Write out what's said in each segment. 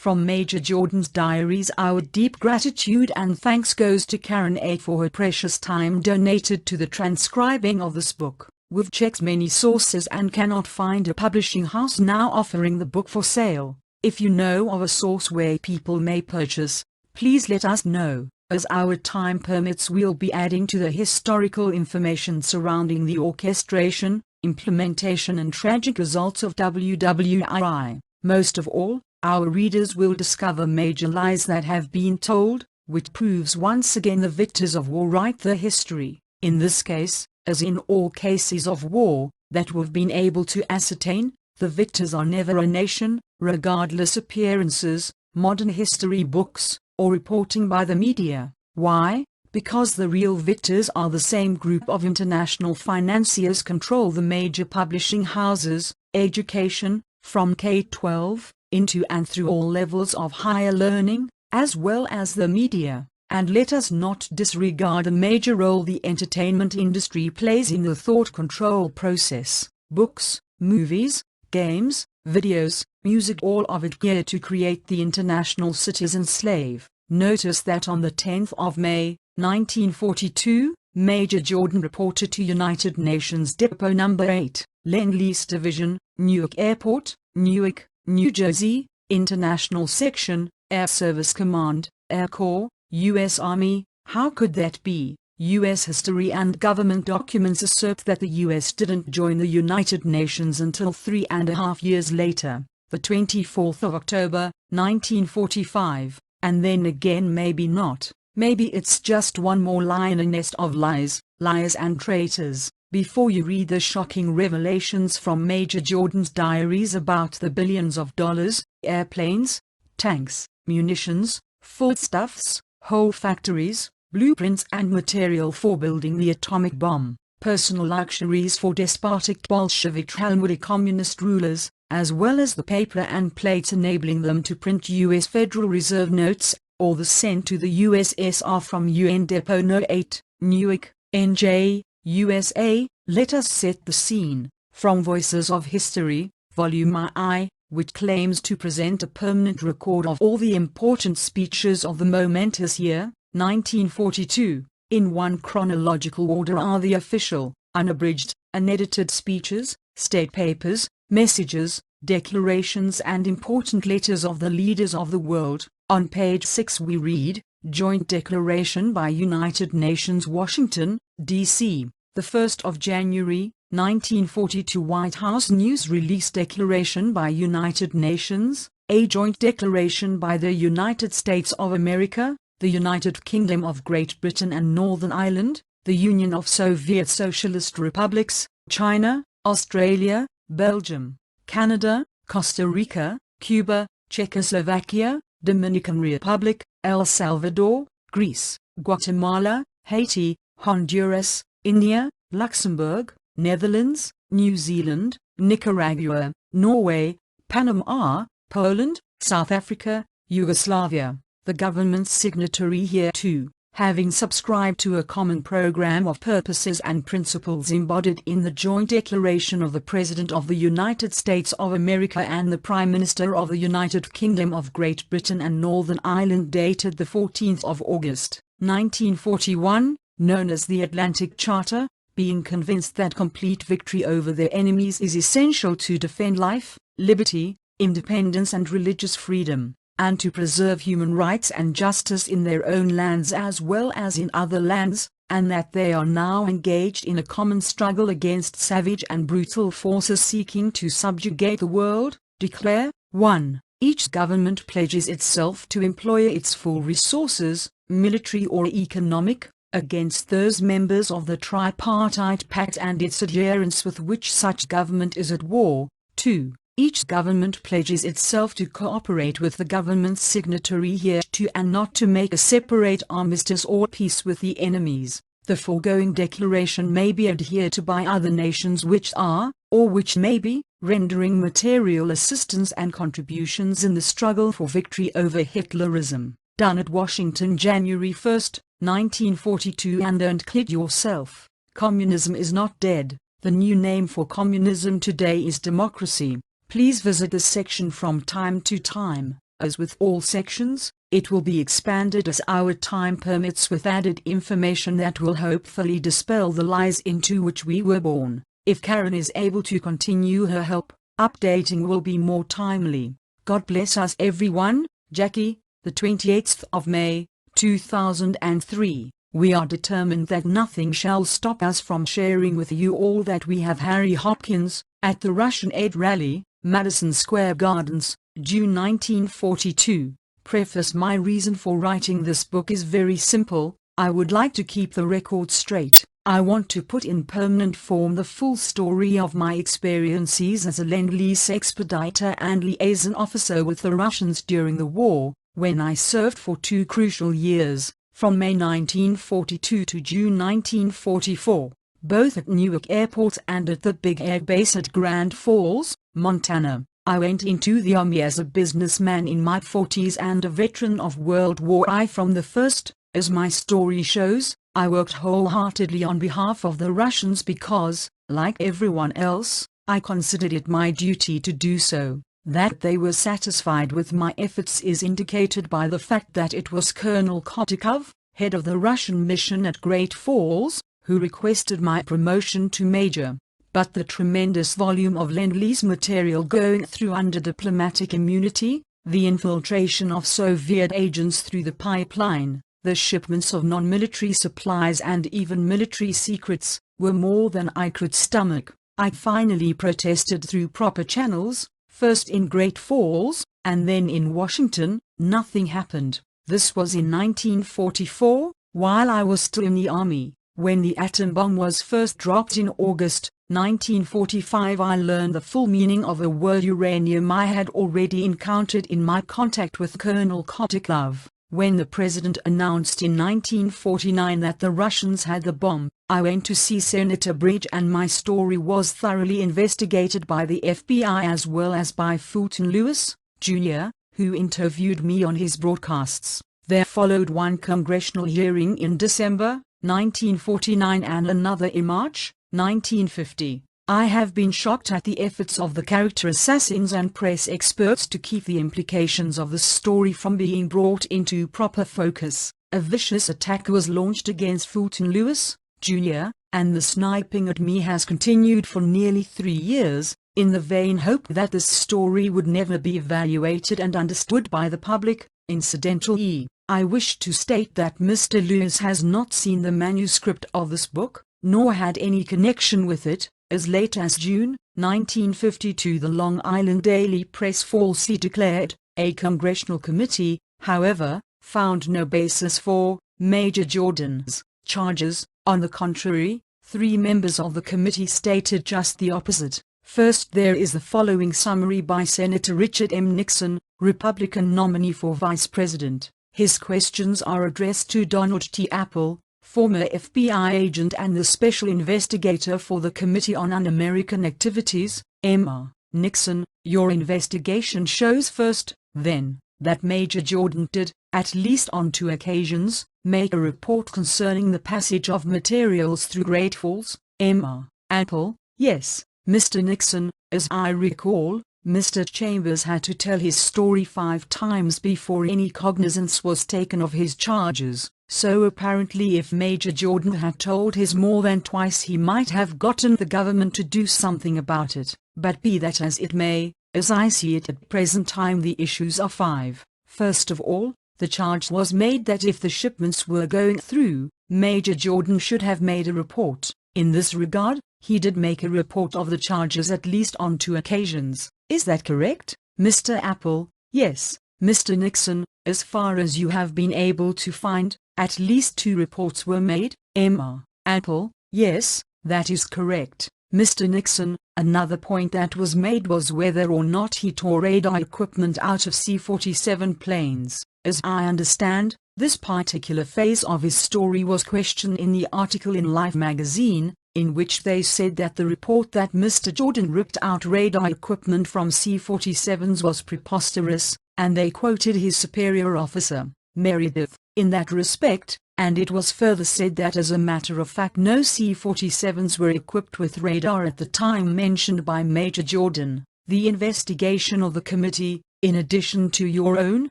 From Major Jordan's Diaries. Our deep gratitude and thanks goes to Karen A. for her precious time donated to the transcribing of this book. We've checked many sources and cannot find a publishing house now offering the book for sale. If you know of a source where people may purchase, please let us know. As our time permits, we'll be adding to the historical information surrounding the orchestration, implementation and tragic results of WWII. Most of all, our readers will discover major lies that have been told, which proves once again the victors of war write the history. In this case, as in all cases of war that we've been able to ascertain, the victors are never a nation, regardless appearances, modern history books, or reporting by the media. Why? Because the real victors are the same group of international financiers control the major publishing houses, education, from K-12, into and through all levels of higher learning, as well as the media. And let us not disregard the major role the entertainment industry plays in the thought control process. Books, movies, games, videos, music, all of it geared to create the international citizen slave. Notice that on the 10th of May, 1942, Major Jordan reported to United Nations Depot No. 8, Lend-Lease Division, Newark Airport, Newark, New Jersey, International Section, Air Service Command, Air Corps, U.S. Army. How could that be? U.S. history and government documents assert that the U.S. didn't join the United Nations until 3.5 years later, the 24th of October, 1945, and then again maybe not. Maybe it's just one more lie in a nest of lies, liars and traitors. Before you read the shocking revelations from Major Jordan's diaries about the billions of dollars, airplanes, tanks, munitions, foodstuffs, whole factories, blueprints and material for building the atomic bomb, personal luxuries for despotic Bolshevik Talmudic communist rulers, as well as the paper and plates enabling them to print U.S. Federal Reserve notes, or the sent to the USSR from UN Depot No. 8, Newark, NJ, USA. Let us set the scene. From Voices of History, Volume I, which claims to present a permanent record of all the important speeches of the momentous year, 1942, in one chronological order are the official, unabridged, unedited speeches, state papers, messages, declarations and important letters of the leaders of the world. On page 6 we read, Joint Declaration by United Nations, Washington, D.C., the 1st of January, 1942. White House News Release. Declaration by United Nations, a joint declaration by the United States of America, the United Kingdom of Great Britain and Northern Ireland, the Union of Soviet Socialist Republics, China, Australia, Belgium, Canada, Costa Rica, Cuba, Czechoslovakia, Dominican Republic, El Salvador, Greece, Guatemala, Haiti, Honduras, India, Luxembourg, Netherlands, New Zealand, Nicaragua, Norway, Panama, Poland, South Africa, Yugoslavia. The government's signatory here too, having subscribed to a common program of purposes and principles embodied in the joint declaration of the President of the United States of America and the Prime Minister of the United Kingdom of Great Britain and Northern Ireland, dated the 14th of August, 1941, known as the Atlantic Charter, being convinced that complete victory over their enemies is essential to defend life, liberty, independence and religious freedom, and to preserve human rights and justice in their own lands as well as in other lands, and that they are now engaged in a common struggle against savage and brutal forces seeking to subjugate the world. Declare 1. Each government pledges itself to employ its full resources, military or economic, against those members of the Tripartite Pact and its adherents with which such government is at war. 2. Each government pledges itself to cooperate with the government's signatory hereto and not to make a separate armistice or peace with the enemies. The foregoing declaration may be adhered to by other nations which are, or which may be, rendering material assistance and contributions in the struggle for victory over Hitlerism. Done at Washington, January 1, 1942. And don't kid yourself. Communism is not dead. The new name for communism today is democracy. Please visit this section from time to time. As with all sections, it will be expanded as our time permits with added information that will hopefully dispel the lies into which we were born. If Karen is able to continue her help, updating will be more timely. God bless us everyone. Jackie, the 28th of May, 2003. We are determined that nothing shall stop us from sharing with you all that we have. Harry Hopkins, at the Russian Aid Rally, Madison Square Gardens, June 1942. Preface. My reason for writing this book is very simple. I would like to keep the record straight. I want to put in permanent form the full story of my experiences as a Lend-Lease expediter and liaison officer with the Russians during the war, when I served for 2 crucial years, from May 1942 to June 1944, both at Newark Airport and at the Big Air Base at Grand Falls, Montana. I went into the Army as a businessman in my 40s and a veteran of World War I from the first. As my story shows, I worked wholeheartedly on behalf of the Russians because, like everyone else, I considered it my duty to do so. That they were satisfied with my efforts is indicated by the fact that it was Colonel Kotikov, head of the Russian mission at Great Falls, who requested my promotion to major. But the tremendous volume of Lend-Lease material going through under diplomatic immunity, the infiltration of Soviet agents through the pipeline, the shipments of non-military supplies and even military secrets, were more than I could stomach. I finally protested through proper channels, first in Great Falls, and then in Washington. Nothing happened. This was in 1944, while I was still in the Army. When the atom bomb was first dropped in August 1945, I learned the full meaning of a word uranium I had already encountered in my contact with Colonel Kotikov. When the president announced in 1949 that the Russians had the bomb, I went to see Senator Bridge and my story was thoroughly investigated by the FBI as well as by Fulton Lewis, Jr., who interviewed me on his broadcasts. There followed one congressional hearing in December 1949 and another in March 1950. I have been shocked at the efforts of the character assassins and press experts to keep the implications of the story from being brought into proper focus. A vicious attack was launched against Fulton Lewis, Jr., and the sniping at me has continued for nearly 3 years, in the vain hope that this story would never be evaluated and understood by the public. Incidentally, I wish to state that Mr. Lewis has not seen the manuscript of this book, nor had any connection with it. As late as June 1952, the Long Island Daily Press falsely declared, a congressional committee, however, found no basis for Major Jordan's charges. On the contrary, 3 members of the committee stated just the opposite. First, there is the following summary by Senator Richard M. Nixon, Republican nominee for Vice President. His questions are addressed to Donald T. Apple, former FBI agent and the special investigator for the Committee on Un-American Activities. M.R. Nixon, your investigation shows first, then, that Major Jordan did, at least on 2 occasions, make a report concerning the passage of materials through Great Falls. M.R. Apple, yes, Mr. Nixon, as I recall, Mr. Chambers had to tell his story 5 times before any cognizance was taken of his charges. So apparently if Major Jordan had told his more than twice, he might have gotten the government to do something about it. But be that as it may, as I see it at present time, the issues are 5. First of all, the charge was made that if the shipments were going through, Major Jordan should have made a report. In this regard, he did make a report of the charges at least on 2 occasions. Is that correct, Mr. Apple? Yes, Mr. Nixon, as far as you have been able to find, at least 2 reports were made. M.R. Apple, yes, that is correct, Mr. Nixon. Another point that was made was whether or not he tore radar equipment out of C-47 planes. As I understand, this particular phase of his story was questioned in the article in Life magazine, in which they said that the report that Mr. Jordan ripped out radar equipment from C-47s was preposterous, and they quoted his superior officer, Meredith, in that respect, and it was further said that as a matter of fact no C-47s were equipped with radar at the time mentioned by Major Jordan. The investigation of the committee, in addition to your own,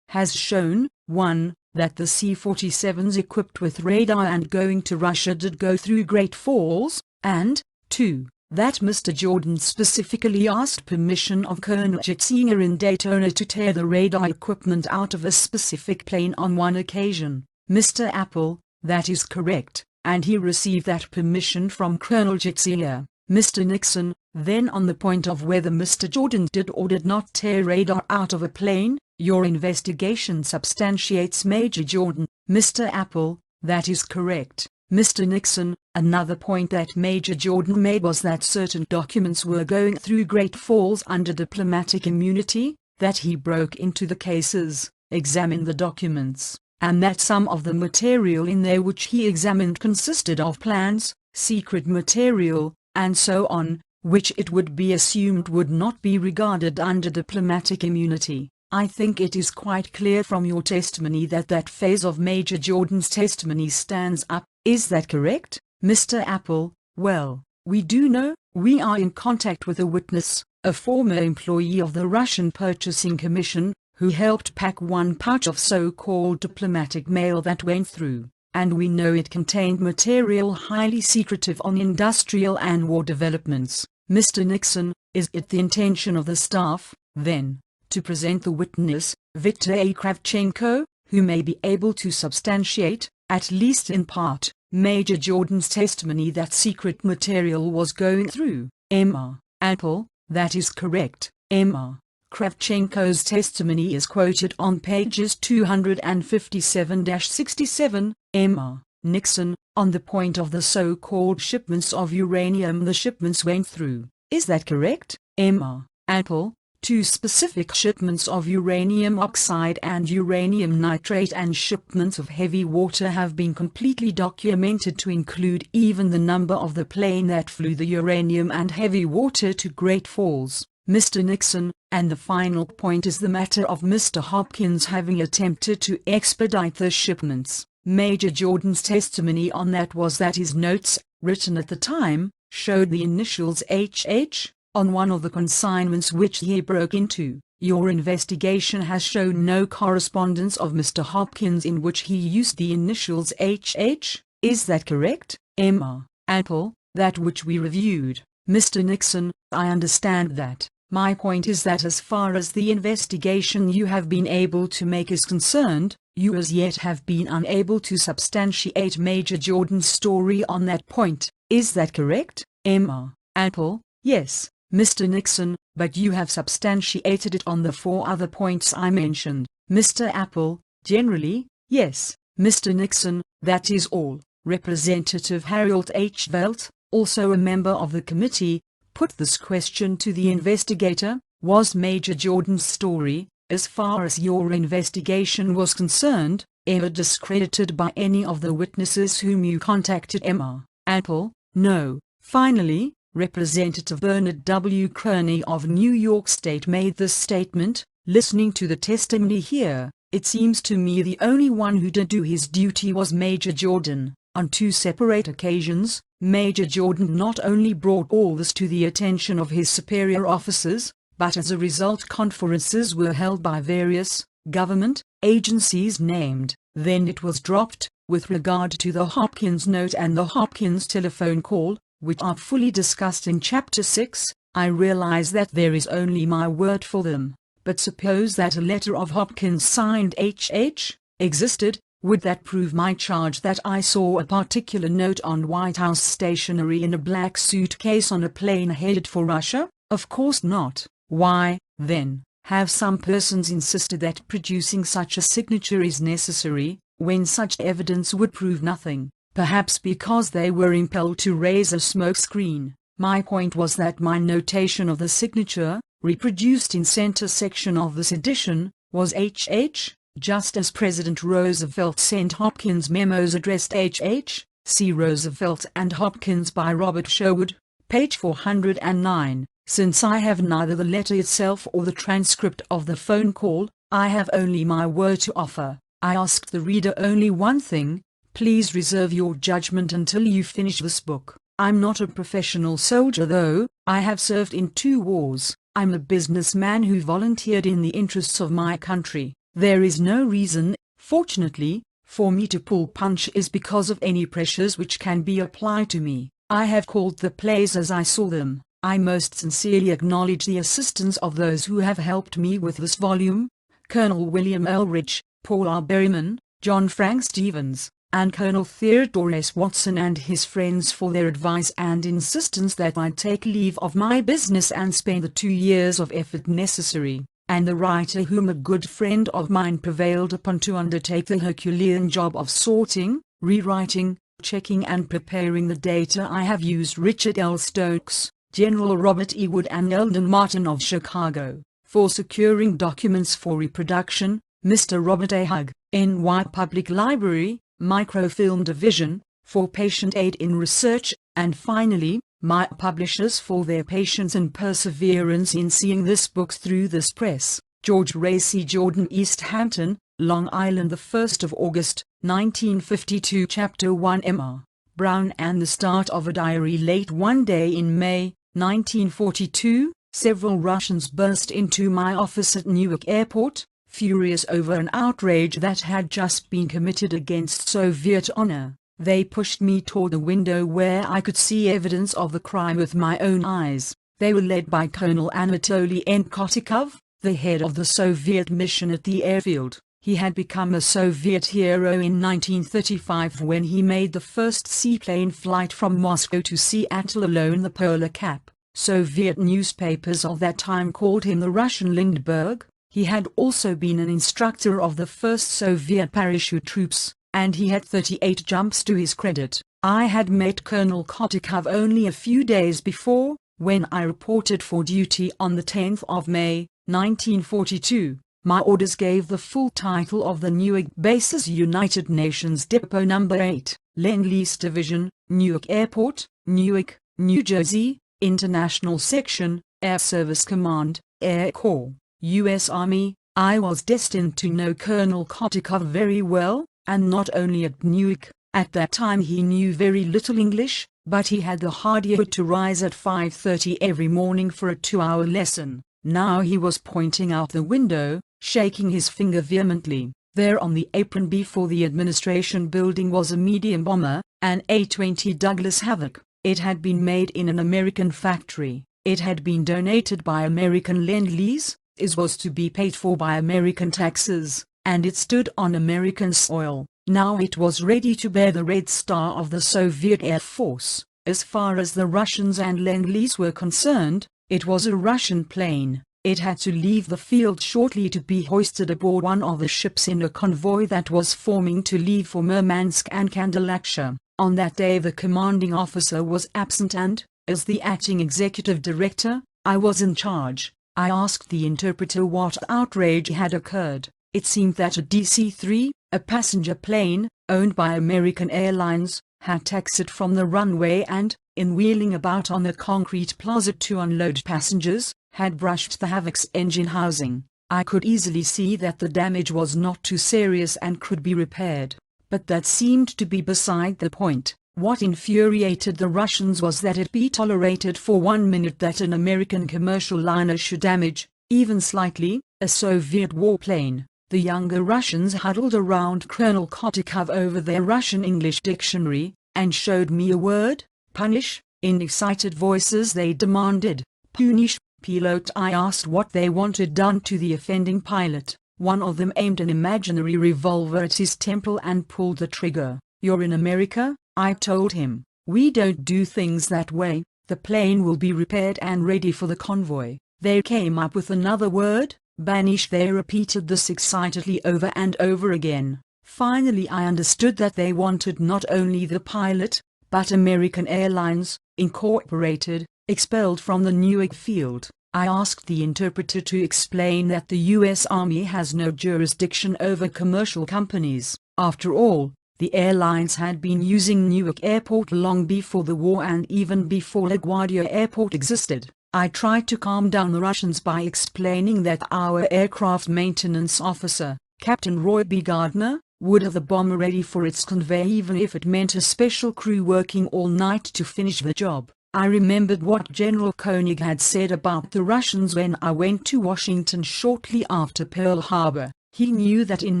has shown, 1. That the C-47s equipped with radar and going to Russia did go through Great Falls, and 2. That Mr. Jordan specifically asked permission of Colonel Jitzinger in Daytona to tear the radar equipment out of a specific plane on one occasion. Mr. Apple, that is correct, and he received that permission from Colonel Jitzinger. Mr. Nixon, then on the point of whether Mr. Jordan did or did not tear radar out of a plane, your investigation substantiates Major Jordan. Mr. Apple, that is correct. Mr. Nixon, another point that Major Jordan made was that certain documents were going through Great Falls under diplomatic immunity, that he broke into the cases, examined the documents, and that some of the material in there which he examined consisted of plans, secret material, and so on, which it would be assumed would not be regarded under diplomatic immunity. I think it is quite clear from your testimony that that phase of Major Jordan's testimony stands up. Is that correct, Mr. Apple? Well, we do know, we are in contact with a witness, a former employee of the Russian Purchasing Commission, who helped pack one pouch of so-called diplomatic mail that went through, and we know it contained material highly secretive on industrial and war developments. Mr. Nixon, is it the intention of the staff, then, to present the witness, Viktor A. Kravchenko, who may be able to substantiate, at least in part, Major Jordan's testimony that secret material was going through? Emma Apple, that is correct. Emma Kravchenko's testimony is quoted on pages 257-67. Emma Nixon, on the point of the so-called shipments of uranium the shipments went through. Is that correct? Emma Apple, 2 specific shipments of uranium oxide and uranium nitrate and shipments of heavy water have been completely documented to include even the number of the plane that flew the uranium and heavy water to Great Falls. Mr. Nixon, and the final point is the matter of Mr. Hopkins having attempted to expedite the shipments. Major Jordan's testimony on that was that his notes, written at the time, showed the initials HH on one of the consignments which he broke into. Your investigation has shown no correspondence of Mr. Hopkins in which he used the initials HH. Is that correct, Emma Apple? That which we reviewed. Mr. Nixon, I understand that. My point is that as far as the investigation you have been able to make is concerned, you as yet have been unable to substantiate Major Jordan's story on that point. Is that correct, Emma Apple? Yes, Mr. Nixon, but you have substantiated it on the 4 other points I mentioned. Mr. Apple, generally, yes. Mr. Nixon, that is all. Representative Harold H. Velt, also a member of the committee, put this question to the investigator: was Major Jordan's story, as far as your investigation was concerned, ever discredited by any of the witnesses whom you contacted? Emma Apple, no. Finally, Representative Bernard W. Kearney of New York State made this statement: listening to the testimony here, it seems to me the only one who did do his duty was Major Jordan. On 2 separate occasions, Major Jordan not only brought all this to the attention of his superior officers, but as a result conferences were held by various government agencies named. Then it was dropped, with regard to the Hopkins note and the Hopkins telephone call, which are fully discussed in Chapter 6. I realize that there is only my word for them, but suppose that a letter of Hopkins signed HH existed, would that prove my charge that I saw a particular note on White House stationery in a black suitcase on a plane headed for Russia? Of course not. Why, then, have some persons insisted that producing such a signature is necessary, when such evidence would prove nothing? Perhaps because they were impelled to raise a smokescreen. My point was that my notation of the signature, reproduced in center section of this edition, was HH, just as President Roosevelt sent Hopkins memos addressed HH, see Roosevelt and Hopkins by Robert Sherwood, page 409. Since I have neither the letter itself or the transcript of the phone call, I have only my word to offer. I ask the reader only one thing: please reserve your judgment until you finish this book. I'm not a professional soldier though, I have served in 2 wars. I'm a businessman who volunteered in the interests of my country. There is no reason, fortunately, for me to pull punches because of any pressures which can be applied to me. I have called the plays as I saw them. I most sincerely acknowledge the assistance of those who have helped me with this volume: Colonel William Elridge, Paul R. Berryman, John Frank Stevens, and Colonel Theodore S. Watson and his friends for their advice and insistence that I take leave of my business and spend the 2 years of effort necessary, and the writer whom a good friend of mine prevailed upon to undertake the Herculean job of sorting, rewriting, checking and preparing the data. I have used Richard L. Stokes, General Robert E. Wood and Eldon Martin of Chicago. For securing documents for reproduction, Mr. Robert A. Hugg, NY Public Library, Microfilm Division, for patient aid in research, and finally, my publishers for their patience and perseverance in seeing this book through this press. George Ray C. Jordan, East Hampton, Long Island, the 1st of August, 1952. Chapter 1. M.R. Brown and the start of a diary. Late one day in May, 1942, several Russians burst into my office at Newark Airport, furious over an outrage that had just been committed against Soviet honor. They pushed me toward the window where I could see evidence of the crime with my own eyes. They were led by Colonel Anatoly N. Kotikov, the head of the Soviet mission at the airfield. He had become a Soviet hero in 1935 when he made the first seaplane flight from Moscow to Seattle alone, the Polar Cap. Soviet newspapers of that time called him the Russian Lindbergh. He had also been an instructor of the first Soviet parachute troops, and he had 38 jumps to his credit. I had met Colonel Kotikov only a few days before, when I reported for duty on the 10th of May, 1942. My orders gave the full title of the Newark base's United Nations Depot No. 8, Lend-Lease Division, Newark Airport, Newark, New Jersey, International Section, Air Service Command, Air Corps, U.S. Army. I was destined to know Colonel Kotikov very well, and not only at Newark. At that time he knew very little English, but he had the hardihood to rise at 5:30 every morning for a 2-hour lesson. Now he was pointing out the window, shaking his finger vehemently. There on the apron before the administration building was a medium bomber, an A-20 Douglas Havoc. It had been made in an American factory. It had been donated by American Lend-Lease, it was to be paid for by American taxes, and it stood on American soil. Now it was ready to bear the Red Star of the Soviet Air Force. As far as the Russians and Lend-Lease were concerned, it was a Russian plane. It had to leave the field shortly to be hoisted aboard one of the ships in a convoy that was forming to leave for Murmansk and Kandalaksha. On that day the commanding officer was absent and, as the acting executive director, I was in charge. I asked the interpreter what outrage had occurred. It seemed that a DC-3, a passenger plane, owned by American Airlines, had taxied from the runway and, in wheeling about on the concrete plaza to unload passengers, had brushed the Havoc's engine housing. I could easily see that the damage was not too serious and could be repaired, but that seemed to be beside the point. What infuriated the Russians was that it be tolerated for 1 minute that an American commercial liner should damage, even slightly, a Soviet warplane. The younger Russians huddled around Colonel Kotikov over their Russian-English dictionary, and showed me a word, punish. In excited voices they demanded, punish, pilot. I asked what they wanted done to the offending pilot. One of them aimed an imaginary revolver at his temple and pulled the trigger. You're in America, I told him. We don't do things that way. The plane will be repaired and ready for the convoy. They came up with another word, banish. They repeated this excitedly over and over again. Finally I understood that they wanted not only the pilot, but American Airlines, Incorporated, expelled from the Newark field. I asked the interpreter to explain that the U.S. Army has no jurisdiction over commercial companies. After all, the airlines had been using Newark Airport long before the war and even before LaGuardia Airport existed. I tried to calm down the Russians by explaining that our aircraft maintenance officer, Captain Roy B. Gardner, would have the bomber ready for its convey even if it meant a special crew working all night to finish the job. I remembered what General Koenig had said about the Russians when I went to Washington shortly after Pearl Harbor. He knew that in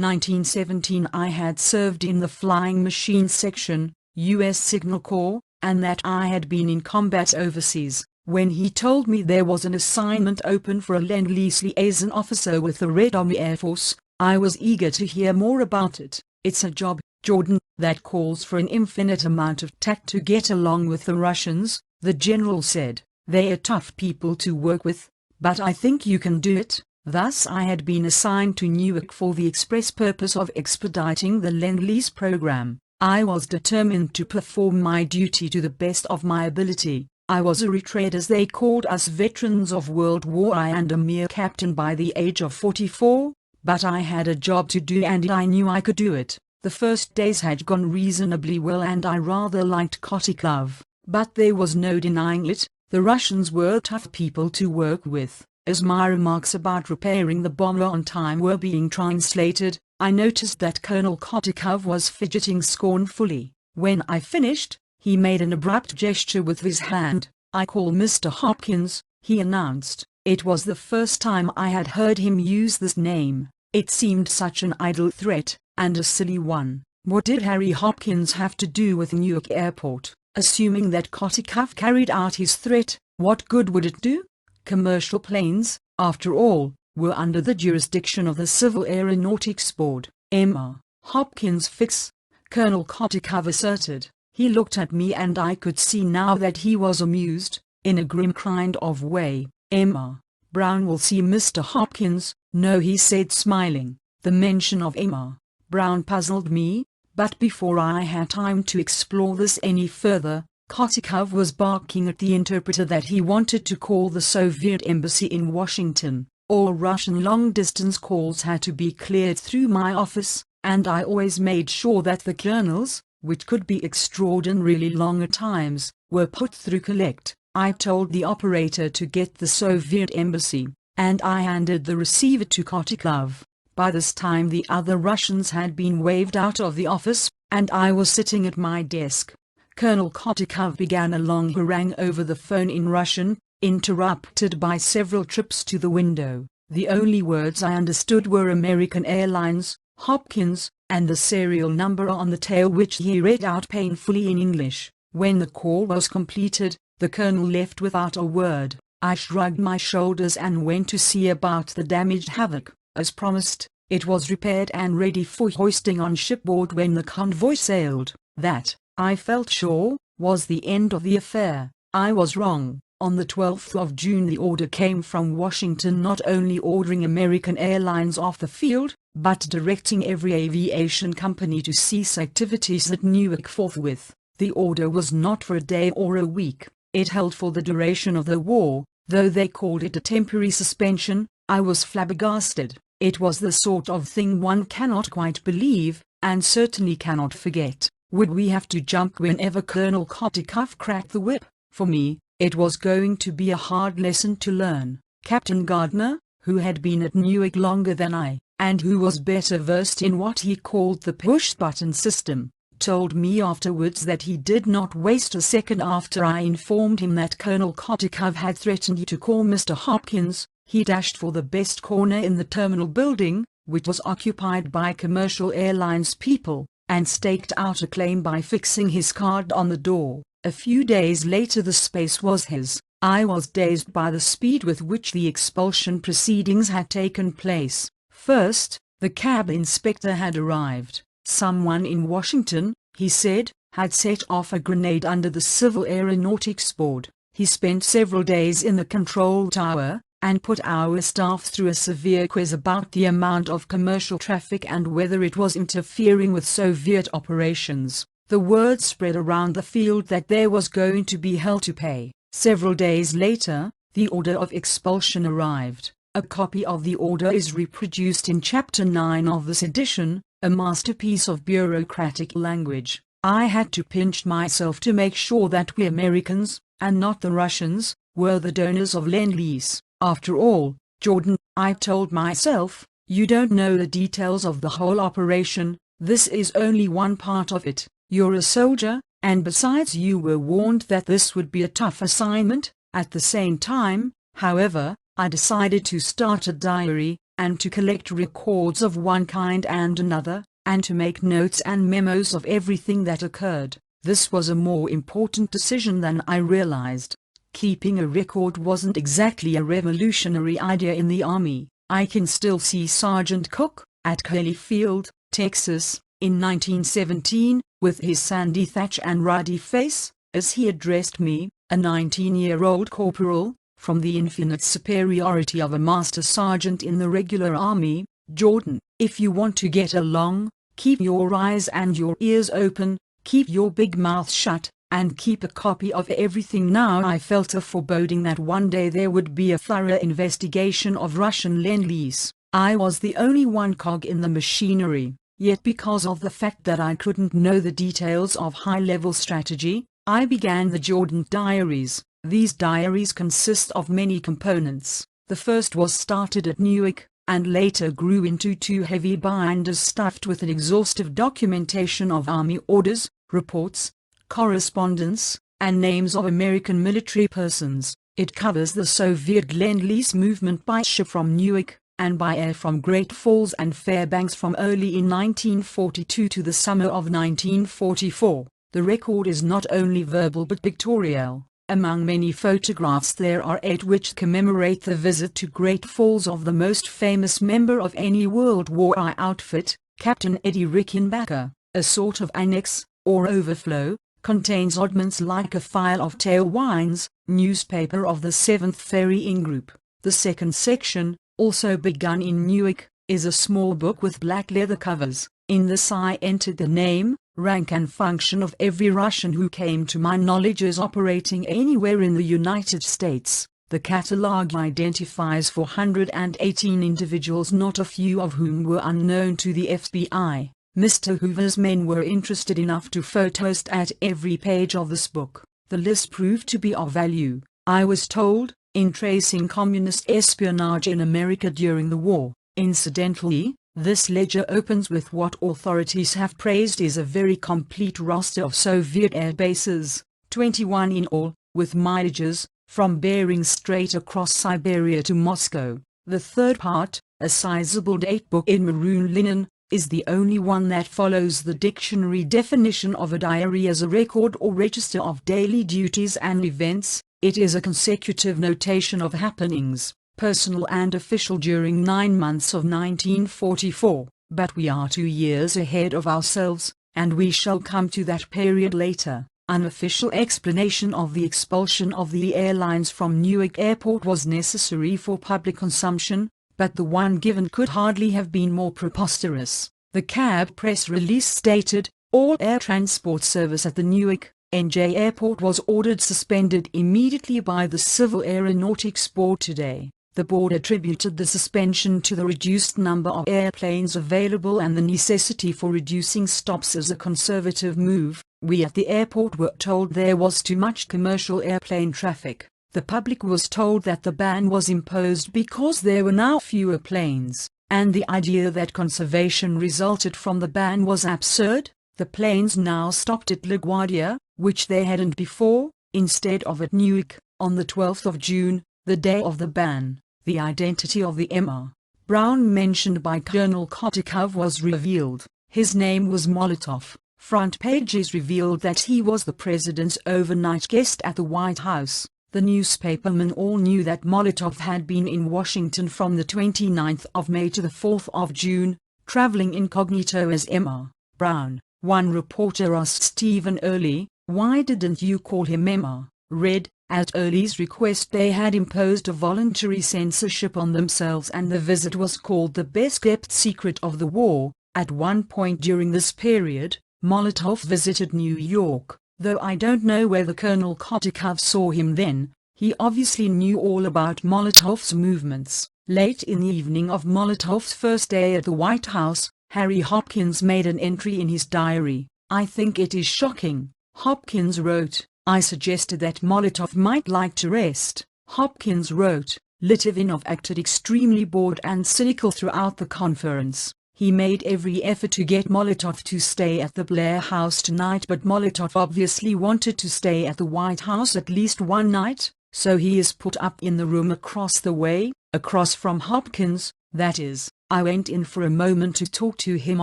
1917 I had served in the Flying Machine Section, U.S. Signal Corps, and that I had been in combat overseas. When he told me there was an assignment open for a Lend-Lease liaison officer with the Red Army Air Force, I was eager to hear more about it. It's a job, Jordan, that calls for an infinite amount of tact to get along with the Russians, the general said. They are tough people to work with, but I think you can do it. Thus I had been assigned to Newark for the express purpose of expediting the Lend-Lease program. I was determined to perform my duty to the best of my ability. I was a retread, as they called us, veterans of World War I, and a mere captain by the age of 44, but I had a job to do and I knew I could do it. The first days had gone reasonably well and I rather liked Kotikov, but there was no denying it, the Russians were tough people to work with. As my remarks about repairing the bomber on time were being translated, I noticed that Colonel Kotikov was fidgeting scornfully. When I finished, he made an abrupt gesture with his hand. "I call Mr. Hopkins," he announced. It was the first time I had heard him use this name. It seemed such an idle threat, and a silly one. What did Harry Hopkins have to do with Newark Airport? Assuming that Kotikov carried out his threat, what good would it do? Commercial planes, after all, were under the jurisdiction of the Civil Aeronautics Board. "Emma Hopkins fix," Colonel Kotikov asserted. He looked at me and I could see now that he was amused, in a grim kind of way. "Emma Brown will see Mr. Hopkins." "No," he said, smiling. The mention of Emma Brown puzzled me, but before I had time to explore this any further, Kotikov was barking at the interpreter that he wanted to call the Soviet embassy in Washington. All Russian long-distance calls had to be cleared through my office, and I always made sure that the journals, which could be extraordinarily long at times, were put through collect. I told the operator to get the Soviet embassy, and I handed the receiver to Kotikov. By this time the other Russians had been waved out of the office, and I was sitting at my desk. Colonel Kotikov began a long harangue over the phone in Russian, interrupted by several trips to the window. The only words I understood were American Airlines, Hopkins, and the serial number on the tail, which he read out painfully in English. When the call was completed, the colonel left without a word. I shrugged my shoulders and went to see about the damaged Havoc. As promised, it was repaired and ready for hoisting on shipboard when the convoy sailed. That, I felt sure, was the end of the affair. I was wrong. On the 12th of June the order came from Washington, not only ordering American Airlines off the field, but directing every aviation company to cease activities at Newark forthwith. The order was not for a day or a week. It held for the duration of the war, though they called it a temporary suspension. I was flabbergasted. It was the sort of thing one cannot quite believe, and certainly cannot forget. Would we have to jump whenever Colonel Kotikov cracked the whip? For me, it was going to be a hard lesson to learn. Captain Gardner, who had been at Newark longer than I, and who was better versed in what he called the push-button system, told me afterwards that he did not waste a second after I informed him that Colonel Kotikov had threatened to call Mr. Hopkins. He dashed for the best corner in the terminal building, which was occupied by commercial airlines people, and staked out a claim by fixing his card on the door. A few days later the space was his. I was dazed by the speed with which the expulsion proceedings had taken place. First, the cab inspector had arrived. Someone in Washington, he said, had set off a grenade under the Civil Aeronautics Board. He spent several days in the control tower, and put our staff through a severe quiz about the amount of commercial traffic and whether it was interfering with Soviet operations. The word spread around the field that there was going to be hell to pay. Several days later, the order of expulsion arrived. A copy of the order is reproduced in Chapter 9 of this edition, a masterpiece of bureaucratic language. I had to pinch myself to make sure that we Americans, and not the Russians, were the donors of Lend-Lease. After all, Jordan, I told myself, you don't know the details of the whole operation. This is only one part of it. You're a soldier, And besides, you were warned that this would be a tough assignment. At the same time, however, I decided to start a diary, and to collect records of one kind and another, and to make notes and memos of everything that occurred. This was a more important decision than I realized. Keeping a record wasn't exactly a revolutionary idea in the Army. I can still see Sergeant Cook, at Kelly Field, Texas, in 1917, with his sandy thatch and ruddy face, as he addressed me, a 19-year-old corporal, from the infinite superiority of a master sergeant in the regular army. Jordan, if you want to get along, keep your eyes and your ears open, keep your big mouth shut, and keep a copy of everything. Now I felt a foreboding that one day there would be a thorough investigation of Russian Lend-Lease. I was the only one cog in the machinery, yet because of the fact that I couldn't know the details of high-level strategy, I began the Jordan Diaries. These diaries consist of many components. The first was started at Newark, and later grew into 2 heavy binders stuffed with an exhaustive documentation of Army orders, reports, correspondence, and names of American military persons. It covers the Soviet Lend-Lease movement by ship from Newark, and by air from Great Falls and Fairbanks from early in 1942 to the summer of 1944. The record is not only verbal but pictorial. Among many photographs there are 8 which commemorate the visit to Great Falls of the most famous member of any World War I outfit, Captain Eddie Rickenbacker. A sort of annex, or overflow, contains oddments like a file of Tail Wines, newspaper of the 7th Ferrying Group. The second section, also begun in Newark, is a small book with black leather covers. In this I entered the name, rank and function of every Russian who came to my knowledge as operating anywhere in the United States. The catalogue identifies 418 individuals, not a few of whom were unknown to the FBI. Mr. Hoover's men were interested enough to photostat at every page of this book. The list proved to be of value, I was told, in tracing communist espionage in America during the war. Incidentally, this ledger opens with what authorities have praised is a very complete roster of Soviet air bases, 21 in all, with mileages, from Bering Strait across Siberia to Moscow. The third part, a sizable datebook in maroon linen, is the only one that follows the dictionary definition of a diary as a record or register of daily duties and events. It is a consecutive notation of happenings, personal and official, during 9 months of 1944, but we are 2 years ahead of ourselves, and we shall come to that period later. Unofficial explanation of the expulsion of the airlines from Newark Airport was necessary for public consumption, but the one given could hardly have been more preposterous. The cab press release stated, all air transport service at the Newark, NJ Airport was ordered suspended immediately by the Civil Aeronautics Board today. The board attributed the suspension to the reduced number of airplanes available and the necessity for reducing stops as a conservative move. We at the airport were told there was too much commercial airplane traffic. The public was told that the ban was imposed because there were now fewer planes, and the idea that conservation resulted from the ban was absurd. The planes now stopped at LaGuardia, which they hadn't before, instead of at Newark. On the 12th of June, the day of the ban, the identity of the M.R. Brown mentioned by Colonel Kotikov was revealed. His name was Molotov. Front pages revealed that he was the president's overnight guest at the White House. The newspapermen all knew that Molotov had been in Washington from the 29th of May to the 4th of June, traveling incognito as M.R. Brown. One reporter asked Stephen Early, "Why didn't you call him M.R. Red?" At Early's request they had imposed a voluntary censorship on themselves, and the visit was called the best-kept secret of the war. At one point during this period, Molotov visited New York, though I don't know whether Colonel Kotikov saw him then. He obviously knew all about Molotov's movements. Late in the evening of Molotov's first day at the White House, Harry Hopkins made an entry in his diary. "I think it is shocking," Hopkins wrote. "I suggested that Molotov might like to rest." Hopkins wrote, "Litvinov acted extremely bored and cynical throughout the conference. He made every effort to get Molotov to stay at the Blair House tonight, but Molotov obviously wanted to stay at the White House at least one night, so he is put up in the room across the way, across from Hopkins, that is. I went in for a moment to talk to him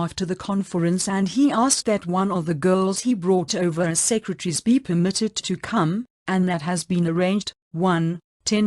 after the conference, and he asked that one of the girls he brought over as secretaries be permitted to come, and that has been arranged. 10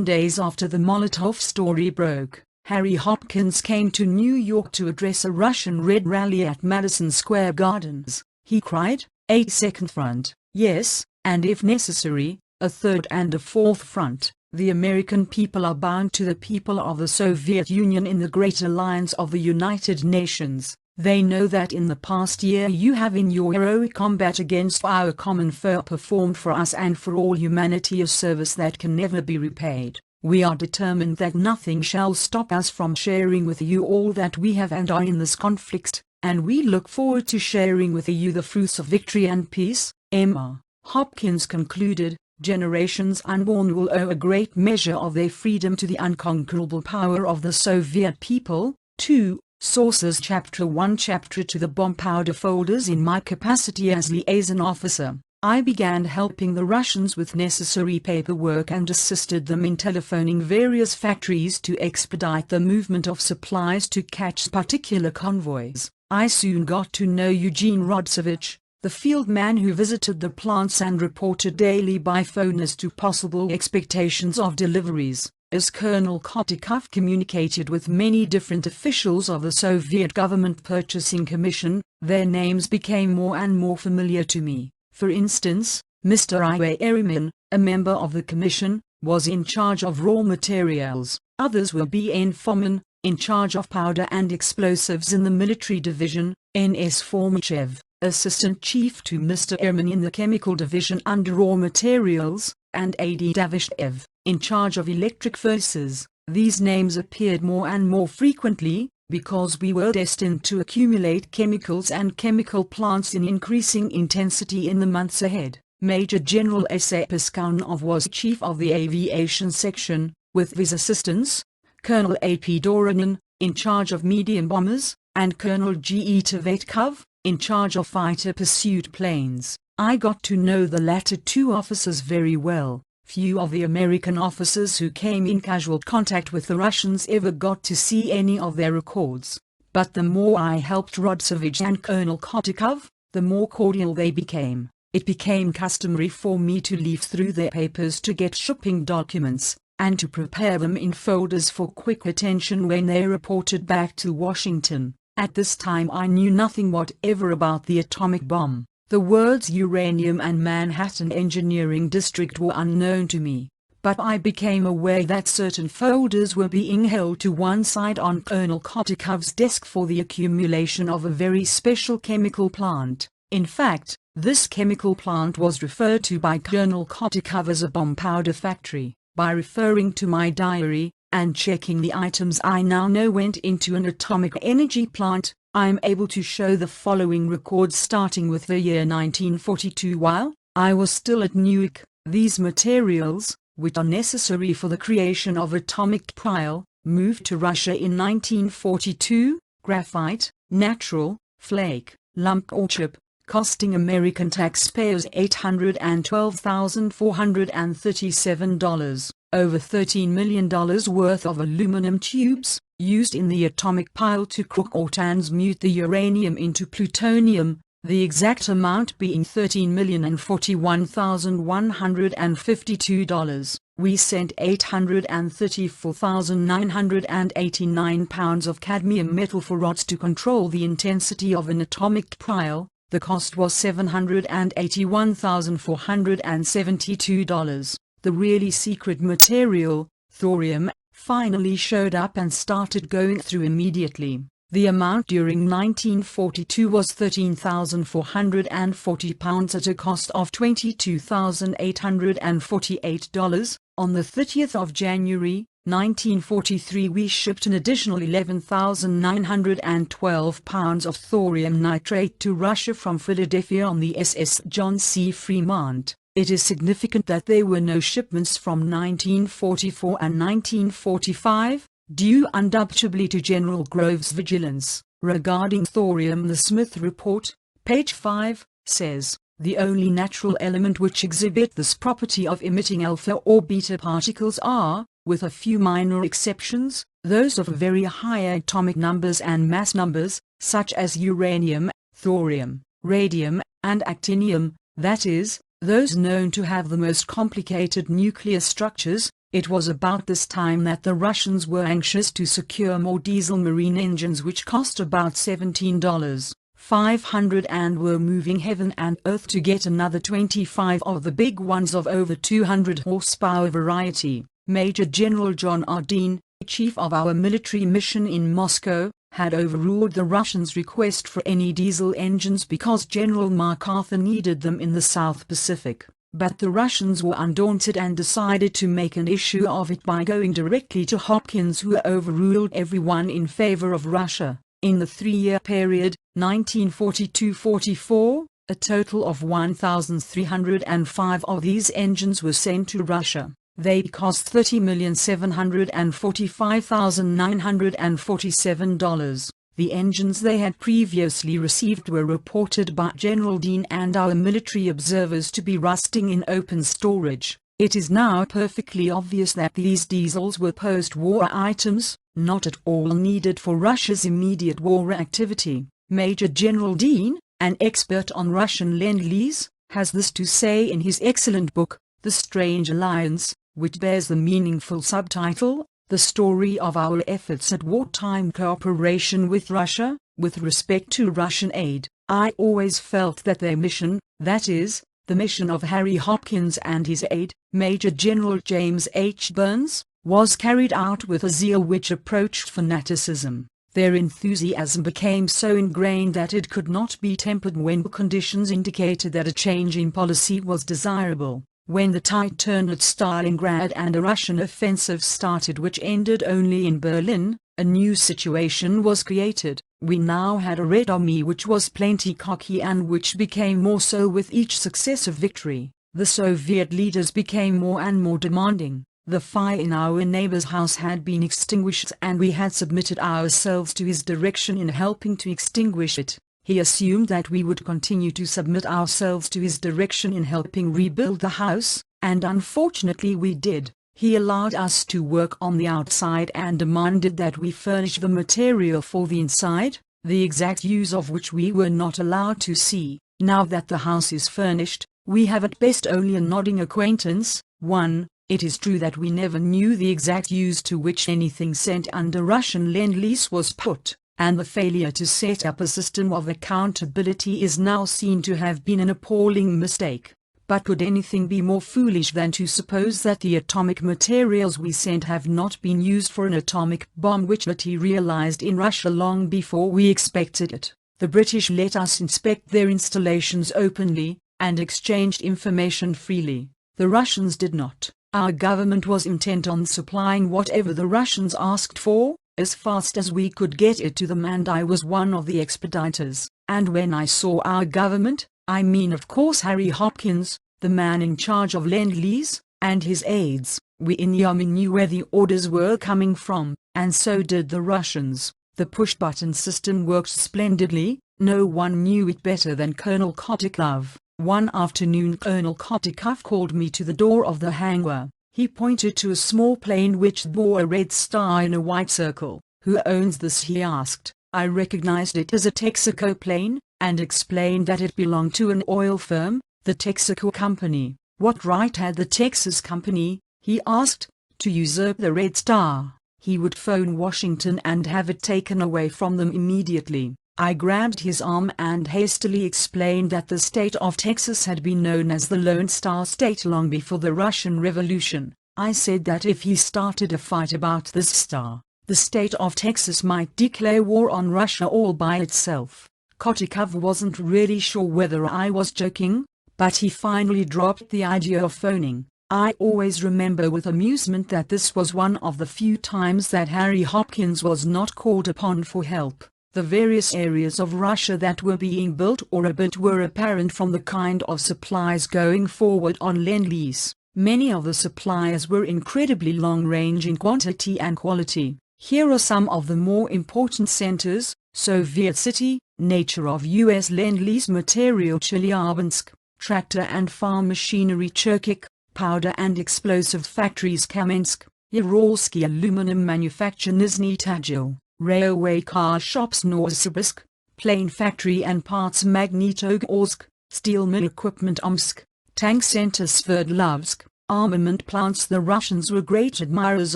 days after the Molotov story broke, Harry Hopkins came to New York to address a Russian Red rally at Madison Square Gardens. He cried, "A second front, yes, and if necessary, a third and a fourth front. The American people are bound to the people of the Soviet Union in the Great Alliance of the United Nations. They know that in the past year you have in your heroic combat against our common foe performed for us and for all humanity a service that can never be repaid. We are determined that nothing shall stop us from sharing with you all that we have and are in this conflict, and we look forward to sharing with you the fruits of victory and peace." M.R. Hopkins concluded, "Generations unborn will owe a great measure of their freedom to the unconquerable power of the Soviet people." 2. Sources Chapter 1 Chapter 2 The bomb powder folders. In my capacity as liaison officer, I began helping the Russians with necessary paperwork and assisted them in telephoning various factories to expedite the movement of supplies to catch particular convoys. I soon got to know Eugene Rodsovich, the field man who visited the plants and reported daily by phone as to possible expectations of deliveries. As Colonel Kotikov communicated with many different officials of the Soviet Government Purchasing Commission, their names became more and more familiar to me. For instance, Mr. Iwe Eriman, a member of the commission, was in charge of raw materials. Others were B.N. Fomin, in charge of powder and explosives in the military division, N.S. Formachev, assistant chief to Mr. Eriman in the chemical division under raw materials, and A.D. Davishchev, in charge of electric furnaces. These names appeared more and more frequently, because we were destined to accumulate chemicals and chemical plants in increasing intensity in the months ahead. Major General S.A. Piskunov was chief of the aviation section, with his assistants, Colonel A.P. Doranin, in charge of medium bombers, and Colonel G.E. Tvetkov, in charge of fighter pursuit planes. I got to know the latter two officers very well. Few of the American officers who came in casual contact with the Russians ever got to see any of their records. But the more I helped Rodsovich and Colonel Kotikov, the more cordial they became. It became customary for me to leaf through their papers to get shipping documents, and to prepare them in folders for quick attention when they reported back to Washington. At this time I knew nothing whatever about the atomic bomb. The words uranium and Manhattan Engineering District were unknown to me, but I became aware that certain folders were being held to one side on Colonel Kotikov's desk for the accumulation of a very special chemical plant. In fact, this chemical plant was referred to by Colonel Kotikov as a bomb powder factory. By referring to my diary, and checking the items I now know went into an atomic energy plant, I am able to show the following records starting with the year 1942. While I was still at Newark, these materials, which are necessary for the creation of atomic trial, moved to Russia in 1942, graphite, natural, flake, lump or chip, costing American taxpayers $812,437, over $13 million worth of aluminum tubes, used in the atomic pile to cook or transmute the uranium into plutonium, the exact amount being $13,041,152. We sent 834,989 pounds of cadmium metal for rods to control the intensity of an atomic trial. The cost was $781,472. The really secret material, thorium, finally showed up and started going through immediately. The amount during 1942 was 13,440 pounds at a cost of $22,848. On the 30th of January, 1943 we shipped an additional 11,912 pounds of thorium nitrate to Russia from Philadelphia on the SS John C. Fremont. It is significant that there were no shipments from 1944 and 1945, due undoubtedly to General Grove's vigilance. Regarding thorium, the Smith Report, page 5, says, the only natural element which exhibit this property of emitting alpha or beta particles are, with a few minor exceptions, those of very high atomic numbers and mass numbers, such as uranium, thorium, radium, and actinium, that is, those known to have the most complicated nuclear structures. It was about this time that the Russians were anxious to secure more diesel marine engines, which cost about $17,500, and were moving heaven and earth to get another 25 of the big ones of over 200 horsepower variety. Major General John R. Dean, chief of our military mission in Moscow, had overruled the Russians' request for any diesel engines because General MacArthur needed them in the South Pacific. But the Russians were undaunted and decided to make an issue of it by going directly to Hopkins, who overruled everyone in favor of Russia. In the 3-year period, 1942-44, a total of 1,305 of these engines were sent to Russia. They cost $30,745,947. The engines they had previously received were reported by General Dean and our military observers to be rusting in open storage. It is now perfectly obvious that these diesels were post-war items, not at all needed for Russia's immediate war activity. Major General Dean, an expert on Russian Lend-Lease, has this to say in his excellent book, The Strange Alliance, which bears the meaningful subtitle, The Story of Our Efforts at Wartime Cooperation with Russia. With respect to Russian aid, I always felt that their mission, that is, the mission of Harry Hopkins and his aide, Major General James H. Burns, was carried out with a zeal which approached fanaticism. Their enthusiasm became so ingrained that it could not be tempered when conditions indicated that a change in policy was desirable. When the tide turned at Stalingrad and a Russian offensive started which ended only in Berlin, a new situation was created. We now had a Red Army which was plenty cocky and which became more so with each successive victory. The Soviet leaders became more and more demanding. The fire in our neighbor's house had been extinguished and we had submitted ourselves to his direction in helping to extinguish it. He assumed that we would continue to submit ourselves to his direction in helping rebuild the house, and unfortunately we did. He allowed us to work on the outside and demanded that we furnish the material for the inside, the exact use of which we were not allowed to see. Now that the house is furnished, we have at best only a nodding acquaintance. 1. It is true that we never knew the exact use to which anything sent under Russian Lend-Lease was put, and the failure to set up a system of accountability is now seen to have been an appalling mistake. But could anything be more foolish than to suppose that the atomic materials we sent have not been used for an atomic bomb which materialized in Russia long before we expected it? The British let us inspect their installations openly, and exchanged information freely. The Russians did not. Our government was intent on supplying whatever the Russians asked for, as fast as we could get it to them, and I was one of the expediters. And when I saw our government, I mean of course Harry Hopkins, the man in charge of Lend-Lease, and his aides, we in the army knew where the orders were coming from, and so did the Russians. The push-button system worked splendidly. No one knew it better than Colonel Kotikov. One afternoon Colonel Kotikov called me to the door of the hangar. He pointed to a small plane which bore a red star in a white circle. "Who owns this?" he asked. I recognized it as a Texaco plane, and explained that it belonged to an oil firm, the Texaco Company. What right had the Texas Company, he asked, to usurp the red star? He would phone Washington and have it taken away from them immediately. I grabbed his arm and hastily explained that the state of Texas had been known as the Lone Star State long before the Russian Revolution. I said that if he started a fight about this star, the state of Texas might declare war on Russia all by itself. Kotikov wasn't really sure whether I was joking, but he finally dropped the idea of phoning. I always remember with amusement that this was one of the few times that Harry Hopkins was not called upon for help. The various areas of Russia that were being built or rebuilt were apparent from the kind of supplies going forward on Lend-Lease. Many of the supplies were incredibly long-range in quantity and quality. Here are some of the more important centers: Soviet city, nature of U.S. Lend-Lease material Chelyabinsk, tractor and farm machinery Cherkik, powder and explosive factories Kamensk, Uralsky aluminum manufacture Nizhny Tagil, railway car shops Novosibirsk, plane factory and parts Magnitogorsk, steel mill equipment Omsk, tank center Sverdlovsk, armament plants. The Russians were great admirers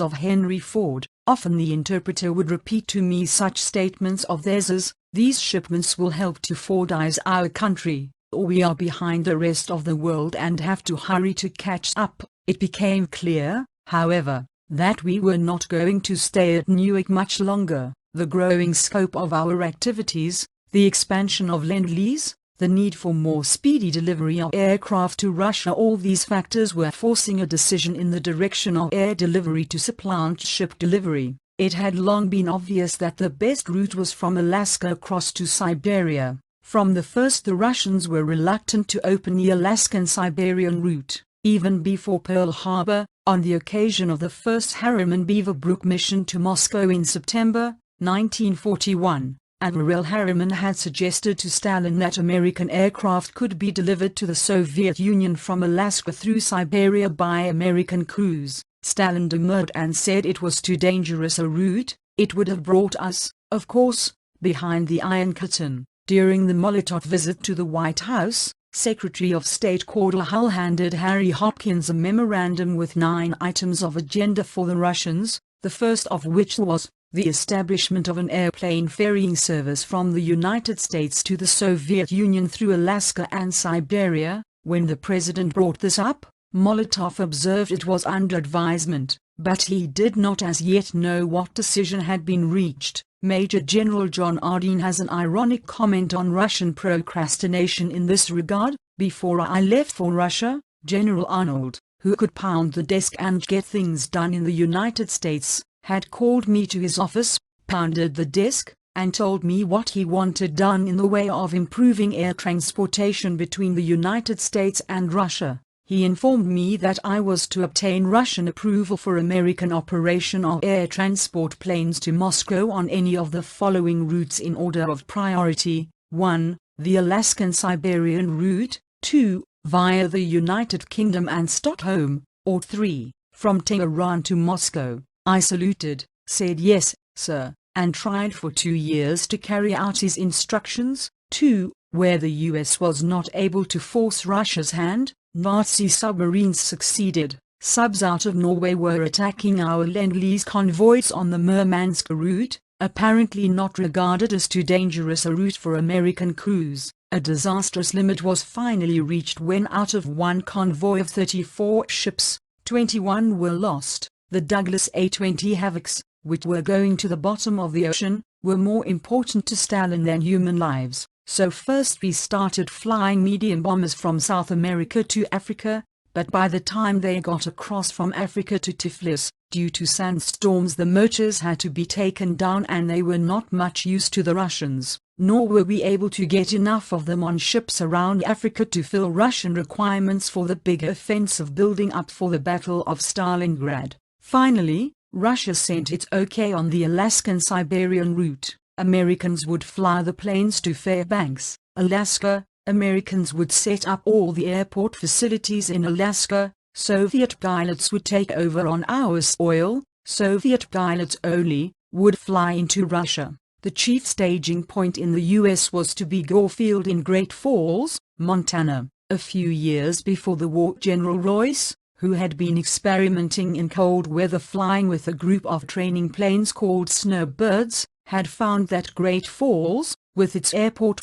of Henry Ford. Often the interpreter would repeat to me such statements of theirs as, "These shipments will help to Fordize our country, or we are behind the rest of the world and have to hurry to catch up." It became clear, however, that we were not going to stay at Newark much longer. The growing scope of our activities, the expansion of Lend-Lease, the need for more speedy delivery of aircraft to Russia, all these factors were forcing a decision in the direction of air delivery to supplant ship delivery. It had long been obvious that the best route was from Alaska across to Siberia. From the first the Russians were reluctant to open the Alaskan-Siberian route. Even before Pearl Harbor, on the occasion of the first Harriman Beaverbrook mission to Moscow in September 1941, Admiral Harriman had suggested to Stalin that American aircraft could be delivered to the Soviet Union from Alaska through Siberia by American crews. Stalin demurred and said it was too dangerous a route. It would have brought us, of course, behind the Iron Curtain. During the Molotov visit to the White House, Secretary of State Cordell Hull handed Harry Hopkins a memorandum with 9 items of agenda for the Russians, the first of which was the establishment of an airplane ferrying service from the United States to the Soviet Union through Alaska and Siberia. When the president brought this up, Molotov observed it was under advisement, but he did not as yet know what decision had been reached. Major General John Ardeen has an ironic comment on Russian procrastination in this regard. "Before I left for Russia, General Arnold, who could pound the desk and get things done in the United States, had called me to his office, pounded the desk, and told me what he wanted done in the way of improving air transportation between the United States and Russia. He informed me that I was to obtain Russian approval for American operation of air transport planes to Moscow on any of the following routes in order of priority: 1. The Alaskan-Siberian route, 2. Via the United Kingdom and Stockholm, or 3. From Tehran to Moscow." I saluted, said yes, sir, and tried for 2 years to carry out his instructions. 2. Where the US was not able to force Russia's hand, Nazi submarines succeeded. Subs out of Norway were attacking our Lend-Lease convoys on the Murmansk route, apparently not regarded as too dangerous a route for American crews. A disastrous limit was finally reached when out of one convoy of 34 ships, 21 were lost. The Douglas A-20 Havocs, which were going to the bottom of the ocean, were more important to Stalin than human lives. So first we started flying medium bombers from South America to Africa, but by the time they got across from Africa to Tiflis, due to sandstorms the motors had to be taken down and they were not much use to the Russians, nor were we able to get enough of them on ships around Africa to fill Russian requirements for the big offensive building up for the Battle of Stalingrad. Finally, Russia sent its okay on the Alaskan-Siberian route. Americans would fly the planes to Fairbanks, Alaska. Americans would set up all the airport facilities in Alaska. Soviet pilots would take over on our soil. Soviet pilots only would fly into Russia. The chief staging point in the US was to be Gore Field in Great Falls, Montana. A few years before the war, General Royce, who had been experimenting in cold weather flying with a group of training planes called Snowbirds, had found that Great Falls, with its airport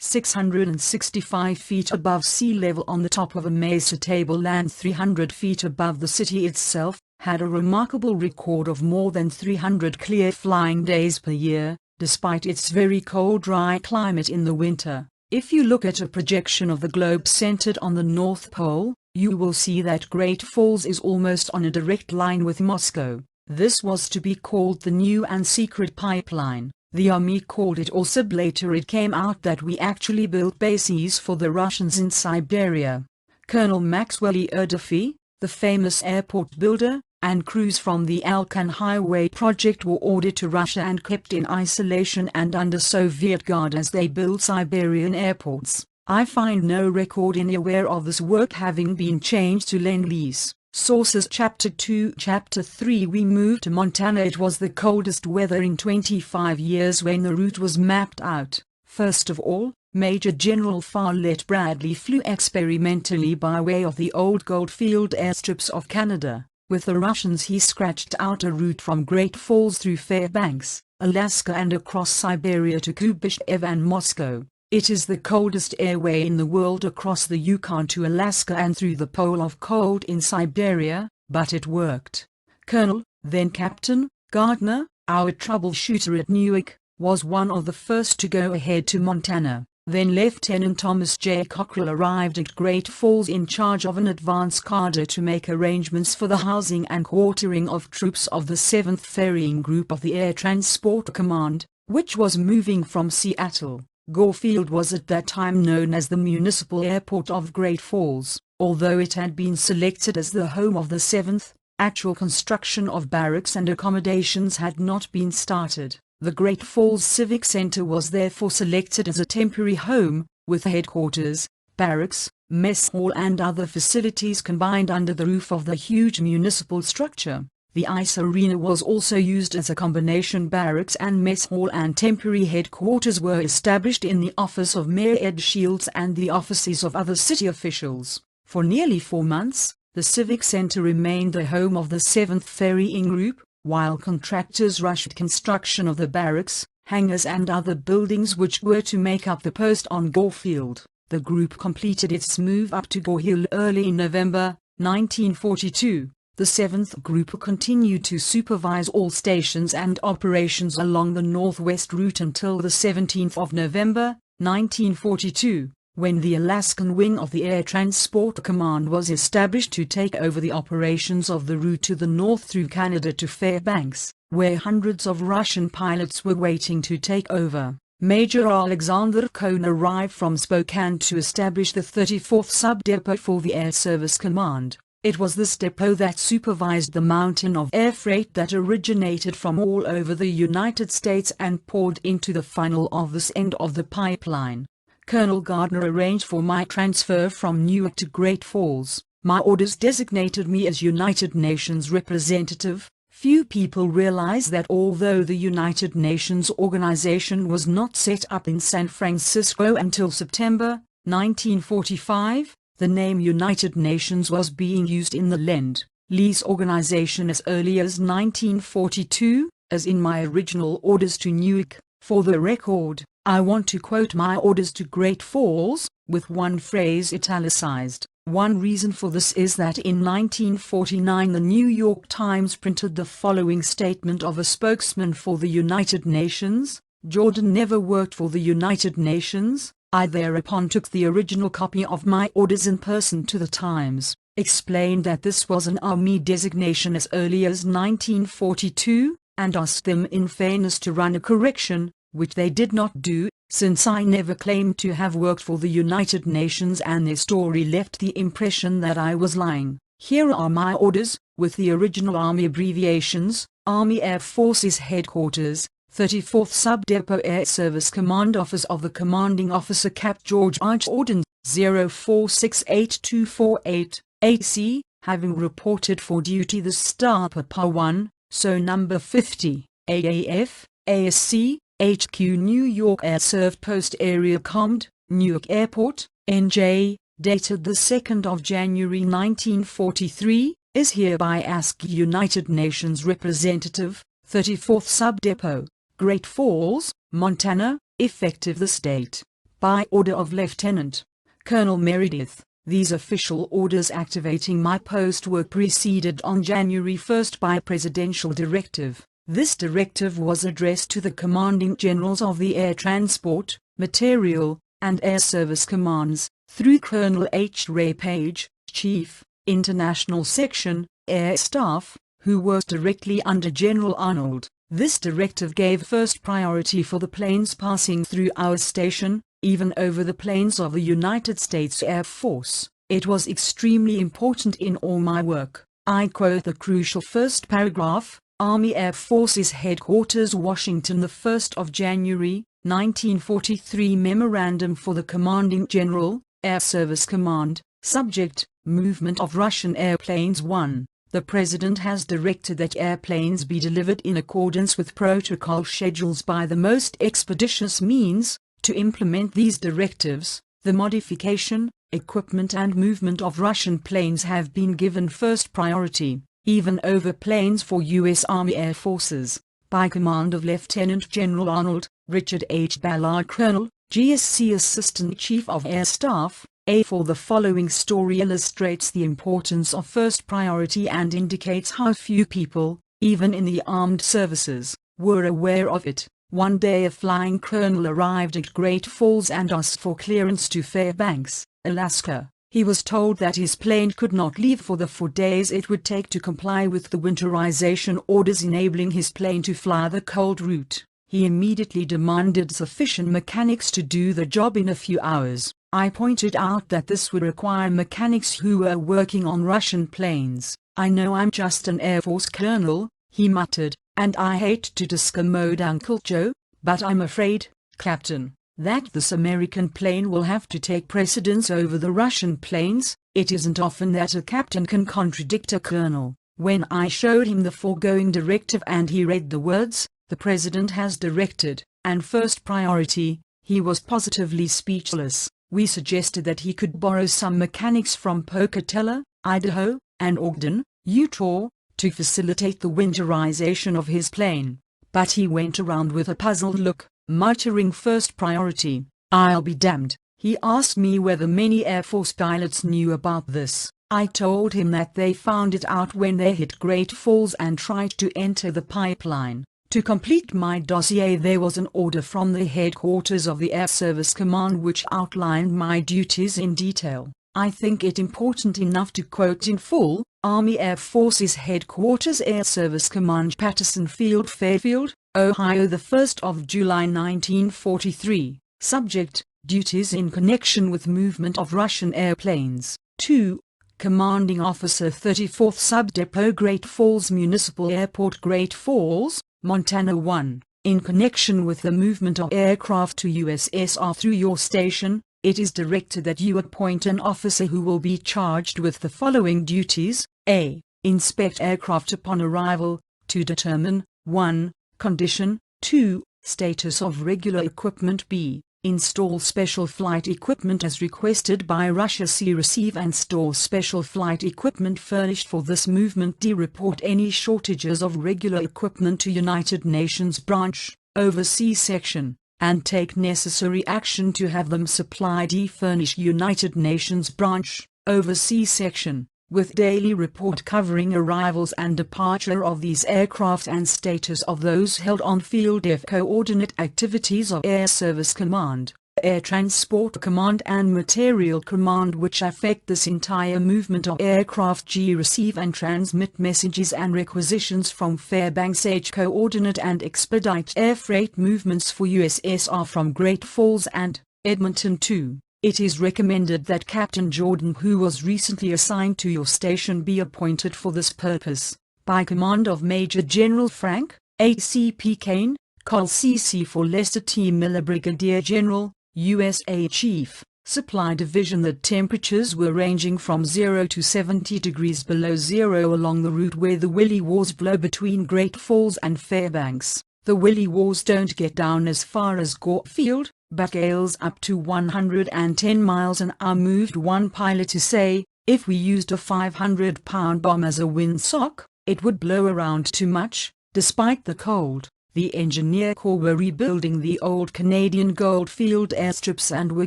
665 feet above sea level on the top of a mesa tableland 300 feet above the city itself, had a remarkable record of more than 300 clear flying days per year, despite its very cold dry climate in the winter. If you look at a projection of the globe centered on the North Pole, you will see that Great Falls is almost on a direct line with Moscow. This was to be called the New and Secret Pipeline. The army called it also. Later it came out that we actually built bases for the Russians in Siberia. Colonel Maxwell E. Erdőfi, the famous airport builder, and crews from the Alcan Highway project were ordered to Russia and kept in isolation and under Soviet guard as they built Siberian airports. I find no record anywhere of this work having been changed to Lend-Lease. Sources Chapter 2 Chapter 3 We moved to Montana. It was the coldest weather in 25 years when the route was mapped out. First of all, Major General Farlett Bradley flew experimentally by way of the old Goldfield airstrips of Canada. With the Russians he scratched out a route from Great Falls through Fairbanks, Alaska and across Siberia to Kubyshev and Moscow. It is the coldest airway in the world across the Yukon to Alaska and through the pole of cold in Siberia, but it worked. Colonel, then Captain, Gardner, our troubleshooter at Newark, was one of the first to go ahead to Montana. Then Lieutenant Thomas J. Cockrell arrived at Great Falls in charge of an advance cargo to make arrangements for the housing and quartering of troops of the 7th Ferrying Group of the Air Transport Command, which was moving from Seattle. Gorefield was at that time known as the Municipal Airport of Great Falls. Although it had been selected as the home of the 7th, actual construction of barracks and accommodations had not been started. The Great Falls Civic Center was therefore selected as a temporary home, with headquarters, barracks, mess hall and other facilities combined under the roof of the huge municipal structure. The ice arena was also used as a combination barracks and mess hall, and temporary headquarters were established in the office of Mayor Ed Shields and the offices of other city officials. For nearly 4 months, the Civic Center remained the home of the 7th Ferrying Group, while contractors rushed construction of the barracks, hangars and other buildings which were to make up the post on Gorefield. The group completed its move up to Gore Hill early in November 1942. The 7th Group continued to supervise all stations and operations along the northwest route until the 17th of November 1942. When the Alaskan wing of the Air Transport Command was established to take over the operations of the route to the north through Canada to Fairbanks, where hundreds of Russian pilots were waiting to take over. Major Alexander Cohn arrived from Spokane to establish the 34th Sub-Depot for the Air Service Command. It was this depot that supervised the mountain of air freight that originated from all over the United States and poured into the funnel of this end of the pipeline. Colonel Gardner arranged for my transfer from Newark to Great Falls. My orders designated me as United Nations representative. Few people realize that although the United Nations organization was not set up in San Francisco until September 1945, the name United Nations was being used in the Lend-Lease organization as early as 1942, as in my original orders to Newark. For the record, I want to quote my orders to Great Falls, with one phrase italicized. One reason for this is that in 1949 the New York Times printed the following statement of a spokesman for the United Nations: "Jordan never worked for the United Nations." I thereupon took the original copy of my orders in person to the Times, explained that this was an Army designation as early as 1942, and asked them in fairness to run a correction, which they did not do, since I never claimed to have worked for the United Nations and their story left the impression that I was lying. Here are my orders, with the original Army abbreviations: Army Air Forces Headquarters, 34th Sub-Depot Air Service Command Office of the Commanding Officer Cap George H. Orden, 04682488, AC, having reported for duty the Star Papa 1, so number 50, AAF, ASC, HQ New York Air Served Post Area Command, Newark Airport, NJ, dated the 2nd of January 1943, is hereby ASC United Nations Representative, 34th Sub-Depot, Great Falls, Montana, effective this date. By order of Lieutenant Colonel Meredith. These official orders activating my post were preceded on January 1 by Presidential Directive. This directive was addressed to the commanding generals of the Air Transport, Material, and Air Service Commands, through Colonel H. Ray Page, Chief, International Section, Air Staff, who worked directly under General Arnold. This directive gave first priority for the planes passing through our station, even over the planes of the United States Air Force. It was extremely important in all my work. I quote the crucial first paragraph: Army Air Forces Headquarters, Washington, the 1st of January, 1943. Memorandum for the Commanding General, Air Service Command. Subject: Movement of Russian airplanes. 1. The President has directed that airplanes be delivered in accordance with protocol schedules by the most expeditious means. To implement these directives, the modification, equipment and movement of Russian planes have been given first priority, even over planes for U.S. Army Air Forces, by command of Lieutenant General Arnold Richard H. Ballard, Colonel, GSC Assistant Chief of Air Staff. A4. The following story illustrates the importance of first priority and indicates how few people, even in the armed services, were aware of it. One day a flying colonel arrived at Great Falls and asked for clearance to Fairbanks, Alaska. He was told that his plane could not leave for the 4 days it would take to comply with the winterization orders enabling his plane to fly the cold route. He immediately demanded sufficient mechanics to do the job in a few hours. I pointed out that this would require mechanics who were working on Russian planes. "I know I'm just an Air Force colonel," he muttered, "and I hate to discommode Uncle Joe, but I'm afraid, Captain, that this American plane will have to take precedence over the Russian planes." It isn't often that a captain can contradict a colonel. When I showed him the foregoing directive and he read the words, "The President has directed," and "first priority," he was positively speechless. We suggested that he could borrow some mechanics from Pocatello, Idaho, and Ogden, Utah, to facilitate the winterization of his plane, but he went around with a puzzled look, muttering first priority. "I'll be damned." He asked me whether many Air Force pilots knew about this. I told him that they found it out when they hit Great Falls and tried to enter the pipeline. To complete my dossier, there was an order from the headquarters of the Air Service Command which outlined my duties in detail. I think it important enough to quote in full: Army Air Forces Headquarters, Air Service Command, Patterson Field, Fairfield, Ohio, the 1st of July 1943. Subject: Duties in connection with movement of Russian airplanes. 2. Commanding Officer 34th Sub-Depot, Great Falls Municipal Airport, Great Falls, Montana. 1. In connection with the movement of aircraft to USSR through your station, it is directed that you appoint an officer who will be charged with the following duties: A. Inspect aircraft upon arrival, to determine 1. Condition, 2. Status of regular equipment. B. Install special flight equipment as requested by Russia. C. Receive and store special flight equipment furnished for this movement. D. Report any shortages of regular equipment to United Nations branch, oversee section, and take necessary action to have them supplied. E. Furnish United Nations branch, oversee section, with daily report covering arrivals and departure of these aircraft and status of those held on field. F. Coordinate activities of Air Service Command, Air Transport Command and Material Command which affect this entire movement of aircraft. G. Receive and transmit messages and requisitions from Fairbanks. H. Coordinate and expedite air freight movements for USSR from Great Falls and Edmonton. 2. It is recommended that Captain Jordan, who was recently assigned to your station, be appointed for this purpose, by command of Major General Frank A.C.P. Kane, Col. C.C. for Lester T. Miller, Brigadier General, USA Chief, Supply Division. The temperatures were ranging from 0 to 70 degrees below zero along the route where the Willie Wars blow between Great Falls and Fairbanks. The Willie Wars don't get down as far as Gorfield, but gales up to 110 miles an hour. Moved one pilot to say, "If we used a 500-pound bomb as a windsock, it would blow around too much." Despite the cold, the engineer corps were rebuilding the old Canadian Goldfield airstrips and were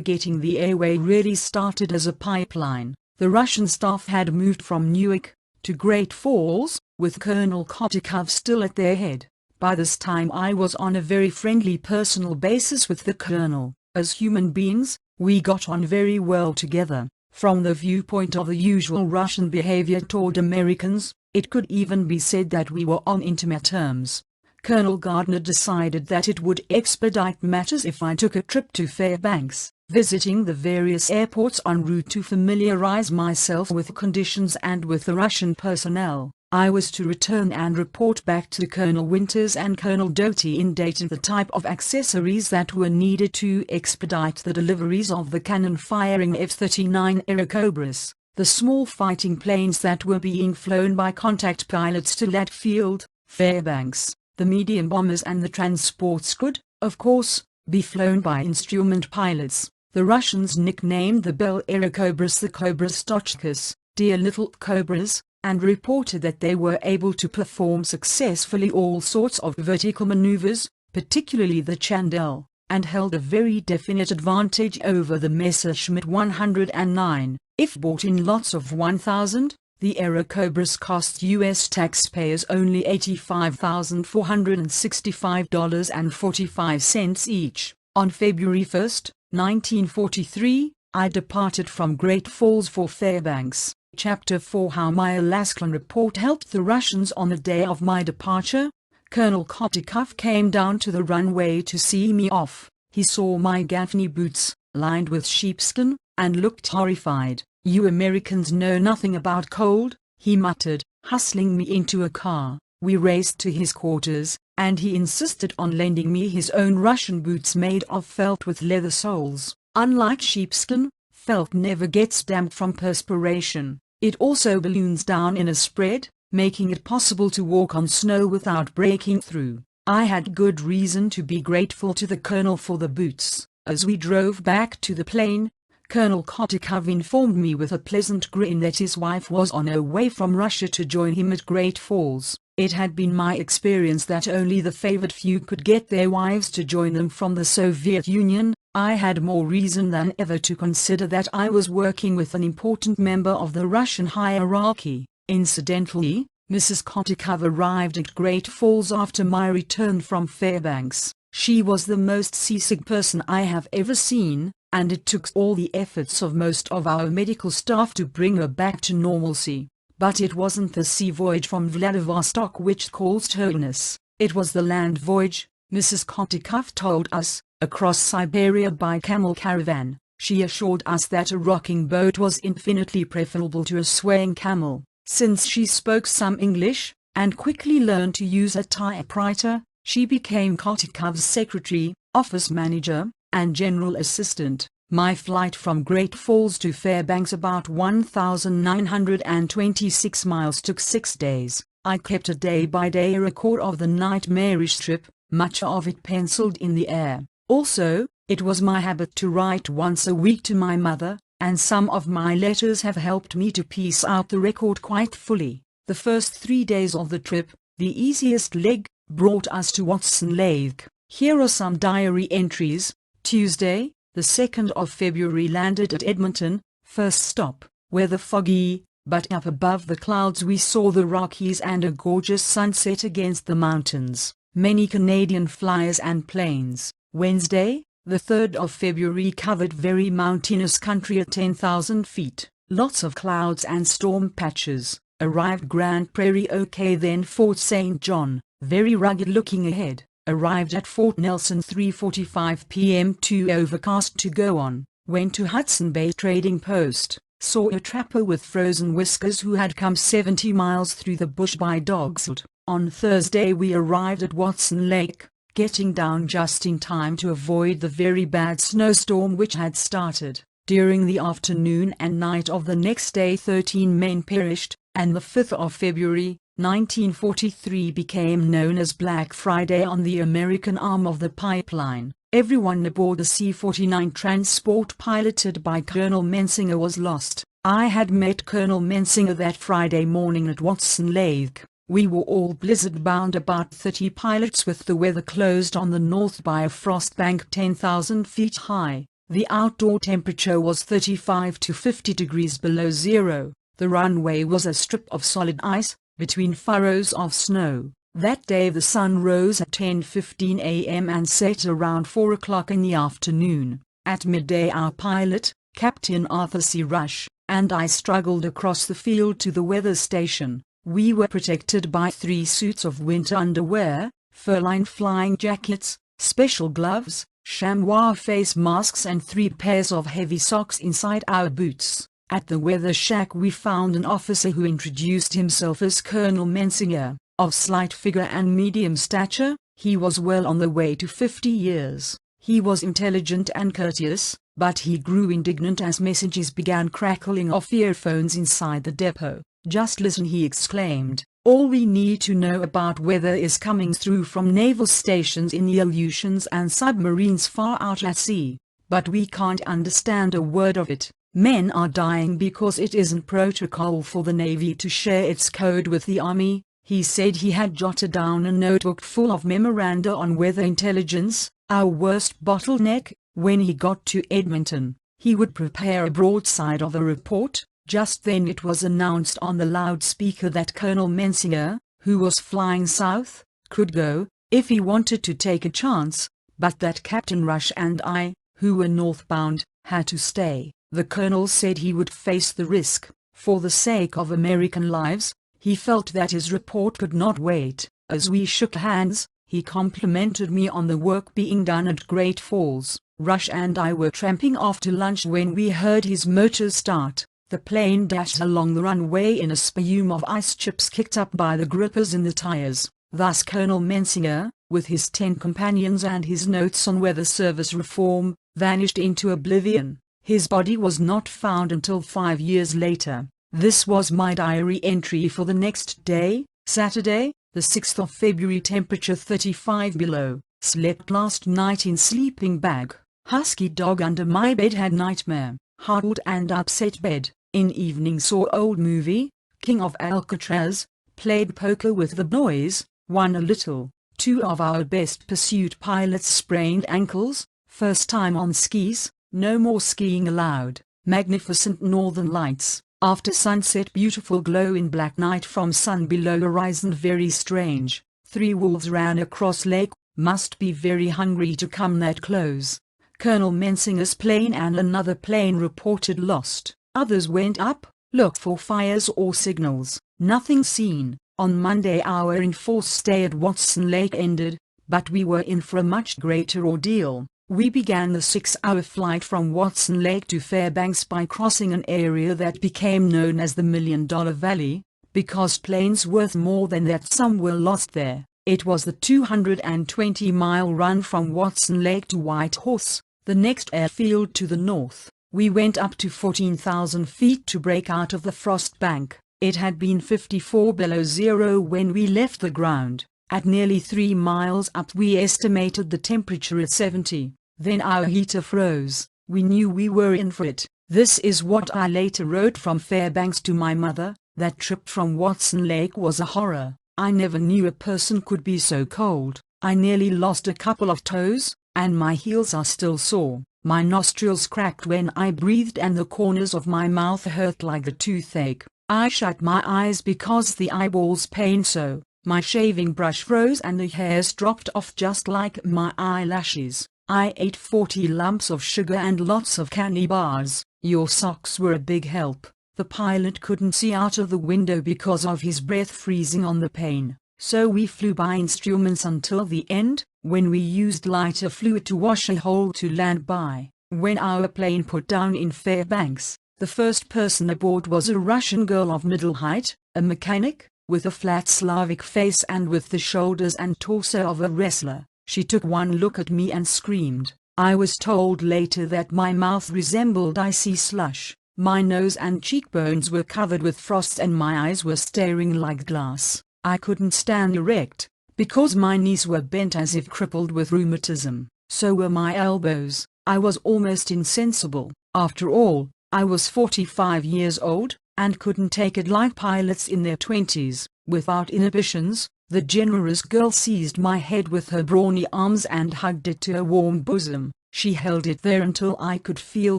getting the airway really started as a pipeline. The Russian staff had moved from Newark to Great Falls, with Colonel Kotikov still at their head. By this time I was on a very friendly personal basis with the colonel. As human beings, we got on very well together. From the viewpoint of the usual Russian behavior toward Americans, it could even be said that we were on intimate terms. Colonel Gardner decided that it would expedite matters if I took a trip to Fairbanks, visiting the various airports en route to familiarize myself with conditions and with the Russian personnel. I was to return and report back to Colonel Winters and Colonel Doty in Dayton the type of accessories that were needed to expedite the deliveries of the cannon-firing F-39 Airacobras, the small fighting planes that were being flown by contact pilots to Ladd Field, Fairbanks. The medium bombers and the transports could, of course, be flown by instrument pilots. The Russians nicknamed the Bell Airacobras the Cobra Stochkas, dear little cobras, and reported that they were able to perform successfully all sorts of vertical maneuvers, particularly the chandelle, and held a very definite advantage over the Messerschmitt 109. If bought in lots of 1,000, the Airacobras cost U.S. taxpayers only $85,465.45 each. On February 1, 1943, I departed from Great Falls for Fairbanks. Chapter 4: How my Alaskan report helped the Russians. On the day of my departure, Colonel Kotikov came down to the runway to see me off. He saw my Gaffney boots, lined with sheepskin, and looked horrified. "You Americans know nothing about cold," he muttered, hustling me into a car. We raced to his quarters, and he insisted on lending me his own Russian boots made of felt with leather soles. Unlike sheepskin, felt never gets damp from perspiration. It also balloons down in a spread, making it possible to walk on snow without breaking through. I had good reason to be grateful to the colonel for the boots. As we drove back to the plane, Colonel Kotikov informed me with a pleasant grin that his wife was on her way from Russia to join him at Great Falls. It had been my experience that only the favored few could get their wives to join them from the Soviet Union. I had more reason than ever to consider that I was working with an important member of the Russian hierarchy. Incidentally, Mrs. Kotikov arrived at Great Falls after my return from Fairbanks. She was the most seasick person I have ever seen, and it took all the efforts of most of our medical staff to bring her back to normalcy. But it wasn't the sea voyage from Vladivostok which caused her illness. It was the land voyage, Mrs. Kotikov told us, across Siberia by camel caravan. She assured us that a rocking boat was infinitely preferable to a swaying camel. Since she spoke some English, and quickly learned to use a typewriter, she became Kotikov's secretary, office manager, and general assistant. My flight from Great Falls to Fairbanks, about 1,926 miles, took 6 days. I kept a day-by-day record of the nightmarish trip, much of it penciled in the air. Also, it was my habit to write once a week to my mother, and some of my letters have helped me to piece out the record quite fully. The first 3 days of the trip, the easiest leg, brought us to Watson Lake. Here are some diary entries. Tuesday, the 2nd of February, landed at Edmonton, first stop. Weather foggy, but up above the clouds we saw the Rockies and a gorgeous sunset against the mountains. Many Canadian flyers and planes. Wednesday, the 3rd of February, covered very mountainous country at 10,000 feet. Lots of clouds and storm patches. Arrived Grand Prairie, OK, then Fort St. John, very rugged looking ahead. Arrived at Fort Nelson 3:45 p.m. too overcast to go on. Went to Hudson Bay Trading Post. Saw a trapper with frozen whiskers who had come 70 miles through the bush by dogsled. On Thursday we arrived at Watson Lake, getting down just in time to avoid the very bad snowstorm which had started. During the afternoon and night of the next day 13 men perished, and the 5th of February, 1943 became known as Black Friday on the American arm of the pipeline. Everyone aboard the C-49 transport piloted by Colonel Mensinger was lost. I had met Colonel Mensinger that Friday morning at Watson Lake. We were all blizzard-bound, about 30 pilots, with the weather closed on the north by a frost bank 10,000 feet high. The outdoor temperature was 35 to 50 degrees below zero. The runway was a strip of solid ice, between furrows of snow. That day the sun rose at 10:15 a.m. and set around 4 o'clock in the afternoon. At midday our pilot, Captain Arthur C. Rush, and I struggled across the field to the weather station. We were protected by 3 suits of winter underwear, fur-lined flying jackets, special gloves, chamois face masks and 3 pairs of heavy socks inside our boots. At the weather shack we found an officer who introduced himself as Colonel Mensinger, of slight figure and medium stature. He was well on the way to 50 years. He was intelligent and courteous, but he grew indignant as messages began crackling off earphones inside the depot. "Just listen," he exclaimed. "All we need to know about weather is coming through from naval stations in the Aleutians and submarines far out at sea. But we can't understand a word of it. Men are dying because it isn't protocol for the Navy to share its code with the Army." He said he had jotted down a notebook full of memoranda on weather intelligence, our worst bottleneck. When he got to Edmonton, he would prepare a broadside of a report. Just then it was announced on the loudspeaker that Colonel Mensinger, who was flying south, could go, if he wanted to take a chance, but that Captain Rush and I, who were northbound, had to stay. The colonel said he would face the risk, for the sake of American lives. He felt that his report could not wait. As we shook hands, he complimented me on the work being done at Great Falls. Rush and I were tramping off to lunch when we heard his motor start. The plane dashed along the runway in a spume of ice chips kicked up by the grippers in the tires. Thus Colonel Mensinger, with his 10 companions and his notes on weather service reform, vanished into oblivion. His body was not found until 5 years later. This was my diary entry for the next day, Saturday, the 6th of February. Temperature 35 below. Slept last night in sleeping bag. Husky dog under my bed had nightmare. Huddled and upset bed. In evening saw old movie, King of Alcatraz. Played poker with the boys, won a little. 2 of our best pursuit pilots sprained ankles. First time on skis, no more skiing allowed. Magnificent northern lights. After sunset, beautiful glow in black night from sun below horizon. Very strange. 3 wolves ran across lake. Must be very hungry to come that close. Colonel Mensinger's plane and another plane reported lost. Others went up, looked for fires or signals. Nothing seen. On Monday our enforced stay at Watson Lake ended, but we were in for a much greater ordeal. We began the 6-hour flight from Watson Lake to Fairbanks by crossing an area that became known as the $1 Million Valley, because planes worth more than that sum were lost there. It was the 220-mile run from Watson Lake to Whitehorse, the next airfield to the north. We went up to 14,000 feet to break out of the frost bank. It had been 54 below zero when we left the ground. At nearly 3 miles up we estimated the temperature at 70. Then our heater froze. We knew we were in for it. This is what I later wrote from Fairbanks to my mother. That trip from Watson Lake was a horror. I never knew a person could be so cold. I nearly lost a couple of toes, and my heels are still sore. My nostrils cracked when I breathed and the corners of my mouth hurt like a toothache. I shut my eyes because the eyeballs pained so. My shaving brush froze and the hairs dropped off just like my eyelashes. I ate 40 lumps of sugar and lots of candy bars. Your socks were a big help. The pilot couldn't see out of the window because of his breath freezing on the pane. So we flew by instruments until the end, when we used lighter fluid to wash a hole to land by. When our plane put down in Fairbanks, the first person aboard was a Russian girl of middle height, a mechanic, with a flat Slavic face and with the shoulders and torso of a wrestler. She took one look at me and screamed. I was told later that my mouth resembled icy slush. My nose and cheekbones were covered with frost and my eyes were staring like glass. I couldn't stand erect, because my knees were bent as if crippled with rheumatism. So were my elbows. I was almost insensible. After all, I was 45 years old, and couldn't take it like pilots in their 20s. Without inhibitions, the generous girl seized my head with her brawny arms and hugged it to her warm bosom. She held it there until I could feel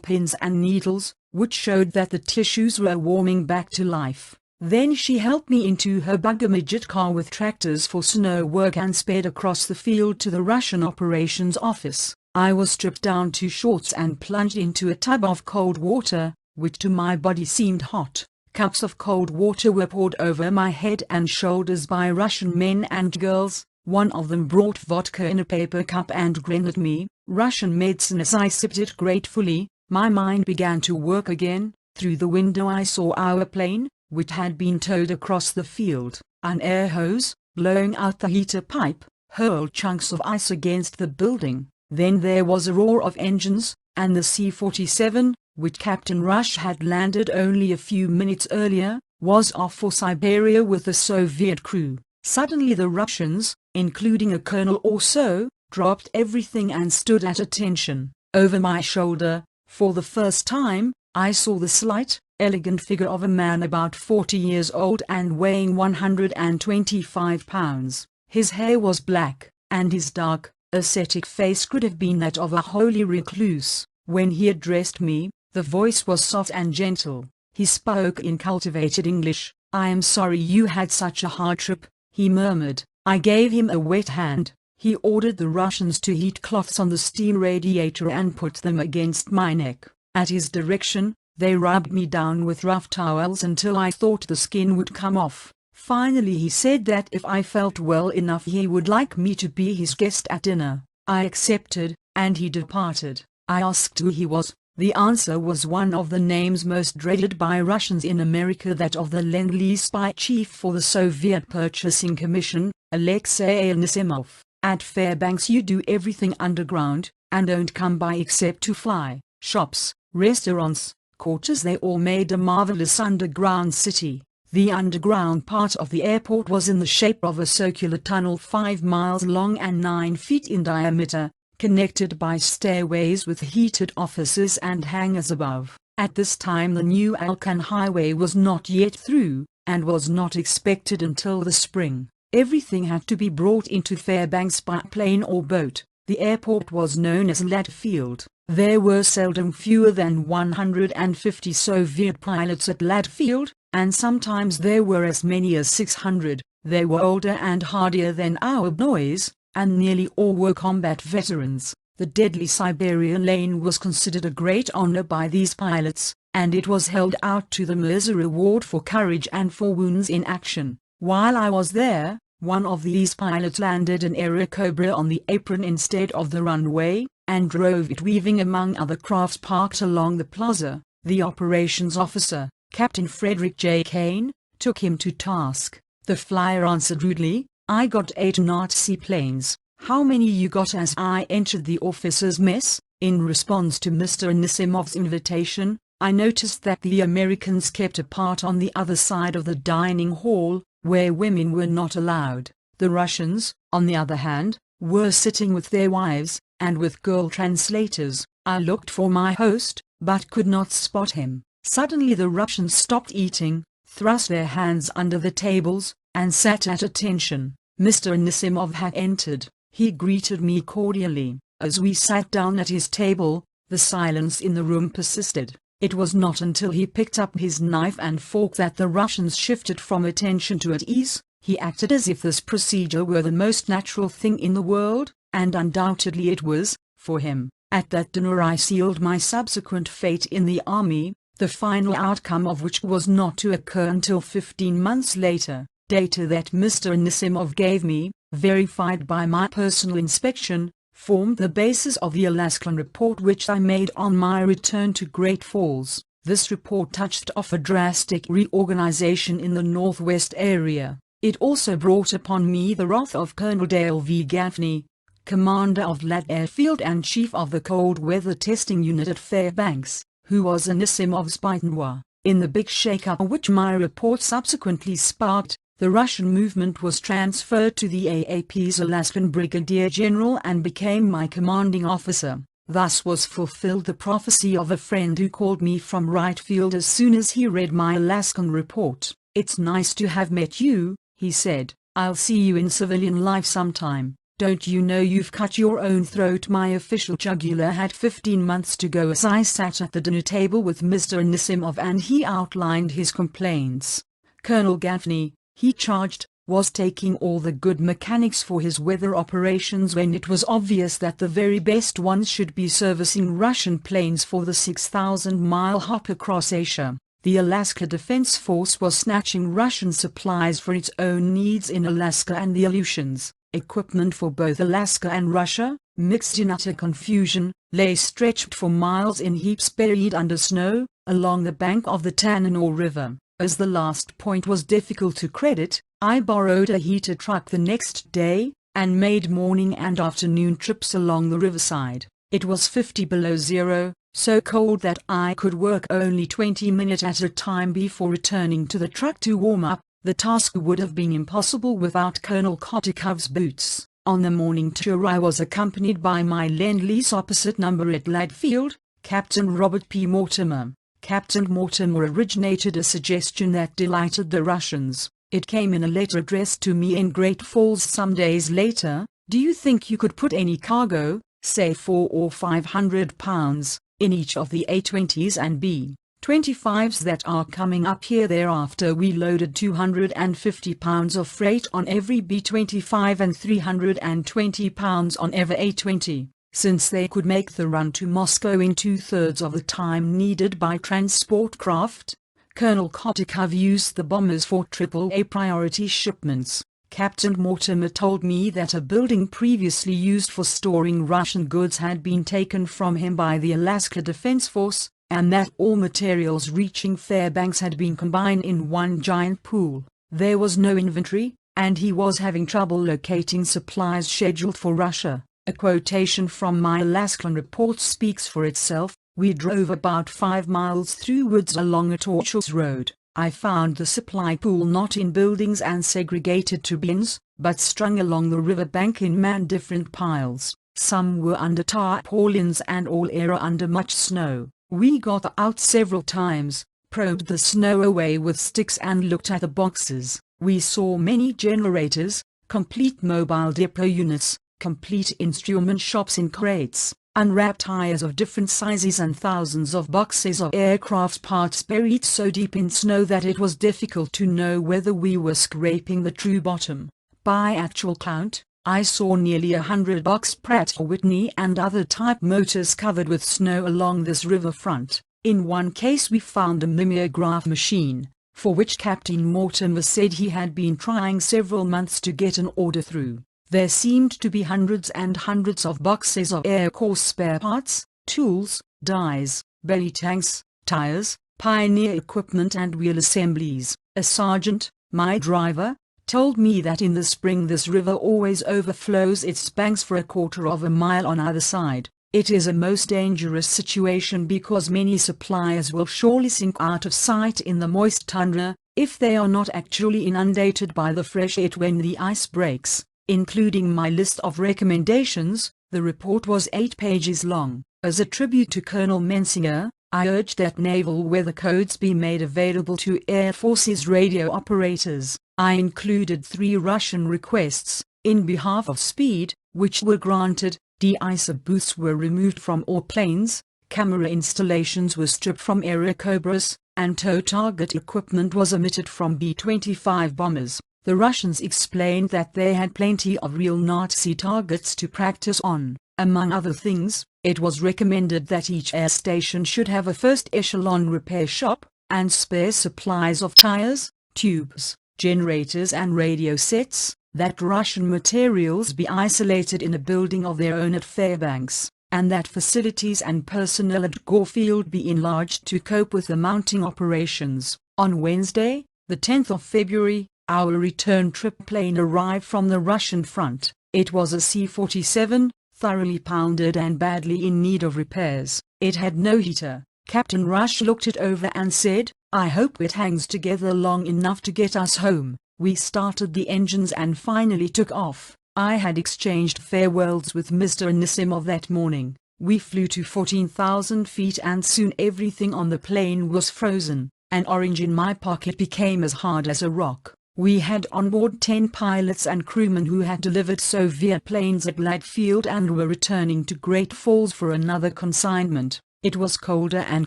pins and needles, which showed that the tissues were warming back to life. Then she helped me into her bugger midget car with tractors for snow work and sped across the field to the Russian operations office. I was stripped down to shorts and plunged into a tub of cold water, which to my body seemed hot. Cups of cold water were poured over my head and shoulders by Russian men and girls, One of them brought vodka in a paper cup and grinned at me, Russian medicine. As I sipped it gratefully, my mind began to work again. Through the window I saw our plane, which had been towed across the field. An air hose, blowing out the heater pipe, hurled chunks of ice against the building. Then there was a roar of engines, and the C-47, which Captain Rush had landed only a few minutes earlier, was off for Siberia with the Soviet crew. Suddenly the Russians, including a colonel or so, dropped everything and stood at attention. Over my shoulder, for the first time, I saw the slight, elegant figure of a man about 40 years old and weighing 125 pounds. His hair was black, and his dark, ascetic face could have been that of a holy recluse. When he addressed me, the voice was soft and gentle. He spoke in cultivated English. "I am sorry you had such a hard trip," he murmured. I gave him a wet hand. He ordered the Russians to heat cloths on the steam radiator and put them against my neck. At his direction, they rubbed me down with rough towels until I thought the skin would come off. Finally he said that if I felt well enough he would like me to be his guest at dinner. I accepted, and he departed. I asked who he was. The answer was one of the names most dreaded by Russians in America, that of the Lend-Lease spy chief for the Soviet Purchasing Commission, Alexei Anisimov. At Fairbanks you do everything underground, and don't come by except to fly. Shops, restaurants, quarters, they all made a marvelous underground city. The underground part of the airport was in the shape of a circular tunnel 5 miles long and 9 feet in diameter, connected by stairways with heated offices and hangars above. At this time the new Alcan Highway was not yet through, and was not expected until the spring. Everything had to be brought into Fairbanks by plane or boat. The airport was known as Ladfield. There were seldom fewer than 150 Soviet pilots at Ladfield, and sometimes there were as many as 600. They were older and hardier than our boys, and nearly all were combat veterans. The deadly Siberian lane was considered a great honor by these pilots, and it was held out to them as a reward for courage and for wounds in action. While I was there, one of these pilots landed an Airacobra on the apron instead of the runway, and drove it weaving among other crafts parked along the plaza. The operations officer, Captain Frederick J. Kane, took him to task. The flyer answered rudely, "I got 8 Nazi planes. How many you got?" As I entered the officers' mess, in response to Mr. Anisimov's invitation, I noticed that the Americans kept apart on the other side of the dining hall, where women were not allowed. The Russians, on the other hand, were sitting with their wives, and with girl translators. I looked for my host, but could not spot him. Suddenly the Russians stopped eating, thrust their hands under the tables, and sat at attention. Mr. Anisimov had entered. He greeted me cordially. As we sat down at his table, the silence in the room persisted. It was not until he picked up his knife and fork that the Russians shifted from attention to at ease. He acted as if this procedure were the most natural thing in the world, and undoubtedly it was, for him. At that dinner I sealed my subsequent fate in the army, the final outcome of which was not to occur until 15 months later. Data that Mr. Anisimov gave me, verified by my personal inspection, formed the basis of the Alaskan report which I made on my return to Great Falls. This report touched off a drastic reorganization in the Northwest area. It also brought upon me the wrath of Colonel Dale V. Gaffney, commander of Ladd Airfield and chief of the cold weather testing unit at Fairbanks, who was Anisimov's bite-noir. In the big shake-up which my report subsequently sparked, the Russian movement was transferred to the AAP's Alaskan Brigadier General and became my commanding officer. Thus was fulfilled the prophecy of a friend who called me from right field as soon as he read my Alaskan report. "It's nice to have met you," he said. "I'll see you in civilian life sometime. Don't you know you've cut your own throat?" My official jugular had 15 months to go as I sat at the dinner table with Mr. Anisimov and he outlined his complaints. Colonel Gaffney, he charged, was taking all the good mechanics for his weather operations when it was obvious that the very best ones should be servicing Russian planes for the 6,000-mile hop across Asia. The Alaska Defense Force was snatching Russian supplies for its own needs in Alaska and the Aleutians. equipment for both Alaska and Russia, mixed in utter confusion, lay stretched for miles in heaps buried under snow, along the bank of the Tanana River. As the last point was difficult to credit, I borrowed a heater truck the next day, and made morning and afternoon trips along the riverside. It was 50 below zero, so cold that I could work only 20 minutes at a time before returning to the truck to warm up. The task would have been impossible without Colonel Kotikov's boots. On the morning tour I was accompanied by my Lend-Lease opposite number at Ladfield, Captain Robert P. Mortimer. Captain Mortimer originated a suggestion that delighted the Russians. It came in a letter addressed to me in Great Falls some days later. Do you think you could put any cargo, say 400 or 500 pounds, in each of the A-20s and B-25s that are coming up here? Thereafter we loaded 250 pounds of freight on every B-25 and 320 pounds on every A-20. Since they could make the run to Moscow in 2/3 of the time needed by transport craft, Colonel Kotikov used the bombers for AAA priority shipments. Captain Mortimer told me that a building previously used for storing Russian goods had been taken from him by the Alaska Defense Force, and that all materials reaching Fairbanks had been combined in one giant pool. There was no inventory, and he was having trouble locating supplies scheduled for Russia. A quotation from my Alaskan report speaks for itself. We drove about 5 miles through woods along a tortuous road. I found the supply pool not in buildings and segregated to bins, but strung along the river bank in different piles. Some were under tarpaulins and all era under much snow. We got out several times, probed the snow away with sticks and looked at the boxes. We saw many generators, complete mobile depot units, complete instrument shops in crates, unwrapped tires of different sizes and thousands of boxes of aircraft parts buried so deep in snow that it was difficult to know whether we were scraping the true bottom. By actual count, I saw nearly 100 box Pratt & Whitney and other type motors covered with snow along this river front. In one case we found a mimeograph machine, for which Captain Mortimer said he had been trying several months to get an order through. There seemed to be hundreds and hundreds of boxes of Air Corps spare parts, tools, dies, belly tanks, tires, Pioneer equipment and wheel assemblies. A sergeant, my driver, told me that in the spring this river always overflows its banks for a quarter of a mile on either side. It is a most dangerous situation because many supplies will surely sink out of sight in the moist tundra, if they are not actually inundated by the fresh air when the ice breaks. Including my list of recommendations, the report was 8 pages long. As a tribute to Colonel Mensinger, I urged that naval weather codes be made available to Air Force's radio operators. I included 3 Russian requests, in behalf of speed, which were granted. De-icer booths were removed from all planes, camera installations were stripped from Airacobras, and tow target equipment was omitted from B-25 bombers. The Russians explained that they had plenty of real Nazi targets to practice on. Among other things, it was recommended that each air station should have a first echelon repair shop, and spare supplies of tires, tubes, generators and radio sets, that Russian materials be isolated in a building of their own at Fairbanks, and that facilities and personnel at Gorefield be enlarged to cope with the mounting operations. On Wednesday, the 10th of February, our return trip plane arrived from the Russian front. It was a C-47, thoroughly pounded and badly in need of repairs. It had no heater. Captain Rush looked it over and said, "I hope it hangs together long enough to get us home." We started the engines and finally took off. I had exchanged farewells with Mr. Anisimov that morning. We flew to 14,000 feet and soon everything on the plane was frozen. An orange in my pocket became as hard as a rock. We had on board 10 pilots and crewmen who had delivered Soviet planes at Ladfield and were returning to Great Falls for another consignment. It was colder and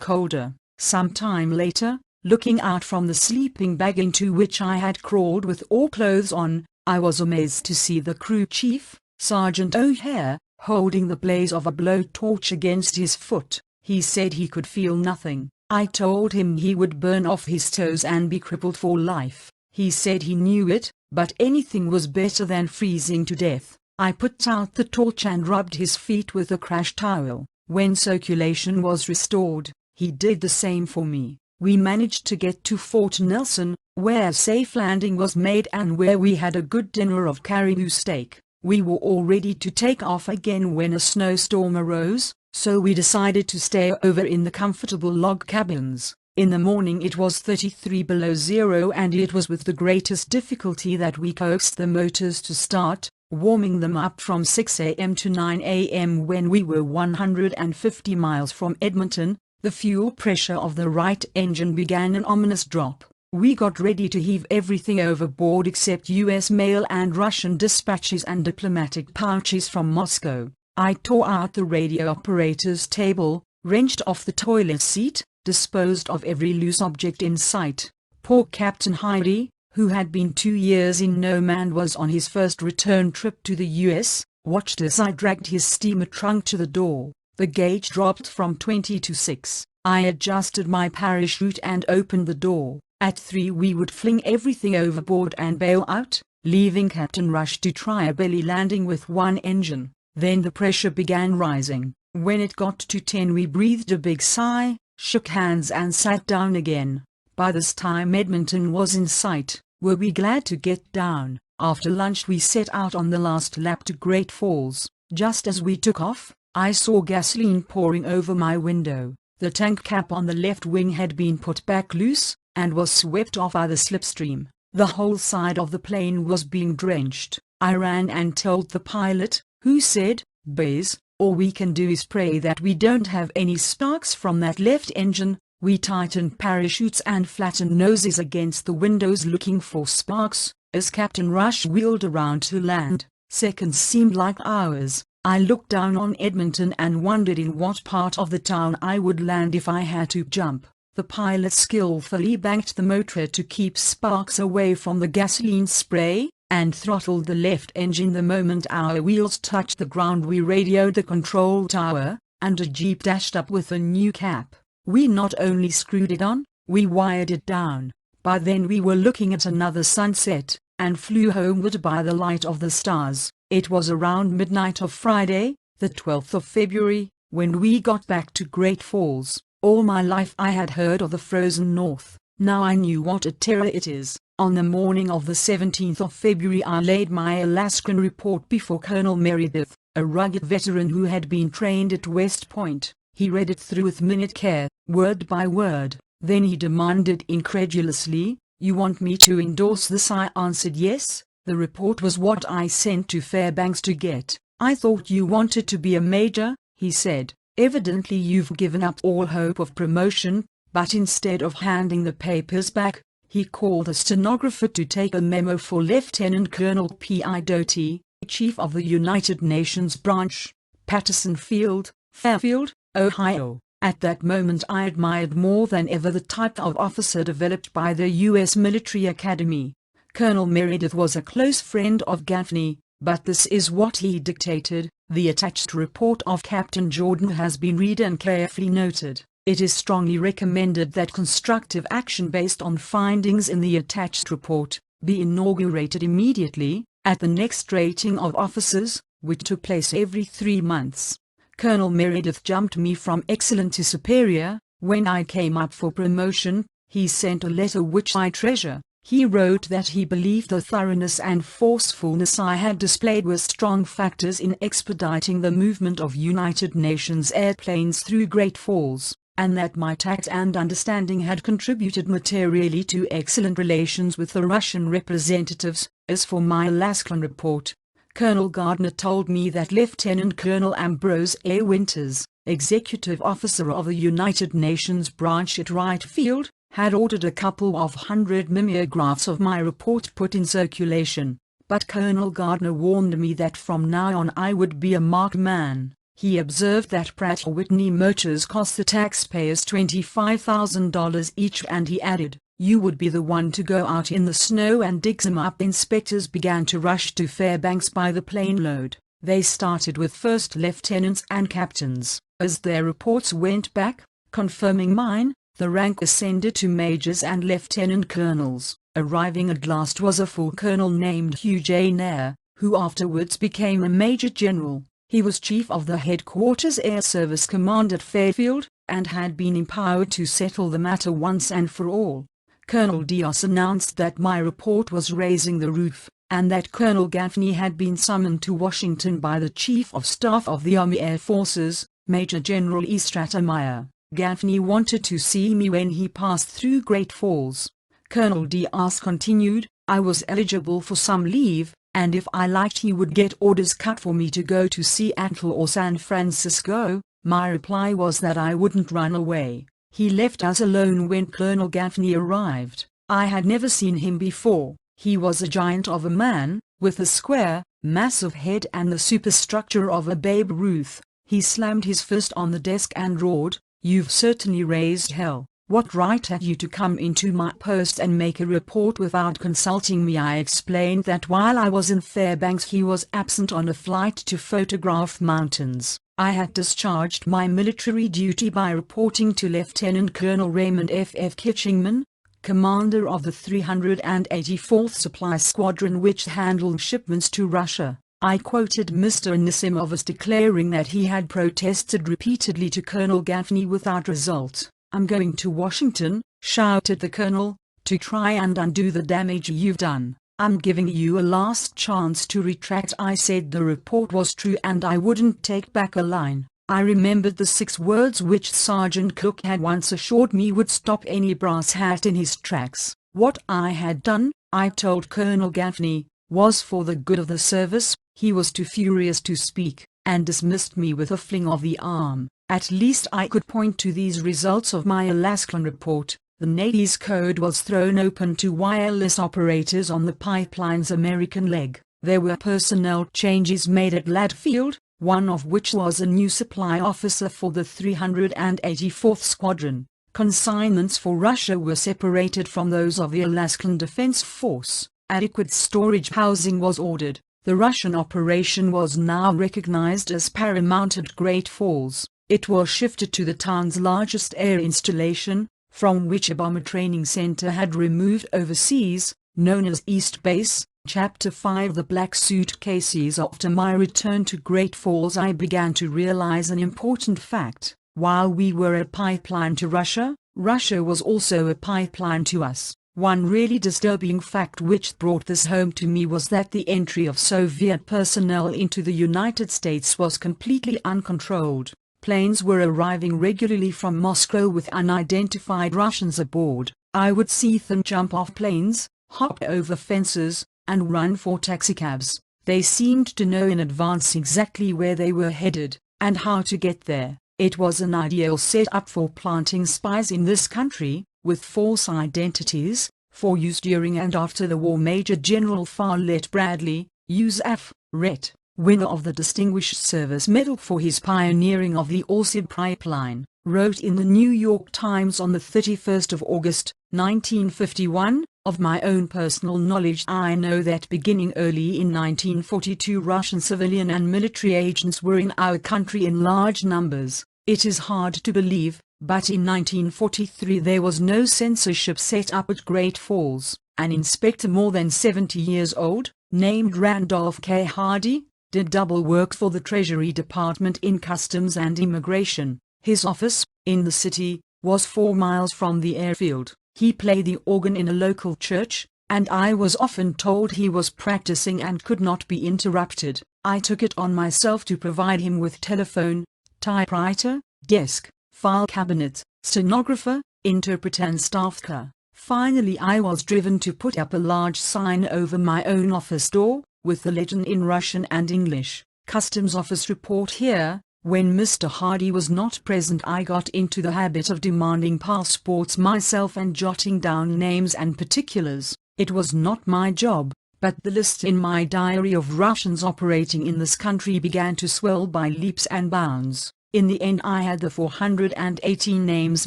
colder. Some time later, looking out from the sleeping bag into which I had crawled with all clothes on, I was amazed to see the crew chief, Sergeant O'Hare, holding the blaze of a blowtorch against his foot. He said he could feel nothing. I told him he would burn off his toes and be crippled for life. He said he knew it, but anything was better than freezing to death. I put out the torch and rubbed his feet with a crash towel. When circulation was restored, he did the same for me. We managed to get to Fort Nelson, where a safe landing was made and where we had a good dinner of caribou steak. We were all ready to take off again when a snowstorm arose, so we decided to stay over in the comfortable log cabins. In the morning it was 33 below zero and it was with the greatest difficulty that we coaxed the motors to start, warming them up from 6 a.m. to 9 a.m. When we were 150 miles from Edmonton, the fuel pressure of the right engine began an ominous drop. We got ready to heave everything overboard except U.S. mail and Russian dispatches and diplomatic pouches from Moscow. I tore out the radio operator's table, wrenched off the toilet seat, disposed of every loose object in sight. Poor Captain Heidi, who had been 2 years in Nome and was on his first return trip to the U.S., watched as I dragged his steamer trunk to the door. The gauge dropped from 20 to 6. I adjusted my parachute and opened the door. At 3 we would fling everything overboard and bail out, leaving Captain Rush to try a belly landing with one engine. Then the pressure began rising. When it got to 10 we breathed a big sigh, shook hands and sat down again. By this time Edmonton was in sight. Were we glad to get down? After lunch we set out on the last lap to Great Falls. Just as we took off, I saw gasoline pouring over my window. The tank cap on the left wing had been put back loose, and was swept off by the slipstream. The whole side of the plane was being drenched. I ran and told the pilot, who said, "Bays, all we can do is pray that we don't have any sparks from that left engine." We tightened parachutes and flattened noses against the windows looking for sparks. As Captain Rush wheeled around to land, seconds seemed like hours. I looked down on Edmonton and wondered in what part of the town I would land if I had to jump. The pilot skillfully banked the motor to keep sparks away from the gasoline spray, and throttled the left engine. The moment our wheels touched the ground we radioed the control tower, and a jeep dashed up with a new cap. We not only screwed it on, we wired it down. By then we were looking at another sunset, and flew homeward by the light of the stars. It was around midnight of Friday, the 12th of February, when we got back to Great Falls. All my life I had heard of the frozen north. Now I knew what a terror it is. On the morning of the 17th of February I laid my Alaskan report before Colonel Meredith, a rugged veteran who had been trained at West Point. He read it through with minute care, word by word. Then he demanded incredulously, "You want me to endorse this?" I answered yes. The report was what I sent to Fairbanks to get. "I thought you wanted to be a major," he said. "Evidently you've given up all hope of promotion." But instead of handing the papers back, he called a stenographer to take a memo for Lieutenant Colonel P.I. Doty, Chief of the United Nations Branch, Patterson Field, Fairfield, Ohio. At that moment I admired more than ever the type of officer developed by the U.S. Military Academy. Colonel Meredith was a close friend of Gaffney, but this is what he dictated. The attached report of Captain Jordan has been read and carefully noted. It is strongly recommended that constructive action based on findings in the attached report be inaugurated immediately, at the next rating of officers, which took place every 3 months. Colonel Meredith jumped me from excellent to superior. When I came up for promotion, he sent a letter which I treasure. He wrote that he believed the thoroughness and forcefulness I had displayed were strong factors in expediting the movement of United Nations airplanes through Great Falls, and that my tact and understanding had contributed materially to excellent relations with the Russian representatives. As for my Alaskan report, Colonel Gardner told me that Lieutenant Colonel Ambrose A. Winters, executive officer of the United Nations branch at Wright Field, had ordered a couple of 100 mimeographs of my report put in circulation. But Colonel Gardner warned me that from now on I would be a marked man. He observed that Pratt & Whitney motors cost the taxpayers $25,000 each, and he added, "You would be the one to go out in the snow and dig them up." Inspectors began to rush to Fairbanks by the plane load. They started with first lieutenants and captains. As their reports went back, confirming mine, the rank ascended to majors and lieutenant colonels. Arriving at last was a full colonel named Hugh J. Nair, who afterwards became a major general. He was chief of the Headquarters Air Service Command at Fairfield, and had been empowered to settle the matter once and for all. Colonel Diaz announced that my report was raising the roof, and that Colonel Gaffney had been summoned to Washington by the Chief of Staff of the Army Air Forces, Major General E. Stratemeyer. Gaffney wanted to see me when he passed through Great Falls. Colonel Diaz continued, I was eligible for some leave, and if I liked he would get orders cut for me to go to Seattle or San Francisco. My reply was that I wouldn't run away. He left us alone when Colonel Gaffney arrived. I had never seen him before. He was a giant of a man, with a square, massive head and the superstructure of a Babe Ruth. He slammed his fist on the desk and roared, "You've certainly raised hell. What right had you to come into my post and make a report without consulting me?" I explained that while I was in Fairbanks he was absent on a flight to photograph mountains. I had discharged my military duty by reporting to Lieutenant Colonel Raymond F. Kitchingman, commander of the 384th Supply Squadron which handled shipments to Russia. I quoted Mr. Nisimov as declaring that he had protested repeatedly to Colonel Gaffney without result. "I'm going to Washington," shouted the colonel, "to try and undo the damage you've done. I'm giving you a last chance to retract." I said the report was true and I wouldn't take back a line. I remembered the 6 words which Sergeant Cook had once assured me would stop any brass hat in his tracks. What I had done, I told Colonel Gaffney, was for the good of the service. He was too furious to speak, and dismissed me with a fling of the arm. At least I could point to these results of my Alaskan report. The Navy's code was thrown open to wireless operators on the pipeline's American leg. There were personnel changes made at Ladfield, one of which was a new supply officer for the 384th Squadron. Consignments for Russia were separated from those of the Alaskan Defense Force. Adequate storage housing was ordered. The Russian operation was now recognized as paramount at Great Falls. It was shifted to the town's largest air installation, from which a bomber training center had removed overseas, known as East Base. Chapter 5 The Black Suitcases. After my return to Great Falls I began to realize an important fact. While we were a pipeline to Russia, Russia was also a pipeline to us. One really disturbing fact which brought this home to me was that the entry of Soviet personnel into the United States was completely uncontrolled. Planes were arriving regularly from Moscow with unidentified Russians aboard. I would see them jump off planes, hop over fences, and run for taxicabs. They seemed to know in advance exactly where they were headed, and how to get there. It was an ideal setup for planting spies in this country, with false identities, for use during and after the war. Major General Farlett Bradley, USAF, Ret. Winner of the Distinguished Service Medal for his pioneering of the Orsib pipeline, wrote in the New York Times on the 31st of August, 1951, "Of my own personal knowledge I know that beginning early in 1942 Russian civilian and military agents were in our country in large numbers. It is hard to believe, but in 1943 there was no censorship set up at Great Falls. An inspector more than 70 years old, named Randolph K. Hardy, did double work for the Treasury Department in Customs and Immigration. His office, in the city, was 4 miles from the airfield. He played the organ in a local church, and I was often told he was practicing and could not be interrupted. I took it on myself to provide him with telephone, typewriter, desk, file cabinet, stenographer, interpreter and staff car. Finally I was driven to put up a large sign over my own office door, with the legend in Russian and English, "Customs Office Report here." When Mr. Hardy was not present I got into the habit of demanding passports myself and jotting down names and particulars. It was not my job, but the list in my diary of Russians operating in this country began to swell by leaps and bounds. In the end I had the 418 names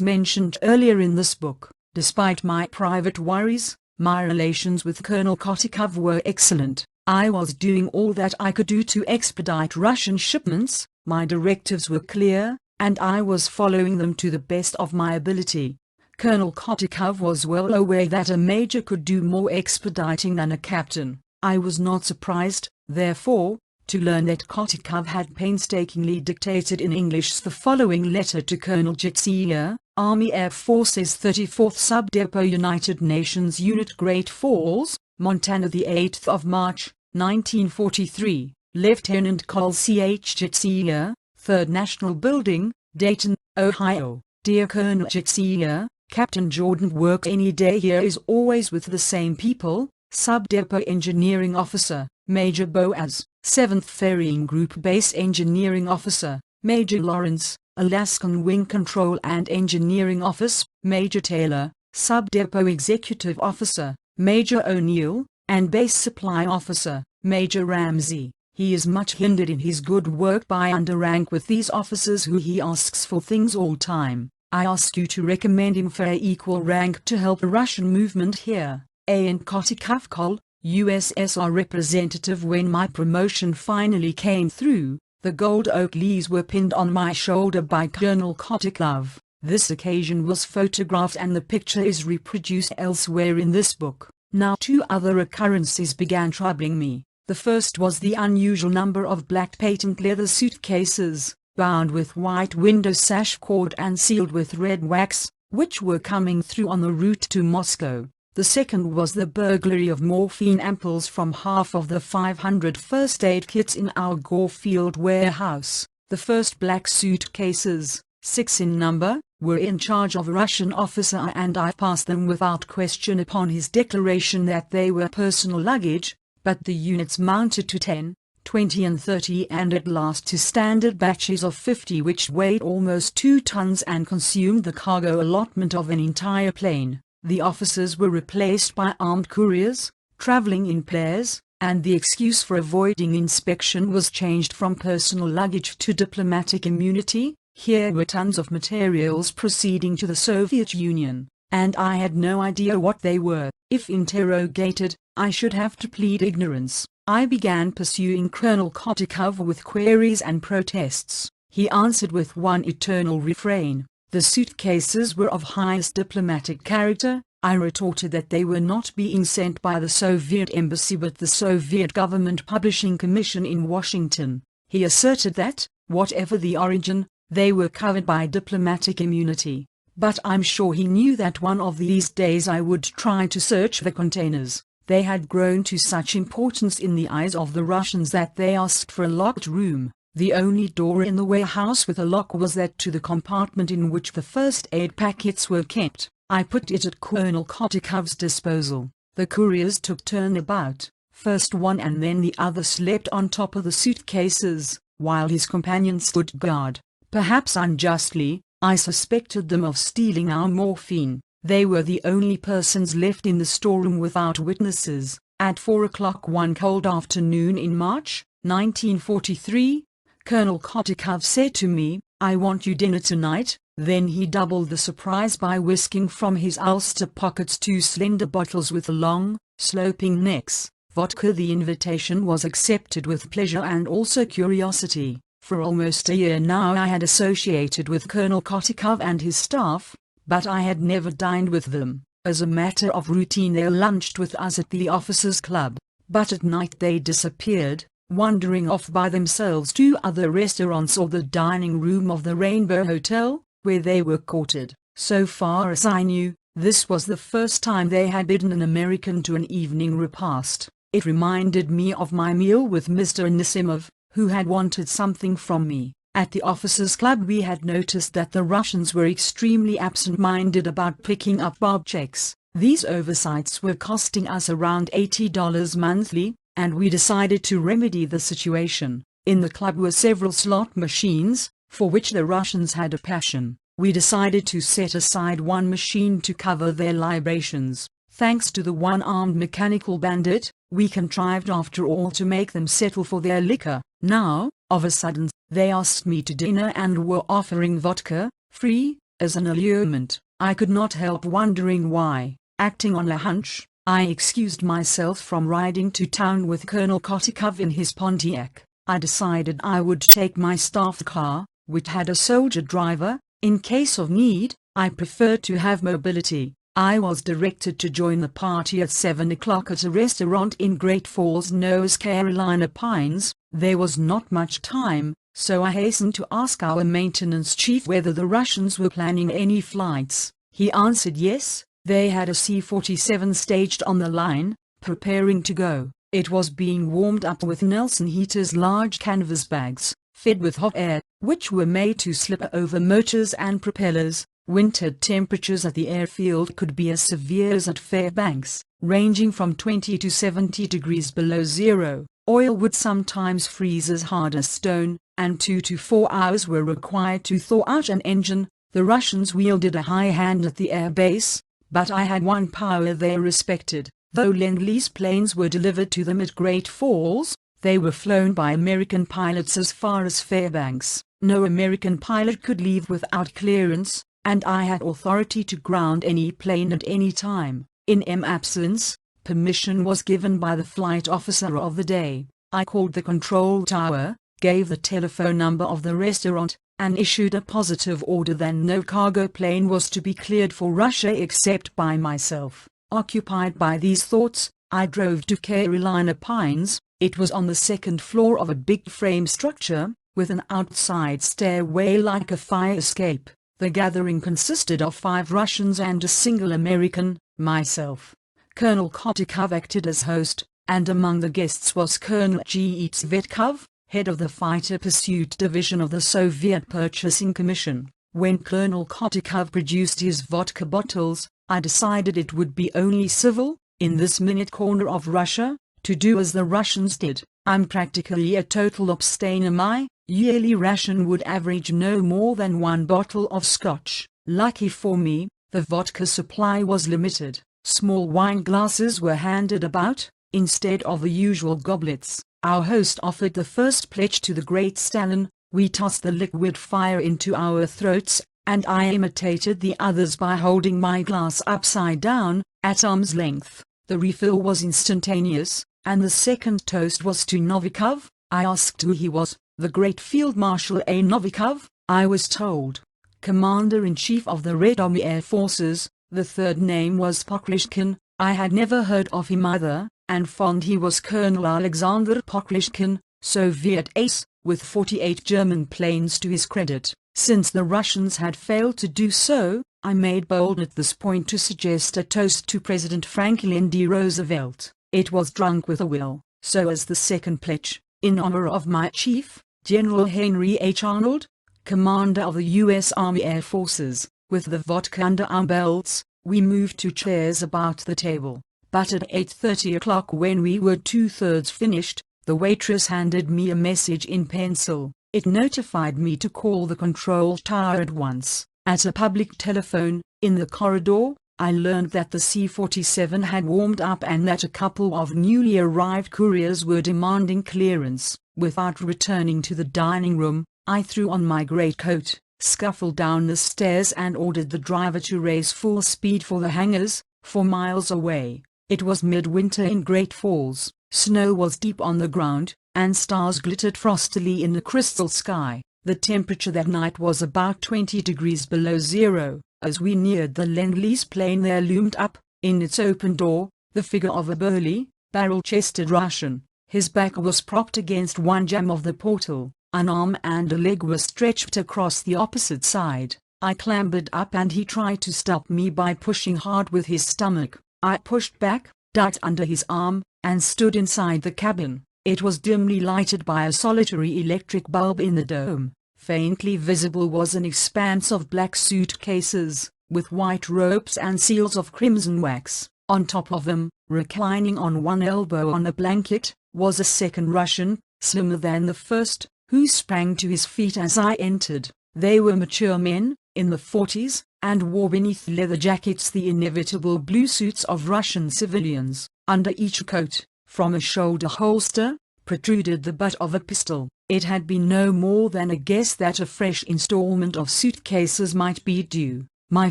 mentioned earlier in this book. Despite my private worries, my relations with Colonel Kotikov were excellent. I was doing all that I could do to expedite Russian shipments. My directives were clear, and I was following them to the best of my ability. Colonel Kotikov was well aware that a major could do more expediting than a captain. I was not surprised, therefore, to learn that Kotikov had painstakingly dictated in English the following letter to Colonel Jitsia, Army Air Forces 34th Sub-Depot United Nations Unit Great Falls, Montana, the 8th of March, 1943. Lieutenant Col C.H. Jitsia, 3rd National Building, Dayton, Ohio. Dear Colonel Jitsia, Captain Jordan work any day here is always with the same people. Sub-Depot Engineering Officer, Major Boaz, 7th Ferrying Group Base Engineering Officer, Major Lawrence, Alaskan Wing Control and Engineering Office, Major Taylor, Sub-Depot Executive Officer, Major O'Neill, and Base Supply Officer, Major Ramsey. He is much hindered in his good work by underrank with these officers who he asks for things all time. I ask you to recommend him for a equal rank to help the Russian movement here. A.N. Kotikov Kol, USSR representative. When my promotion finally came through, the gold oak leaves were pinned on my shoulder by Colonel Kotikov. This occasion was photographed and the picture is reproduced elsewhere in this book. Now 2 other occurrences began troubling me. The first was the unusual number of black patent leather suitcases, bound with white window sash cord and sealed with red wax, which were coming through on the route to Moscow. The second was the burglary of morphine ampoules from half of the 500 first aid kits in our Gorefield warehouse. The first black suitcases, 6 in number, were in charge of a Russian officer and I passed them without question upon his declaration that they were personal luggage, but the units mounted to 10, 20 and 30 and at last to standard batches of 50 which weighed almost 2 tons and consumed the cargo allotment of an entire plane. The officers were replaced by armed couriers, traveling in pairs, and the excuse for avoiding inspection was changed from personal luggage to diplomatic immunity. Here were tons of materials proceeding to the Soviet Union, and I had no idea what they were. If interrogated, I should have to plead ignorance. I began pursuing Colonel Kotikov with queries and protests. He answered with one eternal refrain. The suitcases were of highest diplomatic character. I retorted that they were not being sent by the Soviet embassy but the Soviet Government Publishing Commission in Washington. He asserted that, whatever the origin, they were covered by diplomatic immunity. But I'm sure he knew that one of these days I would try to search the containers. They had grown to such importance in the eyes of the Russians that they asked for a locked room. The only door in the warehouse with a lock was that to the compartment in which the first aid packets were kept. I put it at Colonel Kotikov's disposal. The couriers took turn about. First one and then the other slept on top of the suitcases, while his companion stood guard. Perhaps unjustly, I suspected them of stealing our morphine. They were the only persons left in the storeroom without witnesses. At 4 o'clock one cold afternoon in March, 1943, Colonel Kotikov said to me, "I want you dinner tonight." Then he doubled the surprise by whisking from his ulster pockets 2 slender bottles with long, sloping necks. Vodka. The invitation was accepted with pleasure and also curiosity. For almost a year now I had associated with Colonel Kotikov and his staff, but I had never dined with them. As a matter of routine they lunched with us at the officers' club, but at night they disappeared, wandering off by themselves to other restaurants or the dining room of the Rainbow Hotel, where they were quartered. So far as I knew, this was the first time they had bidden an American to an evening repast. It reminded me of my meal with Mr. Anisimov, who had wanted something from me. At the officers' club we had noticed that the Russians were extremely absent-minded about picking up bob checks. These oversights were costing us around $80 monthly, and we decided to remedy the situation. In the club were several slot machines, for which the Russians had a passion. We decided to set aside one machine to cover their libations. Thanks to the one-armed mechanical bandit, we contrived after all to make them settle for their liquor. Now, of a sudden, they asked me to dinner and were offering vodka, free, as an allurement. I could not help wondering why. Acting on a hunch, I excused myself from riding to town with Colonel Kotikov in his Pontiac. I decided I would take my staff car, which had a soldier driver. In case of need, I prefer to have mobility. I was directed to join the party at 7 o'clock at a restaurant in Great Falls, North Carolina Pines. There was not much time, so I hastened to ask our maintenance chief whether the Russians were planning any flights. He answered yes, they had a C-47 staged on the line, preparing to go. It was being warmed up with Nelson heaters, large canvas bags, fed with hot air, which were made to slip over motors and propellers. Winter temperatures at the airfield could be as severe as at Fairbanks, ranging from 20 to 70 degrees below zero. Oil would sometimes freeze as hard as stone, and 2 to 4 hours were required to thaw out an engine. The Russians wielded a high hand at the air base, but I had one power they respected. Though Lend-Lease planes were delivered to them at Great Falls, they were flown by American pilots as far as Fairbanks. No American pilot could leave without clearance, and I had authority to ground any plane at any time. In my absence, permission was given by the flight officer of the day. I called the control tower, gave the telephone number of the restaurant, and issued a positive order that no cargo plane was to be cleared for Russia except by myself. Occupied by these thoughts, I drove to Carolina Pines. It was on the second floor of a big frame structure, with an outside stairway like a fire escape. The gathering consisted of 5 Russians and a single American, myself. Colonel Kotikov acted as host, and among the guests was Colonel G. Tsvetkov, head of the Fighter Pursuit Division of the Soviet Purchasing Commission. When Colonel Kotikov produced his vodka bottles, I decided it would be only civil, in this minute corner of Russia, to do as the Russians did. I'm practically a total abstainer. My yearly ration would average no more than 1 bottle of scotch. Lucky for me, the vodka supply was limited. Small wine glasses were handed about, instead of the usual goblets. Our host offered the first pledge to the great Stalin. We tossed the liquid fire into our throats, and I imitated the others by holding my glass upside down, at arm's length. The refill was instantaneous, and the second toast was to Novikov. I asked who he was. The great Field Marshal A. Novikov, I was told. Commander-in-Chief of the Red Army Air Forces. The third name was Pokrishkin. I had never heard of him either, and fond he was. Colonel Alexander Pokrishkin, Soviet ace, with 48 German planes to his credit. Since the Russians had failed to do so, I made bold at this point to suggest a toast to President Franklin D. Roosevelt. It was drunk with a will, so as the second pledge, in honor of my chief, General Henry H. Arnold, commander of the U.S. Army Air Forces. With the vodka under our belts, we moved 2 chairs about the table. But at 8:30 o'clock, when we were 2/3 finished, the waitress handed me a message in pencil. It notified me to call the control tower at once. At a public telephone, in the corridor, I learned that the C-47 had warmed up and that a couple of newly arrived couriers were demanding clearance. Without returning to the dining room, I threw on my greatcoat, scuffled down the stairs and ordered the driver to race full speed for the hangars, 4 miles away. It was midwinter in Great Falls. Snow was deep on the ground, and stars glittered frostily in the crystal sky. The temperature that night was about 20 degrees below zero. As we neared the Lend-Lease plane, there loomed up, in its open door, the figure of a burly, barrel-chested Russian. His back was propped against one jamb of the portal. An arm and a leg were stretched across the opposite side. I clambered up and he tried to stop me by pushing hard with his stomach. I pushed back, ducked under his arm, and stood inside the cabin. It was dimly lighted by a solitary electric bulb in the dome. Faintly visible was an expanse of black suitcases, with white ropes and seals of crimson wax. On top of them, reclining on one elbow on a blanket, was a second Russian, slimmer than the first, who sprang to his feet as I entered. They were mature men, in the 40s, and wore beneath leather jackets the inevitable blue suits of Russian civilians. Under each coat, from a shoulder holster, protruded the butt of a pistol. It had been no more than a guess that a fresh installment of suitcases might be due. My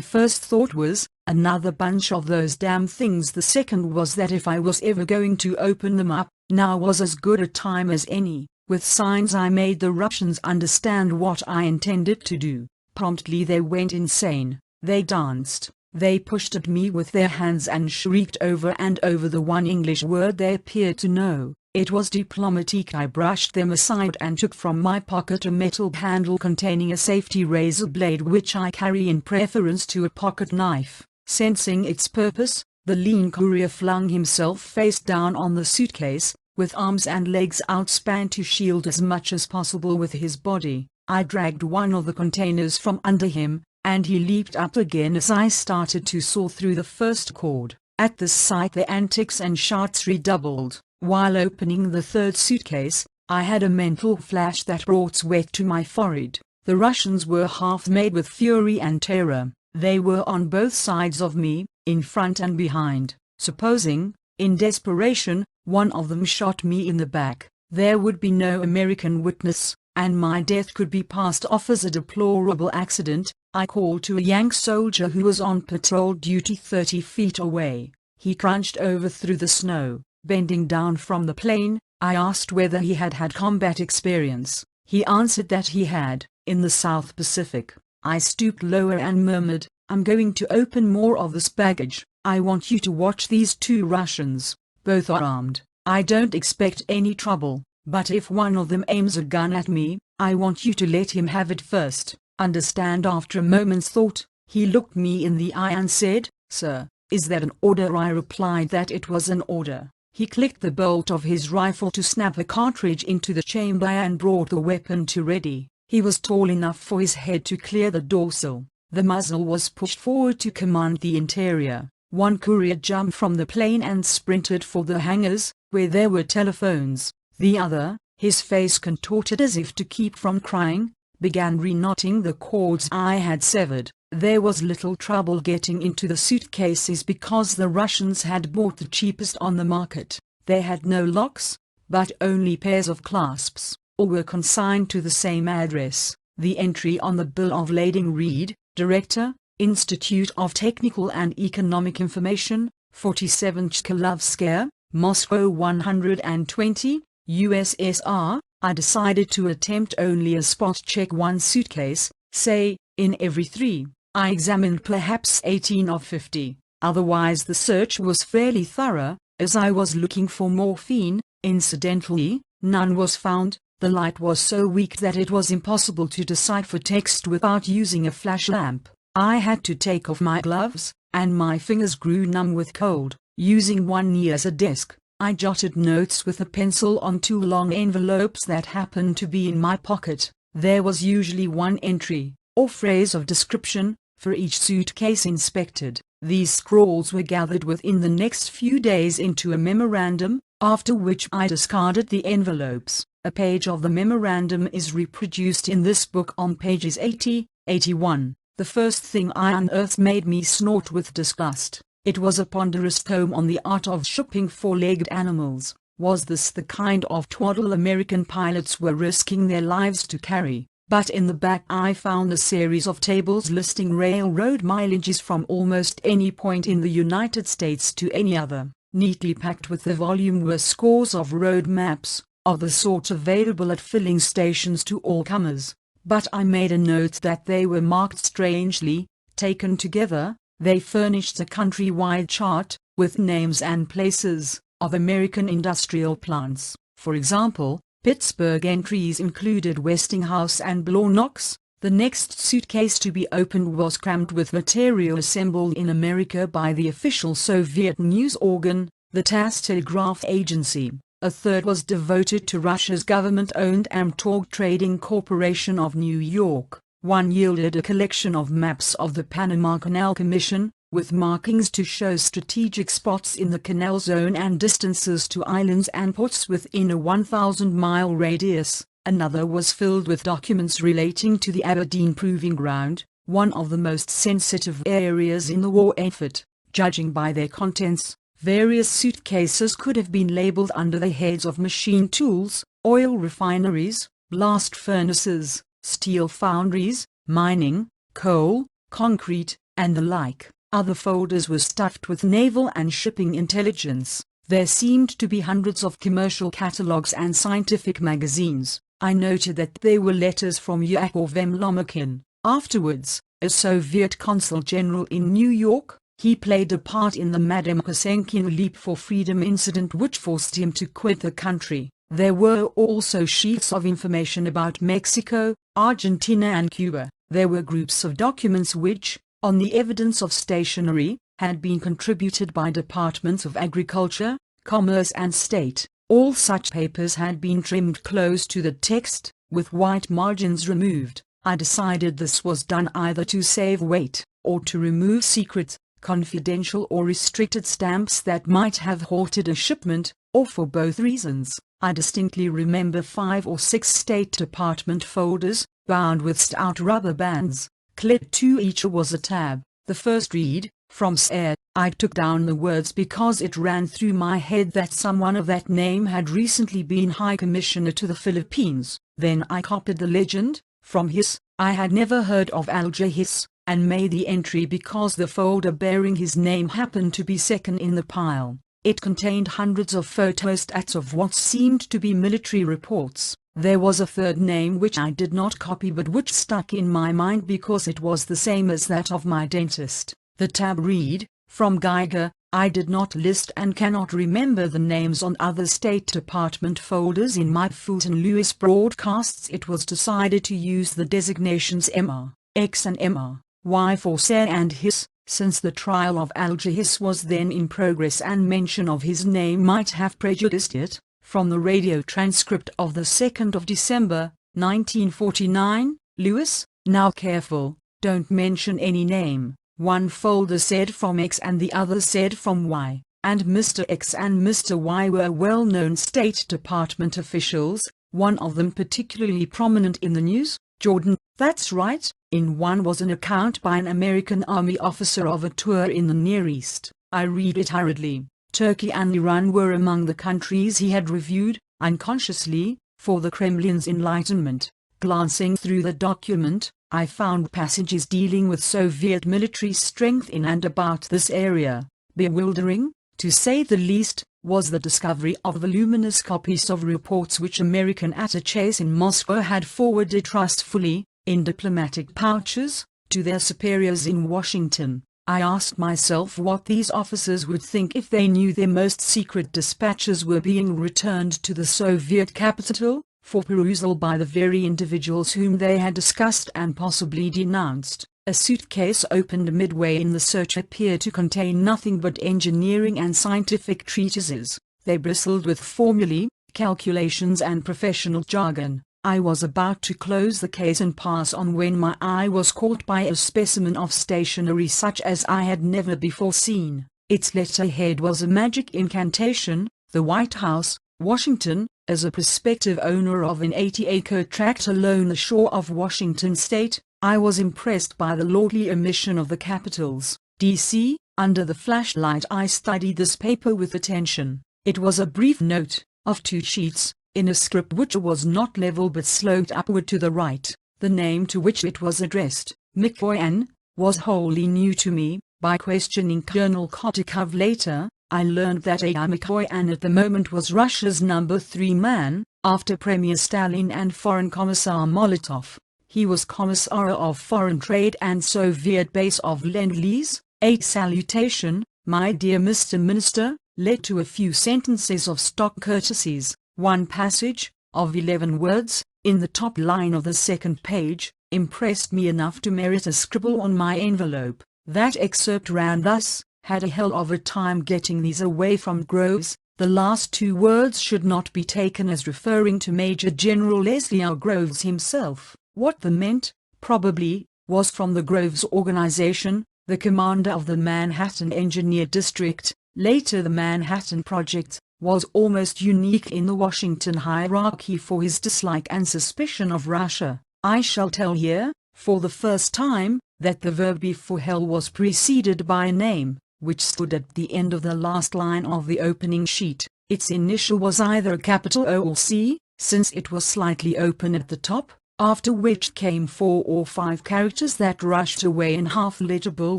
first thought was, another bunch of those damn things. The second was that if I was ever going to open them up, now was as good a time as any. With signs I made the Russians understand what I intended to do. Promptly they went insane. They danced, they pushed at me with their hands and shrieked over and over the one English word they appeared to know. It was diplomatique. I brushed them aside and took from my pocket a metal handle containing a safety razor blade which I carry in preference to a pocket knife. Sensing its purpose, the lean courier flung himself face down on the suitcase, with arms and legs outspan to shield as much as possible with his body. I dragged one of the containers from under him, and he leaped up again as I started to saw through the first cord. At this sight their antics and shouts redoubled. While opening the third suitcase, I had a mental flash that brought sweat to my forehead. The Russians were half mad with fury and terror. They were on both sides of me, in front and behind. Supposing, in desperation, one of them shot me in the back, there would be no American witness, and my death could be passed off as a deplorable accident. I called to a Yank soldier who was on patrol duty 30 feet away. He crunched over through the snow. Bending down from the plane, I asked whether he had had combat experience. He answered that he had, in the South Pacific. I stooped lower and murmured, "I'm going to open more of this baggage. I want you to watch these two Russians. Both are armed. I don't expect any trouble, but if one of them aims a gun at me, I want you to let him have it first. Understand?" After a moment's thought, he looked me in the eye and said, "Sir, is that an order?" I replied that it was an order. He clicked the bolt of his rifle to snap a cartridge into the chamber and brought the weapon to ready. He was tall enough for his head to clear the dorsal. The muzzle was pushed forward to command the interior. One courier jumped from the plane and sprinted for the hangars, where there were telephones. The other, his face contorted as if to keep from crying, began reknotting the cords I had severed. There was little trouble getting into the suitcases because the Russians had bought the cheapest on the market. They had no locks, but only pairs of clasps. All were consigned to the same address. The entry on the bill of lading read, Director, Institute of Technical and Economic Information, 47 Chkalovskaya, Moscow 120, USSR. I decided to attempt only a spot check, one suitcase, say, in every 3. I examined perhaps 18 of 50. Otherwise the search was fairly thorough, as I was looking for morphine. Incidentally, none was found. The light was so weak that it was impossible to decipher text without using a flash lamp. I had to take off my gloves, and my fingers grew numb with cold. Using one knee as a desk, I jotted notes with a pencil on 2 long envelopes that happened to be in my pocket. There was usually one entry, or phrase of description, for each suitcase inspected. These scrawls were gathered within the next few days into a memorandum, after which I discarded the envelopes. A page of the memorandum is reproduced in this book on pages 80, 81. The first thing I unearthed made me snort with disgust. It was a ponderous tome on the art of shipping 4-legged animals. Was this the kind of twaddle American pilots were risking their lives to carry? But in the back I found a series of tables listing railroad mileages from almost any point in the United States to any other. Neatly packed with the volume were scores of road maps, of the sort available at filling stations to all comers. But I made a note that they were marked strangely. Taken together, they furnished a countrywide chart, with names and places, of American industrial plants. For example, Pittsburgh entries included Westinghouse and Blawnox. The next suitcase to be opened was crammed with material assembled in America by the official Soviet news organ, the TASS Telegraph Agency. A third was devoted to Russia's government-owned Amtorg Trading Corporation of New York. One yielded a collection of maps of the Panama Canal Commission, with markings to show strategic spots in the canal zone and distances to islands and ports within a 1,000-mile radius. Another was filled with documents relating to the Aberdeen Proving Ground, one of the most sensitive areas in the war effort. Judging by their contents, various suitcases could have been labeled under the heads of machine tools, oil refineries, blast furnaces, steel foundries, mining, coal, concrete, and the like. Other folders were stuffed with naval and shipping intelligence. There seemed to be hundreds of commercial catalogs and scientific magazines. I noted that they were letters from Yakov M. Lomokin, Afterwards, as Soviet Consul General in New York, he played a part in the Madame Kosenkin Leap for Freedom incident which forced him to quit the country. There were also sheets of information about Mexico, Argentina and Cuba. There were groups of documents which, on the evidence of stationery, had been contributed by departments of Agriculture, Commerce and State. All such papers had been trimmed close to the text, with white margins removed. I decided this was done either to save weight, or to remove secret, confidential or restricted stamps that might have halted a shipment, or for both reasons. I distinctly remember 5 or 6 State Department folders, bound with stout rubber bands. Clipped to each was a tab. The first read, from Said. I took down the words because it ran through my head that someone of that name had recently been High Commissioner to the Philippines. Then I copied the legend, from Hiss. I had never heard of Alger Hiss, and made the entry because the folder bearing his name happened to be second in the pile. It contained hundreds of photostats of what seemed to be military reports. There was a third name which I did not copy but which stuck in my mind because it was the same as that of my dentist. The tab read, from Geiger. I did not list and cannot remember the names on other State Department folders in my Fulton Lewis broadcasts. It was decided to use the designations MR, X and MR, Y for Said and Hiss, since the trial of Alger Hiss was then in progress and mention of his name might have prejudiced it. From the radio transcript of the 2nd of December, 1949, Lewis, now careful, don't mention any name. One folder said from X and the other said from Y, and Mr. X and Mr. Y were well-known State Department officials, one of them particularly prominent in the news. Jordan, that's right. In one was an account by an American Army officer of a tour in the Near East. I read it hurriedly. Turkey and Iran were among the countries he had reviewed, unconsciously, for the Kremlin's enlightenment. Glancing through the document, I found passages dealing with Soviet military strength in and about this area. Bewildering, to say the least, was the discovery of voluminous copies of reports which American attachés in Moscow had forwarded trustfully, in diplomatic pouches, to their superiors in Washington. I asked myself what these officers would think if they knew their most secret dispatches were being returned to the Soviet capital, for perusal by the very individuals whom they had discussed and possibly denounced. A suitcase opened midway in the search appeared to contain nothing but engineering and scientific treatises. They bristled with formulae, calculations and professional jargon. I was about to close the case and pass on when my eye was caught by a specimen of stationery such as I had never before seen. Its letterhead was a magic incantation, "The White House, Washington." As a prospective owner of an 80-acre tract along the shore of Washington state, I was impressed by the lordly omission of the capitals, D.C. Under the flashlight I studied this paper with attention. It was a brief note, of 2 sheets, in a script which was not level but sloped upward to the right. The name to which it was addressed, Mikoyan, was wholly new to me. By questioning Colonel Kotikov later, I learned that A.I. Mikoyan at the moment was Russia's number 3 man, after Premier Stalin and Foreign Commissar Molotov. He was Commissar of Foreign Trade and Soviet base of Lend-Lease. A salutation, my dear Mr. Minister, led to a few sentences of stock courtesies. One passage, of 11 words, in the top line of the 2nd page, impressed me enough to merit a scribble on my envelope. That excerpt ran thus: "Had a hell of a time getting these away from Groves." The last 2 words should not be taken as referring to Major General Leslie R. Groves himself. What they meant, probably, was from the Groves Organization, the commander of the Manhattan Engineer District, later the Manhattan Project, was almost unique in the Washington hierarchy for his dislike and suspicion of Russia. I shall tell here, for the first time, that the verb before hell was preceded by a name, which stood at the end of the last line of the opening sheet. Its initial was either a capital O or C, since it was slightly open at the top, after which came 4 or 5 characters that rushed away in half-legible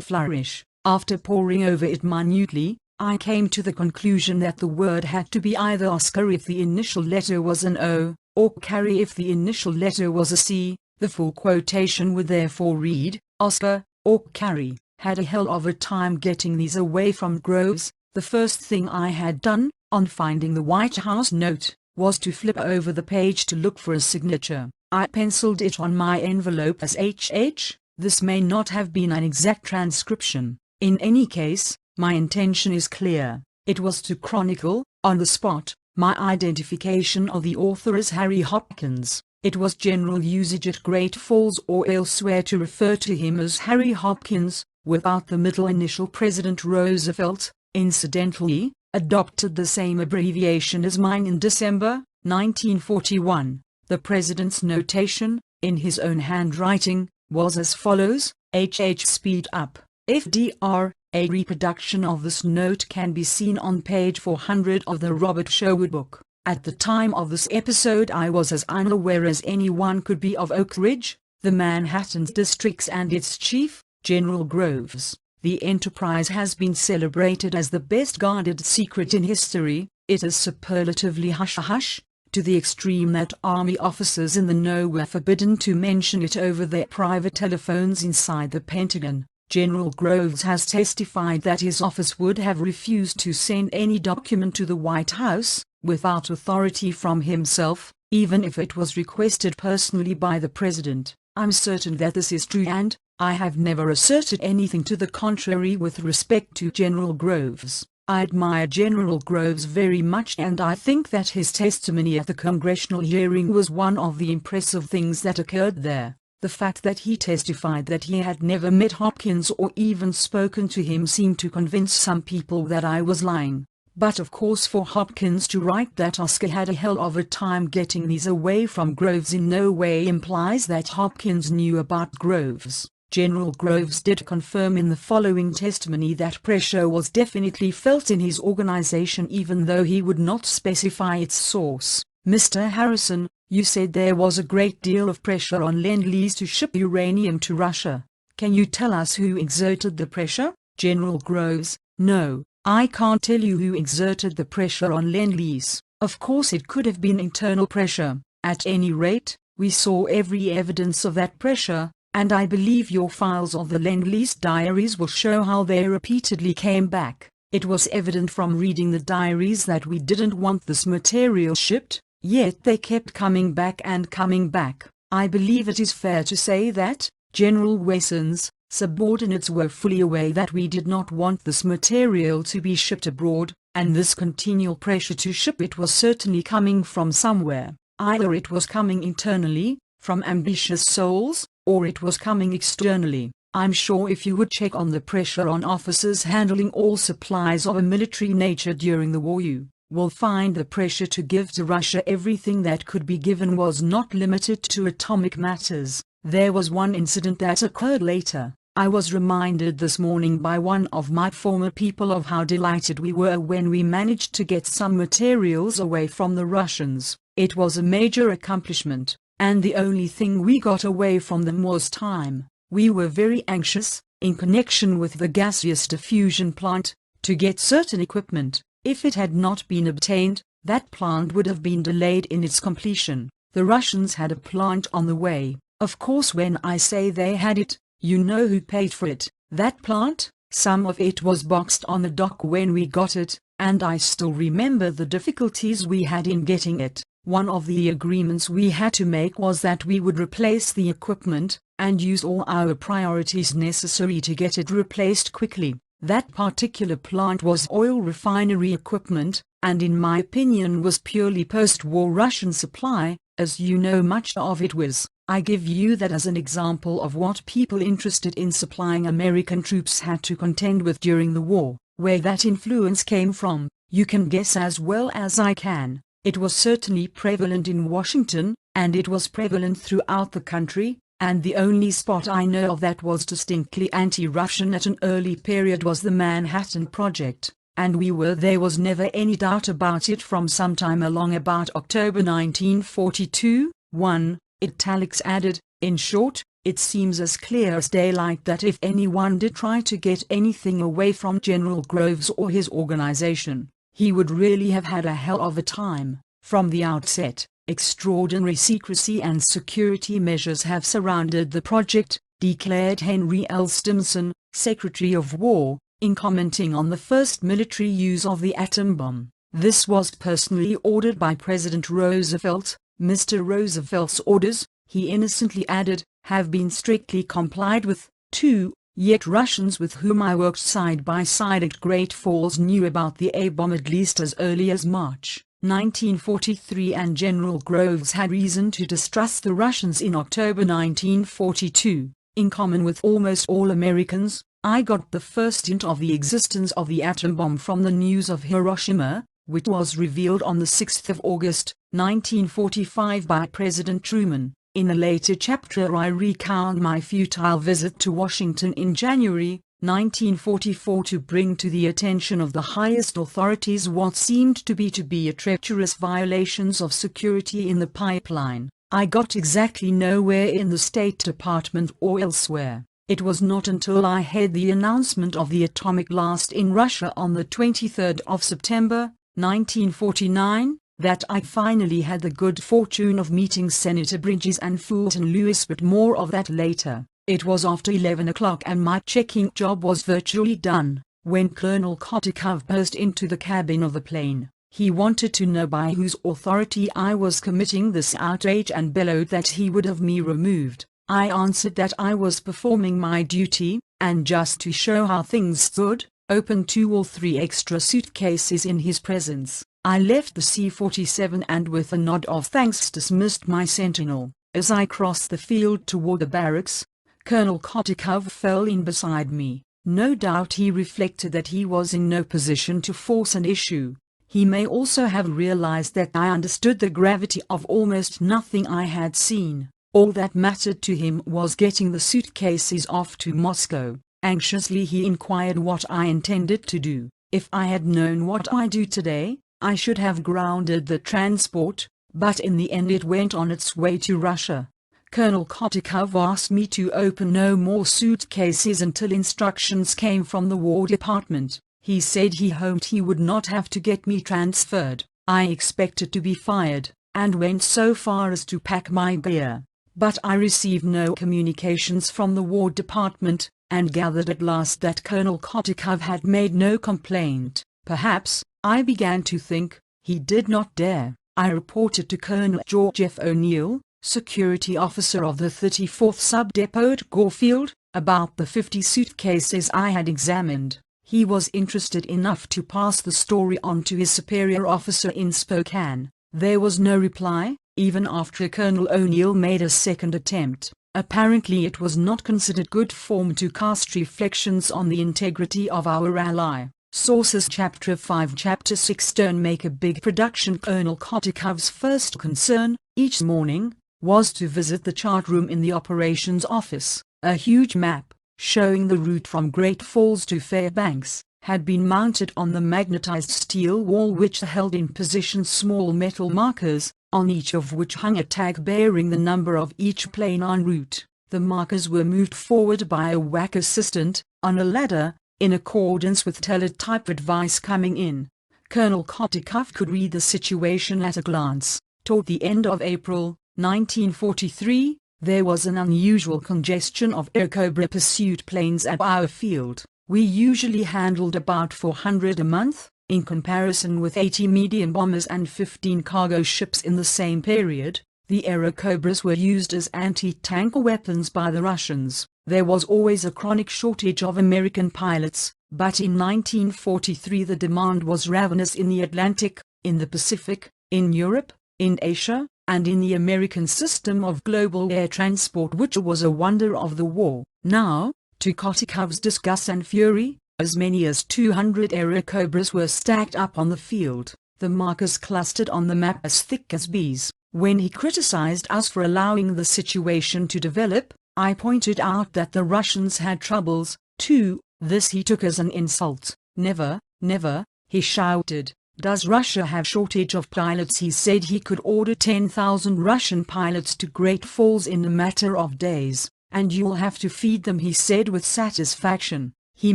flourish. After poring over it minutely, I came to the conclusion that the word had to be either Oscar if the initial letter was an O, or carry if the initial letter was a C. The full quotation would therefore read, Oscar, or Carrie, had a hell of a time getting these away from Groves. The first thing I had done, on finding the White House note, was to flip over the page to look for a signature. I penciled it on my envelope as HH. This may not have been an exact transcription. In any case, my intention is clear. It was to chronicle, on the spot, my identification of the author as Harry Hopkins. It was general usage at Great Falls or elsewhere to refer to him as Harry Hopkins, without the middle initial. President Roosevelt, incidentally, adopted the same abbreviation as mine in December 1941. The president's notation, in his own handwriting, was as follows: HH speed up, FDR. A reproduction of this note can be seen on page 400 of the Robert Sherwood book. At the time of this episode I was as unaware as anyone could be of Oak Ridge, the Manhattan districts and its chief, General Groves. The enterprise has been celebrated as the best guarded secret in history. It is superlatively hush-hush, to the extreme that army officers in the know were forbidden to mention it over their private telephones inside the Pentagon. General Groves has testified that his office would have refused to send any document to the White House, without authority from himself, even if it was requested personally by the President. I'm certain that this is true, and I have never asserted anything to the contrary with respect to General Groves. I admire General Groves very much, and I think that his testimony at the congressional hearing was one of the impressive things that occurred there. The fact that he testified that he had never met Hopkins or even spoken to him seemed to convince some people that I was lying. But of course, for Hopkins to write that Oscar had a hell of a time getting these away from Groves in no way implies that Hopkins knew about Groves. General Groves did confirm in the following testimony that pressure was definitely felt in his organization, even though he would not specify its source. Mr. Harrison, you said there was a great deal of pressure on Lend-Lease to ship uranium to Russia. Can you tell us who exerted the pressure? General Groves: no, I can't tell you who exerted the pressure on Lend-Lease. Of course it could have been internal pressure. At any rate, we saw every evidence of that pressure, and I believe your files of the Lend-Lease diaries will show how they repeatedly came back. It was evident from reading the diaries that we didn't want this material shipped, yet they kept coming back and coming back. I believe it is fair to say that General Wesson's subordinates were fully aware that we did not want this material to be shipped abroad, and this continual pressure to ship it was certainly coming from somewhere. Either it was coming internally, from ambitious souls, or it was coming externally. I'm sure if you would check on the pressure on officers handling all supplies of a military nature during the war, you will find the pressure to give to Russia everything that could be given was not limited to atomic matters. There was one incident that occurred later. I was reminded this morning by one of my former people of how delighted we were when we managed to get some materials away from the Russians. It was a major accomplishment, and the only thing we got away from them was time. We were very anxious, in connection with the gaseous diffusion plant, to get certain equipment. If it had not been obtained, that plant would have been delayed in its completion. The Russians had a plant on the way. Of course, when I say they had it, you know who paid for it. That plant, some of it was boxed on the dock when we got it, and I still remember the difficulties we had in getting it. One of the agreements we had to make was that we would replace the equipment, and use all our priorities necessary to get it replaced quickly. That particular plant was oil refinery equipment, and in my opinion was purely post-war Russian supply, as you know much of it was. I give you that as an example of what people interested in supplying American troops had to contend with during the war. Where that influence came from, you can guess as well as I can. It was certainly prevalent in Washington, and it was prevalent throughout the country, and the only spot I know of that was distinctly anti-Russian at an early period was the Manhattan Project, and there was never any doubt about it from sometime along about October 1942. 1. Italics added, in short, it seems as clear as daylight that if anyone did try to get anything away from General Groves or his organization, he would really have had a hell of a time. From the outset, Extraordinary secrecy and security measures have surrounded the project, declared Henry L. Stimson, Secretary of War, in commenting on the first military use of the atom bomb. This was personally ordered by President Roosevelt. Mr. Roosevelt's orders, he innocently added, have been strictly complied with, too, yet Russians with whom I worked side by side at Great Falls knew about the A-bomb at least as early as March 1943, and General Groves had reason to distrust the Russians in October 1942. In common with almost all Americans, I got the first hint of the existence of the atom bomb from the news of Hiroshima, which was revealed on the 6th of August, 1945 by President Truman. In a later chapter I recount my futile visit to Washington in January 1944 to bring to the attention of the highest authorities what seemed to be a treacherous violations of security in the pipeline. I got exactly nowhere in the State Department or elsewhere. It was not until I heard the announcement of the atomic blast in Russia on the 23rd of September, 1949, that I finally had the good fortune of meeting Senator Bridges and Fulton Lewis, but more of that later. It was after 11 o'clock and my checking job was virtually done, when Colonel Kotikov burst into the cabin of the plane. He wanted to know by whose authority I was committing this outrage and bellowed that he would have me removed. I answered that I was performing my duty, and just to show how things stood, opened 2 or 3 extra suitcases in his presence. I left the C-47 and with a nod of thanks dismissed my sentinel. As I crossed the field toward the barracks, Colonel Kotikov fell in beside me. No doubt he reflected that he was in no position to force an issue. He may also have realized that I understood the gravity of almost nothing I had seen. All that mattered to him was getting the suitcases off to Moscow. Anxiously he inquired what I intended to do. If I had known what I do today, I should have grounded the transport, but in the end it went on its way to Russia. Colonel Kotikov asked me to open no more suitcases until instructions came from the War Department. He said he hoped he would not have to get me transferred. I expected to be fired, and went so far as to pack my gear. But I received no communications from the War Department, and gathered at last that Colonel Kotikov had made no complaint. Perhaps, I began to think, he did not dare. I reported to Colonel George F. O'Neill, security officer of the 34th Sub-Depot at Gorefield, about the 50 suitcases I had examined. He was interested enough to pass the story on to his superior officer in Spokane. There was no reply, even after Colonel O'Neill made a second attempt. Apparently it was not considered good form to cast reflections on the integrity of our ally. Sources Chapter 5 Chapter 6 Don't make a big production. Colonel Kotikov's first concern, each morning, was to visit the chart room in the operations office. A huge map, showing the route from Great Falls to Fairbanks, had been mounted on the magnetized steel wall which held in position small metal markers, on each of which hung a tag bearing the number of each plane en route. The markers were moved forward by a WAC assistant, on a ladder, in accordance with teletype advice coming in. Colonel Kotikov could read the situation at a glance. Toward the end of April, 1943, there was an unusual congestion of Airacobra pursuit planes at our field. We usually handled about 400 a month, in comparison with 80 medium bombers and 15 cargo ships in the same period. The Airacobras were used as anti-tank weapons by the Russians. There was always a chronic shortage of American pilots, but in 1943 the demand was ravenous in the Atlantic, in the Pacific, in Europe, in Asia, and in the American system of global air transport, which was a wonder of the war. Now, to Kotikov's disgust and fury, as many as 200 Airacobras were stacked up on the field, the markers clustered on the map as thick as bees. When he criticized us for allowing the situation to develop, I pointed out that the Russians had troubles, too. This he took as an insult. Never, never, he shouted. Does Russia have shortage of pilots? He said he could order 10,000 Russian pilots to Great Falls in a matter of days, and you'll have to feed them, he said with satisfaction. He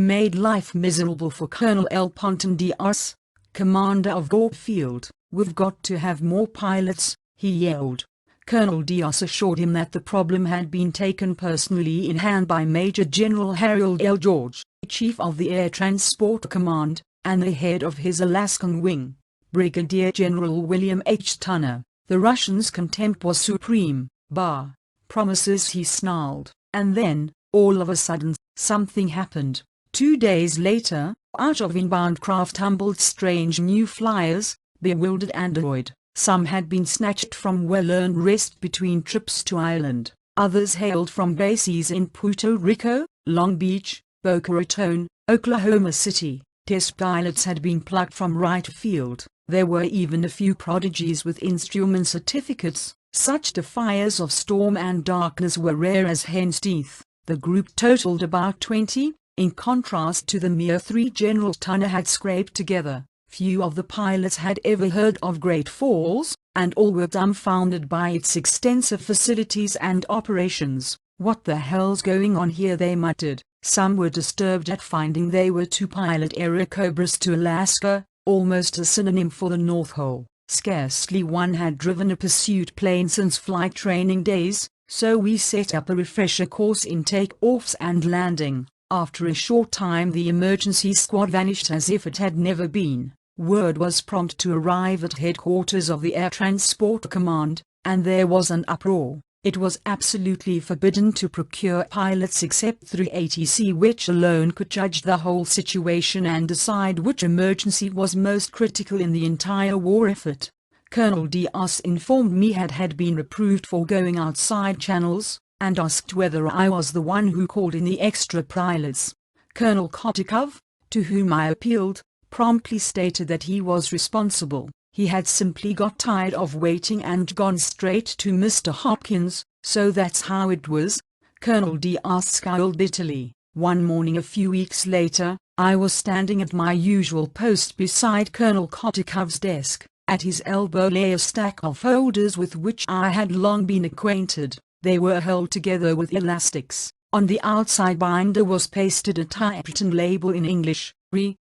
made life miserable for Colonel L. Ponton Diaz, commander of Gorefield. We've got to have more pilots, he yelled. Colonel Diaz assured him that the problem had been taken personally in hand by Major General Harold L. George, Chief of the Air Transport Command, and the head of his Alaskan wing, Brigadier General William H. Tunner. The Russians' contempt was supreme. "Bah! Promises," he snarled. And then, all of a sudden, something happened. 2 days later, out of inbound craft tumbled strange new flyers, bewildered and annoyed. Some had been snatched from well-earned rest between trips to Ireland. Others hailed from bases in Puerto Rico, Long Beach, Boca Raton, Oklahoma City. Test pilots had been plucked from right field. There were even a few prodigies with instrument certificates. Such defiers of storm and darkness were rare as hen's teeth. The group totaled about 20, in contrast to the mere 3 General Tunner had scraped together. Few of the pilots had ever heard of Great Falls, and all were dumbfounded by its extensive facilities and operations. "What the hell's going on here?" they muttered. Some were disturbed at finding they were to pilot Airacobras to Alaska, almost a synonym for the North Pole. Scarcely one had driven a pursuit plane since flight training days, so we set up a refresher course in take-offs and landing. After a short time the emergency squad vanished as if it had never been. Word was prompt to arrive at headquarters of the Air Transport Command, and there was an uproar. It was absolutely forbidden to procure pilots except through ATC, which alone could judge the whole situation and decide which emergency was most critical in the entire war effort. Colonel Diaz informed me had been reproved for going outside channels, and asked whether I was the one who called in the extra pilots. Colonel Kotikov, to whom I appealed, promptly stated that he was responsible. He had simply got tired of waiting and gone straight to Mr. Hopkins, so that's how it was. Colonel Diaz scowled bitterly. One morning a few weeks later, I was standing at my usual post beside Colonel Kotikov's desk. At his elbow lay a stack of folders with which I had long been acquainted. They were held together with elastics. On the outside binder was pasted a typewritten label in English,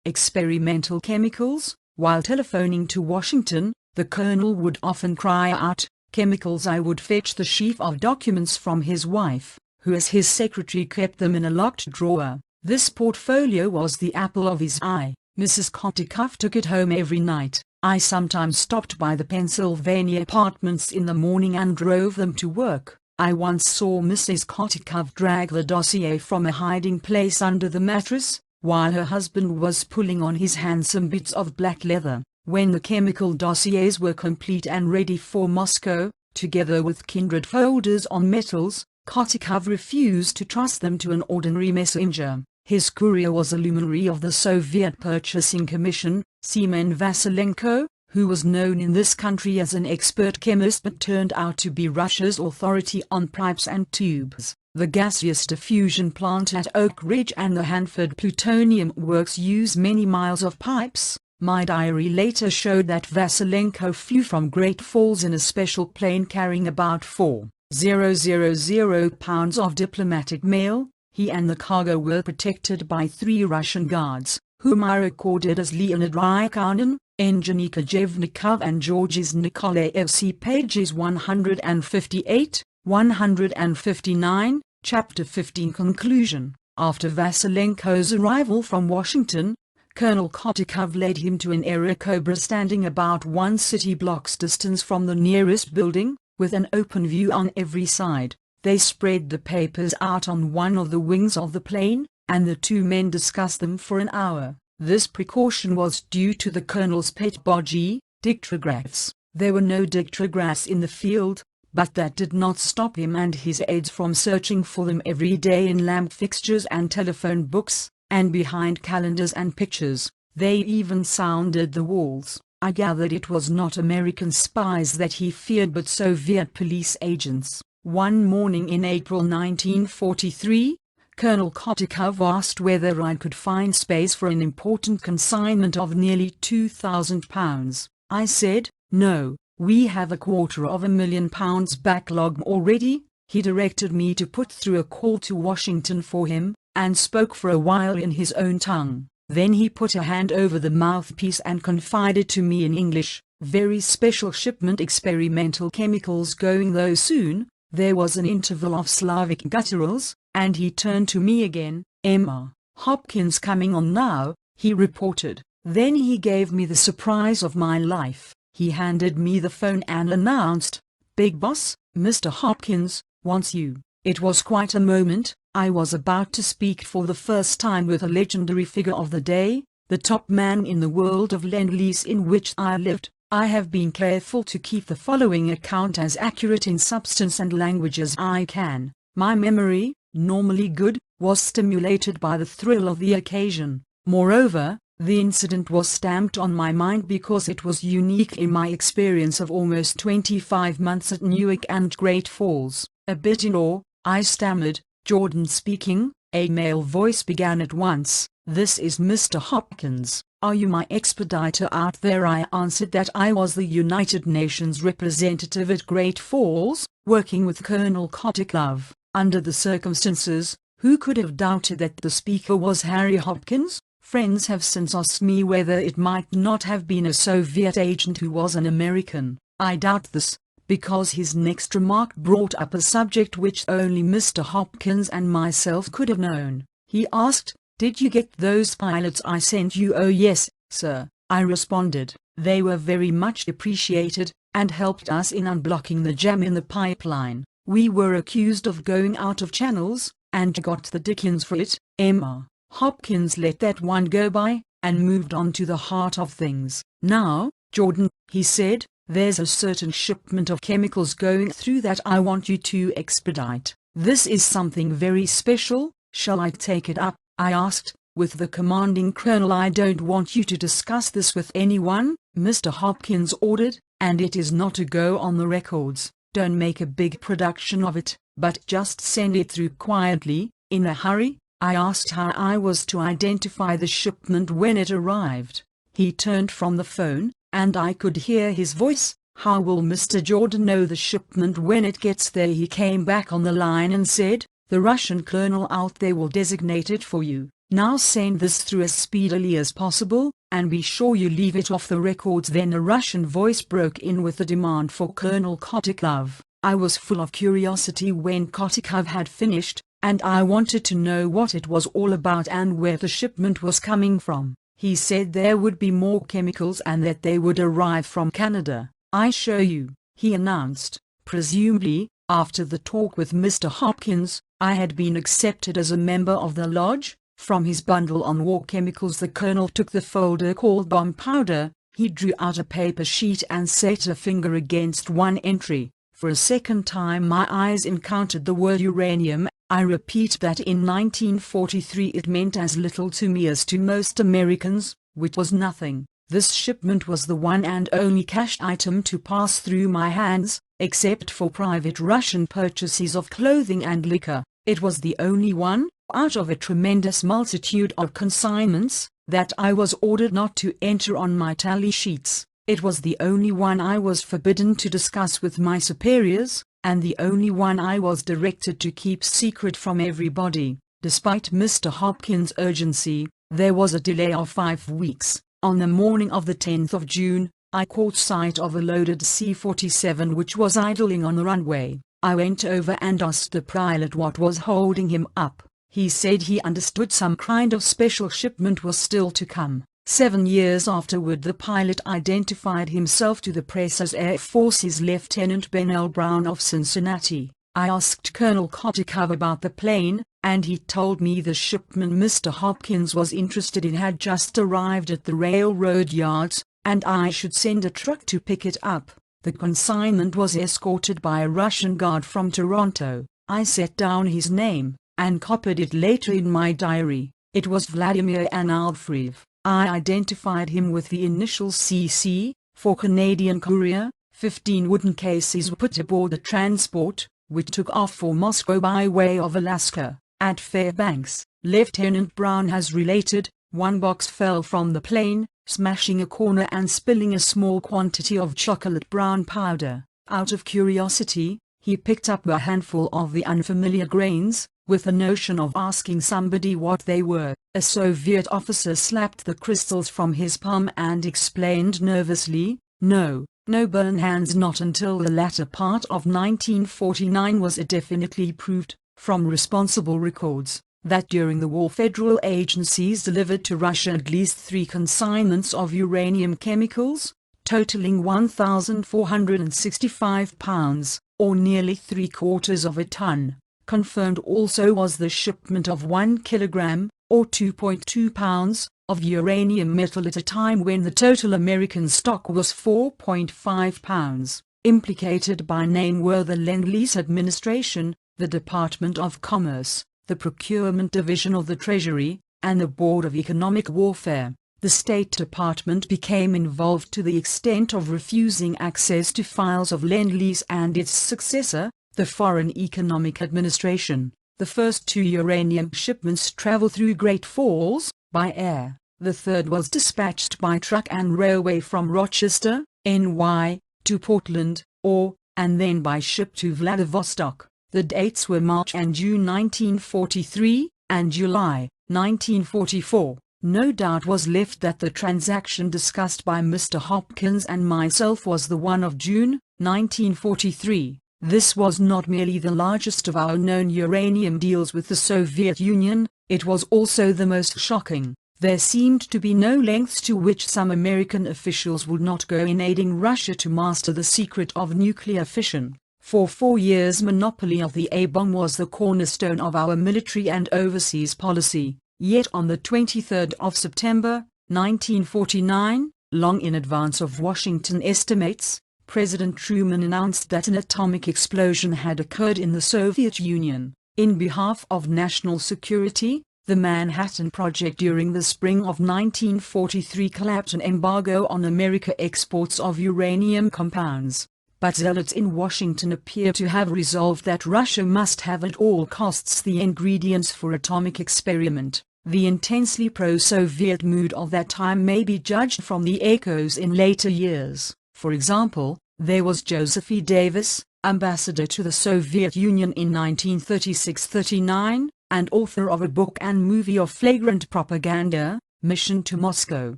"Experimental Chemicals." While telephoning to Washington, the colonel would often cry out, "Chemicals!" I would fetch the sheaf of documents from his wife, who as his secretary kept them in a locked drawer. This portfolio was the apple of his eye. Mrs. Kotikov took it home every night. I sometimes stopped by the Pennsylvania apartments in the morning and drove them to work. I once saw Mrs. Kotikov drag the dossier from a hiding place under the mattress, while her husband was pulling on his handsome bits of black leather. When the chemical dossiers were complete and ready for Moscow, together with kindred folders on metals, Kotikov refused to trust them to an ordinary messenger. His courier was a luminary of the Soviet Purchasing Commission, Seaman Vasilenko, who was known in this country as an expert chemist but turned out to be Russia's authority on pipes and tubes. The gaseous diffusion plant at Oak Ridge and the Hanford Plutonium Works use many miles of pipes. My diary later showed that Vasilenko flew from Great Falls in a special plane carrying about 4,000 pounds of diplomatic mail. He and the cargo were protected by 3 Russian guards, whom I recorded as Leonid Ryakanin, Evgeny Kojevnikov and Georges Nikolaev. See pages 158, 159, Chapter 15. Conclusion. After Vasilenko's arrival from Washington, Colonel Kotikov led him to an Airacobra standing about 1 city block's distance from the nearest building, with an open view on every side. They spread the papers out on one of the wings of the plane, and the 2 men discussed them for an hour. This precaution was due to the colonel's pet bodgy, dictagraphs. There were no dictagraphs in the field, but that did not stop him and his aides from searching for them every day in lamp fixtures and telephone books, and behind calendars and pictures. They even sounded the walls. I gathered it was not American spies that he feared but Soviet police agents. One morning in April 1943, Colonel Kotikov asked whether I could find space for an important consignment of nearly 2,000 pounds. I said, "No. We have £250,000 backlog already." He directed me to put through a call to Washington for him, and spoke for a while in his own tongue. Then he put a hand over the mouthpiece and confided to me in English, Very special shipment, experimental chemicals going though soon. There was an interval of Slavic gutturals, and he turned to me again. Emma Hopkins coming on now, he reported. Then he gave me the surprise of my life. He handed me the phone and announced, "Big boss, Mr. Hopkins, wants you." It was quite a moment. I was about to speak for the first time with a legendary figure of the day, the top man in the world of Lend-Lease in which I lived. I have been careful to keep the following account as accurate in substance and language as I can. My memory, normally good, was stimulated by the thrill of the occasion. Moreover, the incident was stamped on my mind because it was unique in my experience of almost 25 months at Newark and Great Falls. A bit in awe, I stammered, "Jordan speaking." A male voice began at once, "This is Mr. Hopkins. Are you my expediter out there?" I answered that I was the United Nations representative at Great Falls, working with Colonel Kotiklov. Under the circumstances, who could have doubted that the speaker was Harry Hopkins? Friends have since asked me whether it might not have been a Soviet agent who was an American. I doubt this, because his next remark brought up a subject which only Mr. Hopkins and myself could have known. He asked, "Did you get those pilots I sent you?" "Oh yes, sir," I responded. "They were very much appreciated, and helped us in unblocking the jam in the pipeline. We were accused of going out of channels, and got the dickens for it." Emma Hopkins let that one go by, and moved on to the heart of things. "Now, Jordan," he said, "there's a certain shipment of chemicals going through that I want you to expedite. This is something very special." "Shall I take it up?" I asked, with the commanding colonel. "I don't want you to discuss this with anyone," Mr. Hopkins ordered, "and it is not to go on the records. Don't make a big production of it, but just send it through quietly." "In a hurry?" I asked how I was to identify the shipment when it arrived. He turned from the phone, and I could hear his voice. "How will Mr. Jordan know the shipment when it gets there?" He came back on the line and said, "The Russian colonel out there will designate it for you. Now send this through as speedily as possible, and be sure you leave it off the records." Then a Russian voice broke in with the demand for Colonel Kotiklov. I was full of curiosity when Kotiklov had finished, and I wanted to know what it was all about and where the shipment was coming from. He said there would be more chemicals and that they would arrive from Canada. "I show you," he announced. Presumably, after the talk with Mr. Hopkins, I had been accepted as a member of the lodge. From his bundle on war chemicals the colonel took the folder called bomb powder. He drew out a paper sheet and set a finger against one entry. For a second time my eyes encountered the word uranium. I repeat that in 1943 it meant as little to me as to most Americans, which was nothing. This shipment was the one and only cash item to pass through my hands, except for private Russian purchases of clothing and liquor. It was the only one, out of a tremendous multitude of consignments, that I was ordered not to enter on my tally sheets. It was the only one I was forbidden to discuss with my superiors, and the only one I was directed to keep secret from everybody. Despite Mr. Hopkins' urgency, there was a delay of 5 weeks. On the morning of the 10th of June, I caught sight of a loaded C-47 which was idling on the runway. I went over and asked the pilot what was holding him up. He said he understood some kind of special shipment was still to come. 7 years afterward the pilot identified himself to the press as Air Force's Lieutenant Ben L. Brown of Cincinnati. I asked Colonel Kotikov about the plane, and he told me the shipment Mr. Hopkins was interested in had just arrived at the railroad yards, and I should send a truck to pick it up. The consignment was escorted by a Russian guard from Toronto. I set down his name, and copied it later in my diary. It was Vladimir Analfreev. I identified him with the initials CC, for Canadian Courier. 15 wooden cases were put aboard the transport, which took off for Moscow by way of Alaska. At Fairbanks, Lieutenant Brown has related, one box fell from the plane, smashing a corner and spilling a small quantity of chocolate brown powder. Out of curiosity, he picked up a handful of the unfamiliar grains, with the notion of asking somebody what they were. A Soviet officer slapped the crystals from his palm and explained nervously, No burn hands. Not until the latter part of 1949 was it definitely proved, from responsible records, that during the war federal agencies delivered to Russia at least 3 consignments of uranium chemicals, totaling 1,465 pounds, or nearly 3/4 of a ton. Confirmed also was the shipment of 1 kilogram, or 2.2 pounds, of uranium metal at a time when the total American stock was 4.5 pounds. Implicated by name were the Lend-Lease Administration, the Department of Commerce, the Procurement Division of the Treasury, and the Board of Economic Warfare. The State Department became involved to the extent of refusing access to files of Lend-Lease and its successor, the Foreign Economic Administration. The first 2 uranium shipments traveled through Great Falls by air. The third was dispatched by truck and railway from Rochester, NY, to Portland, and then by ship to Vladivostok. The dates were March and June 1943, and July, 1944. No doubt was left that the transaction discussed by Mr. Hopkins and myself was the one of June, 1943. This was not merely the largest of our known uranium deals with the Soviet Union, it was also the most shocking. There seemed to be no lengths to which some American officials would not go in aiding Russia to master the secret of nuclear fission. For 4 years monopoly of the A-bomb was the cornerstone of our military and overseas policy. Yet on the 23rd of September, 1949, long in advance of Washington estimates, President Truman announced that an atomic explosion had occurred in the Soviet Union. In behalf of national security, the Manhattan Project during the spring of 1943 collapsed an embargo on American exports of uranium compounds. But zealots in Washington appear to have resolved that Russia must have at all costs the ingredients for atomic experiment. The intensely pro-Soviet mood of that time may be judged from the echoes in later years. For example, there was Joseph E. Davis, ambassador to the Soviet Union in 1936-39, and author of a book and movie of flagrant propaganda, Mission to Moscow.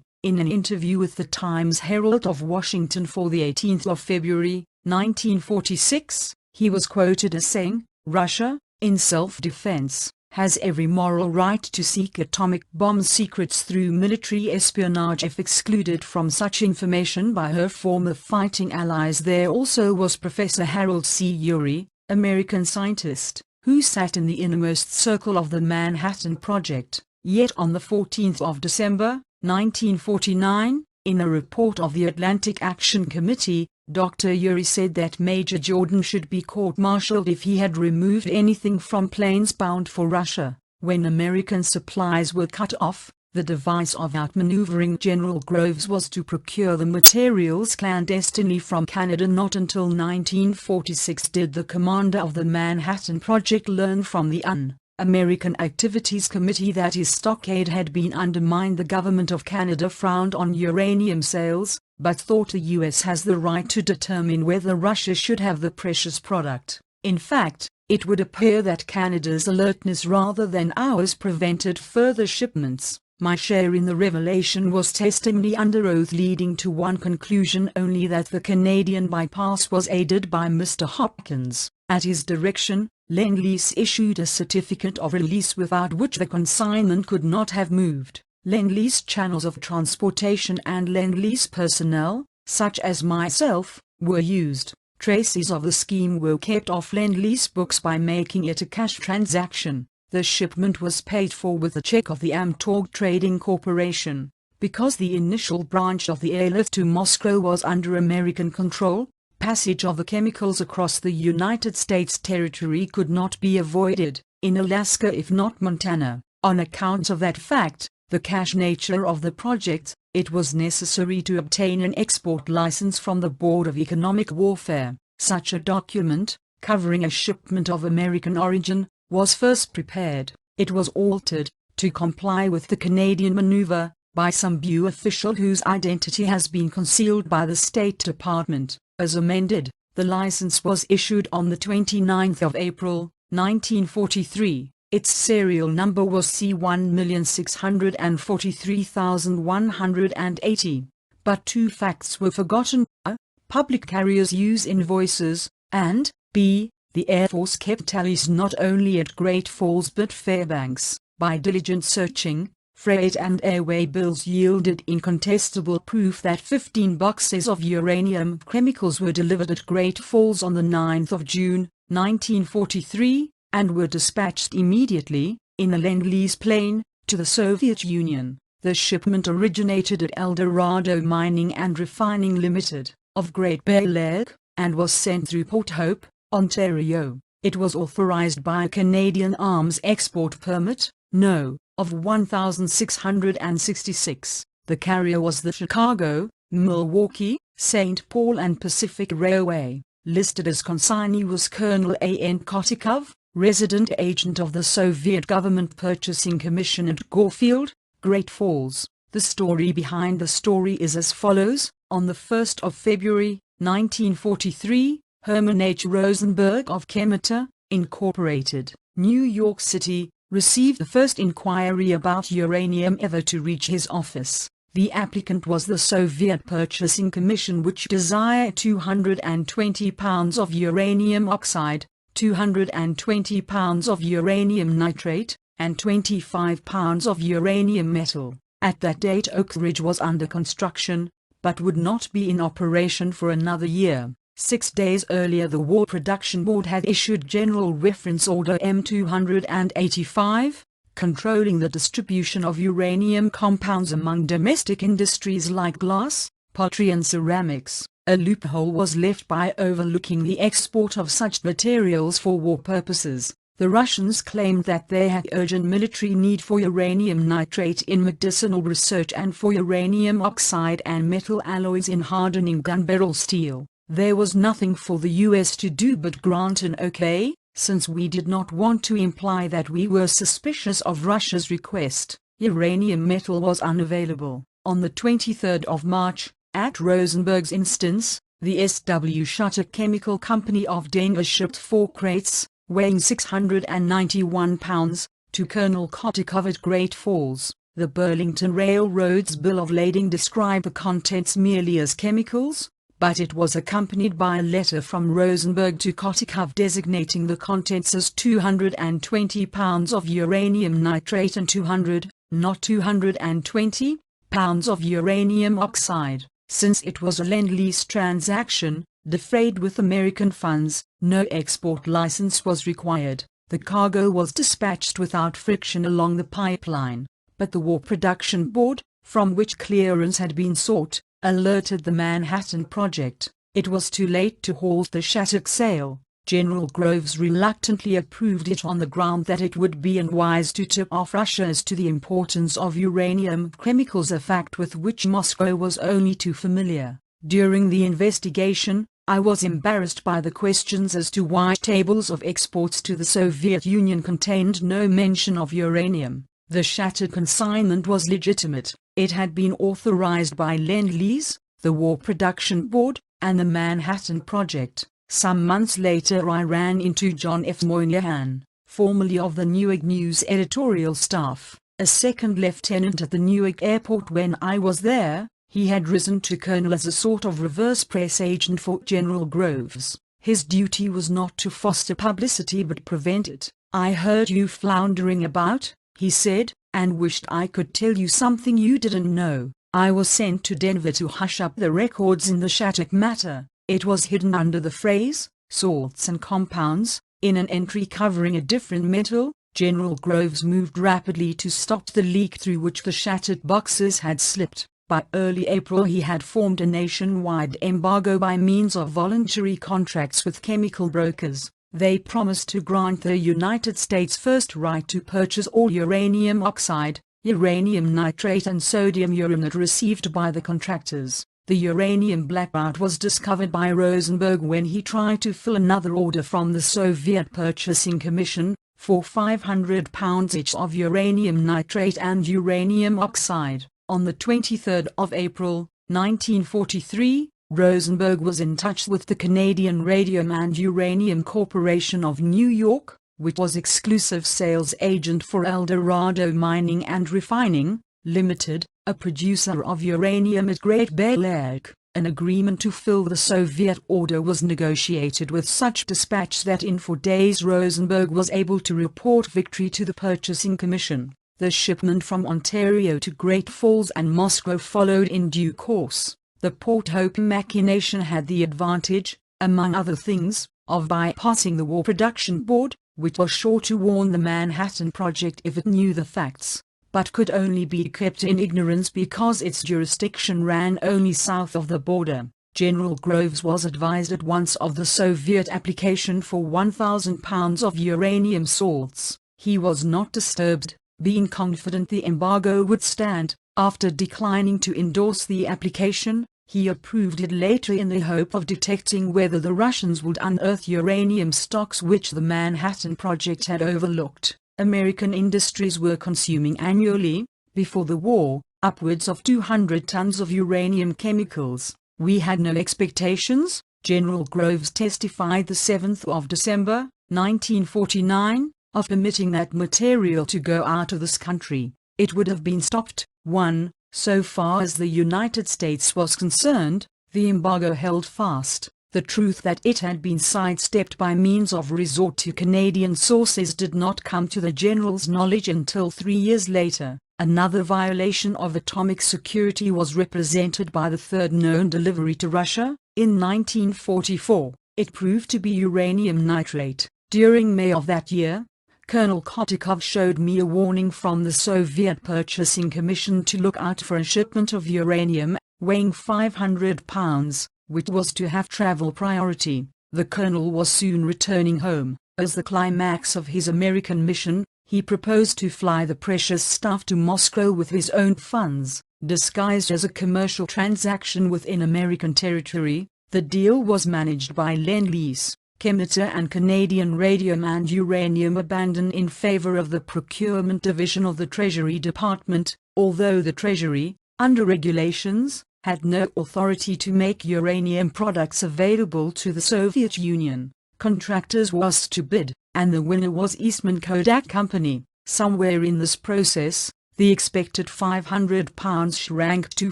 In an interview with the Times Herald of Washington for the 18th of February, 1946, he was quoted as saying, "Russia, in self-defense, has every moral right to seek atomic bomb secrets through military espionage if excluded from such information by her former fighting allies." There also was Professor Harold C. Urey, American scientist, who sat in the innermost circle of the Manhattan Project. Yet on the 14th of December, 1949, in a report of the Atlantic Action Committee, Dr. Urey said that Major Jordan should be court-martialed if he had removed anything from planes bound for Russia. When American supplies were cut off, the device of outmaneuvering General Groves was to procure the materials clandestinely from Canada. Not until 1946 did the commander of the Manhattan Project learn from the Un-American Activities Committee that his stockade had been undermined. The government of Canada frowned on uranium sales, but thought the U.S. has the right to determine whether Russia should have the precious product. In fact, it would appear that Canada's alertness rather than ours prevented further shipments. My share in the revelation was testimony under oath, leading to one conclusion only: that the Canadian bypass was aided by Mr. Hopkins. At his direction, Lend-Lease issued a certificate of release without which the consignment could not have moved. Lend-Lease channels of transportation and Lend-Lease personnel, such as myself, were used. Traces of the scheme were kept off Lend-Lease books by making it a cash transaction. The shipment was paid for with a check of the Amtorg Trading Corporation. Because the initial branch of the airlift to Moscow was under American control, passage of the chemicals across the United States territory could not be avoided, in Alaska if not Montana. On account of that fact, the cash nature of the project, it was necessary to obtain an export license from the Board of Economic Warfare. Such a document, covering a shipment of American origin, was first prepared. It was altered, to comply with the Canadian maneuver, by some BU official whose identity has been concealed by the State Department. As amended, the license was issued on the 29th of April, 1943. Its serial number was C1643180. But two facts were forgotten: a. Public carriers use invoices, and b. The Air Force kept tallies not only at Great Falls but Fairbanks. By diligent searching, freight and airway bills yielded incontestable proof that 15 boxes of uranium chemicals were delivered at Great Falls on the 9th of June, 1943, and were dispatched immediately, in a Lend-Lease plane, to the Soviet Union. The shipment originated at El Dorado Mining and Refining Limited, of Great Bay Lake, and was sent through Port Hope, Ontario. It was authorized by a Canadian Arms Export Permit, No. of 1666. The carrier was the Chicago, Milwaukee, St. Paul and Pacific Railway. Listed as consignee was Colonel A.N. Kotikov, resident agent of the Soviet Government Purchasing Commission at Gorefield, Great Falls. The story behind the story is as follows. On the 1st of February, 1943, Herman H. Rosenberg of Chemeter, Incorporated, New York City, received the first inquiry about uranium ever to reach his office. The applicant was the Soviet Purchasing Commission, which desired 220 pounds of uranium oxide, 220 pounds of uranium nitrate, and 25 pounds of uranium metal. At that date Oak Ridge was under construction, but would not be in operation for another year. 6 days earlier the War Production Board had issued General Reference Order M285, controlling the distribution of uranium compounds among domestic industries like glass, pottery and ceramics. A loophole was left by overlooking the export of such materials for war purposes. The Russians claimed that they had urgent military need for uranium nitrate in medicinal research and for uranium oxide and metal alloys in hardening gun barrel steel. There was nothing for the US to do but grant an okay, since we did not want to imply that we were suspicious of Russia's request. Uranium metal was unavailable. On the 23rd of March, at Rosenberg's instance, the S.W. Shutter Chemical Company of Denver shipped 4 crates, weighing 691 pounds, to Colonel Kotikov at Great Falls. The Burlington Railroad's bill of lading described the contents merely as chemicals, but it was accompanied by a letter from Rosenberg to Kotikov designating the contents as 220 pounds of uranium nitrate and 200, not 220, pounds of uranium oxide. Since it was a Lend-Lease transaction, defrayed with American funds, no export license was required. The cargo was dispatched without friction along the pipeline, but the War Production Board, from which clearance had been sought, alerted the Manhattan Project. It was too late to halt the Shattuck sale. General Groves reluctantly approved it on the ground that it would be unwise to tip off Russia as to the importance of uranium chemicals, a fact with which Moscow was only too familiar. During the investigation, I was embarrassed by the questions as to why tables of exports to the Soviet Union contained no mention of uranium. The Shattuck consignment was legitimate. It had been authorized by Lend-Lease, the War Production Board, and the Manhattan Project. Some months later I ran into John F. Moynihan, formerly of the Newark News editorial staff, a second lieutenant at the Newark airport when I was there. He had risen to colonel as a sort of reverse press agent for General Groves. His duty was not to foster publicity but prevent it. "I heard you floundering about," he said, "and wished I could tell you something you didn't know. I was sent to Denver to hush up the records in the Shattuck matter. It was hidden under the phrase, salts and compounds, in an entry covering a different metal." General Groves moved rapidly to stop the leak through which the Shattuck boxes had slipped. By early April he had formed a nationwide embargo by means of voluntary contracts with chemical brokers. They promised to grant the United States first right to purchase all uranium oxide, uranium nitrate and sodium uranate received by the contractors. The uranium blackout was discovered by Rosenberg when he tried to fill another order from the Soviet Purchasing Commission, for 500 pounds each of uranium nitrate and uranium oxide. On the 23rd of April, 1943, Rosenberg was in touch with the Canadian Radium and Uranium Corporation of New York, which was exclusive sales agent for El Dorado Mining and Refining Limited, a producer of uranium at Great Bay Lake. An agreement to fill the Soviet order was negotiated with such dispatch that in 4 days Rosenberg was able to report victory to the Purchasing Commission. The shipment from Ontario to Great Falls and Moscow followed in due course. The Port Hope machination had the advantage, among other things, of bypassing the War Production Board, which was sure to warn the Manhattan Project if it knew the facts, but could only be kept in ignorance because its jurisdiction ran only south of the border. General Groves was advised at once of the Soviet application for 1,000 pounds of uranium salts. He was not disturbed, being confident the embargo would stand. After declining to endorse the application, he approved it later in the hope of detecting whether the Russians would unearth uranium stocks which the Manhattan Project had overlooked. American industries were consuming annually, before the war, upwards of 200 tons of uranium chemicals. We had no expectations, General Groves testified the 7th of December, 1949, of permitting that material to go out of this country. It would have been stopped. 1. So far as the United States was concerned, the embargo held fast. The truth that it had been sidestepped by means of resort to Canadian sources did not come to the General's knowledge until 3 years later. Another violation of atomic security was represented by the third known delivery to Russia, in 1944. It proved to be uranium nitrate. During May of that year, Colonel Kotikov showed me a warning from the Soviet Purchasing Commission to look out for a shipment of uranium, weighing 500 pounds. Which was to have travel priority. The colonel was soon returning home. As the climax of his American mission, he proposed to fly the precious stuff to Moscow with his own funds. Disguised as a commercial transaction within American territory, the deal was managed by Lend-Lease, Chemeter and Canadian Radium and Uranium abandoned in favor of the Procurement Division of the Treasury Department, although the Treasury, under regulations, had no authority to make uranium products available to the Soviet Union. Contractors were asked to bid, and the winner was Eastman Kodak Company. Somewhere in this process, the expected 500 pounds shrank to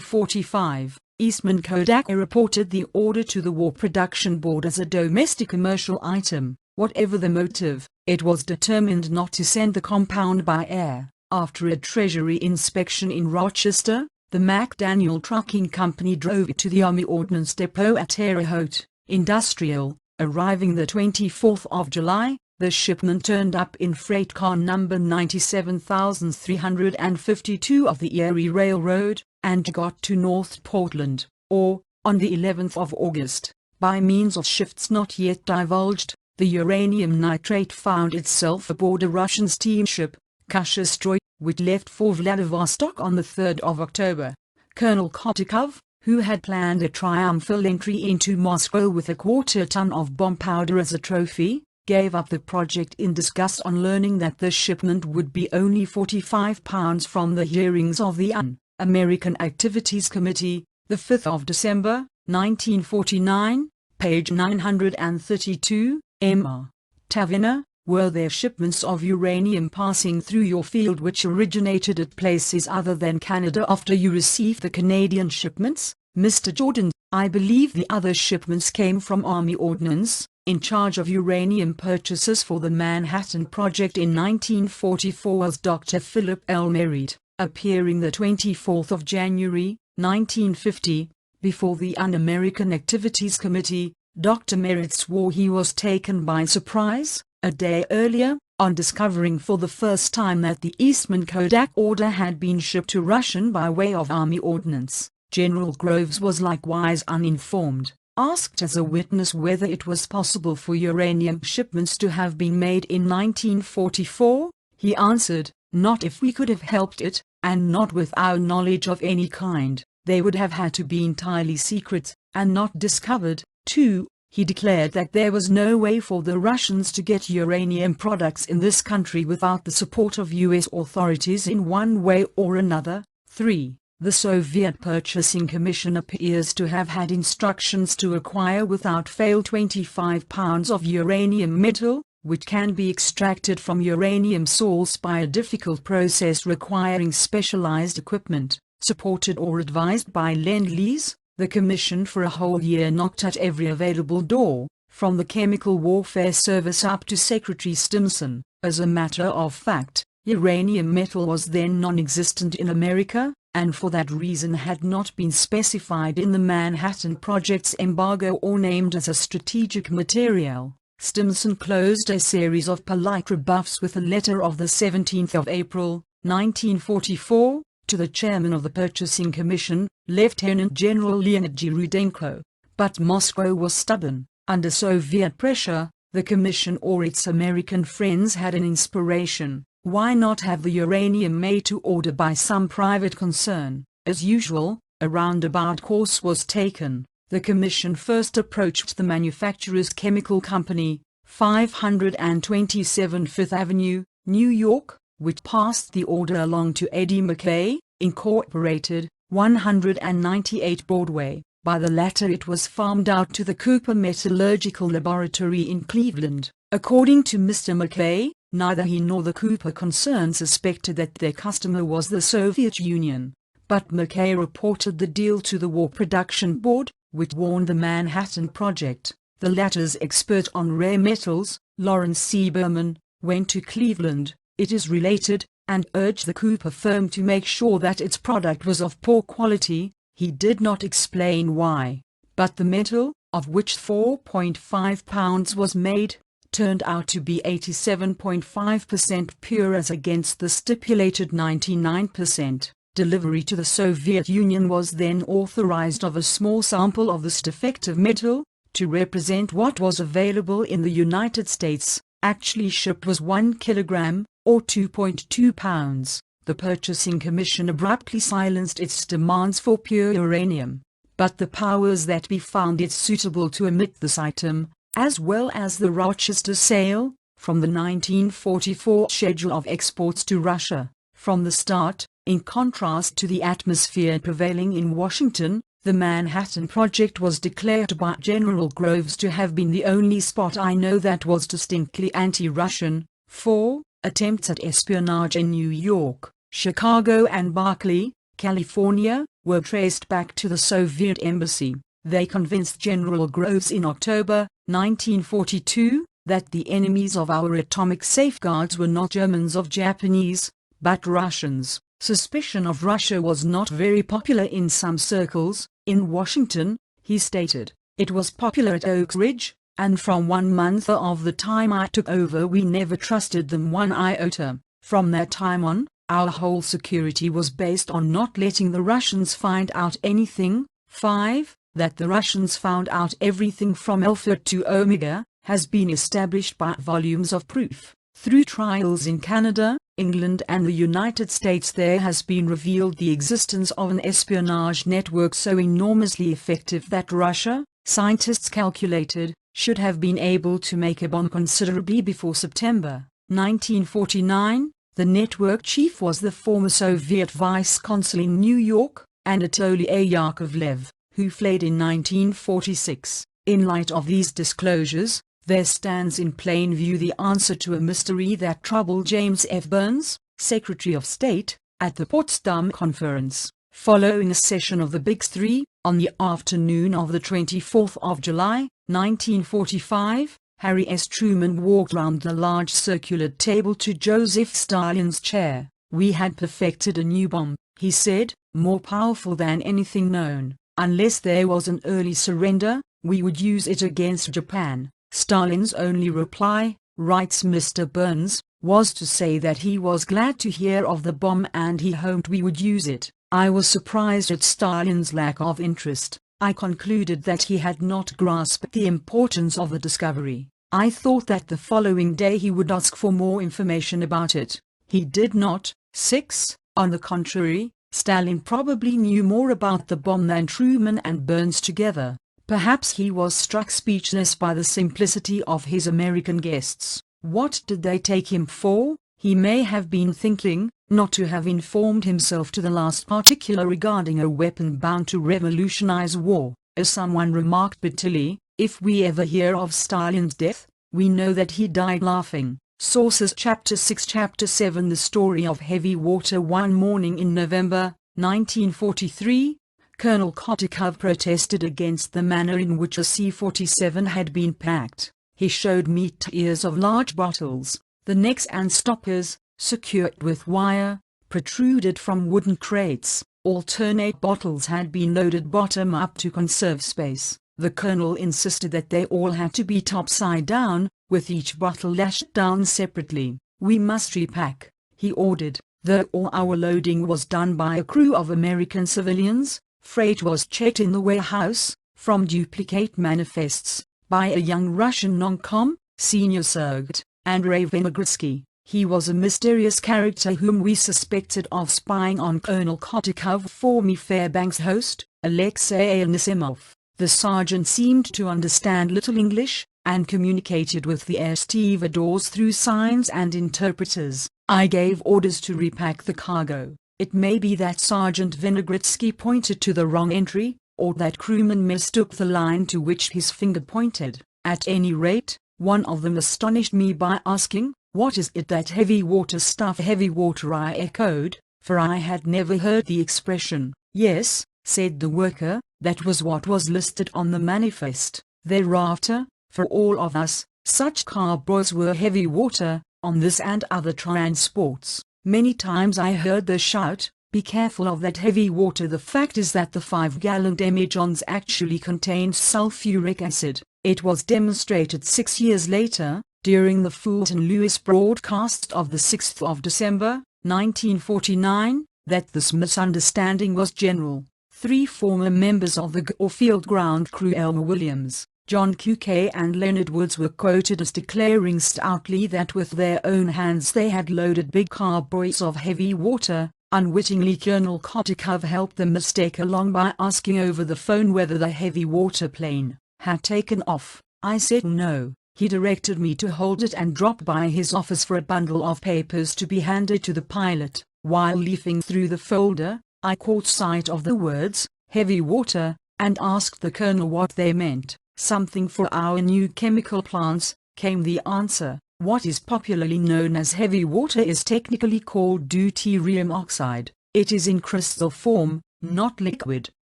45. Eastman Kodak reported the order to the War Production Board as a domestic commercial item. Whatever the motive, it was determined not to send the compound by air. After a Treasury inspection in Rochester, the McDaniel Trucking Company drove it to the Army Ordnance Depot at Terre Haute, Industrial. Arriving the 24th of July, the shipment turned up in freight car number 97,352 of the Erie Railroad, and got to North Portland, or, on the 11th of August. By means of shifts not yet divulged, the uranium nitrate found itself aboard a Russian steamship, Kashestroy, which left for Vladivostok on the 3rd of October. Colonel Kotikov, who had planned a triumphal entry into Moscow with a quarter-ton of bomb powder as a trophy, gave up the project in disgust on learning that the shipment would be only 45 pounds from the hearings of the Un-American Activities Committee, the 5th of December, 1949, page 932, M.R. Taverner. Were there shipments of uranium passing through your field which originated at places other than Canada after you received the Canadian shipments? Mr. Jordan, I believe the other shipments came from Army Ordnance, in charge of uranium purchases for the Manhattan Project in 1944 was Dr. Philip L. Merritt, appearing the 24th of January, 1950, before the Un-American Activities Committee. Dr. Merritt swore he was taken by surprise, a day earlier, on discovering for the first time that the Eastman Kodak order had been shipped to Russian by way of Army Ordnance. General Groves was likewise uninformed. Asked as a witness whether it was possible for uranium shipments to have been made in 1944, he answered, "Not if we could have helped it, and not with our knowledge of any kind. They would have had to be entirely secret, and not discovered." 2. He declared that there was no way for the Russians to get uranium products in this country without the support of U.S. authorities in one way or another. 3. The Soviet Purchasing Commission appears to have had instructions to acquire without fail 25 pounds of uranium metal, which can be extracted from uranium salts by a difficult process requiring specialized equipment. Supported or advised by Lend-Lease, the Commission for a whole year knocked at every available door, from the Chemical Warfare Service up to Secretary Stimson. As a matter of fact, uranium metal was then non-existent in America, and for that reason had not been specified in the Manhattan Project's embargo or named as a strategic material. Stimson closed a series of polite rebuffs with a letter of the 17th of April, 1944, to the chairman of the Purchasing Commission, Lieutenant General Leonid Rudenko. But Moscow was stubborn. Under Soviet pressure, the Commission or its American friends had an inspiration. Why not have the uranium made to order by some private concern? As usual, a roundabout course was taken. The Commission first approached the manufacturer's chemical company, 527 Fifth Avenue, New York, which passed the order along to Eddie McKay, Incorporated, 198 Broadway. By the latter it was farmed out to the Cooper Metallurgical Laboratory in Cleveland. According to Mr. McKay, neither he nor the Cooper concern suspected that their customer was the Soviet Union. But McKay reported the deal to the War Production Board, which warned the Manhattan Project. The latter's expert on rare metals, Lawrence C. Berman, went to Cleveland, it is related, and urged the Cooper firm to make sure that its product was of poor quality. He did not explain why, but the metal, of which 4.5 pounds was made, turned out to be 87.5% pure as against the stipulated 99%. Delivery to the Soviet Union was then authorized of a small sample of this defective metal, to represent what was available in the United States. Actually shipped was 1 kilogram, or 2.2 pounds. The Purchasing Commission abruptly silenced its demands for pure uranium, but the powers that be found it suitable to omit this item, as well as the Rochester sale, from the 1944 schedule of exports to Russia. From the start, in contrast to the atmosphere prevailing in Washington, the Manhattan Project was declared by General Groves to have been the only spot I know that was distinctly anti-Russian. 4. Attempts at espionage in New York, Chicago and Berkeley, California, were traced back to the Soviet embassy. They convinced General Groves in October, 1942, that the enemies of our atomic safeguards were not Germans or Japanese, but Russians. Suspicion of Russia was not very popular in some circles. In Washington, he stated, it was popular at Oak Ridge, and from 1 month of the time I took over we never trusted them one iota. From that time on, our whole security was based on not letting the Russians find out anything. 5. That the Russians found out everything from Alpha to Omega, has been established by volumes of proof. Through trials in Canada, England and the United States there has been revealed the existence of an espionage network so enormously effective that Russia, scientists calculated, should have been able to make a bomb considerably before September 1949. The network chief was the former Soviet vice consul in New York, Anatoly Yakovlev, who fled in 1946. In light of these disclosures, there stands in plain view the answer to a mystery that troubled James F. Burns, Secretary of State, at the Potsdam Conference. Following a session of the Big Three, on the afternoon of the 24th of July, 1945, Harry S. Truman walked round the large circular table to Joseph Stalin's chair. We had perfected a new bomb, he said, more powerful than anything known. Unless there was an early surrender, we would use it against Japan. Stalin's only reply, writes Mr. Burns, was to say that he was glad to hear of the bomb and he hoped we would use it. I was surprised at Stalin's lack of interest. I concluded that he had not grasped the importance of the discovery. I thought that the following day he would ask for more information about it. He did not. 6. On the contrary, Stalin probably knew more about the bomb than Truman and Burns together. Perhaps he was struck speechless by the simplicity of his American guests. What did they take him for? He may have been thinking, not to have informed himself to the last particular regarding a weapon bound to revolutionize war. As someone remarked bitterly, if we ever hear of Stalin's death, we know that he died laughing. Sources Chapter 6 Chapter 7 The story of heavy water. One morning in November, 1943, Colonel Kotikov protested against the manner in which a C-47 had been packed. He showed me tiers of large bottles, the necks and stoppers, secured with wire, protruded from wooden crates. Alternate bottles had been loaded bottom up to conserve space. The colonel insisted that they all had to be topside down, with each bottle lashed down separately. "We must repack," he ordered. Though all our loading was done by a crew of American civilians, freight was checked in the warehouse, from duplicate manifests, by a young Russian non-com, Senior Sergeant Andrei Vinogradsky. He was a mysterious character whom we suspected of spying on Colonel Kotikov for me. Fairbanks' host, Alexei Anisimov. The sergeant seemed to understand little English, and communicated with the air stevedores through signs and interpreters. I gave orders to repack the cargo. It may be that Sergeant Vinogradsky pointed to the wrong entry, or that crewman mistook the line to which his finger pointed. At any rate, one of them astonished me by asking, "What is it that heavy water stuff?" "Heavy water," I echoed, for I had never heard the expression. "Yes," said the worker, "that was what was listed on the manifest." Thereafter, for all of us, such cargoes were heavy water, on this and other transports. Many times I heard the shout, "Be careful of that heavy water." The fact is that the 5-gallon demijohns actually contained sulfuric acid. It was demonstrated 6 years later, during the Fulton Lewis broadcast of the 6th of December, 1949, that this misunderstanding was general. 3 former members of the Garfield ground crew, Elmer Williams, John Q.K. and Leonard Woods, were quoted as declaring stoutly that with their own hands they had loaded big cargoes of heavy water. Unwittingly, Colonel Kotikov helped them mistake along by asking over the phone whether the heavy water plane had taken off. I said no. He directed me to hold it and drop by his office for a bundle of papers to be handed to the pilot. While leafing through the folder, I caught sight of the words, "heavy water," and asked the colonel what they meant. "Something for our new chemical plants," came the answer. What is popularly known as heavy water is technically called deuterium oxide. It is in crystal form, not liquid.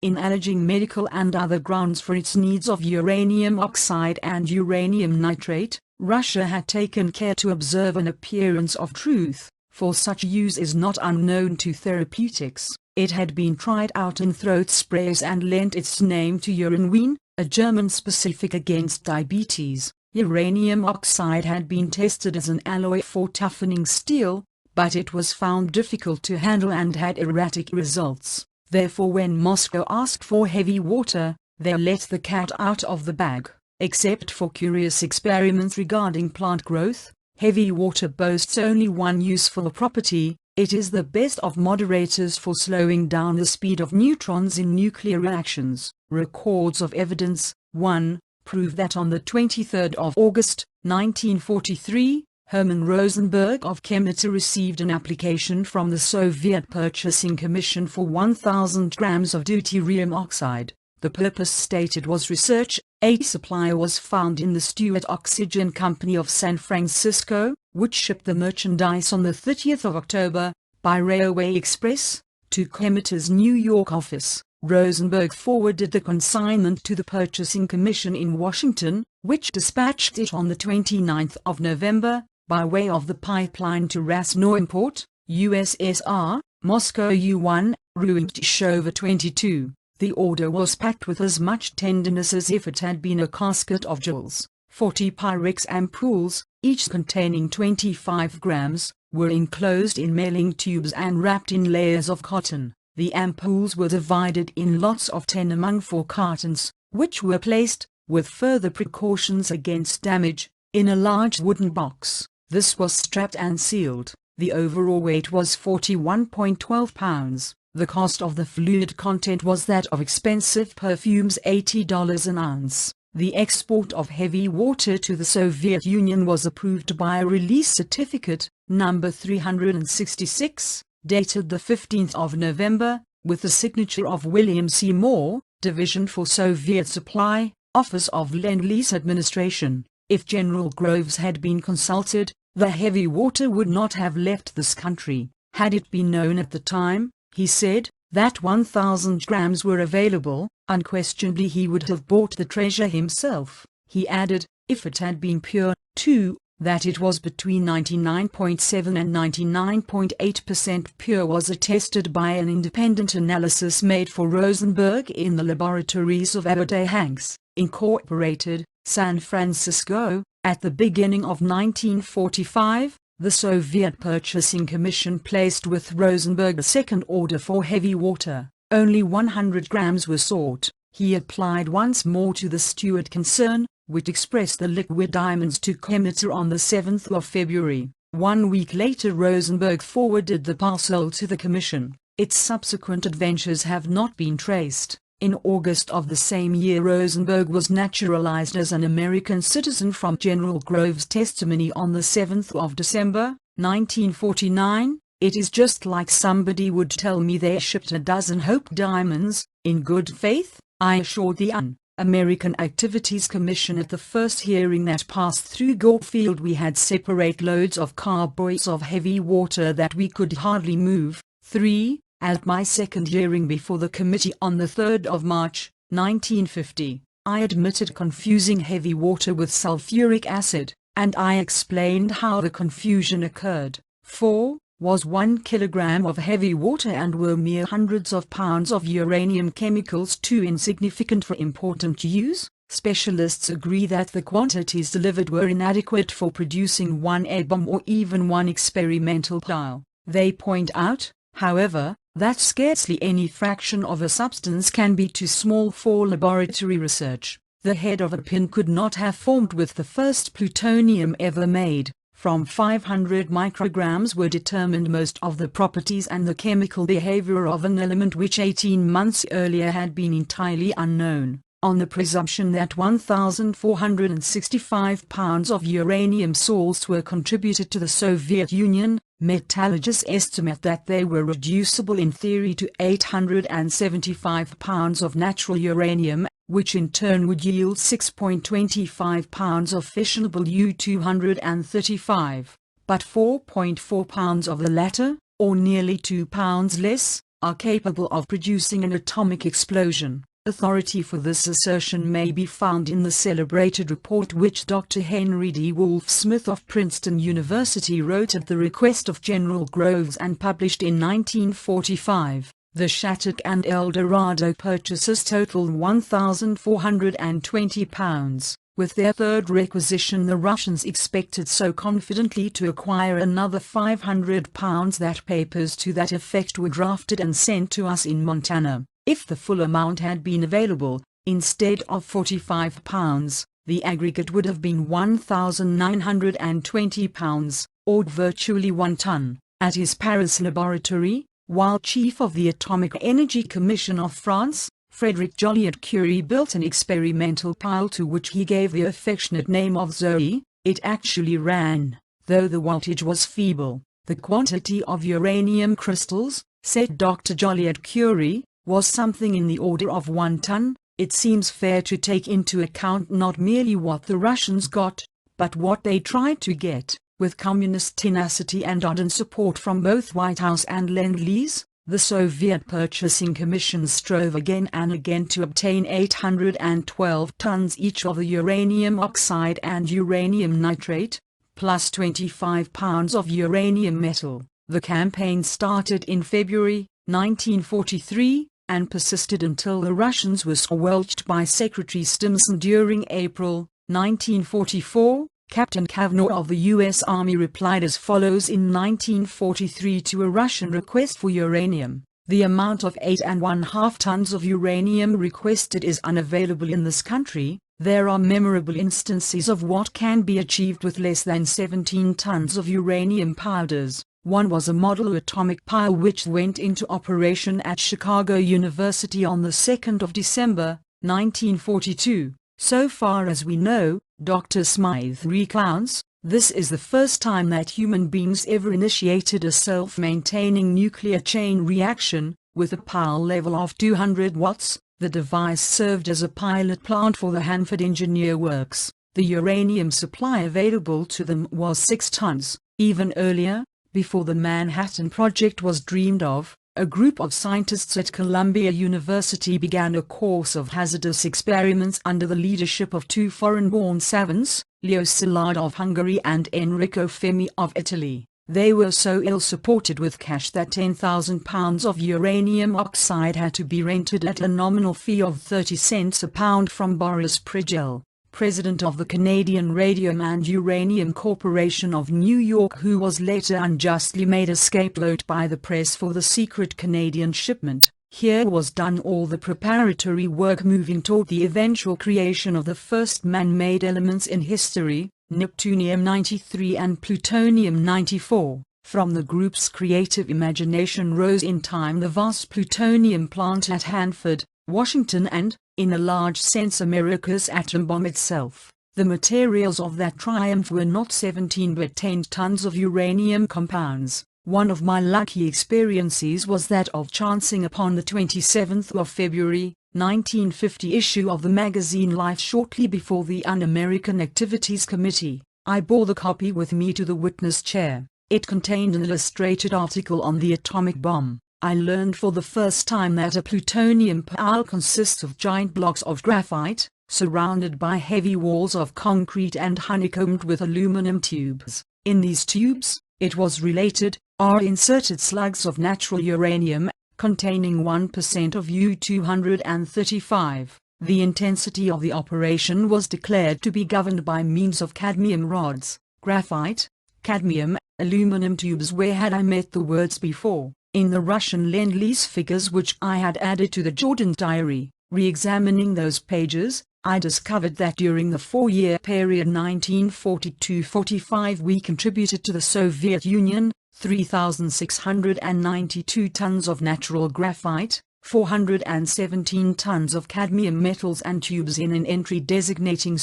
In alleging medical and other grounds for its needs of uranium oxide and uranium nitrate, Russia had taken care to observe an appearance of truth, for such use is not unknown to therapeutics. It had been tried out in throat sprays and lent its name to uranwine, a German specific against diabetes. Uranium oxide had been tested as an alloy for toughening steel, but it was found difficult to handle and had erratic results. Therefore, when Moscow asked for heavy water, they let the cat out of the bag. Except for curious experiments regarding plant growth, heavy water boasts only one useful property: it is the best of moderators for slowing down the speed of neutrons in nuclear reactions. Records of evidence: 1. Prove that on the 23rd of August, 1943, Hermann Rosenberg of Chemnitz received an application from the Soviet Purchasing Commission for 1,000 grams of deuterium oxide. The purpose stated was research. A supplier was found in the Stewart Oxygen Company of San Francisco, which shipped the merchandise on the 30th of October, by railway express, to Chemitz's New York office. Rosenberg forwarded the consignment to the Purchasing Commission in Washington, which dispatched it on the 29th of November, by way of the pipeline to Rasnoimport, USSR, Moscow U1, Ruintishover 22. The order was packed with as much tenderness as if it had been a casket of jewels. 40 Pyrex ampoules, each containing 25 grams, were enclosed in mailing tubes and wrapped in layers of cotton. The ampoules were divided in lots of 10 among 4 cartons, which were placed, with further precautions against damage, in a large wooden box. This was strapped and sealed. The overall weight was 41.12 pounds. The cost of the fluid content was that of expensive perfumes, $80 an ounce. The export of heavy water to the Soviet Union was approved by a release certificate, number 366, dated the 15th of November, with the signature of William C. Moore, Division for Soviet Supply, Office of Lend-Lease Administration. If General Groves had been consulted, the heavy water would not have left this country. Had it been known at the time, he said, that 1,000 grams were available, unquestionably he would have bought the treasure himself. He added, if it had been pure, too, that it was between 99.7 and 99.8% pure was attested by an independent analysis made for Rosenberg in the laboratories of Aberdeen Hanks, Incorporated, San Francisco. At the beginning of 1945, the Soviet Purchasing Commission placed with Rosenberg a second order for heavy water. Only 100 grams were sought. He applied once more to the Stewart concern, which expressed the liquid diamonds to Kemeter on the 7th of February. 1 week later Rosenberg forwarded the parcel to the commission. Its subsequent adventures have not been traced. In August of the same year Rosenberg was naturalized as an American citizen from General Grove's testimony on the 7th of December, 1949. It is just like somebody would tell me they shipped a dozen Hope diamonds, in good faith, I assured the American Activities Commission at the first hearing that passed through Gorfield we had separate loads of carboys of heavy water that we could hardly move. 3. At my second hearing before the committee on the 3rd of March, 1950, I admitted confusing heavy water with sulfuric acid, and I explained how the confusion occurred. 4. Was 1 kilogram of heavy water and were mere hundreds of pounds of uranium chemicals too insignificant for important use? Specialists agree that the quantities delivered were inadequate for producing one A-bomb or even one experimental pile. They point out, however, that scarcely any fraction of a substance can be too small for laboratory research. The head of a pin could not have formed with the first plutonium ever made. From 500 micrograms were determined most of the properties and the chemical behavior of an element which 18 months earlier had been entirely unknown. On the presumption that 1,465 pounds of uranium salts were contributed to the Soviet Union, metallurgists estimate that they were reducible in theory to 875 pounds of natural uranium, which in turn would yield 6.25 pounds of fissionable U-235, but 4.4 pounds of the latter, or nearly 2 pounds less, are capable of producing an atomic explosion. Authority for this assertion may be found in the celebrated report which Dr. Henry D. Wolfe Smith of Princeton University wrote at the request of General Groves and published in 1945. The Shattuck and El Dorado purchases totaled 1,420 pounds. With their third requisition the Russians expected so confidently to acquire another 500 pounds that papers to that effect were drafted and sent to us in Montana. If the full amount had been available, instead of 45 pounds, the aggregate would have been 1,920 pounds, or virtually 1 ton. At his Paris laboratory, while chief of the Atomic Energy Commission of France, Frederick Joliot-Curie built an experimental pile to which he gave the affectionate name of Zoe. It actually ran, though the voltage was feeble. The quantity of uranium crystals, said Dr. Joliot-Curie, was something in the order of 1 ton. It seems fair to take into account not merely what the Russians got, but what they tried to get. With communist tenacity and ardent support from both White House and Lend-Lease, the Soviet Purchasing Commission strove again and again to obtain 812 tons each of the uranium oxide and uranium nitrate, plus 25 pounds of uranium metal. The campaign started in February 1943, and persisted until the Russians were squelched by Secretary Stimson during April 1944. Captain Kavanaugh of the U.S. Army replied as follows in 1943 to a Russian request for uranium. The amount of 8½ tons of uranium requested is unavailable in this country. There are memorable instances of what can be achieved with less than 17 tons of uranium powders. One was a model atomic pile which went into operation at Chicago University on the 2nd of December, 1942. So far as we know, Dr. Smythe recounts, this is the first time that human beings ever initiated a self-maintaining nuclear chain reaction, with a pile level of 200 watts. The device served as a pilot plant for the Hanford Engineer Works. The uranium supply available to them was 6 tons. Even earlier, before the Manhattan Project was dreamed of, a group of scientists at Columbia University began a course of hazardous experiments under the leadership of two foreign-born savants, Leo Szilard of Hungary and Enrico Fermi of Italy. They were so ill-supported with cash that 10,000 pounds of uranium oxide had to be rented at a nominal fee of 30 cents a pound from Boris Prigel, president of the Canadian Radium and Uranium Corporation of New York, who was later unjustly made a scapegoat by the press for the secret Canadian shipment. Here was done all the preparatory work moving toward the eventual creation of the first man-made elements in history, Neptunium-93 and Plutonium-94. From the group's creative imagination rose in time the vast plutonium plant at Hanford, Washington, and, in a large sense, America's atom bomb itself. The materials of that triumph were not 17 but 10 tons of uranium compounds. One of my lucky experiences was that of chancing upon the 27th of February, 1950 issue of the magazine Life shortly before the Un-American Activities Committee. I bore the copy with me to the witness chair. It contained an illustrated article on the atomic bomb. I learned for the first time that a plutonium pile consists of giant blocks of graphite, surrounded by heavy walls of concrete and honeycombed with aluminum tubes. In these tubes, it was related, are inserted slugs of natural uranium, containing 1% of U-235. The intensity of the operation was declared to be governed by means of cadmium rods, graphite, cadmium, aluminum tubes. Where had I met the words before? In the Russian Lend-Lease figures which I had added to the Jordan diary. Re-examining those pages, I discovered that during the 4-year period 1942-45 we contributed to the Soviet Union 3,692 tons of natural graphite, 417 tons of cadmium metals and tubes in an entry designating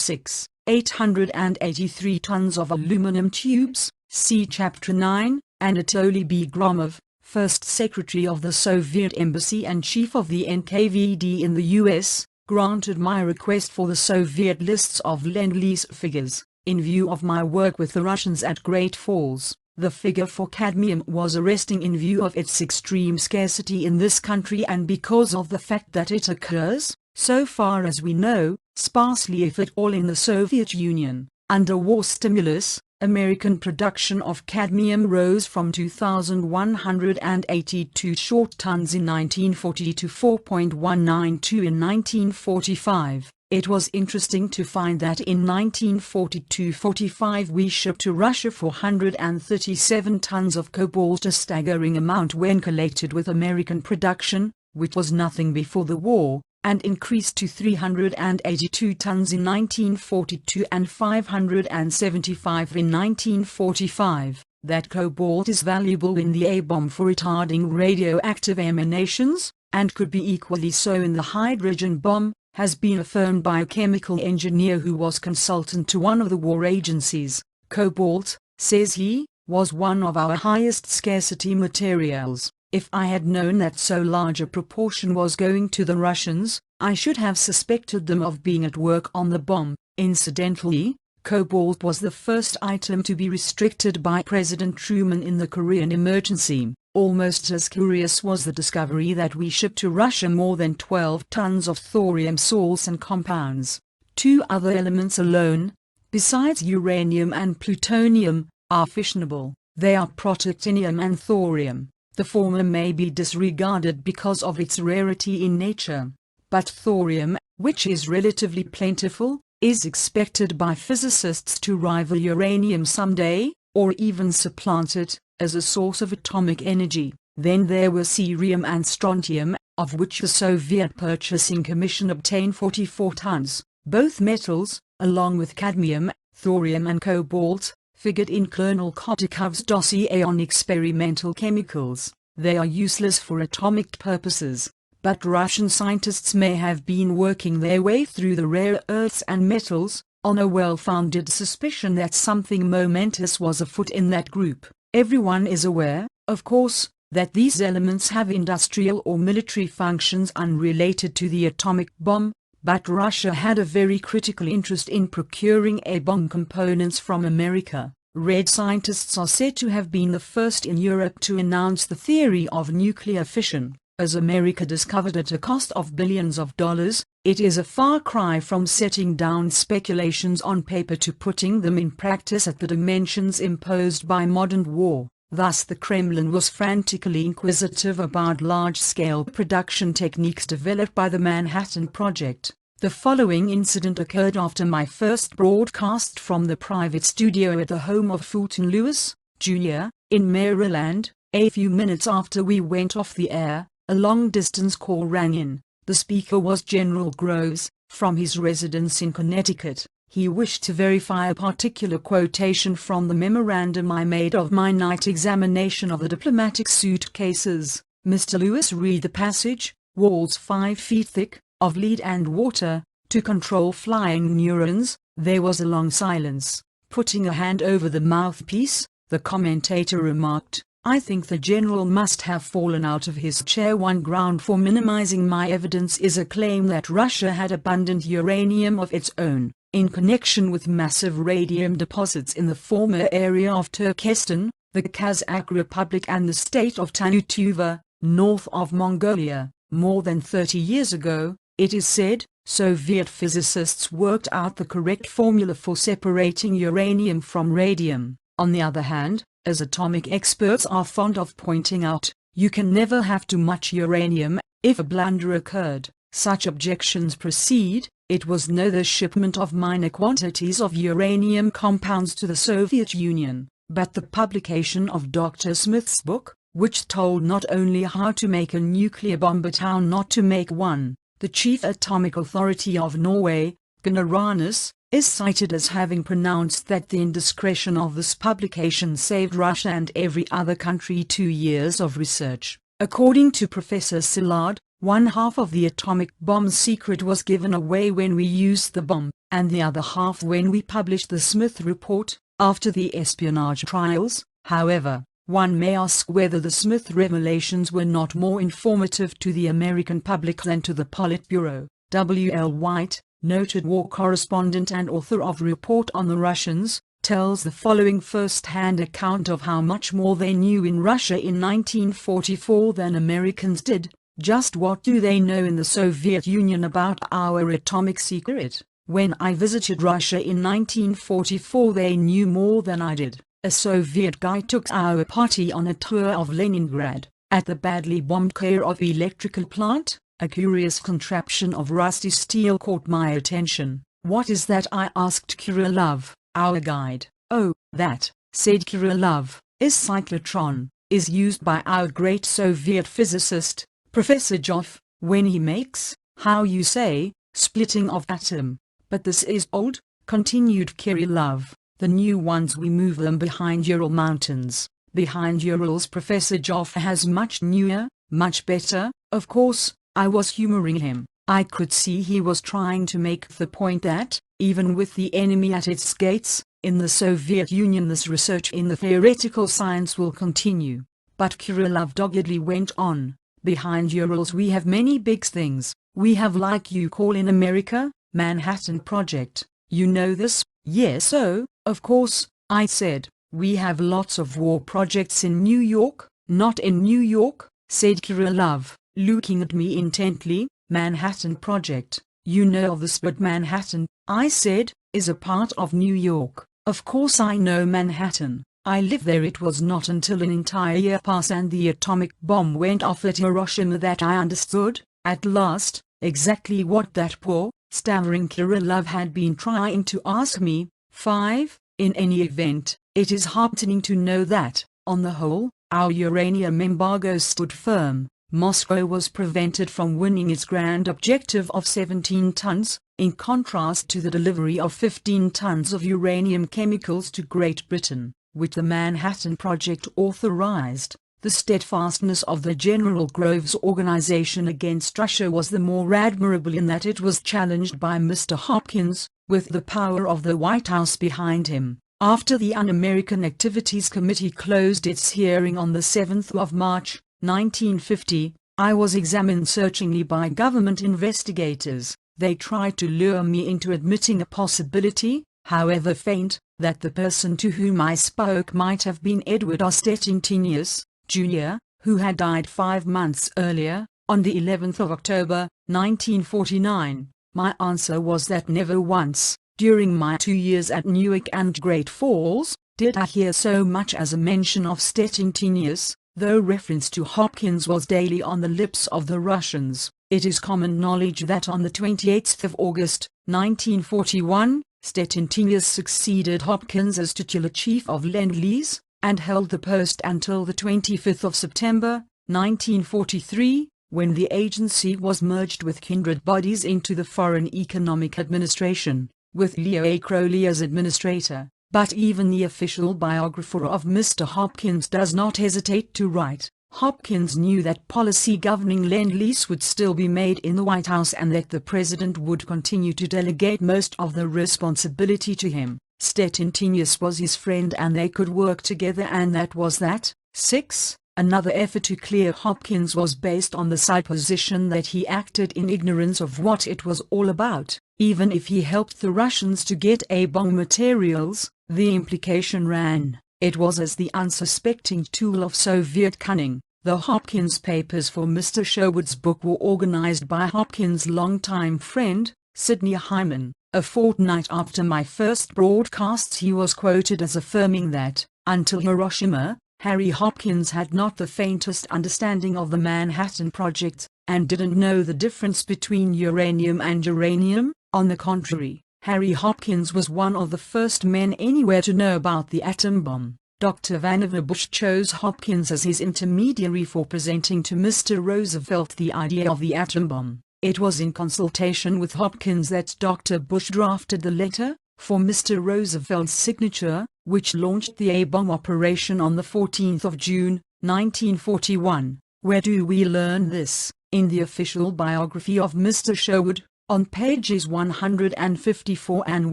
883 tons of aluminum tubes, see Chapter 9, Anatoly B. Gromov, First Secretary of the Soviet Embassy and Chief of the NKVD in the U.S., granted my request for the Soviet lists of Lend-Lease figures. In view of my work with the Russians at Great Falls, the figure for cadmium was arresting in view of its extreme scarcity in this country and because of the fact that it occurs, so far as we know, sparsely if at all in the Soviet Union. Under war stimulus, American production of cadmium rose from 2,182 short tons in 1940 to 4.192 in 1945. It was interesting to find that in 1942-45 we shipped to Russia 437 tons of cobalt, a staggering amount when collated with American production, which was nothing before the war, and increased to 382 tons in 1942 and 575 in 1945. That cobalt is valuable in the A-bomb for retarding radioactive emanations, and could be equally so in the hydrogen bomb, has been affirmed by a chemical engineer who was consultant to one of the war agencies. Cobalt, says he, was one of our highest scarcity materials. If I had known that so large a proportion was going to the Russians, I should have suspected them of being at work on the bomb. Incidentally, cobalt was the first item to be restricted by President Truman in the Korean emergency. Almost as curious was the discovery that we shipped to Russia more than 12 tons of thorium salts and compounds. Two other elements alone, besides uranium and plutonium, are fissionable. They are protactinium and thorium. The former may be disregarded because of its rarity in nature, but thorium, which is relatively plentiful, is expected by physicists to rival uranium someday, or even supplant it, as a source of atomic energy. Then there were cerium and strontium, of which the Soviet Purchasing Commission obtained 44 tons. Both metals, along with cadmium, thorium and cobalt, figured in Colonel Kotikov's dossier on experimental chemicals. They are useless for atomic purposes, but Russian scientists may have been working their way through the rare earths and metals, on a well-founded suspicion that something momentous was afoot in that group. Everyone is aware, of course, that these elements have industrial or military functions unrelated to the atomic bomb, but Russia had a very critical interest in procuring A-bomb components from America. Red scientists are said to have been the first in Europe to announce the theory of nuclear fission. As America discovered at a cost of billions of dollars, it is a far cry from setting down speculations on paper to putting them in practice at the dimensions imposed by modern war. Thus the Kremlin was frantically inquisitive about large-scale production techniques developed by the Manhattan Project. The following incident occurred after my first broadcast from the private studio at the home of Fulton Lewis, Jr., in Maryland. A few minutes after we went off the air, a long-distance call rang in. The speaker was General Groves, from his residence in Connecticut. He wished to verify a particular quotation from the memorandum I made of my night examination of the diplomatic suitcases. Mr. Lewis read the passage, walls 5 feet thick, of lead and water, to control flying neurons. There was a long silence. Putting a hand over the mouthpiece, the commentator remarked, "I think the general must have fallen out of his chair. One ground for minimizing my evidence is a claim that Russia had abundant uranium of its own, in connection with massive radium deposits in the former area of Turkestan, the Kazakh Republic and the state of Tanutuva, north of Mongolia. More than 30 years ago, it is said, Soviet physicists worked out the correct formula for separating uranium from radium. On the other hand, as atomic experts are fond of pointing out, you can never have too much uranium. If a blunder occurred, such objections proceed. It was no the shipment of minor quantities of uranium compounds to the Soviet Union, but the publication of Dr. Smith's book, which told not only how to make a nuclear bomb but how not to make one. The chief atomic authority of Norway, Gunnar Arnes, is cited as having pronounced that the indiscretion of this publication saved Russia and every other country 2 years of research. According to Professor Szilard, one half of the atomic bomb's secret was given away when we used the bomb, and the other half when we published the Smith report, after the espionage trials. However, one may ask whether the Smith revelations were not more informative to the American public than to the Politburo. W. L. White, noted war correspondent and author of Report on the Russians, tells the following first-hand account of how much more they knew in Russia in 1944 than Americans did. Just what do they know in the Soviet Union about our atomic secret? When I visited Russia in 1944 they knew more than I did. A Soviet guy took our party on a tour of Leningrad. At the badly bombed Kirov electrical plant, a curious contraption of rusty steel caught my attention. "What is that?" I asked Kirillov, our guide. "Oh, that," said Kirillov, "is cyclotron, is used by our great Soviet physicist, Professor Joff, when he makes, how you say, splitting of atom. But this is old," continued Kirillov. "The new ones we move them behind Ural Mountains. Behind Urals Professor Joff has much newer, much better." Of course, I was humoring him. I could see he was trying to make the point that, even with the enemy at its gates, in the Soviet Union this research in the theoretical science will continue. But Kirillov doggedly went on, "Behind Urals we have many big things. We have, like you call in America, Manhattan Project. You know this?" "Yes, oh, of course," I said. "We have lots of war projects in New York." "Not in New York," said Kirillov, looking at me intently. "Manhattan Project, you know of this, but Manhattan," I said, "is a part of New York." "Of course I know Manhattan. I live there." It was not until an entire year passed and the atomic bomb went off at Hiroshima that I understood, at last, exactly what that poor, stammering Kirillov had been trying to ask me. 5. In any event, it is heartening to know that, on the whole, our uranium embargo stood firm. Moscow was prevented from winning its grand objective of 17 tons, in contrast to the delivery of 15 tons of uranium chemicals to Great Britain, which the Manhattan Project authorized. The steadfastness of the General Groves organization against Russia was the more admirable in that it was challenged by Mr. Hopkins, with the power of the White House behind him. After the Un-American Activities Committee closed its hearing on the 7th of March, 1950, I was examined searchingly by government investigators. They tried to lure me into admitting a possibility, however faint, that the person to whom I spoke might have been Edward R. Stettintinius, Jr., who had died 5 months earlier, on the 11th of October, 1949. My answer was that never once, during my 2 years at Newark and Great Falls, did I hear so much as a mention of Stettintinius, though reference to Hopkins was daily on the lips of the Russians. It is common knowledge that on the 28th of August, 1941, Stettintinius succeeded Hopkins as titular chief of Lend-Lease, and held the post until the 25th of September, 1943, when the agency was merged with kindred bodies into the Foreign Economic Administration, with Leo A. Crowley as administrator. But even the official biographer of Mr. Hopkins does not hesitate to write, Hopkins knew that policy governing Lend-Lease would still be made in the White House and that the president would continue to delegate most of the responsibility to him. Stettintinius was his friend and they could work together, and that was that. 6. Another effort to clear Hopkins was based on the supposition that he acted in ignorance of what it was all about. Even if he helped the Russians to get A-bomb materials, the implication ran, it was as the unsuspecting tool of Soviet cunning. The Hopkins papers for Mr. Sherwood's book were organized by Hopkins' longtime friend, Sidney Hyman. A fortnight after my first broadcasts, he was quoted as affirming that, until Hiroshima, Harry Hopkins had not the faintest understanding of the Manhattan Project, and didn't know the difference between uranium and uranium. On the contrary, Harry Hopkins was one of the first men anywhere to know about the atom bomb. Dr. Vannevar Bush chose Hopkins as his intermediary for presenting to Mr. Roosevelt the idea of the atom bomb. It was in consultation with Hopkins that Dr. Bush drafted the letter, for Mr. Roosevelt's signature, which launched the A-bomb operation on the 14th of June, 1941. Where do we learn this? In the official biography of Mr. Sherwood, on pages 154 and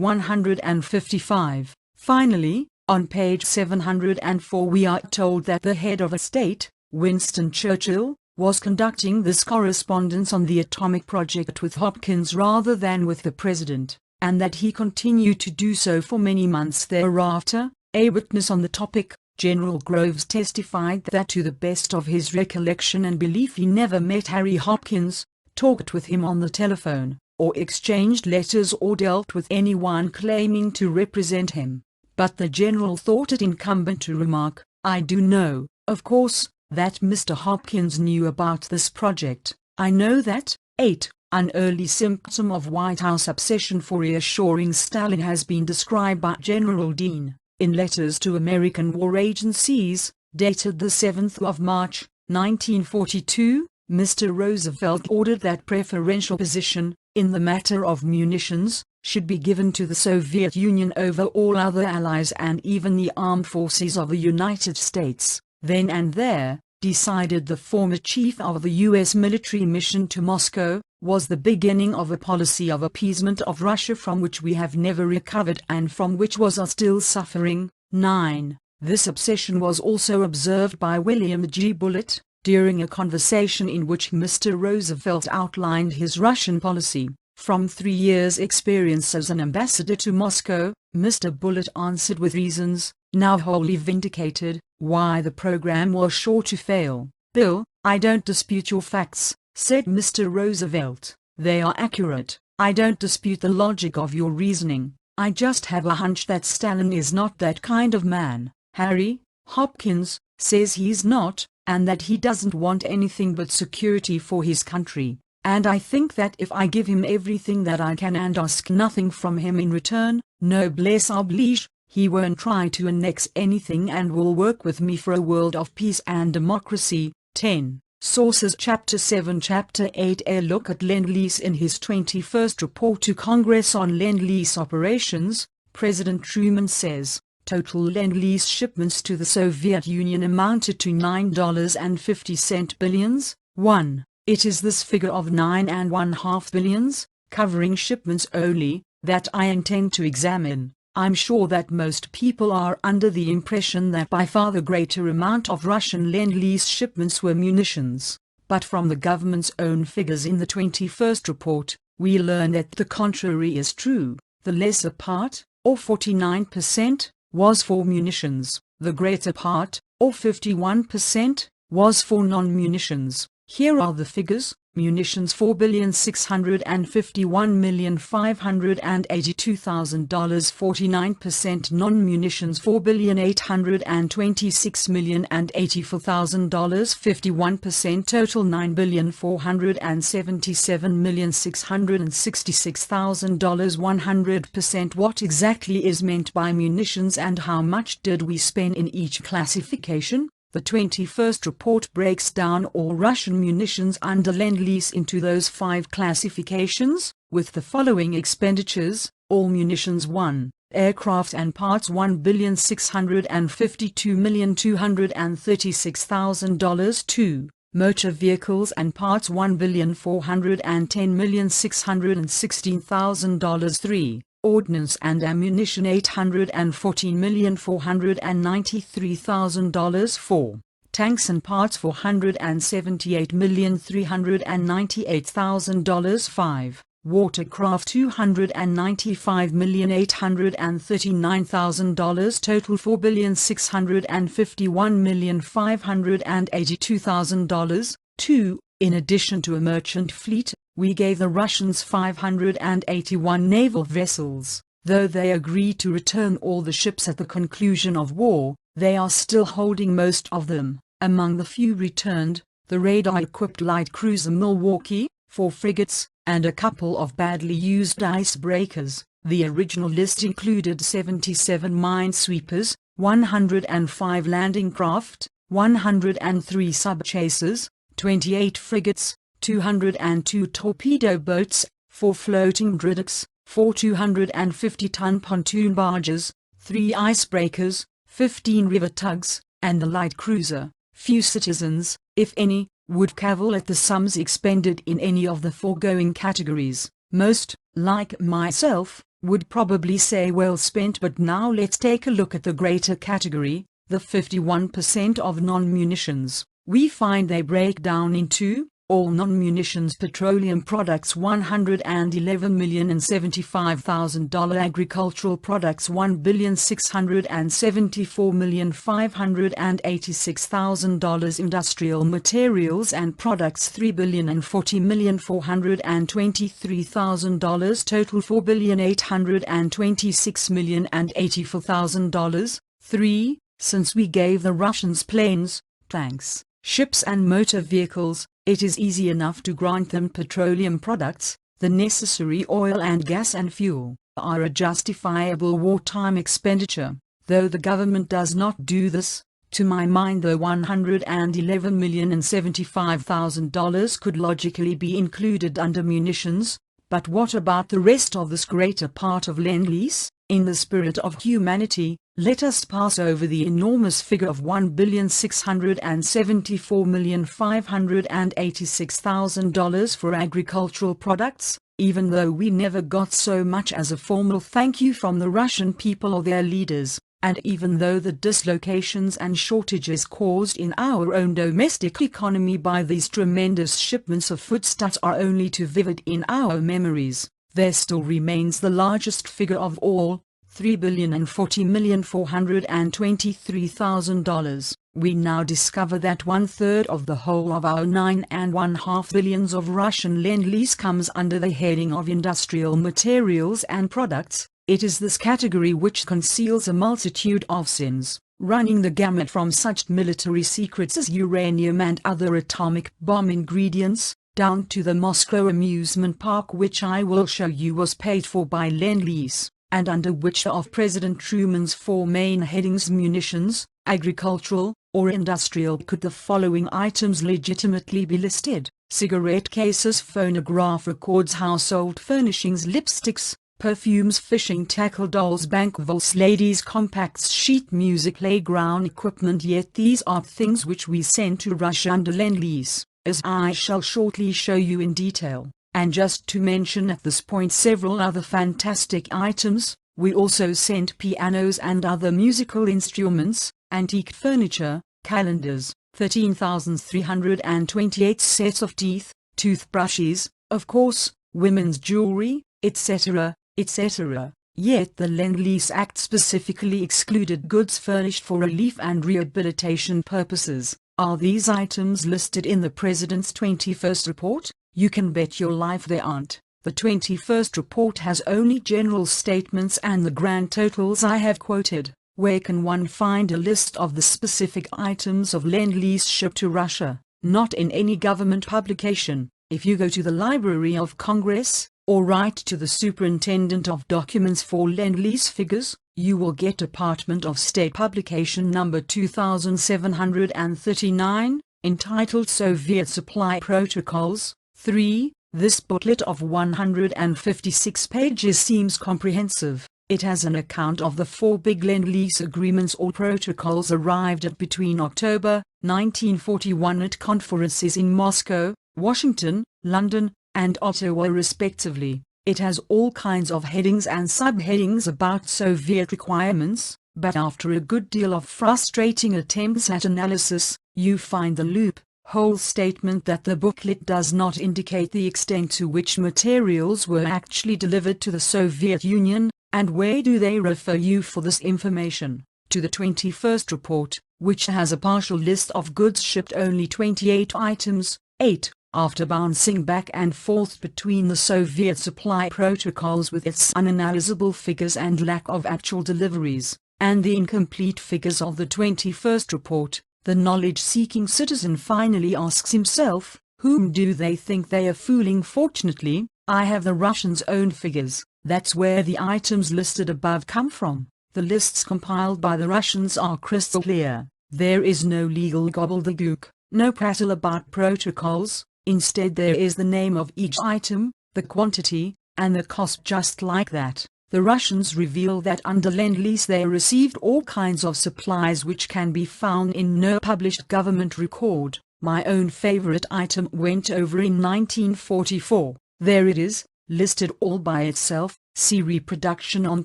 155. Finally, on page 704 we are told that the head of a state, Winston Churchill, was conducting this correspondence on the atomic project with Hopkins rather than with the president, and that he continued to do so for many months thereafter. A witness on the topic, General Groves, testified that to the best of his recollection and belief he never met Harry Hopkins, talked with him on the telephone, or exchanged letters or dealt with anyone claiming to represent him. But the general thought it incumbent to remark, I do know, of course, that Mr. Hopkins knew about this project. I know that. 8. An early symptom of White House obsession for reassuring Stalin has been described by General Dean, in letters to American war agencies, dated the 7th of March, 1942, Mr. Roosevelt ordered that preferential position, in the matter of munitions, should be given to the Soviet Union over all other allies and even the armed forces of the United States. Then and there, decided the former chief of the U.S. military mission to Moscow, was the beginning of a policy of appeasement of Russia from which we have never recovered and from which we are still suffering. 9. This obsession was also observed by William G. Bullitt, during a conversation in which Mr. Roosevelt outlined his Russian policy. From 3 years' experience as an ambassador to Moscow, Mr. Bullitt answered with reasons, now wholly vindicated, why the program was sure to fail. Bill, I don't dispute your facts, said Mr. Roosevelt. They are accurate. I don't dispute the logic of your reasoning. I just have a hunch that Stalin is not that kind of man. Harry Hopkins says he's not, and that he doesn't want anything but security for his country. And I think that if I give him everything that I can and ask nothing from him in return, noblesse oblige, he won't try to annex anything and will work with me for a world of peace and democracy. 10. Sources Chapter 7 Chapter 8 A look at Lend-Lease. In his 21st report to Congress on Lend-Lease operations, President Truman says, total Lend-Lease shipments to the Soviet Union amounted to $9.50 billions. 1. It is this figure of $9.50 billions, covering shipments only, that I intend to examine. I'm sure that most people are under the impression that by far the greater amount of Russian Lend-Lease shipments were munitions. But from the government's own figures in the 21st report, we learn that the contrary is true. The lesser part, or 49%, was for munitions. The greater part, or 51%, was for non-munitions. Here are the figures. Munitions $4,651,582,000, 49%. Non-munitions $4,826,084,000, 51%. Total $9,477,666,000, 100%. What exactly is meant by munitions and how much did we spend in each classification? The 21st report breaks down all Russian munitions under Lend-Lease into those 5 classifications, with the following expenditures: all munitions 1, aircraft and parts $1,652,236,000, 2, motor vehicles and parts $1,410,616,000, 3, ordnance and ammunition $814,493,000, 4, tanks and parts $478,398,000, 5, watercraft $295,839,000, total $4,651,582,000, 2. In addition to a merchant fleet, we gave the Russians 581 naval vessels. Though they agreed to return all the ships at the conclusion of war, they are still holding most of them. Among the few returned, the radar-equipped light cruiser Milwaukee, 4 frigates, and a couple of badly used icebreakers. The original list included 77 minesweepers, 105 landing craft, 103 sub-chasers, 28 frigates, 202 torpedo boats, 4 floating dreadnoughts, 4 250-ton pontoon barges, 3 icebreakers, 15 river tugs, and the light cruiser. Few citizens, if any, would cavil at the sums expended in any of the foregoing categories. Most, like myself, would probably say well spent. But now let's take a look at the greater category, the 51% of non-munitions. We find they break down into all non-munitions petroleum products $111,075,000, agricultural products $1,674,586,000, industrial materials and products $3,040,423,000, total $4,826,084,000. 3. Since we gave the Russians planes, tanks, ships and motor vehicles, it is easy enough to grant them petroleum products. The necessary oil and gas and fuel are a justifiable wartime expenditure, though the government does not do this. To my mind, the $111,075,000 could logically be included under munitions. But what about the rest of this greater part of Lend-Lease? In the spirit of humanity, let us pass over the enormous figure of $1,674,586,000 for agricultural products, even though we never got so much as a formal thank you from the Russian people or their leaders, and even though the dislocations and shortages caused in our own domestic economy by these tremendous shipments of foodstuffs are only too vivid in our memories, there still remains the largest figure of all, $3,040,423,000. We now discover that 1/3 of the whole of our $9.5 billion of Russian Lend-Lease comes under the heading of industrial materials and products. It is this category which conceals a multitude of sins, running the gamut from such military secrets as uranium and other atomic bomb ingredients, down to the Moscow amusement park, which I will show you was paid for by Lend-Lease, and under which of President Truman's 4 main headings: munitions, agricultural, or industrial. Could the following items legitimately be listed: cigarette cases, phonograph records, household furnishings, lipsticks, perfumes, fishing tackle, dolls, bank vaults, ladies' compacts, sheet music, playground equipment. Yet these are things which we sent to Russia under Lend-Lease, as I shall shortly show you in detail. And just to mention at this point several other fantastic items, we also sent pianos and other musical instruments, antique furniture, calendars, 13,328 sets of teeth, toothbrushes, of course, women's jewelry, etc., etc. Yet the Lend-Lease Act specifically excluded goods furnished for relief and rehabilitation purposes. Are these items listed in the President's 21st report? You can bet your life they aren't. The 21st report has only general statements and the grand totals I have quoted. Where can one find a list of the specific items of Lend-Lease shipped to Russia? Not in any government publication. If you go to the Library of Congress, or write to the Superintendent of Documents for Lend-Lease figures, you will get Department of State publication number 2739, entitled Soviet Supply Protocols. 3. This booklet of 156 pages seems comprehensive. It has an account of the 4 big Lend-Lease agreements or protocols arrived at between October 1941 at conferences in Moscow, Washington, London, and Ottawa respectively. It has all kinds of headings and subheadings about Soviet requirements, but after a good deal of frustrating attempts at analysis, you find the loophole statement that the booklet does not indicate the extent to which materials were actually delivered to the Soviet Union, and where do they refer you for this information? To the 21st report, which has a partial list of goods shipped, only 28 items. 8. After bouncing back and forth between the Soviet supply protocols with its unanalyzable figures and lack of actual deliveries, and the incomplete figures of the 21st report, the knowledge-seeking citizen finally asks himself, whom do they think they are fooling? Fortunately, I have the Russians' own figures. That's where the items listed above come from. The lists compiled by the Russians are crystal clear. There is no legal gobbledygook, no prattle about protocols. Instead there is the name of each item, the quantity, and the cost. Just like that, the Russians reveal that under Lend-Lease they received all kinds of supplies which can be found in no published government record. My own favorite item went over in 1944. There it is, listed all by itself. See reproduction on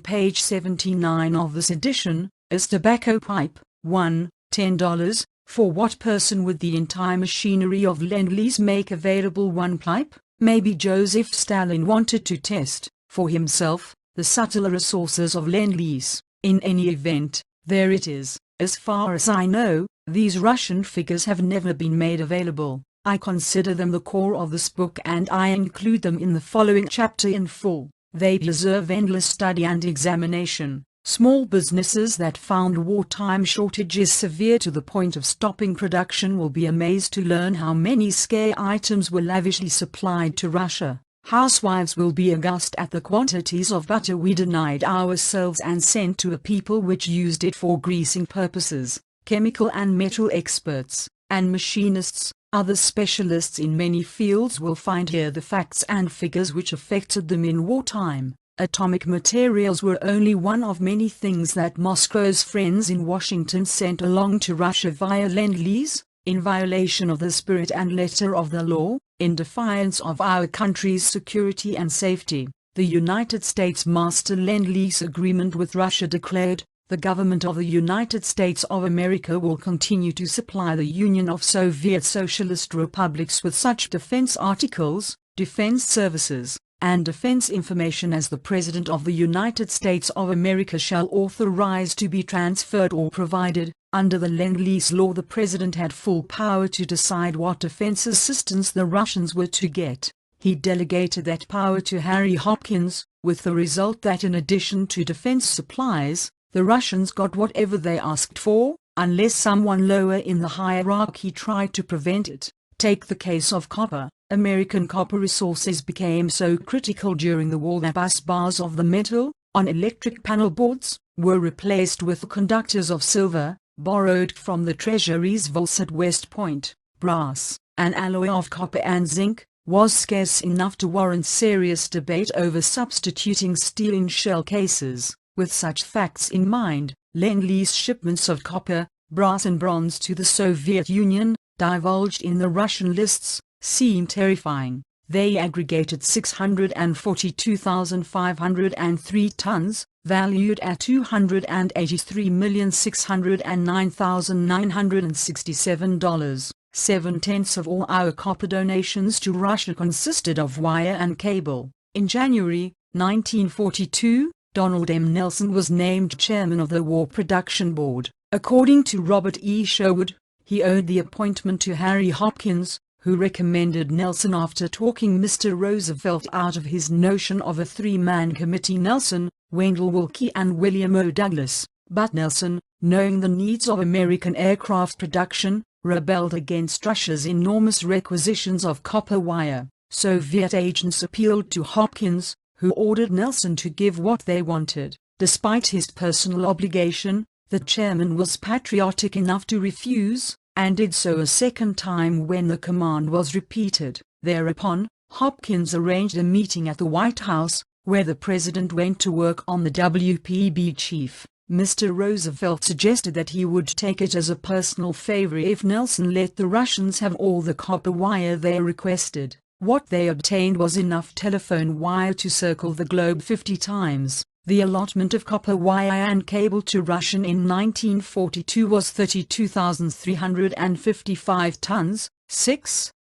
page 79 of this edition. Is tobacco pipe. 1. $10. For what person would the entire machinery of Lend-Lease make available one pipe? Maybe Joseph Stalin wanted to test, for himself, the subtler resources of Lend-Lease. In any event, there it is. As far as I know, these Russian figures have never been made available. I consider them the core of this book and I include them in the following chapter in full. They deserve endless study and examination. Small businesses that found wartime shortages severe to the point of stopping production will be amazed to learn how many scare items were lavishly supplied to Russia. Housewives will be aghast at the quantities of butter we denied ourselves and sent to a people which used it for greasing purposes. Chemical and metal experts, and machinists, other specialists in many fields will find here the facts and figures which affected them in wartime. Atomic materials were only one of many things that Moscow's friends in Washington sent along to Russia via Lend-Lease, in violation of the spirit and letter of the law, in defiance of our country's security and safety. The United States Master Lend-Lease Agreement with Russia declared, the government of the United States of America will continue to supply the Union of Soviet Socialist Republics with such defense articles, defense services, and defense information as the President of the United States of America shall authorize to be transferred or provided. Under the Lend-Lease law, the President had full power to decide what defense assistance the Russians were to get. He delegated that power to Harry Hopkins, with the result that in addition to defense supplies, the Russians got whatever they asked for, unless someone lower in the hierarchy tried to prevent it. Take the case of copper. American copper resources became so critical during the war that bus bars of the metal, on electric panel boards, were replaced with conductors of silver, borrowed from the treasury's vaults at West Point. Brass, an alloy of copper and zinc, was scarce enough to warrant serious debate over substituting steel in shell cases. With such facts in mind, Lend-Lease shipments of copper, brass and bronze to the Soviet Union, divulged in the Russian lists, seem terrifying. They aggregated 642,503 tons, valued at $283,609,967. 7/10 of all our copper donations to Russia consisted of wire and cable. In January 1942, Donald M. Nelson was named chairman of the War Production Board. According to Robert E. Sherwood, he owed the appointment to Harry Hopkins, who recommended Nelson after talking Mr. Roosevelt out of his notion of a three-man committee: Nelson, Wendell Willkie and William O. Douglas. But Nelson, knowing the needs of American aircraft production, rebelled against Russia's enormous requisitions of copper wire. Soviet agents appealed to Hopkins, who ordered Nelson to give what they wanted. Despite his personal obligation, the chairman was patriotic enough to refuse, and did so a second time when the command was repeated. Thereupon, Hopkins arranged a meeting at the White House, where the president went to work on the WPB chief. Mr. Roosevelt suggested that he would take it as a personal favor if Nelson let the Russians have all the copper wire they requested. What they obtained was enough telephone wire to circle the globe 50 times. The allotment of copper wire and cable to Russia in 1942 was 32,355 tons.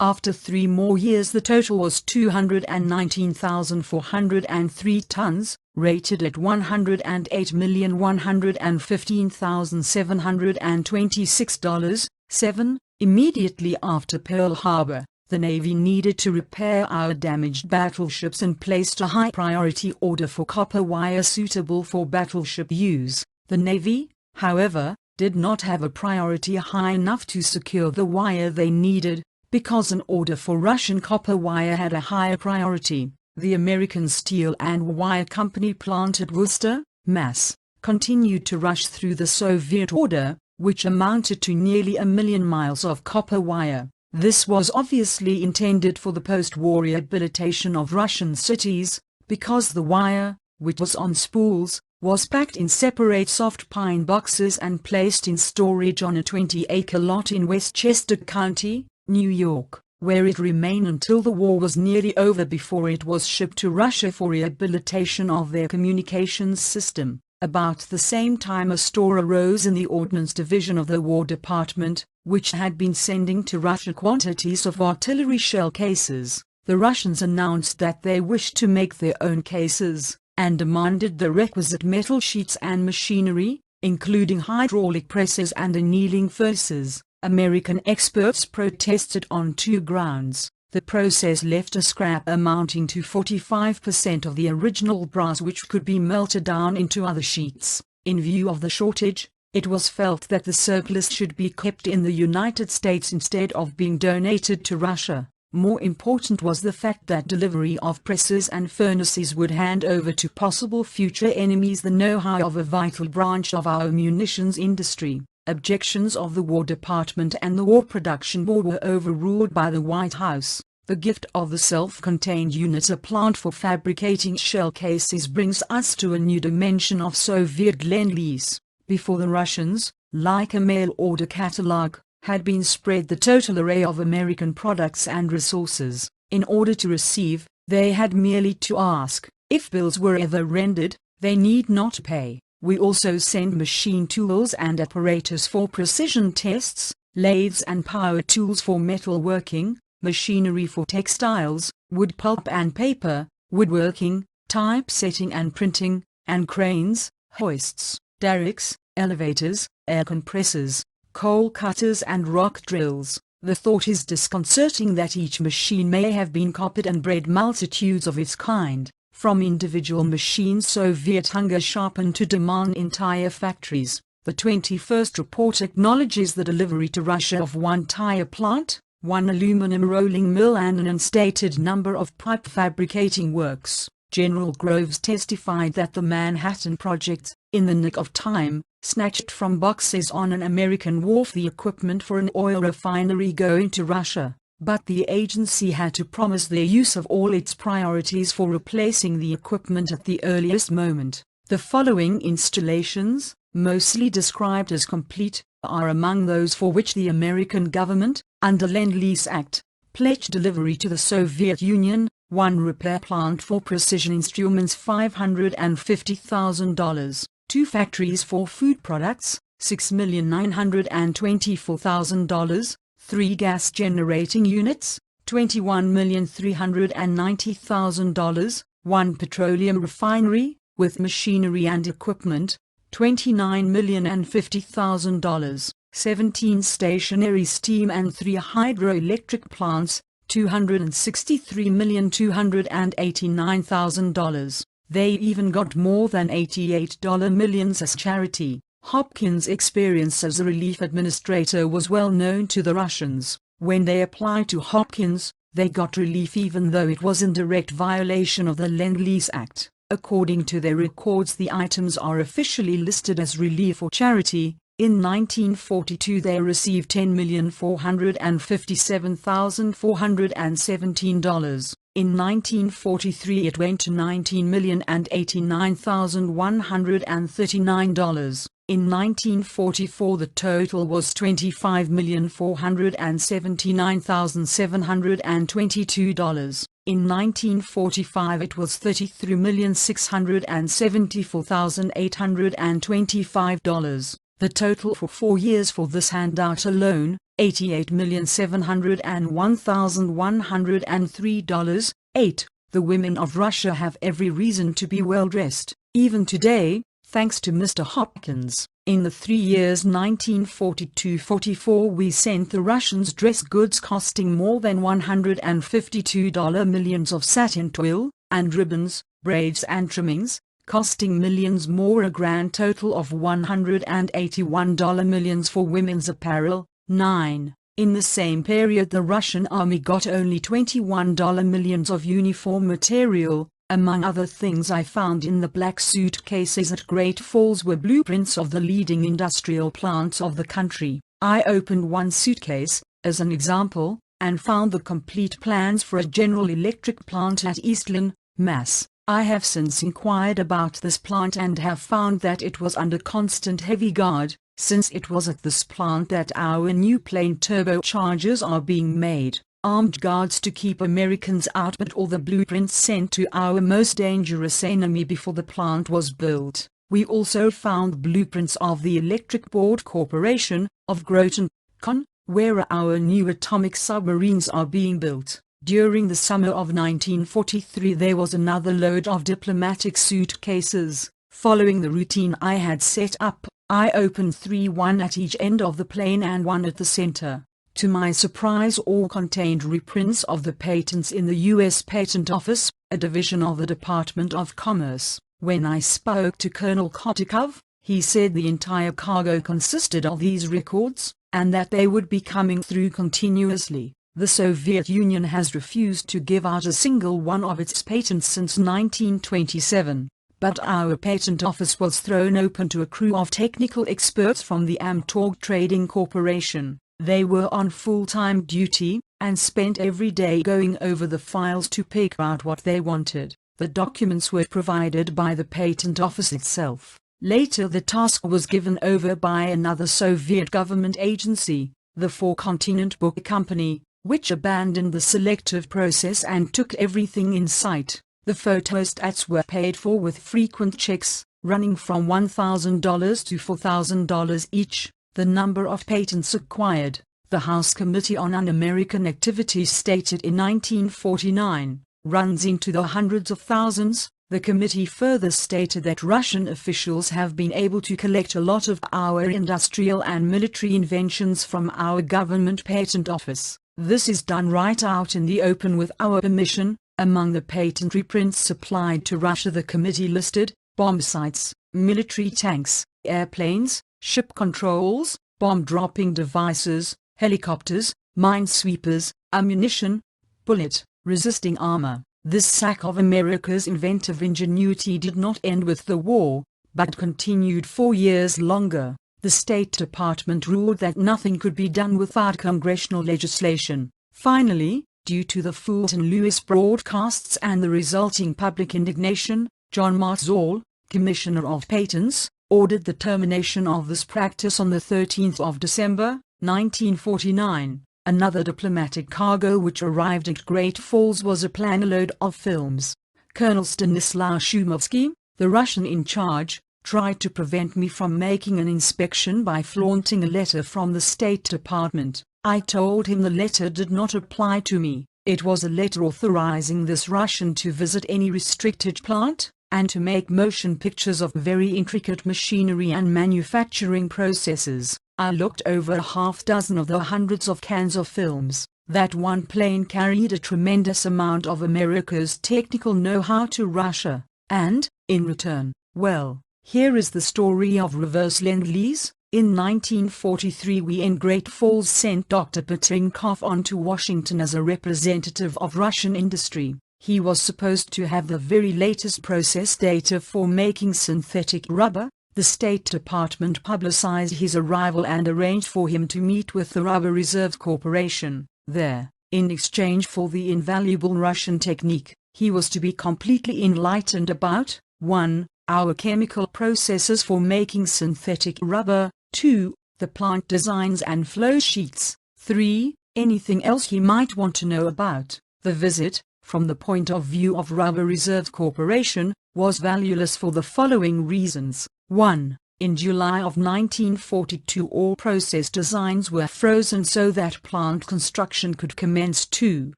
After 3 more years the total was 219,403 tons, rated at $108,115,726. Immediately after Pearl Harbor, the Navy needed to repair our damaged battleships and placed a high priority order for copper wire suitable for battleship use. The Navy, however, did not have a priority high enough to secure the wire they needed, because an order for Russian copper wire had a higher priority. The American Steel and Wire Company plant at Worcester, Mass., continued to rush through the Soviet order, which amounted to nearly 1 million miles of copper wire. This was obviously intended for the post-war rehabilitation of Russian cities, because the wire, which was on spools, was packed in separate soft pine boxes and placed in storage on a 20-acre lot in Westchester County, New York, where it remained until the war was nearly over before it was shipped to Russia for rehabilitation of their communications system. About the same time a store arose in the Ordnance Division of the War Department, which had been sending to Russia quantities of artillery shell cases. The Russians announced that they wished to make their own cases, and demanded the requisite metal sheets and machinery, including hydraulic presses and annealing furnaces. American experts protested on 2 grounds. The process left a scrap amounting to 45% of the original brass which could be melted down into other sheets. In view of the shortage, it was felt that the surplus should be kept in the United States instead of being donated to Russia. More important was the fact that delivery of presses and furnaces would hand over to possible future enemies the know-how of a vital branch of our munitions industry. Objections of the War Department and the War Production Board were overruled by the White House. The gift of the self-contained unit, a plant for fabricating shell cases, brings us to a new dimension of Soviet lend-lease. Before the Russians, like a mail-order catalog, had been spread the total array of American products and resources. In order to receive, they had merely to ask. If bills were ever rendered, they need not pay. We also send machine tools and apparatus for precision tests, lathes and power tools for metal working, machinery for textiles, wood pulp and paper, woodworking, typesetting and printing, and cranes, hoists, derricks, elevators, air compressors, coal cutters and rock drills. The thought is disconcerting that each machine may have been copied and bred multitudes of its kind. From individual machines Soviet hunger sharpened to demand entire factories. The 21st report acknowledges the delivery to Russia of 1 tire plant, 1 aluminum rolling mill and an unstated number of pipe fabricating works. General Groves testified that the Manhattan Project, in the nick of time, snatched from boxes on an American wharf the equipment for an oil refinery going to Russia. But the agency had to promise their use of all its priorities for replacing the equipment at the earliest moment. The following installations, mostly described as complete, are among those for which the American government, under Lend-Lease Act, pledged delivery to the Soviet Union: 1 repair plant for precision instruments $550,000, 2 factories for food products, $6,924,000, 3 gas generating units, $21,390,000, 1 petroleum refinery, with machinery and equipment, $29,050,000, 17 stationary steam and 3 hydroelectric plants, $263,289,000. They even got more than $88 million as charity. Hopkins' experience as a relief administrator was well known to the Russians. When they applied to Hopkins, they got relief even though it was in direct violation of the Lend-Lease Act. According to their records, the items are officially listed as relief or charity. In 1942 they received $10,457,417. In 1943 it went to $19,089,139. In 1944 the total was $25,479,722. In 1945 it was $33,674,825. The total for 4 years for this handout alone, $88,701,103. 8. The women of Russia have every reason to be well dressed, even today, thanks to Mr. Hopkins. In the 3 years 1942-44 we sent the Russians dress goods costing more than $152 millions of satin twill, and ribbons, braids and trimmings, costing millions more, a grand total of $181 millions for women's apparel. 9. In the same period the Russian army got only $21 millions of uniform material. Among other things I found in the black suitcases at Great Falls were blueprints of the leading industrial plants of the country. I opened one suitcase, as an example, and found the complete plans for a General Electric plant at East Lynne, Mass. I have since inquired about this plant and have found that it was under constant heavy guard, since it was at this plant that our new plane turbochargers are being made. Armed guards to keep Americans out, but all the blueprints sent to our most dangerous enemy before the plant was built. We also found blueprints of the Electric Board Corporation, of Groton, Con, where our new atomic submarines are being built. During the summer of 1943 there was another load of diplomatic suitcases. Following the routine I had set up, I opened 3, one at each end of the plane and one at the center. To my surprise, all contained reprints of the patents in the U.S. Patent Office, a division of the Department of Commerce. When I spoke to Colonel Kotikov, he said the entire cargo consisted of these records, and that they would be coming through continuously. The Soviet Union has refused to give out a single one of its patents since 1927. But our patent office was thrown open to a crew of technical experts from the Amtorg Trading Corporation. They were on full-time duty, and spent every day going over the files to pick out what they wanted. The documents were provided by the patent office itself. Later the task was given over by another Soviet government agency, the Four Continent Book Company, which abandoned the selective process and took everything in sight. The photostats were paid for with frequent checks, running from $1,000 to $4,000 each. The number of patents acquired, the House Committee on Un-American Activities stated in 1949, runs into the hundreds of thousands. The committee further stated that Russian officials have been able to collect a lot of our industrial and military inventions from our government patent office. This is done right out in the open with our permission. Among the patent reprints supplied to Russia the committee listed bomb sights, military tanks, airplanes, ship controls, bomb-dropping devices, helicopters, minesweepers, ammunition, bullet-resisting armor. This sack of America's inventive ingenuity did not end with the war, but continued 4 years longer. The State Department ruled that nothing could be done without congressional legislation. Finally, due to the Fulton Lewis broadcasts and the resulting public indignation, John Marzall, Commissioner of Patents, ordered the termination of this practice on the 13th of December, 1949. Another diplomatic cargo which arrived at Great Falls was a plane-load of films. Colonel Stanislaw Shumovsky, the Russian in charge, tried to prevent me from making an inspection by flaunting a letter from the State Department. I told him the letter did not apply to me. It was a letter authorizing this Russian to visit any restricted plant, and to make motion pictures of very intricate machinery and manufacturing processes. I looked over a half dozen of the hundreds of cans of films. That one plane carried a tremendous amount of America's technical know-how to Russia, and, in return, well, here is the story of reverse Lend-Lease. In 1943 we in Great Falls sent Dr. Petrinkov on to Washington as a representative of Russian industry. He was supposed to have the very latest process data for making synthetic rubber. The State Department publicized his arrival and arranged for him to meet with the Rubber Reserve Corporation. There, in exchange for the invaluable Russian technique, he was to be completely enlightened about 1. Our chemical processes for making synthetic rubber, 2. The plant designs and flow sheets, 3. Anything else he might want to know about. The visit, from the point of view of Rubber Reserve Corporation, was valueless for the following reasons. 1. In July of 1942 all process designs were frozen so that plant construction could commence. 2.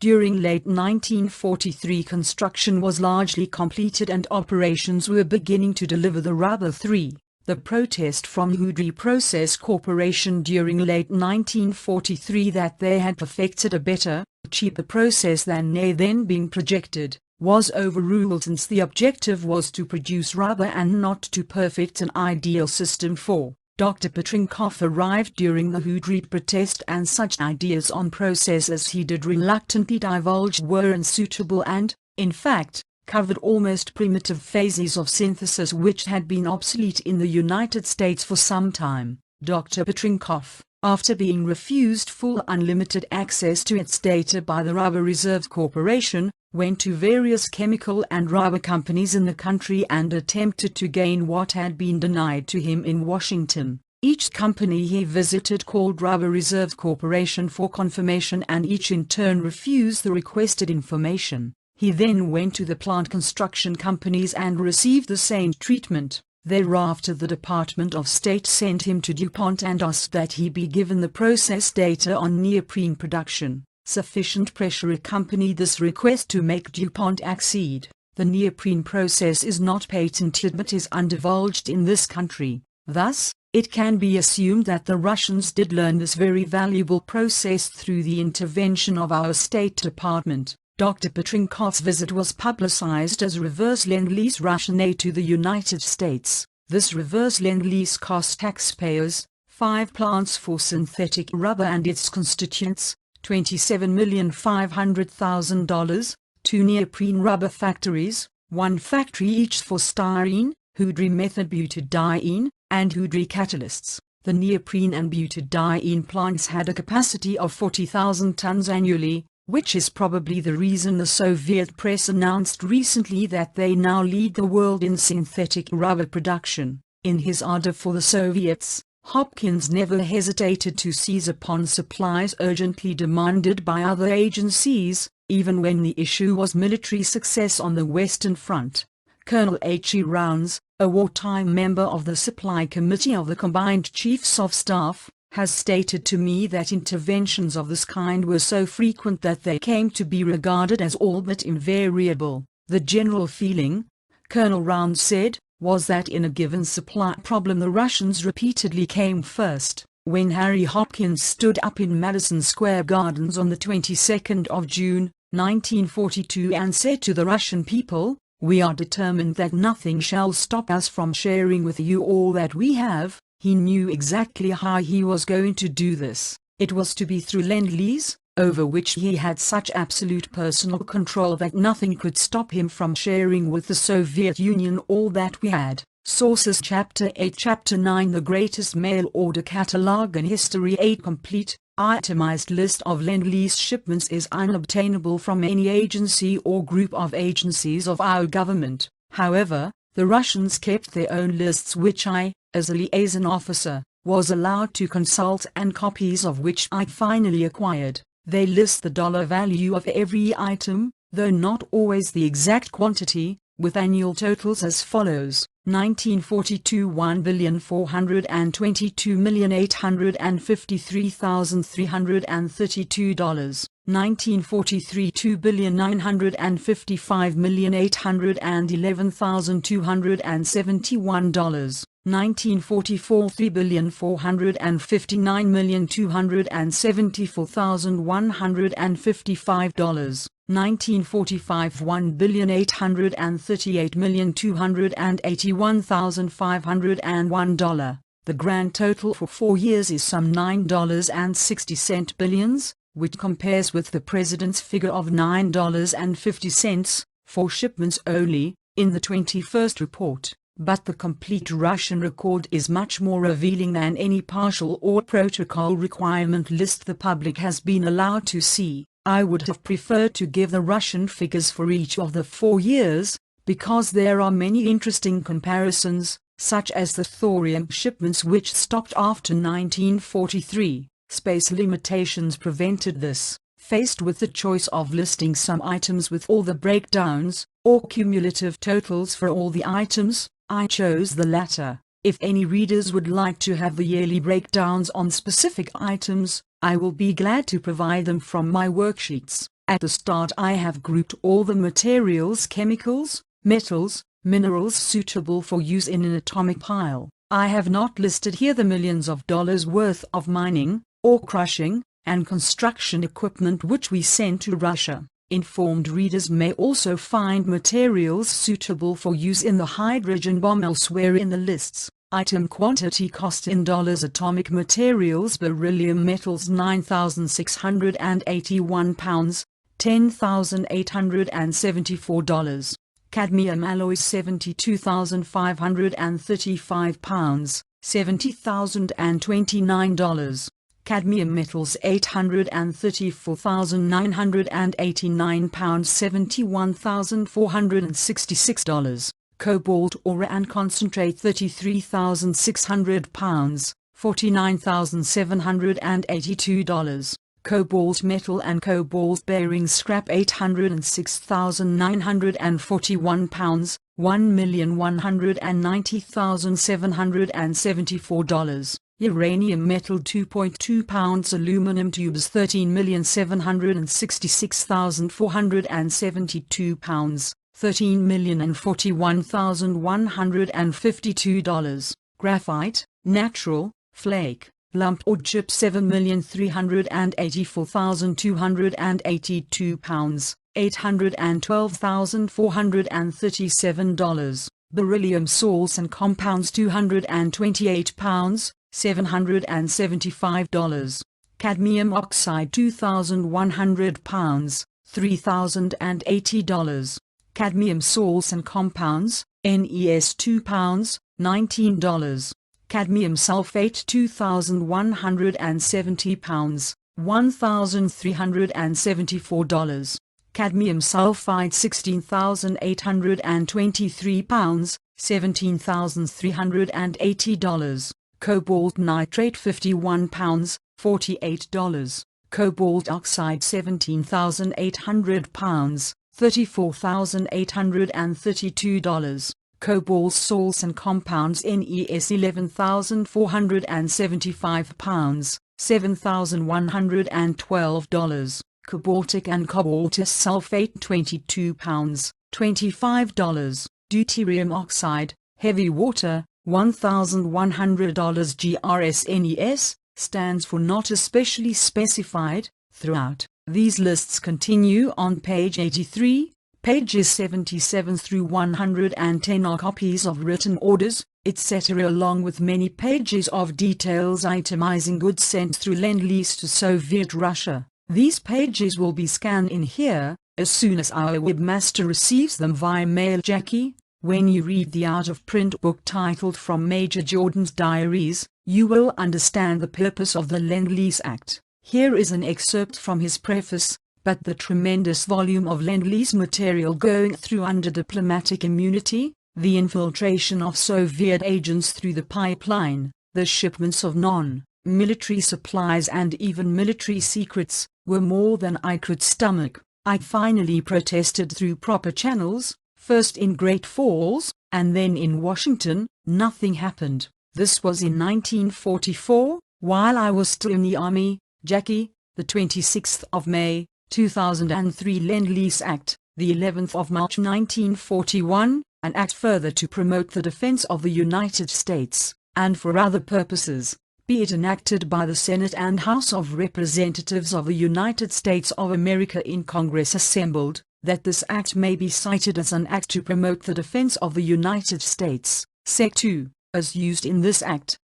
During late 1943 construction was largely completed and operations were beginning to deliver the rubber. 3. The protest from Hoodry Process Corporation during late 1943 that they had perfected a better, cheaper process than they then being projected, was overruled since the objective was to produce rubber and not to perfect an ideal system for. Dr. Petrinkov arrived during the Hoodry protest and such ideas on process as he did reluctantly divulge were unsuitable and, in fact, covered almost primitive phases of synthesis which had been obsolete in the United States for some time. Dr. Petrinkov, after being refused full unlimited access to its data by the Rubber Reserve Corporation, went to various chemical and rubber companies in the country and attempted to gain what had been denied to him in Washington. Each company he visited called Rubber Reserve Corporation for confirmation and each in turn refused the requested information. He then went to the plant construction companies and received the same treatment. Thereafter the Department of State sent him to DuPont and asked that he be given the process data on neoprene production. Sufficient pressure accompanied this request to make DuPont accede. The neoprene process is not patented but is undivulged in this country. Thus, it can be assumed that the Russians did learn this very valuable process through the intervention of our State Department. Dr. Petrinkov's visit was publicized as reverse Lend-Lease Russian aid to the United States. This reverse Lend-Lease cost taxpayers 5 plants for synthetic rubber and its constituents, $27,500,000, 2 neoprene rubber factories, 1 factory each for styrene, Hoodry methylbutadiene, and Hoodry catalysts. The neoprene and butadiene plants had a capacity of 40,000 tons annually, which is probably the reason the Soviet press announced recently that they now lead the world in synthetic rubber production. In his ardor for the Soviets, Hopkins never hesitated to seize upon supplies urgently demanded by other agencies, even when the issue was military success on the Western Front. Colonel H. E. Rounds, a wartime member of the Supply Committee of the Combined Chiefs of Staff, has stated to me that interventions of this kind were so frequent that they came to be regarded as all but invariable. The general feeling, Colonel Rounds said, was that in a given supply problem the Russians repeatedly came first. When Harry Hopkins stood up in Madison Square Gardens on the 22nd of June, 1942 and said to the Russian people, "We are determined that nothing shall stop us from sharing with you all that we have," he knew exactly how he was going to do this. It was to be through Lend-Lease, over which he had such absolute personal control that nothing could stop him from sharing with the Soviet Union all that we had. Sources Chapter 8 Chapter 9 The greatest mail order catalog in history. 8 complete, itemized list of Lend-Lease shipments is unobtainable from any agency or group of agencies of our government. However, the Russians kept their own lists which I, as a liaison officer, was allowed to consult and copies of which I finally acquired. They list the dollar value of every item, though not always the exact quantity, with annual totals as follows: 1942 $1,422,853,332 1943 $2,955,811,271. 1944 $3,459,274,155. 1945 $1,838,281,501. The grand total for 4 years is some $9.60 billions, which compares with the President's figure of $9.50, for shipments only, in the 21st report. But the complete Russian record is much more revealing than any partial or protocol requirement list the public has been allowed to see. I would have preferred to give the Russian figures for each of the 4 years, because there are many interesting comparisons, such as the thorium shipments which stopped after 1943. Space limitations prevented this. Faced with the choice of listing some items with all the breakdowns, or cumulative totals for all the items, I chose the latter. If any readers would like to have the yearly breakdowns on specific items, I will be glad to provide them from my worksheets. At the start I have grouped all the materials, chemicals, metals, minerals suitable for use in an atomic pile. I have not listed here the millions of dollars worth of mining, ore crushing, and construction equipment which we sent to Russia. Informed readers may also find materials suitable for use in the hydrogen bomb elsewhere in the lists. Item quantity cost in dollars: atomic materials, beryllium metals 9,681 pounds, $10,874. Cadmium alloys 72,535 pounds, $70,029. Cadmium metals 834,989 pounds, $71,466. Cobalt ore and concentrate 33,600 pounds, $49,782. Cobalt metal and cobalt bearing scrap 806,941 pounds, $1,190,774. Uranium metal 2.2 pounds, aluminum tubes 13,766,472 pounds, $13,041,152. Graphite, natural, flake, lump or chip 7,384,282 pounds, $812,437. Beryllium salts and compounds 228 pounds, $775. Cadmium oxide 2,100 pounds, $3,080. Cadmium salts and compounds, NES 2 pounds, $19. Cadmium sulfate 2,170 pounds, $1,374. Cadmium sulfide 16,823 pounds, $17,380. Cobalt nitrate 51 pounds, $48. Cobalt oxide 17,800 pounds, $34,832. Cobalt salts and compounds NES 11,475 pounds, $7,112. Cobaltic and cobaltous sulfate 22 pounds, $25. Deuterium oxide, heavy water, $1,100. GRSNES stands for not especially specified. Throughout, these lists continue on page 83. Pages 77 through 110 are copies of written orders, etc., along with many pages of details itemizing goods sent through Lend-Lease to Soviet Russia. These pages will be scanned in here, as soon as our webmaster receives them via mail. Jackie, when you read the out-of-print book titled From Major Jordan's Diaries, you will understand the purpose of the Lend-Lease Act. Here is an excerpt from his preface. But the tremendous volume of Lend-Lease material going through under diplomatic immunity, the infiltration of Soviet agents through the pipeline, the shipments of non-military supplies and even military secrets, were more than I could stomach. I finally protested through proper channels, first in Great Falls, and then in Washington. Nothing happened. This was in 1944, while I was still in the Army. Jackie, the 26th of May, 2003 Lend-Lease Act, the 11th of March 1941, an act further to promote the defense of the United States, and for other purposes, be it enacted by the Senate and House of Representatives of the United States of America in Congress assembled, that this act may be cited as an act to promote the defense of the United States. Sec. 2. As used in this act,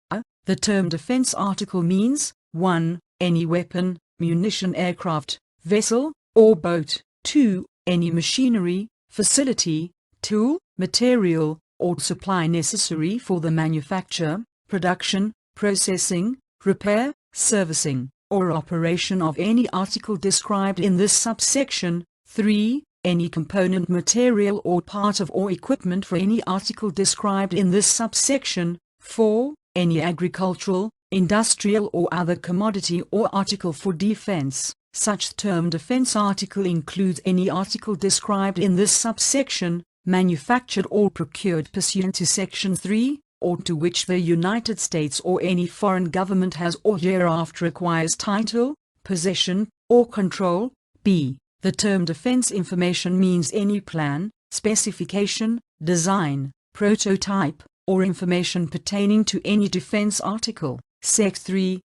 the term defense article means 1. Any weapon, munition, aircraft, vessel, or boat. 2. Any machinery, facility, tool, material, or supply necessary for the manufacture, production, processing, repair, servicing, or operation of any article described in this subsection. 3. Any component, material, or part of or equipment for any article described in this subsection. 4. Any agricultural, industrial, or other commodity or article for defense. Such term defense article includes any article described in this subsection, manufactured or procured pursuant to Section 3, or to which the United States or any foreign government has or hereafter acquires title, possession, or control. B. The term defense information means any plan, specification, design, prototype, or information pertaining to any defense article. Sec. 3.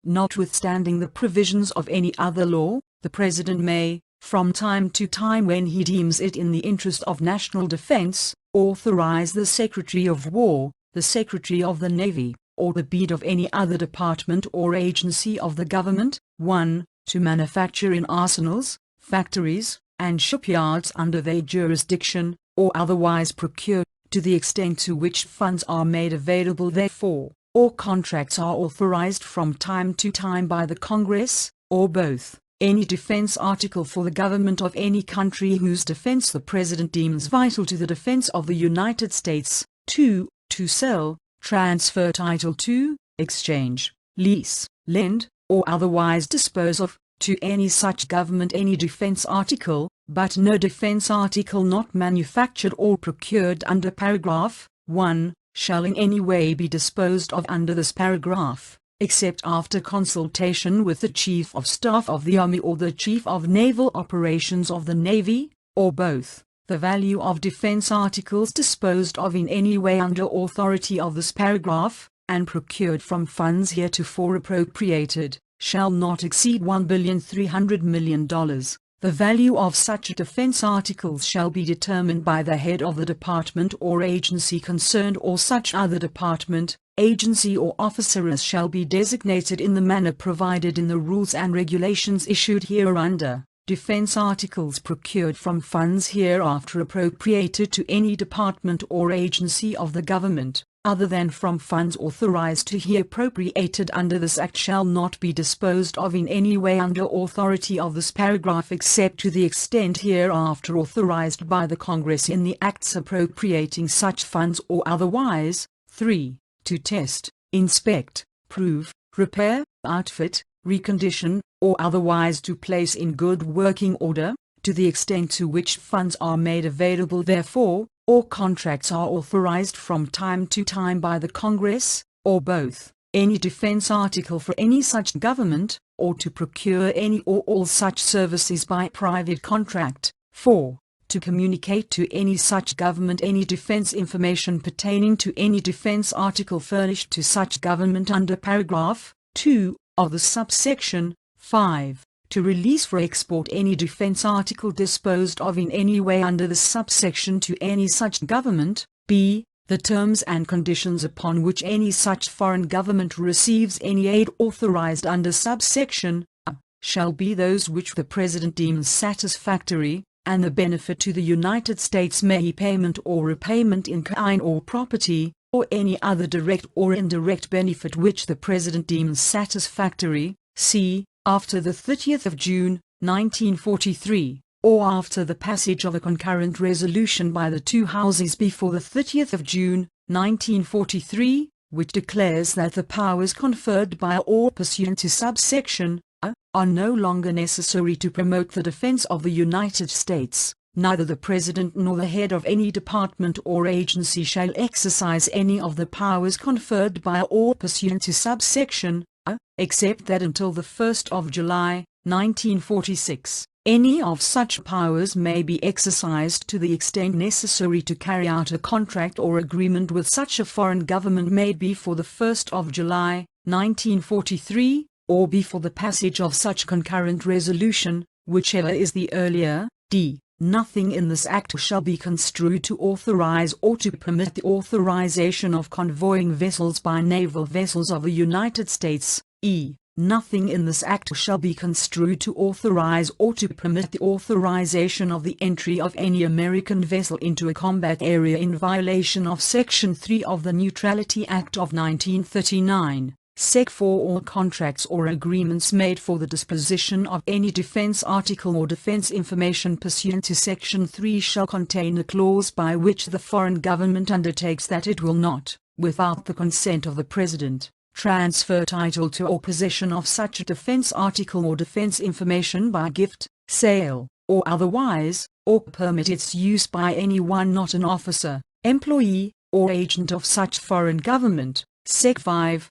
Notwithstanding the provisions of any other law, the President may, from time to time when he deems it in the interest of national defense, authorize the Secretary of War, the Secretary of the Navy, or the head of any other department or agency of the government, 1. To manufacture in arsenals, factories, and shipyards under their jurisdiction, or otherwise procure, to the extent to which funds are made available therefor, or contracts are authorized from time to time by the Congress, or both, any defense article for the government of any country whose defense the President deems vital to the defense of the United States. 2. To sell, transfer title to, exchange, lease, lend, or otherwise dispose of, to any such government any defense article, but no defense article not manufactured or procured under paragraph 1, shall in any way be disposed of under this paragraph, except after consultation with the Chief of Staff of the Army or the Chief of Naval Operations of the Navy, or both. The value of defense articles disposed of in any way under authority of this paragraph, and procured from funds heretofore appropriated, shall not exceed $1,300,000,000. The value of such defense articles shall be determined by the head of the department or agency concerned, or such other department, agency, or officer as shall be designated in the manner provided in the rules and regulations issued hereunder. Defense articles procured from funds hereafter appropriated to any department or agency of the government, other than from funds authorized to be appropriated under this Act, shall not be disposed of in any way under authority of this paragraph except to the extent hereafter authorized by the Congress in the Acts appropriating such funds or otherwise. 3. To test, inspect, prove, repair, outfit, recondition, or otherwise to place in good working order, to the extent to which funds are made available therefor, or contracts are authorized from time to time by the Congress, or both, any defense article for any such government, or to procure any or all such services by private contract. 4. To communicate to any such government any defense information pertaining to any defense article furnished to such government under paragraph 2 of the subsection. 5. To release for export any defense article disposed of in any way under this subsection to any such government. B. The terms and conditions upon which any such foreign government receives any aid authorized under subsection A shall be those which the President deems satisfactory, and the benefit to the United States may be payment or repayment in kind or property, or any other direct or indirect benefit which the President deems satisfactory. C. After the 30th of June, 1943, or after the passage of a concurrent resolution by the two houses before the 30th of June, 1943, which declares that the powers conferred by or pursuant to subsection A are no longer necessary to promote the defense of the United States. Neither the President nor the head of any department or agency shall exercise any of the powers conferred by or pursuant to subsection A, except that until the 1st of July, 1946, Any of such powers may be exercised to the extent necessary to carry out a contract or agreement with such a foreign government made before the 1st of July, 1943, or before the passage of such concurrent resolution, whichever is the earlier. D. Nothing in this Act shall be construed to authorize or to permit the authorization of convoying vessels by naval vessels of the United States. E. Nothing in this Act shall be construed to authorize or to permit the authorization of the entry of any American vessel into a combat area in violation of Section 3 of the Neutrality Act of 1939. Sec. 4. All contracts or agreements made for the disposition of any defense article or defense information pursuant to Section 3 shall contain a clause by which the foreign government undertakes that it will not, without the consent of the President, transfer title to or possession of such a defense article or defense information by gift, sale, or otherwise, or permit its use by anyone not an officer, employee, or agent of such foreign government. Sec. 5.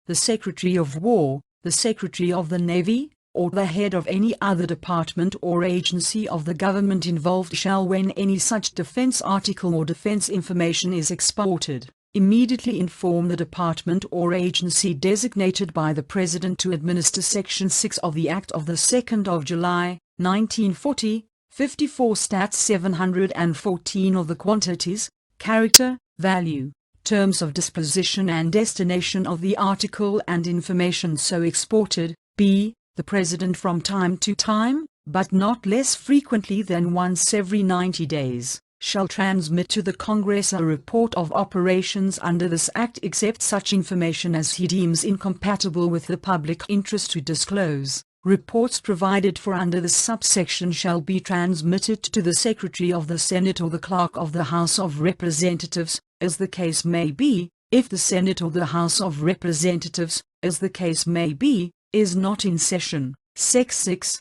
The Secretary of War, the Secretary of the Navy, or the head of any other department or agency of the government involved shall, when any such defense article or defense information is exported, immediately inform the department or agency designated by the President to administer Section 6 of the Act of the 2nd of July, 1940, 54 Stat. 714 of the quantities, character, value, terms of disposition and destination of the article and information so exported. B. The President from time to time, but not less frequently than once every 90 days, shall transmit to the Congress a report of operations under this Act except such information as he deems incompatible with the public interest to disclose. Reports provided for under this subsection shall be transmitted to the Secretary of the Senate or the Clerk of the House of Representatives, as the case may be, if the Senate or the House of Representatives, as the case may be, is not in session. Sec. 6.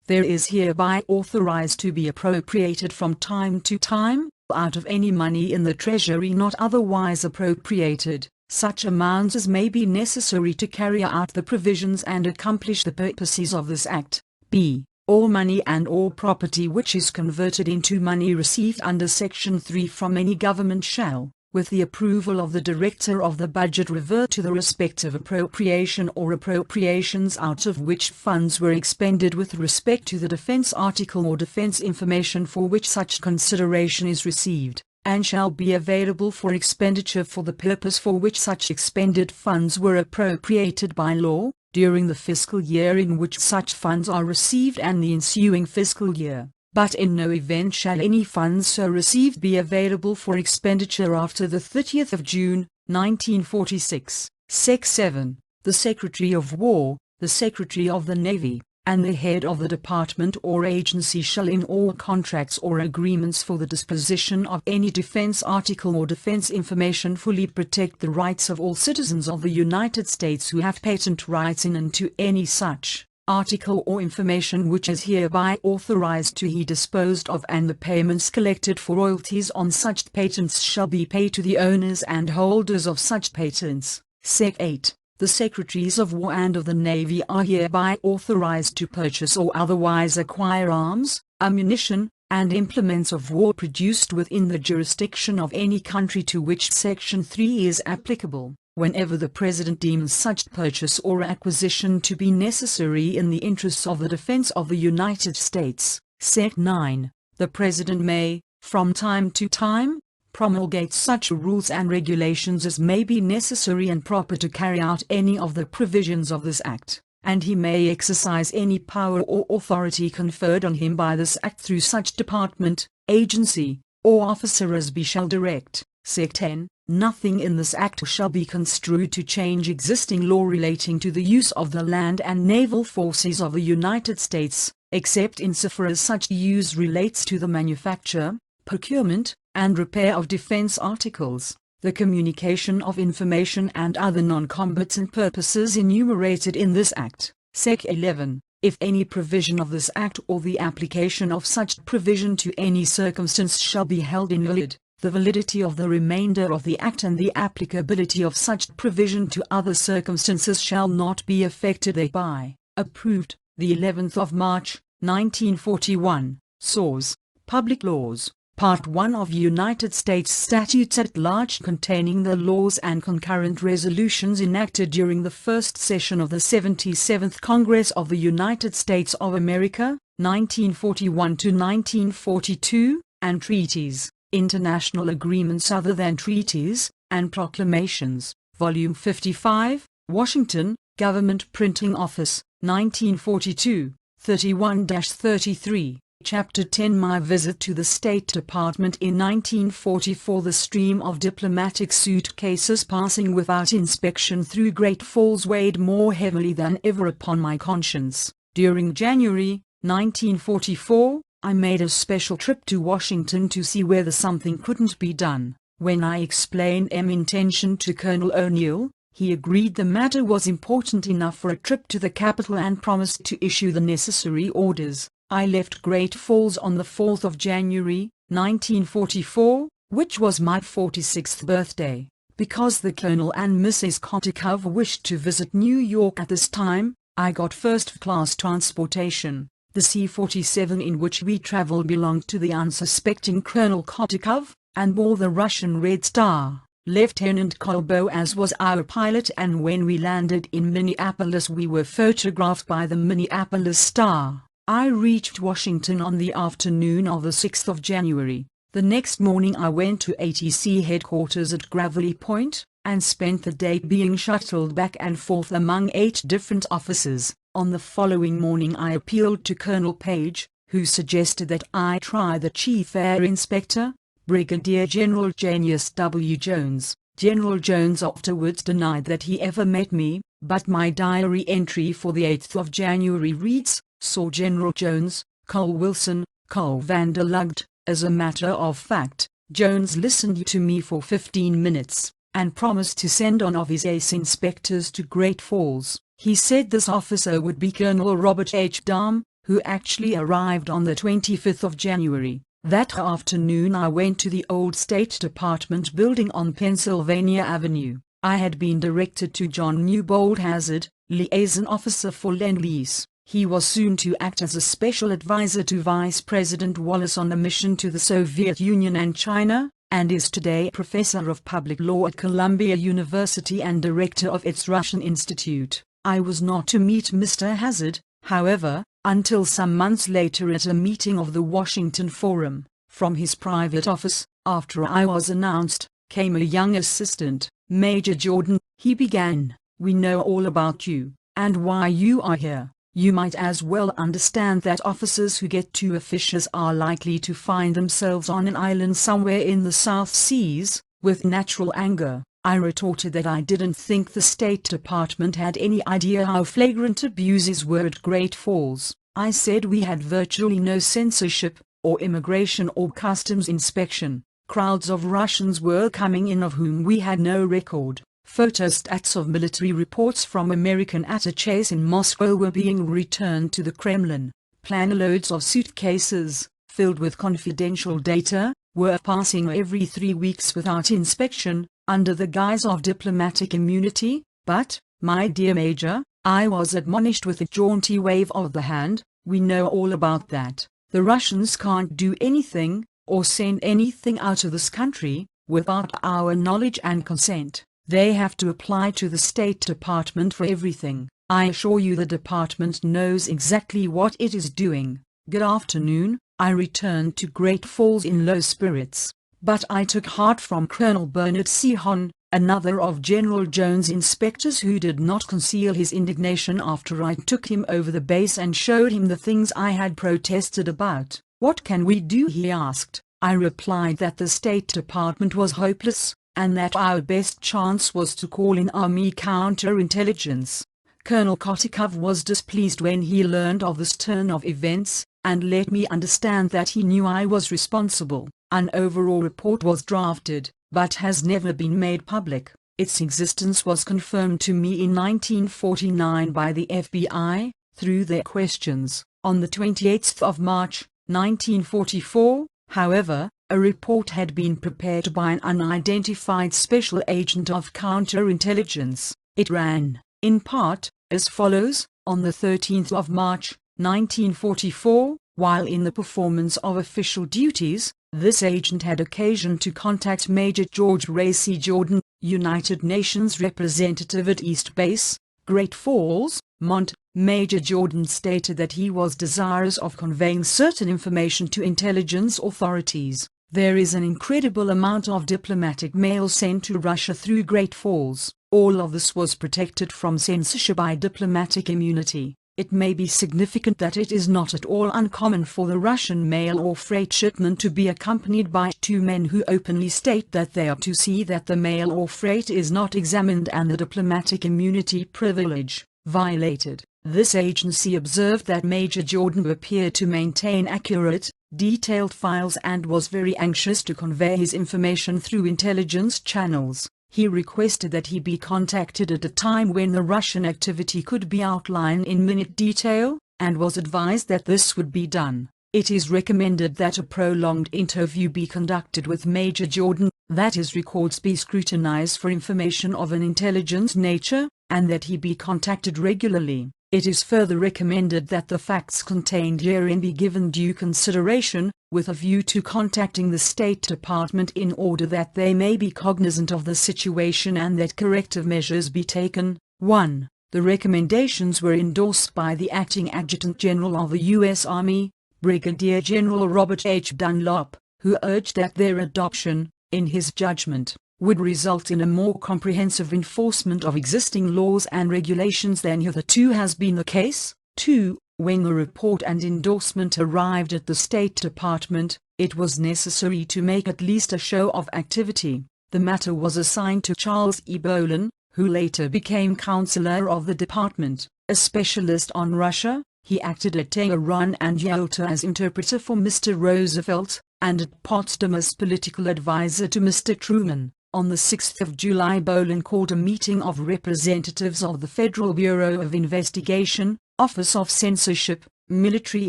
There is hereby authorized to be appropriated from time to time, out of any money in the Treasury not otherwise appropriated, such amounts as may be necessary to carry out the provisions and accomplish the purposes of this Act. B. All money and all property which is converted into money received under Section 3 from any government shall, with the approval of the Director of the Budget, revert to the respective appropriation or appropriations out of which funds were expended with respect to the defense article or defense information for which such consideration is received, and shall be available for expenditure for the purpose for which such expended funds were appropriated by law, during the fiscal year in which such funds are received and the ensuing fiscal year. But in no event shall any funds so received be available for expenditure after the 30th of June, 1946. Sec. 7. The Secretary of War, the Secretary of the Navy, and the head of the department or agency shall in all contracts or agreements for the disposition of any defense article or defense information fully protect the rights of all citizens of the United States who have patent rights in and to any such article or information which is hereby authorized to be disposed of, and the payments collected for royalties on such patents shall be paid to the owners and holders of such patents. Sec. 8. The Secretaries of War and of the Navy are hereby authorized to purchase or otherwise acquire arms, ammunition, and implements of war produced within the jurisdiction of any country to which Section 3 is applicable, whenever the President deems such purchase or acquisition to be necessary in the interests of the defense of the United States. Sec. 9. The President may, from time to time, promulgate such rules and regulations as may be necessary and proper to carry out any of the provisions of this Act, and he may exercise any power or authority conferred on him by this Act through such department, agency, or officer as be shall direct. Sec. 10. Nothing in this Act shall be construed to change existing law relating to the use of the land and naval forces of the United States, except insofar as such use relates to the manufacture, procurement, and repair of defense articles, the communication of information and other non-combatant purposes enumerated in this Act. Sec. 11. If any provision of this Act or the application of such provision to any circumstance shall be held invalid, the validity of the remainder of the Act and the applicability of such provision to other circumstances shall not be affected thereby. Approved, the 11th of March, 1941. Source: Public Laws. Part 1 of United States Statutes at Large, containing the laws and concurrent resolutions enacted during the first session of the 77th Congress of the United States of America, 1941 to 1942, and treaties, international agreements other than treaties, and proclamations. Volume 55, Washington, Government Printing Office, 1942, 31-33. Chapter 10. My visit to the State Department in 1944. The stream of diplomatic suitcases passing without inspection through Great Falls weighed more heavily than ever upon my conscience. During January 1944, I made a special trip to Washington to see whether something couldn't be done. When I explained my intention to Colonel O'Neill, he agreed the matter was important enough for a trip to the capital and promised to issue the necessary orders. I left Great Falls on the 4th of January, 1944, which was my 46th birthday. Because the Colonel and Mrs. Kotikov wished to visit New York at this time, I got first-class transportation. The C-47 in which we traveled belonged to the unsuspecting Colonel Kotikov, and bore the Russian Red Star. Lieutenant Kolbo as was our pilot, and when we landed in Minneapolis we were photographed by the Minneapolis Star. I reached Washington on the afternoon of the 6th of January. The next morning I went to ATC headquarters at Gravelly Point, and spent the day being shuttled back and forth among 8 different offices. On the following morning I appealed to Colonel Page, who suggested that I try the Chief Air Inspector, Brigadier General Janius W. Jones. General Jones afterwards denied that he ever met me, but my diary entry for the 8th of January reads, "Saw General Jones, Cole Wilson, Cole Vanderlugd." As a matter of fact, Jones listened to me for 15 minutes, and promised to send one of his ace inspectors to Great Falls. He said this officer would be Colonel Robert H. Dahm, who actually arrived on the 25th of January. That afternoon I went to the old State Department building on Pennsylvania Avenue. I had been directed to John Newbold Hazard, liaison officer for Lend-Lease. He was soon to act as a special advisor to Vice President Wallace on a mission to the Soviet Union and China, and is today professor of public law at Columbia University and director of its Russian Institute. I was not to meet Mr. Hazard, however, until some months later at a meeting of the Washington Forum. From his private office, after I was announced, came a young assistant. "Major Jordan," he began, "we know all about you, and why you are here. You might as well understand that officers who get too officious are likely to find themselves on an island somewhere in the South Seas, with natural anger." I retorted that I didn't think the State Department had any idea how flagrant abuses were at Great Falls. I said we had virtually no censorship, or immigration or customs inspection. Crowds of Russians were coming in of whom we had no record. Photostats of military reports from American attaches in Moscow were being returned to the Kremlin. Planloads of suitcases, filled with confidential data, were passing every 3 weeks without inspection, under the guise of diplomatic immunity. "But, my dear Major," I was admonished with a jaunty wave of the hand, "we know all about that. The Russians can't do anything, or send anything out of this country, without our knowledge and consent. They have to apply to the State Department for everything. I assure you the department knows exactly what it is doing." Good afternoon. I returned to Great Falls in low spirits, but I took heart from Colonel Bernard C. Hahn, another of General Jones' inspectors, who did not conceal his indignation after I took him over the base and showed him the things I had protested about. "What can we do?" he asked. I replied that the State Department was hopeless, and that our best chance was to call in Army counterintelligence. Colonel Kotikov was displeased when he learned of this turn of events, and let me understand that he knew I was responsible. An overall report was drafted, but has never been made public. Its existence was confirmed to me in 1949 by the FBI, through their questions. On the 28th of March, 1944, however, a report had been prepared by an unidentified special agent of counterintelligence. It ran, in part, as follows: on the 13th of March, 1944, while in the performance of official duties, this agent had occasion to contact Major George Ray C. Jordan, United Nations representative at East Base, Great Falls, Mont. Major Jordan stated that he was desirous of conveying certain information to intelligence authorities. There is an incredible amount of diplomatic mail sent to Russia through Great Falls. All of this was protected from censorship by diplomatic immunity. It may be significant that it is not at all uncommon for the Russian mail or freight shipment to be accompanied by two men who openly state that they are to see that the mail or freight is not examined and the diplomatic immunity privilege violated. This agency observed that Major Jordan appeared to maintain accurate, detailed files and was very anxious to convey his information through intelligence channels. He requested that he be contacted at a time when the Russian activity could be outlined in minute detail, and was advised that this would be done. It is recommended that a prolonged interview be conducted with Major Jordan, that his records be scrutinized for information of an intelligence nature, and that he be contacted regularly. It is further recommended that the facts contained herein be given due consideration, with a view to contacting the State Department in order that they may be cognizant of the situation and that corrective measures be taken. 1. The recommendations were endorsed by the Acting Adjutant General of the U.S. Army, Brigadier General Robert H. Dunlop, who urged that their adoption, in his judgment, would result in a more comprehensive enforcement of existing laws and regulations than hitherto has been the case. 2. When the report and endorsement arrived at the State Department, it was necessary to make at least a show of activity. The matter was assigned to Charles E. Bolen, who later became counselor of the department. A specialist on Russia, he acted at Tehran and Yalta as interpreter for Mr. Roosevelt, and at Potsdam as political advisor to Mr. Truman. On the 6th of July, Bolen called a meeting of representatives of the Federal Bureau of Investigation, Office of Censorship, Military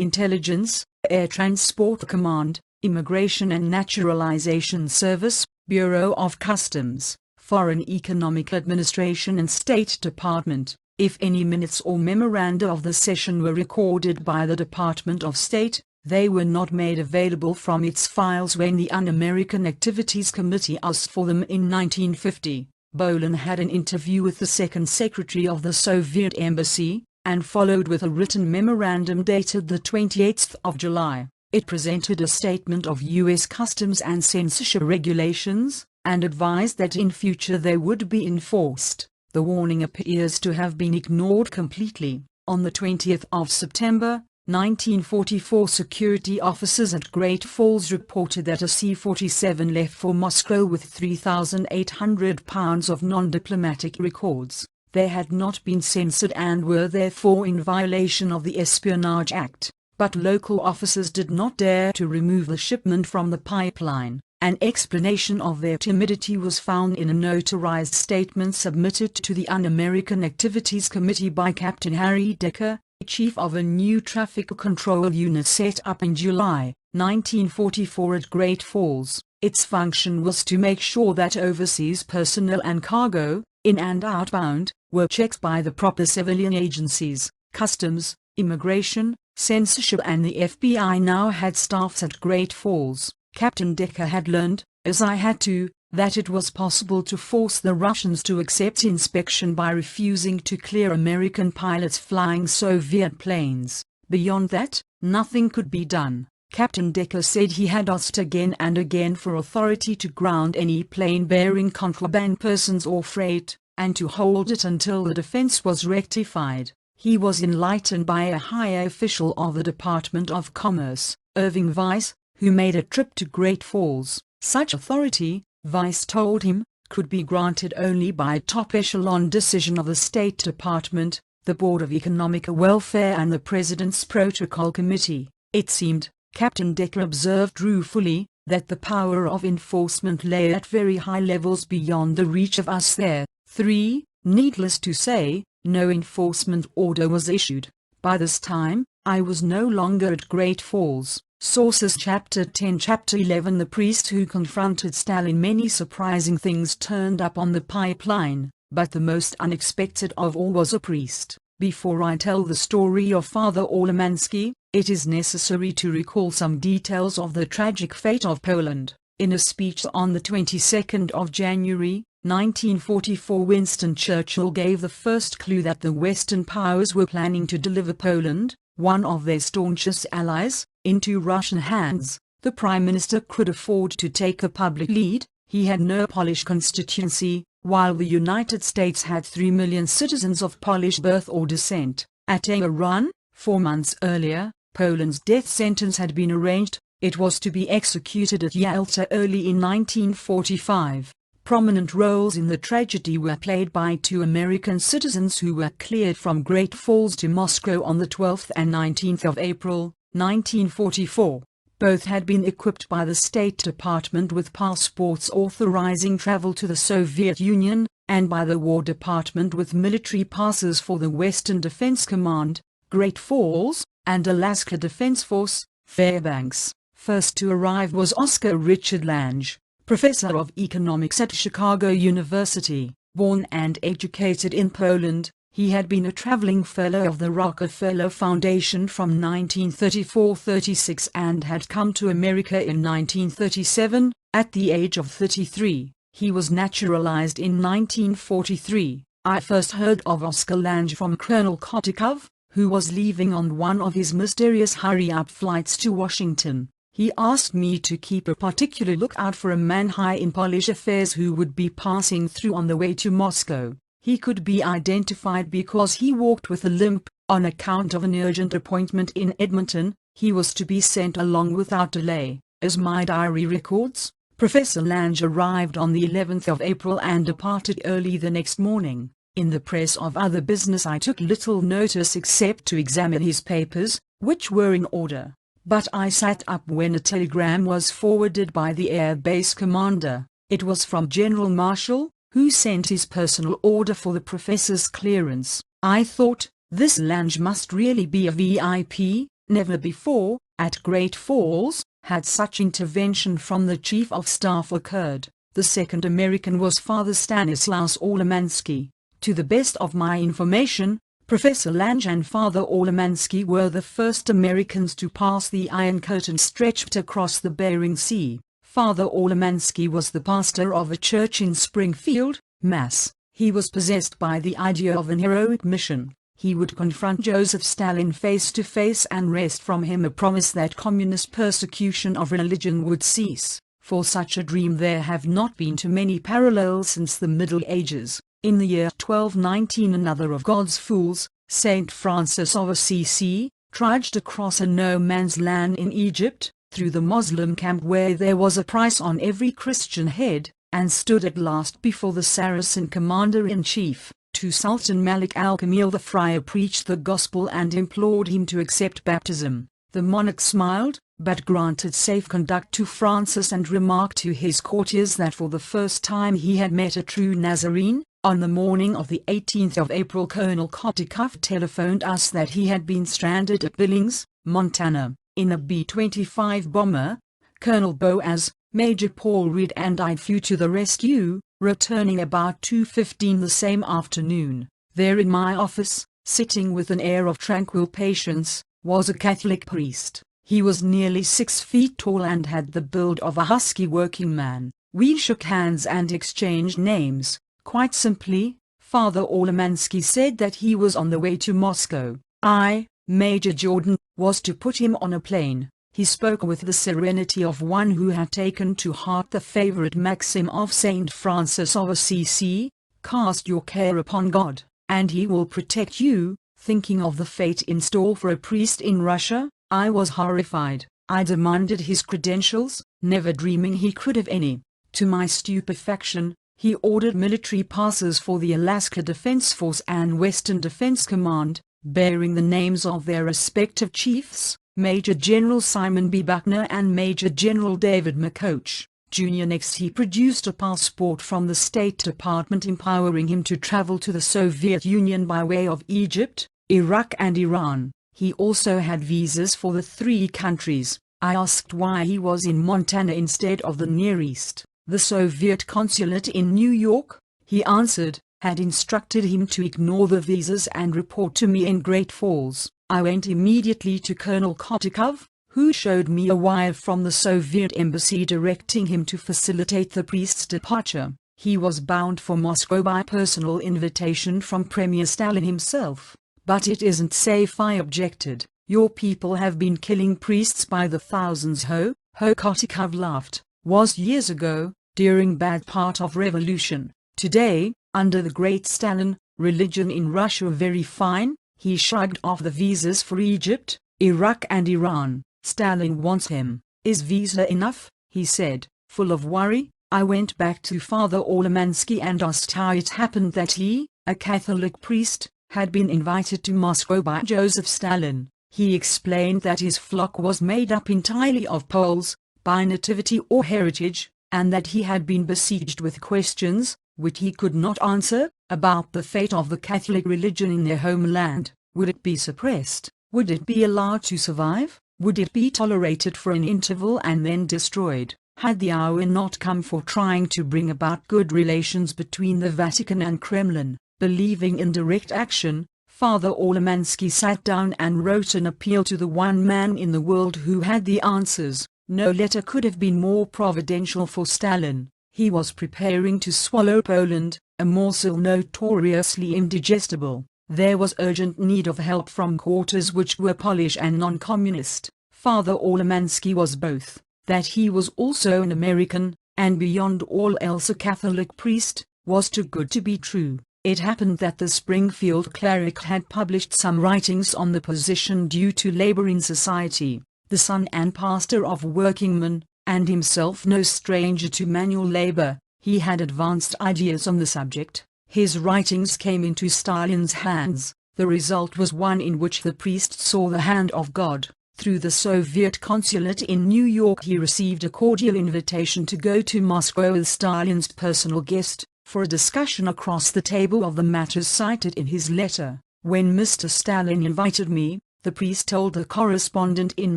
Intelligence, Air Transport Command, Immigration and Naturalization Service, Bureau of Customs, Foreign Economic Administration and State Department. If any minutes or memoranda of the session were recorded by the Department of State, they were not made available from its files when the Un-American Activities Committee asked for them in 1950. Bolen had an interview with the Second Secretary of the Soviet Embassy, and followed with a written memorandum dated the 28th of July. It presented a statement of U.S. customs and censorship regulations, and advised that in future they would be enforced. The warning appears to have been ignored completely. On the 20th of September, 1944, security officers at Great Falls reported that a C-47 left for Moscow with 3,800 pounds of non-diplomatic records. They had not been censored and were therefore in violation of the Espionage Act, but local officers did not dare to remove the shipment from the pipeline. An explanation of their timidity was found in a notarized statement submitted to the Un-American Activities Committee by Captain Harry Decker, chief of a new traffic control unit set up in July, 1944 at Great Falls. Its function was to make sure that overseas personnel and cargo, in and outbound, were checked by the proper civilian agencies. Customs, Immigration, Censorship and the FBI now had staffs at Great Falls. Captain Decker had learned, as I had too, that it was possible to force the Russians to accept inspection by refusing to clear American pilots flying Soviet planes. Beyond that, nothing could be done. Captain Decker said he had asked again and again for authority to ground any plane bearing contraband persons or freight, and to hold it until the defense was rectified. He was enlightened by a high official of the Department of Commerce, Irving Weiss, who made a trip to Great Falls. Such authority, Weiss told him, could be granted only by a top-echelon decision of the State Department, the Board of Economic Welfare and the President's Protocol Committee. It seemed, Captain Decker observed ruefully, that the power of enforcement lay at very high levels beyond the reach of us there. 3. Needless to say, no enforcement order was issued. By this time, I was no longer at Great Falls. Sources Chapter 10 Chapter 11 The priest who confronted Stalin. Many surprising things turned up on the pipeline, but the most unexpected of all was a priest. Before I tell the story of Father Olemansky, it is necessary to recall some details of the tragic fate of Poland. In a speech on the 22nd of January, 1944, Winston Churchill gave the first clue that the Western powers were planning to deliver Poland, one of their staunchest allies, into Russian hands. The Prime Minister could afford to take a public lead. He had no Polish constituency, while the United States had 3 million citizens of Polish birth or descent. At a run, 4 months earlier, Poland's death sentence had been arranged. It was to be executed at Yalta early in 1945. Prominent roles in the tragedy were played by 2 American citizens who were cleared from Great Falls to Moscow on the 12th and 19th of April, 1944. Both had been equipped by the State Department with passports authorizing travel to the Soviet Union, and by the War Department with military passes for the Western Defense Command, Great Falls, and Alaska Defense Force, Fairbanks. First to arrive was Oscar Richard Lange, professor of economics at Chicago University. Born and educated in Poland, he had been a traveling fellow of the Rockefeller Foundation from 1934-36 and had come to America in 1937. At the age of 33, he was naturalized in 1943. I first heard of Oscar Lange from Colonel Kotikov, who was leaving on one of his mysterious hurry-up flights to Washington. He asked me to keep a particular lookout for a man high in Polish affairs who would be passing through on the way to Moscow. He could be identified because he walked with a limp. On account of an urgent appointment in Edmonton, he was to be sent along without delay. As my diary records, Professor Lange arrived on the 11th of April and departed early the next morning. In the press of other business I took little notice except to examine his papers, which were in order. But I sat up when a telegram was forwarded by the Air Base commander. It was from General Marshall, who sent his personal order for the professor's clearance. I thought, this Lange must really be a VIP. Never before, at Great Falls, had such intervention from the Chief of Staff occurred. The second American was Father Stanislaus Olemansky. To the best of my information, Professor Lange and Father Olemansky were the first Americans to pass the Iron Curtain stretched across the Bering Sea. Father Olemansky was the pastor of a church in Springfield, Mass. He was possessed by the idea of an heroic mission. He would confront Joseph Stalin face to face and wrest from him a promise that communist persecution of religion would cease. For such a dream there have not been too many parallels since the Middle Ages. In the year 1219 another of God's fools, Saint Francis of Assisi, trudged across a no-man's land in Egypt, through the Moslem camp where there was a price on every Christian head, and stood at last before the Saracen commander-in-chief. To Sultan Malik al-Kamil the friar preached the gospel and implored him to accept baptism. The monarch smiled, but granted safe conduct to Francis and remarked to his courtiers that for the first time he had met a true Nazarene. On the morning of the 18th of April Colonel Kotikov telephoned us that he had been stranded at Billings, Montana, in a B-25 bomber. Colonel Boaz, Major Paul Reed and I flew to the rescue, returning about 2:15 the same afternoon. There in my office, sitting with an air of tranquil patience, was a Catholic priest. He was nearly 6 feet tall and had the build of a husky working man. We shook hands and exchanged names. Quite simply, Father Olemansky said that he was on the way to Moscow. I, Major Jordan, was to put him on a plane. He spoke with the serenity of one who had taken to heart the favorite maxim of Saint Francis of Assisi, cast your care upon God, and he will protect you. Thinking of the fate in store for a priest in Russia, I was horrified. I demanded his credentials, never dreaming he could have any. To my stupefaction, he ordered military passes for the Alaska Defense Force and Western Defense Command, bearing the names of their respective chiefs, Major General Simon B. Buckner and Major General David McCoach, Jr. Next he produced a passport from the State Department empowering him to travel to the Soviet Union by way of Egypt, Iraq and Iran. He also had visas for the 3 countries. I asked why he was in Montana instead of the Near East, the Soviet consulate in New York. He answered, had instructed him to ignore the visas and report to me in Great Falls. I went immediately to Colonel Kotikov, who showed me a wire from the Soviet embassy directing him to facilitate the priest's departure. He was bound for Moscow by personal invitation from Premier Stalin himself. "But it isn't safe," I objected. "Your people have been killing priests by the thousands." Kotikov laughed. "Was years ago, during bad part of revolution. Today, under the great Stalin, religion in Russia very fine." He shrugged off the visas for Egypt, Iraq and Iran. "Stalin wants him. Is visa enough?" he said, full of worry. I went back to Father Orlemansky and asked how it happened that he, a Catholic priest, had been invited to Moscow by Joseph Stalin. He explained that his flock was made up entirely of Poles, by nativity or heritage, and that he had been besieged with questions, which he could not answer, about the fate of the Catholic religion in their homeland. Would it be suppressed? Would it be allowed to survive? Would it be tolerated for an interval and then destroyed? Had the hour not come for trying to bring about good relations between the Vatican and Kremlin? Believing in direct action, Father Orlemansky sat down and wrote an appeal to the one man in the world who had the answers. No letter could have been more providential for Stalin. He was preparing to swallow Poland, a morsel notoriously indigestible. There was urgent need of help from quarters which were Polish and non-communist. Father Orlemansky was both. That he was also an American, and beyond all else a Catholic priest, was too good to be true. It happened that the Springfield cleric had published some writings on the position due to labor in society. The son and pastor of workingmen, and himself no stranger to manual labor, he had advanced ideas on the subject. His writings came into Stalin's hands. The result was one in which the priest saw the hand of God. Through the Soviet consulate in New York he received a cordial invitation to go to Moscow as Stalin's personal guest, for a discussion across the table of the matters cited in his letter. When Mr. Stalin invited me, the priest told a correspondent in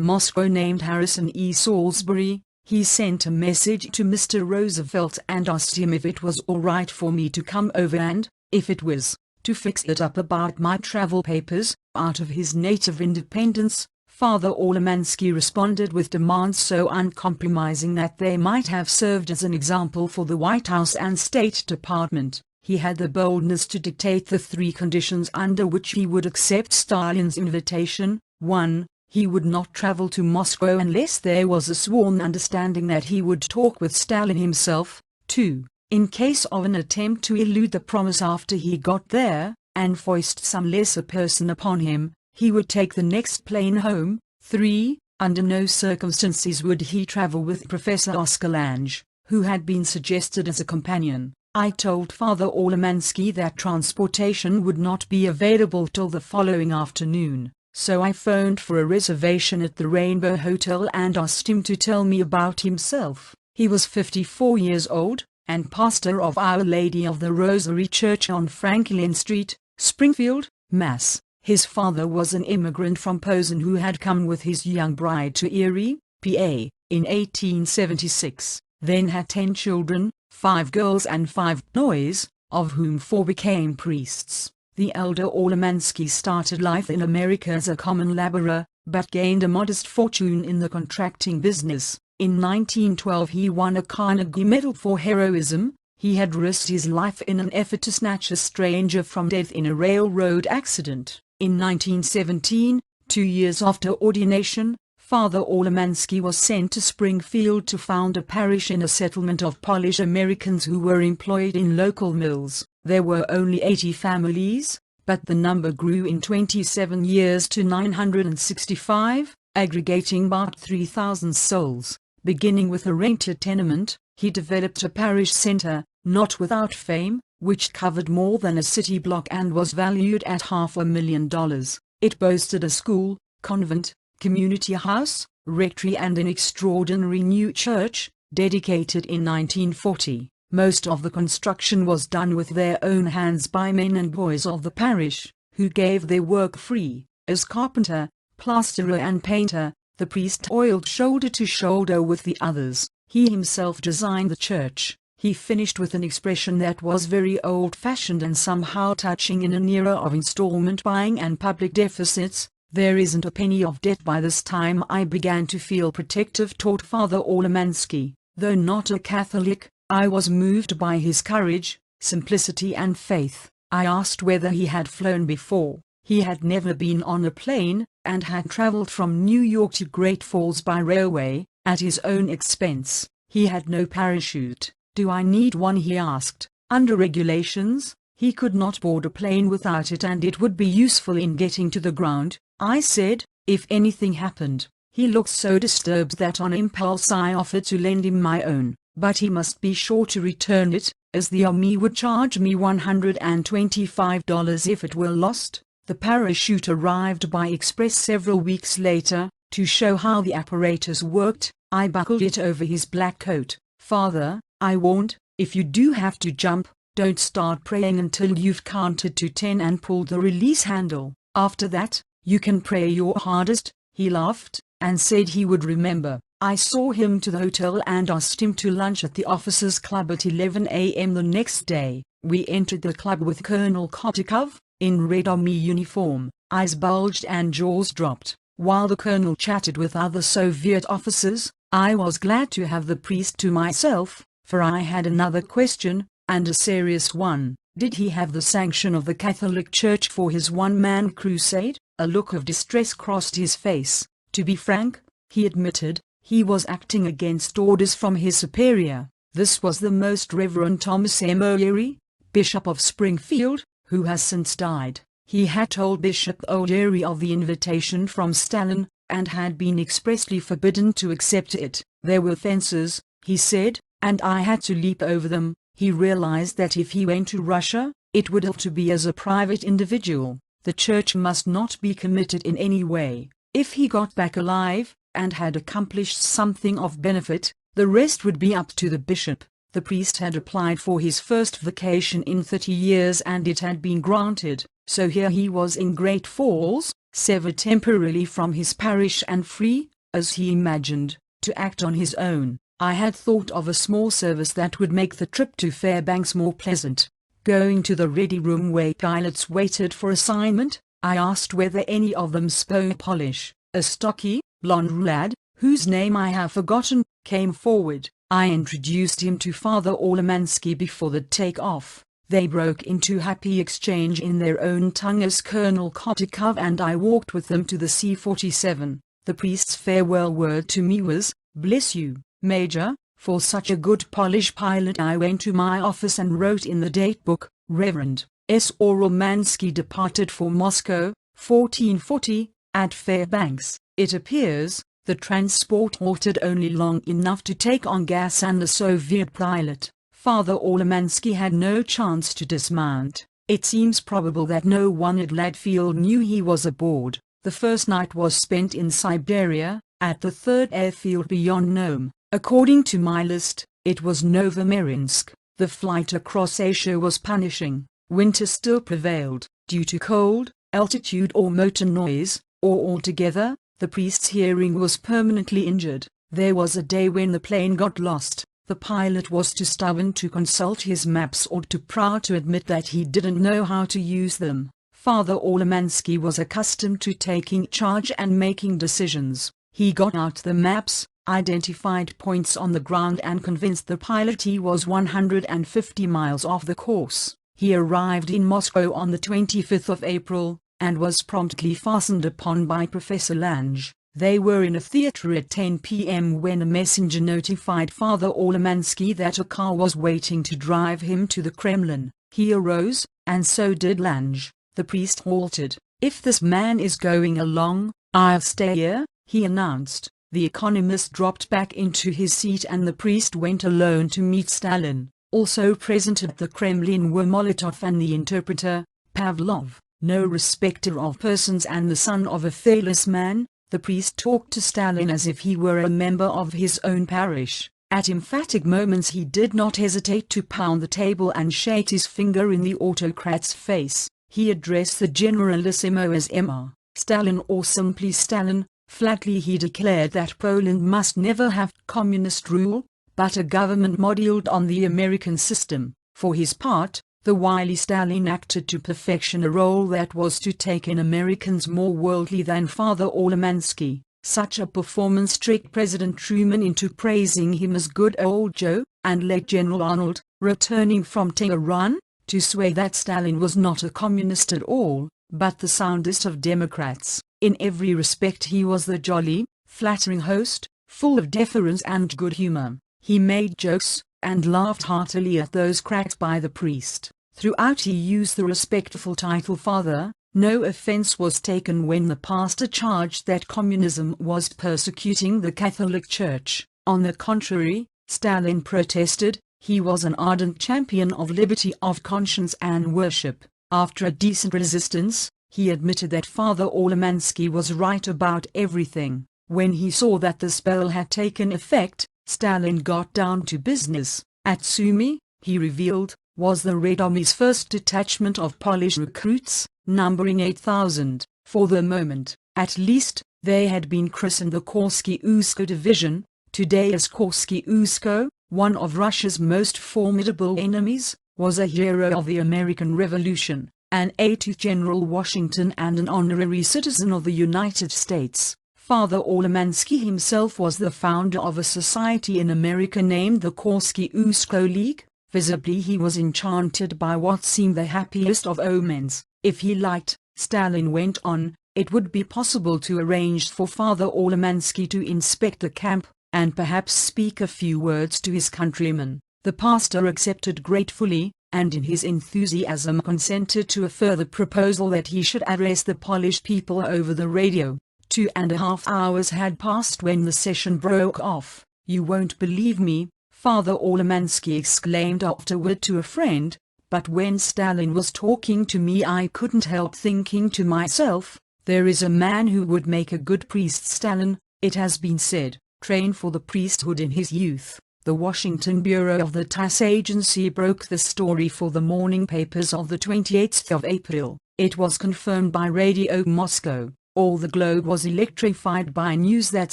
Moscow named Harrison E. Salisbury, he sent a message to Mr. Roosevelt and asked him if it was all right for me to come over and, if it was, to fix it up about my travel papers. Out of his native independence, Father Orlemansky responded with demands so uncompromising that they might have served as an example for the White House and State Department. He had the boldness to dictate the 3 conditions under which he would accept Stalin's invitation. 1. He would not travel to Moscow unless there was a sworn understanding that he would talk with Stalin himself. 2. In case of an attempt to elude the promise after he got there, and foist some lesser person upon him, he would take the next plane home. 3. Under no circumstances would he travel with Professor Oscar Lange, who had been suggested as a companion. I told Father Orlemansky that transportation would not be available till the following afternoon, so I phoned for a reservation at the Rainbow Hotel and asked him to tell me about himself. He was 54 years old, and pastor of Our Lady of the Rosary Church on Franklin Street, Springfield, Mass. His father was an immigrant from Posen who had come with his young bride to Erie, PA, in 1876, then had 10 children, 5 girls and 5 boys, of whom 4 became priests. The elder Orlemansky started life in America as a common laborer, but gained a modest fortune in the contracting business. In 1912 he won a Carnegie Medal for heroism. He had risked his life in an effort to snatch a stranger from death in a railroad accident. In 1917, 2 years after ordination, Father Orlemansky was sent to Springfield to found a parish in a settlement of Polish Americans who were employed in local mills. There were only 80 families, but the number grew in 27 years to 965, aggregating about 3,000 souls. Beginning with a rented tenement, he developed a parish center, not without fame, which covered more than a city block and was valued at $500,000. It boasted a school, convent, community house, rectory and an extraordinary new church, dedicated in 1940. Most of the construction was done with their own hands by men and boys of the parish, who gave their work free. As carpenter, plasterer and painter, the priest toiled shoulder to shoulder with the others. He himself designed the church, He finished with an expression that was very old-fashioned and somehow touching in an era of installment buying and public deficits. "There isn't a penny of debt." By this time I began to feel protective toward Father Olemansky. Though not a Catholic, I was moved by his courage, simplicity and faith. I asked whether he had flown before. He had never been on a plane, and had traveled from New York to Great Falls by railway, at his own expense. He had no parachute. "Do I need one?" he asked. "Under regulations, he could not board a plane without it, and it would be useful in getting to the ground," I said, "if anything happened." He looked so disturbed that on impulse I offered to lend him my own, but he must be sure to return it, as the Army would charge me $125 if it were lost. The parachute arrived by express several weeks later. To show how the apparatus worked, I buckled it over his black coat. "Father," I warned, "if you do have to jump, don't start praying until you've counted to 10 and pulled the release handle. After that, you can pray your hardest." He laughed, and said he would remember. I saw him to the hotel and asked him to lunch at the officers' club at 11 a.m. the next day. We entered the club with Colonel Kotikov, in Red Army uniform. Eyes bulged and jaws dropped. While the colonel chatted with other Soviet officers, I was glad to have the priest to myself, for I had another question, and a serious one. Did he have the sanction of the Catholic Church for his one-man crusade? A look of distress crossed his face. To be frank, he admitted, he was acting against orders from his superior. This was the Most Reverend Thomas M. O'Leary, Bishop of Springfield, who has since died. He had told Bishop O'Leary of the invitation from Stalin, and had been expressly forbidden to accept it. "There were fences," he said, "and I had to leap over them." He realized that if he went to Russia, it would have to be as a private individual. The church must not be committed in any way. If he got back alive, and had accomplished something of benefit, the rest would be up to the bishop. The priest had applied for his first vacation in 30 years and it had been granted, so here he was in Great Falls, severed temporarily from his parish and free, as he imagined, to act on his own. I had thought of a small service that would make the trip to Fairbanks more pleasant. Going to the ready room where pilots waited for assignment, I asked whether any of them spoke Polish. A stocky, blond lad, whose name I have forgotten, came forward. I introduced him to Father Olemansky before the take-off. They broke into happy exchange in their own tongue as Colonel Kotikov and I walked with them to the C-47. The priest's farewell word to me was, "Bless you, Major." For such a good Polish pilot I went to my office and wrote in the date book, "Reverend S. Olemansky departed for Moscow, 1440, at Fairbanks." It appears, the transport halted only long enough to take on gas and the Soviet pilot, Father Olemansky, had no chance to dismount. It seems probable that no one at Ladfield knew he was aboard. The first night was spent in Siberia, at the third airfield beyond Nome. According to my list, it was Novomarinsk. The flight across Asia was punishing. Winter still prevailed, due to cold, altitude or motor noise, or altogether. The priest's hearing was permanently injured. There was a day when the plane got lost. The pilot was too stubborn to consult his maps or too proud to admit that he didn't know how to use them. Father Olemansky was accustomed to taking charge and making decisions. He got out the maps, identified points on the ground and convinced the pilot he was 150 miles off the course. He arrived in Moscow on the 25th of April, and was promptly fastened upon by Professor Lange. They were in a theater at 10 p.m. when a messenger notified Father Olemansky that a car was waiting to drive him to the Kremlin. He arose, and so did Lange. The priest halted. "If this man is going along, I'll stay here," he announced. The economist dropped back into his seat and the priest went alone to meet Stalin. Also present at the Kremlin were Molotov and the interpreter, Pavlov. No respecter of persons and the son of a fearless man, the priest talked to Stalin as if he were a member of his own parish. At emphatic moments he did not hesitate to pound the table and shake his finger in the autocrat's face. He addressed the Generalissimo as Emma, Stalin, or simply Stalin. Flatly he declared that Poland must never have communist rule. but a government modeled on the American system. For his part, the wily Stalin acted to perfection a role that was to take in Americans more worldly than Father Olemansky. Such a performance tricked President Truman into praising him as good old Joe, and led General Arnold, returning from Tehran, to swear that Stalin was not a communist at all, but the soundest of Democrats. In every respect he was the jolly, flattering host, full of deference and good humor. He made jokes, and laughed heartily at those cracked by the priest. Throughout he used the respectful title Father. No offense was taken when the pastor charged that communism was persecuting the Catholic Church. On the contrary, Stalin protested, he was an ardent champion of liberty of conscience and worship. After a decent resistance, he admitted that Father Olemansky was right about everything. When he saw that the spell had taken effect, Stalin got down to business. At Sumy, he revealed, was the Red Army's first detachment of Polish recruits, numbering 8,000. For the moment, at least, they had been christened the Korsky-Usko Division, today as Korsky-Usko. One of Russia's most formidable enemies, was a hero of the American Revolution, an aide to General Washington and an honorary citizen of the United States. Father Olemansky himself was the founder of a society in America named the Korsky-Usko League. Visibly he was enchanted by what seemed the happiest of omens. If he liked, Stalin went on, it would be possible to arrange for Father Olemansky to inspect the camp, and perhaps speak a few words to his countrymen. The pastor accepted gratefully, and in his enthusiasm consented to a further proposal that he should address the Polish people over the radio. 2.5 hours had passed when the session broke off. "You won't believe me," Father Olemansky exclaimed afterward to a friend, "but when Stalin was talking to me I couldn't help thinking to myself, there is a man who would make a good priest. Stalin, it has been said, trained for the priesthood in his youth." The Washington bureau of the TASS agency broke the story for the morning papers of the 28th of April. It was confirmed by Radio Moscow. All the globe was electrified by news that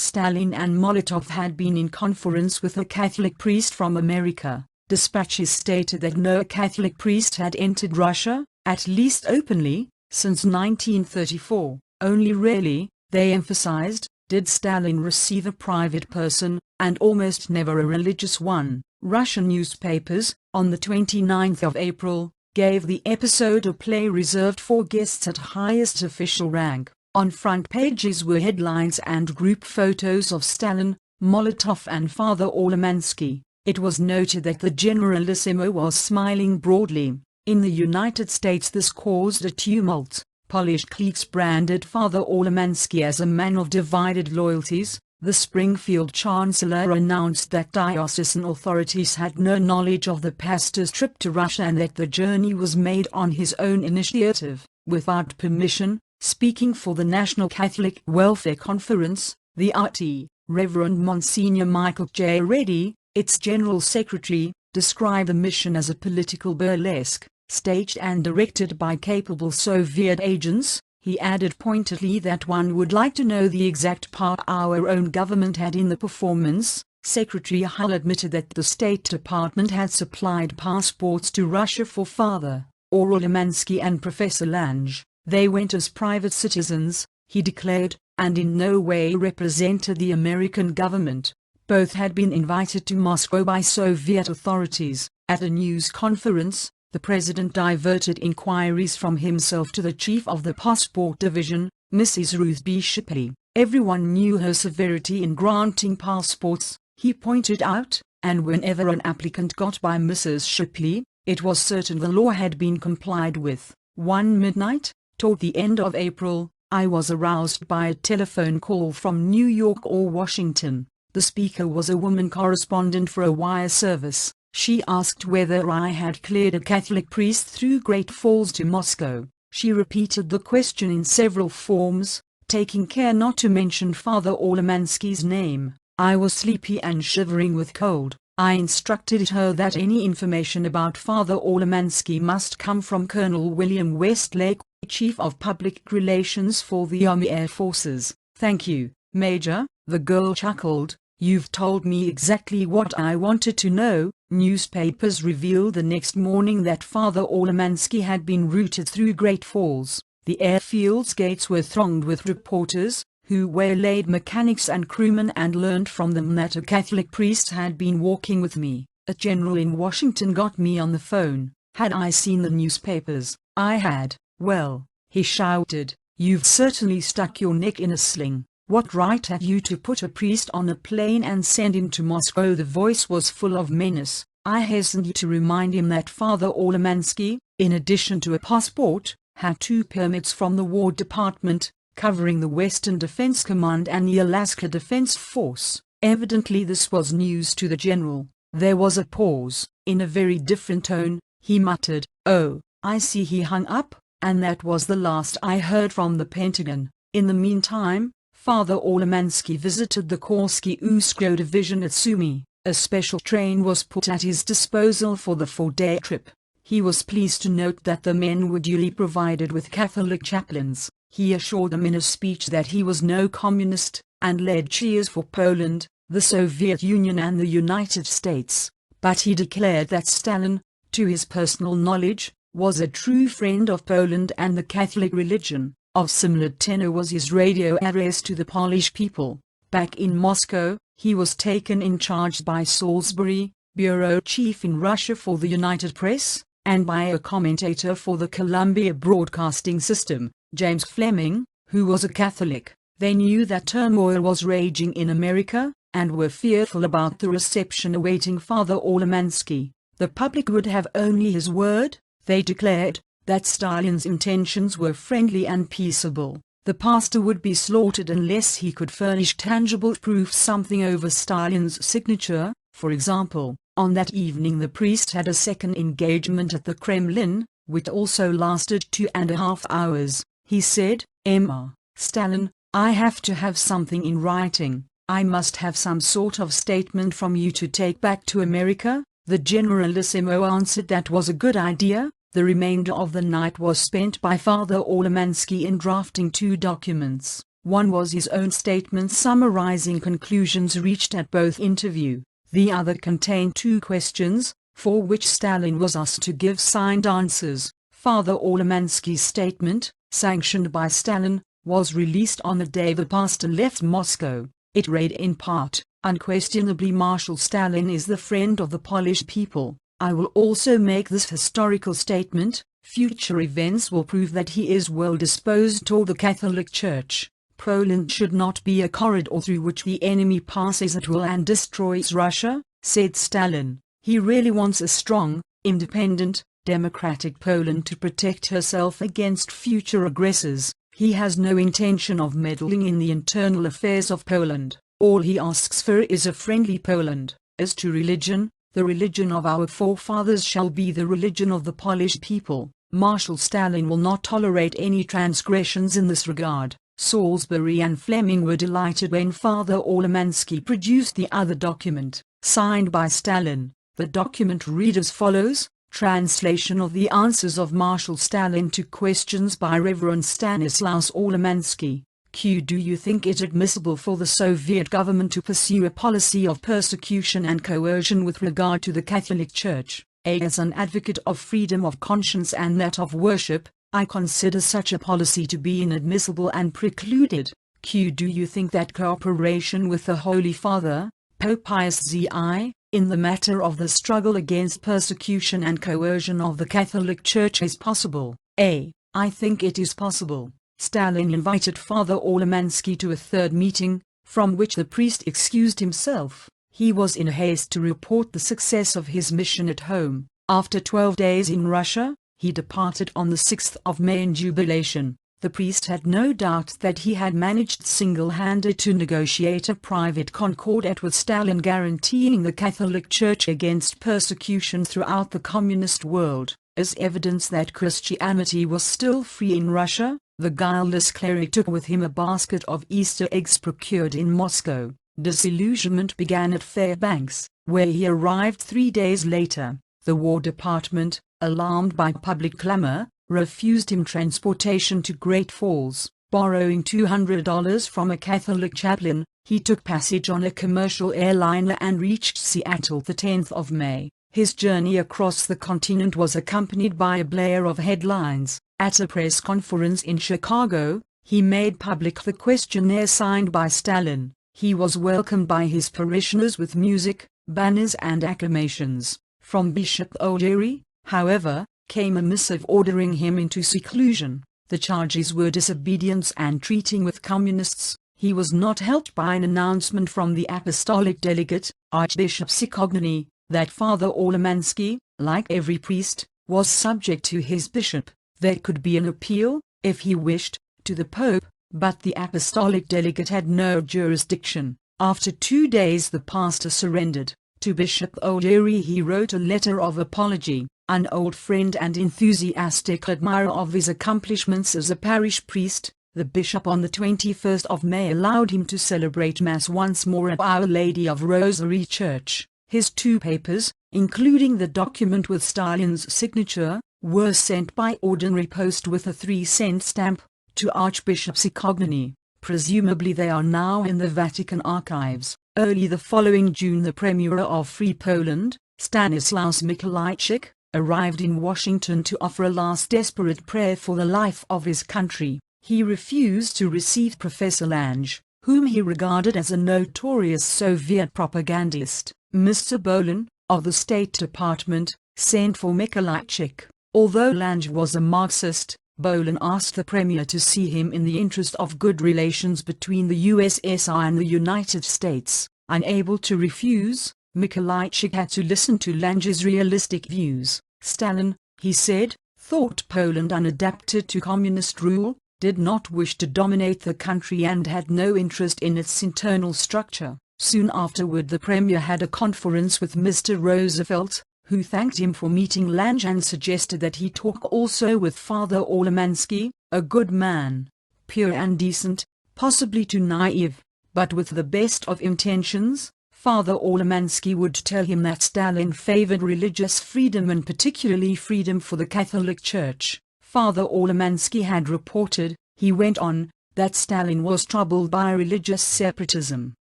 Stalin and Molotov had been in conference with a Catholic priest from America. Dispatches stated that no Catholic priest had entered Russia, at least openly, since 1934. Only rarely, they emphasized, did Stalin receive a private person, and almost never a religious one. Russian newspapers, on the 29th of April, gave the episode a play reserved for guests at highest official rank. On front pages were headlines and group photos of Stalin, Molotov and Father Olemansky. It was noted that the Generalissimo was smiling broadly. In the United States this caused a tumult. Polish cliques branded Father Olemansky as a man of divided loyalties. The Springfield chancellor announced that diocesan authorities had no knowledge of the pastor's trip to Russia and that the journey was made on his own initiative, without permission. Speaking for the National Catholic Welfare Conference, the RT, Reverend Monsignor Michael J. Reddy, its general secretary, described the mission as a political burlesque, staged and directed by capable Soviet agents. He added pointedly that one would like to know the exact part our own government had in the performance. Secretary Hull admitted that the State Department had supplied passports to Russia for Father Olemansky and Professor Lange. They went as private citizens, he declared, and in no way represented the American government. Both had been invited to Moscow by Soviet authorities. At a news conference, the president diverted inquiries from himself to the chief of the passport division, Mrs. Ruth B. Shipley. Everyone knew her severity in granting passports, he pointed out, and whenever an applicant got by Mrs. Shipley, it was certain the law had been complied with. One midnight, toward the end of April, I was aroused by a telephone call from New York or Washington. The speaker was a woman correspondent for a wire service. She asked whether I had cleared a Catholic priest through Great Falls to Moscow. She repeated the question in several forms, taking care not to mention Father Olemansky's name. I was sleepy and shivering with cold. I instructed her that any information about Father Olemansky must come from Colonel William Westlake, Chief of Public Relations for the Army Air Forces. "Thank you, Major," the girl chuckled. You've told me exactly what I wanted to know." Newspapers revealed the next morning that Father Orlemansky had been routed through Great Falls. The airfield's gates were thronged with reporters, who waylaid mechanics and crewmen and learned from them that a Catholic priest had been walking with me. A general in Washington got me on the phone. Had I seen the newspapers? I had. "Well," he shouted, "you've certainly stuck your neck in a sling. What right have you to put a priest on a plane and send him to Moscow?" The voice was full of menace. I hastened to remind him that Father Orlemansky, in addition to a passport, had 2 permits from the War Department, covering the Western Defense Command and the Alaska Defense Force. Evidently this was news to the general. There was a pause. In a very different tone, he muttered, "Oh, I see." He hung up, and that was the last I heard from the Pentagon. In the meantime, Father Orlemansky visited the Korsky-Uskro division at Sumy. A special train was put at his disposal for the 4-day trip. He was pleased to note that the men were duly provided with Catholic chaplains. He assured them in a speech that he was no communist, and led cheers for Poland, the Soviet Union and the United States. But he declared that Stalin, to his personal knowledge, was a true friend of Poland and the Catholic religion. Of similar tenor was his radio address to the Polish people. Back in Moscow, he was taken in charge by Salisbury, bureau chief in Russia for the United Press, and by a commentator for the Columbia Broadcasting System, James Fleming, who was a Catholic. They knew that turmoil was raging in America, and were fearful about the reception awaiting Father Orlemansky. The public would have only his word, they declared, that Stalin's intentions were friendly and peaceable. The pastor would be slaughtered unless he could furnish tangible proof, something over Stalin's signature. For example, on that evening the priest had a second engagement at the Kremlin, which also lasted 2.5 hours. He said, "Emma, Stalin, I have to have something in writing. I must have some sort of statement from you to take back to America." The Generalissimo answered that was a good idea. The remainder of the night was spent by Father Orlemansky in drafting 2 documents. One was his own statement summarizing conclusions reached at both interviews. The other contained 2 questions, for which Stalin was asked to give signed answers. Father Orlemansky's statement, sanctioned by Stalin, was released on the day the pastor left Moscow. It read in part, "Unquestionably Marshal Stalin is the friend of the Polish people. I will also make this historical statement: future events will prove that he is well disposed toward the Catholic Church. Poland should not be a corridor through which the enemy passes at will and destroys Russia," said Stalin. He really wants a strong, independent, democratic Poland to protect herself against future aggressors. He has no intention of meddling in the internal affairs of Poland. All he asks for is a friendly Poland. As to religion, the religion of our forefathers shall be the religion of the Polish people. Marshal Stalin will not tolerate any transgressions in this regard. Salisbury and Fleming were delighted when Father Orlemansky produced the other document, signed by Stalin. The document read as follows: Translation of the answers of Marshal Stalin to questions by Reverend Stanislaus Orlemansky. Q. Do you think it admissible for the Soviet government to pursue a policy of persecution and coercion with regard to the Catholic Church? A. As an advocate of freedom of conscience and that of worship, I consider such a policy to be inadmissible and precluded. Q. Do you think that cooperation with the Holy Father, Pope Pius XI, in the matter of the struggle against persecution and coercion of the Catholic Church is possible? A. I think it is possible. Stalin invited Father Orlemansky to a 3rd meeting, from which the priest excused himself. He was in haste to report the success of his mission at home. After 12 days in Russia, he departed on the 6th of May in jubilation. The priest had no doubt that he had managed single-handed to negotiate a private concordat with Stalin guaranteeing the Catholic Church against persecution throughout the communist world. As evidence that Christianity was still free in Russia, the guileless cleric took with him a basket of Easter eggs procured in Moscow. Disillusionment began at Fairbanks, where he arrived 3 days later. The War Department, alarmed by public clamor, refused him transportation to Great Falls. Borrowing $200 from a Catholic chaplain, He took passage on a commercial airliner and reached Seattle the 10th of May. His journey across the continent was accompanied by a blare of headlines. At a press conference in Chicago, he made public the questionnaire signed by Stalin. He was welcomed by his parishioners with music, banners and acclamations. From Bishop O'Leary, however, came a missive ordering him into seclusion. The charges were disobedience and treating with communists. He was not helped by an announcement from the apostolic delegate, Archbishop Sikogny, that Father Olemansky, like every priest, was subject to his bishop. There could be an appeal, if he wished, to the Pope, but the apostolic delegate had no jurisdiction. After 2 days the pastor surrendered. To Bishop O'Leary he wrote a letter of apology. An old friend and enthusiastic admirer of his accomplishments as a parish priest, the bishop on the 21st of May allowed him to celebrate Mass once more at Our Lady of Rosary Church. His 2 papers, including the document with Stalin's signature, were sent by ordinary post with a 3-cent stamp, to Archbishop Sikogny. Presumably they are now in the Vatican archives. Early the following June the Premier of Free Poland, Stanislaus Mikolajczyk, arrived in Washington to offer a last desperate prayer for the life of his country. He refused to receive Professor Lange, whom he regarded as a notorious Soviet propagandist. Mr. Bolin, of the State Department, sent for Mikolajczyk. Although Lange was a Marxist, Bolin asked the Premier to see him in the interest of good relations between the USSR and the United States. Unable to refuse, Mikolajczyk had to listen to Lange's realistic views. Stalin, he said, thought Poland unadapted to communist rule, did not wish to dominate the country and had no interest in its internal structure. Soon afterward the Premier had a conference with Mr. Roosevelt, who thanked him for meeting Lange and suggested that he talk also with Father Olemansky, a good man, pure and decent, possibly too naive, but with the best of intentions. Father Olemansky would tell him that Stalin favored religious freedom and particularly freedom for the Catholic Church. Father Olemansky had reported, he went on, that Stalin was troubled by religious separatism.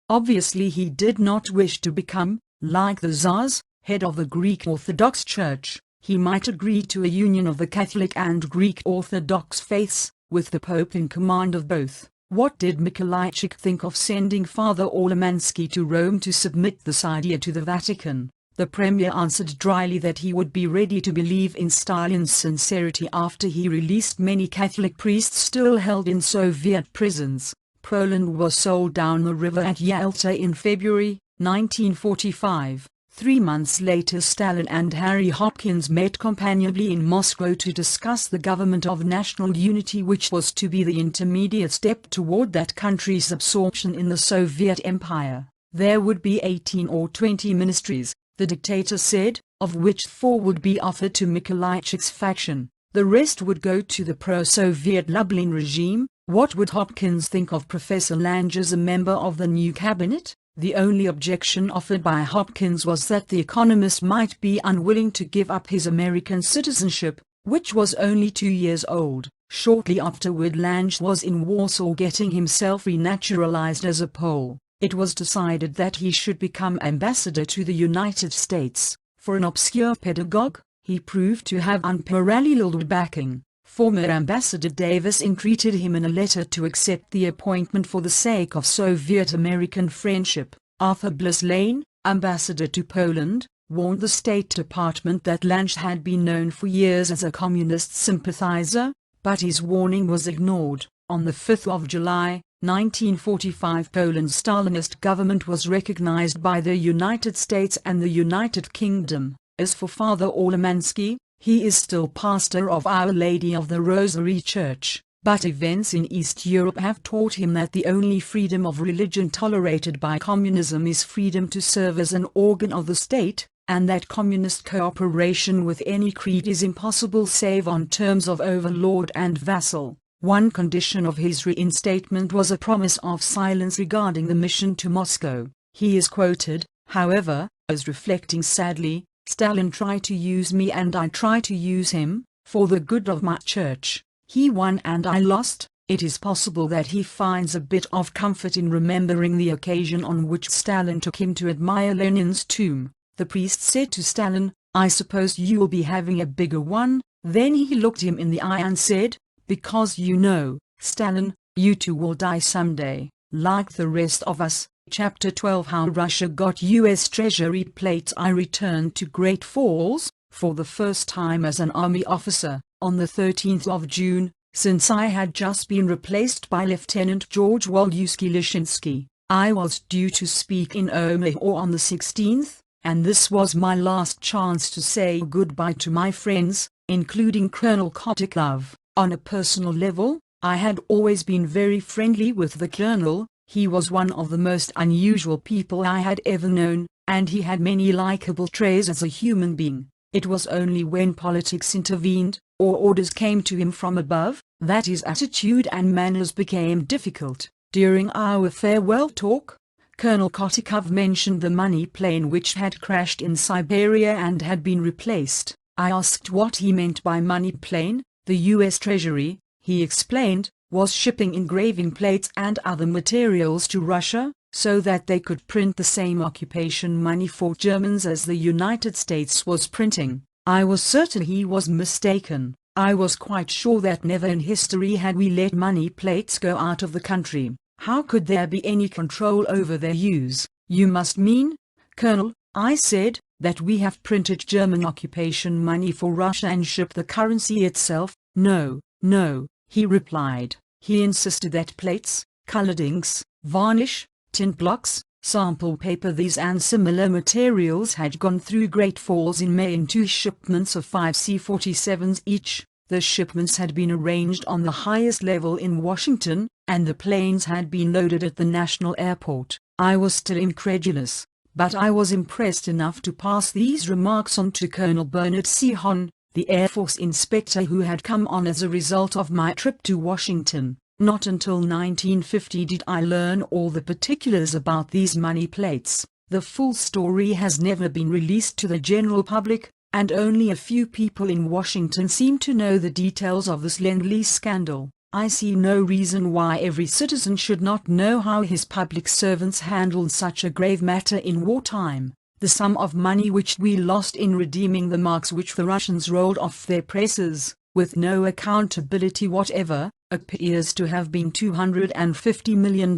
Obviously he did not wish to become, like the Tsars, head of the Greek Orthodox Church. He might agree to a union of the Catholic and Greek Orthodox faiths, with the Pope in command of both. What did Mikolajczyk think of sending Father Olemansky to Rome to submit this idea to the Vatican? The Premier answered dryly that he would be ready to believe in Stalin's sincerity after he released many Catholic priests still held in Soviet prisons. Poland was sold down the river at Yalta in February 1945. 3 months later Stalin and Harry Hopkins met companionably in Moscow to discuss the government of national unity, which was to be the intermediate step toward that country's absorption in the Soviet Empire. There would be 18 or 20 ministries, the dictator said, of which 4 would be offered to Mikolajczyk's faction. The rest would go to the pro-Soviet Lublin regime. What would Hopkins think of Professor Lange as a member of the new cabinet? The only objection offered by Hopkins was that the economist might be unwilling to give up his American citizenship, which was only 2 years old. Shortly afterward Lange was in Warsaw getting himself renaturalized as a Pole. It was decided that he should become ambassador to the United States. For an obscure pedagogue, he proved to have unparalleled backing. Former Ambassador Davis entreated him in a letter to accept the appointment for the sake of Soviet-American friendship. Arthur Bliss Lane, ambassador to Poland, warned the State Department that Lange had been known for years as a communist sympathizer, but his warning was ignored. On the 5th of July, 1945, Poland's Stalinist government was recognized by the United States and the United Kingdom. As for Father Olemansky, he is still pastor of Our Lady of the Rosary Church, but events in East Europe have taught him that the only freedom of religion tolerated by communism is freedom to serve as an organ of the state, and that communist cooperation with any creed is impossible save on terms of overlord and vassal. One condition of his reinstatement was a promise of silence regarding the mission to Moscow. He is quoted, however, as reflecting sadly, "Stalin tried to use me and I tried to use him, for the good of my church. He won and I lost, It is possible that he finds a bit of comfort in remembering the occasion on which Stalin took him to admire Lenin's tomb. The priest said to Stalin, "I suppose you will be having a bigger one." Then he looked him in the eye and said, "Because you know, Stalin, you too will die someday, like the rest of us." Chapter 12 How Russia Got U.S. Treasury Plates. I returned to Great Falls, for the first time as an Army officer, on the 13th of June, since I had just been replaced by Lieutenant George Woluszki-Lishinsky. I was due to speak in Omaha on the 16th, and this was my last chance to say goodbye to my friends, including Colonel Kotikov. On a personal level, I had always been very friendly with the colonel. He was one of the most unusual people I had ever known, and he had many likable traits as a human being. It was only when politics intervened, or orders came to him from above, that his attitude and manners became difficult. During our farewell talk, Colonel Kotikov mentioned the money plane which had crashed in Siberia and had been replaced. I asked what he meant by money plane. The U.S. Treasury, he explained, was shipping engraving plates and other materials to Russia, so that they could print the same occupation money for Germans as the United States was printing. I was certain he was mistaken. I was quite sure that never in history had we let money plates go out of the country. How could there be any control over their use? You must mean, Colonel, I said, that we have printed German occupation money for Russia and shipped the currency itself. No, no, he replied. He insisted that plates, colored inks, varnish, tint blocks, sample paper, these and similar materials had gone through Great Falls in May in 2 shipments of 5 C-47s each. The shipments had been arranged on the highest level in Washington, and the planes had been loaded at the National Airport. I was still incredulous, but I was impressed enough to pass these remarks on to Colonel Bernard C. Hahn, the Air Force inspector who had come on as a result of my trip to Washington. Not until 1950 did I learn all the particulars about these money plates. The full story has never been released to the general public, and only a few people in Washington seem to know the details of this Lend-Lease scandal. I see no reason why every citizen should not know how his public servants handled such a grave matter in wartime. The sum of money which we lost in redeeming the marks which the Russians rolled off their presses, with no accountability whatever, appears to have been $250 million.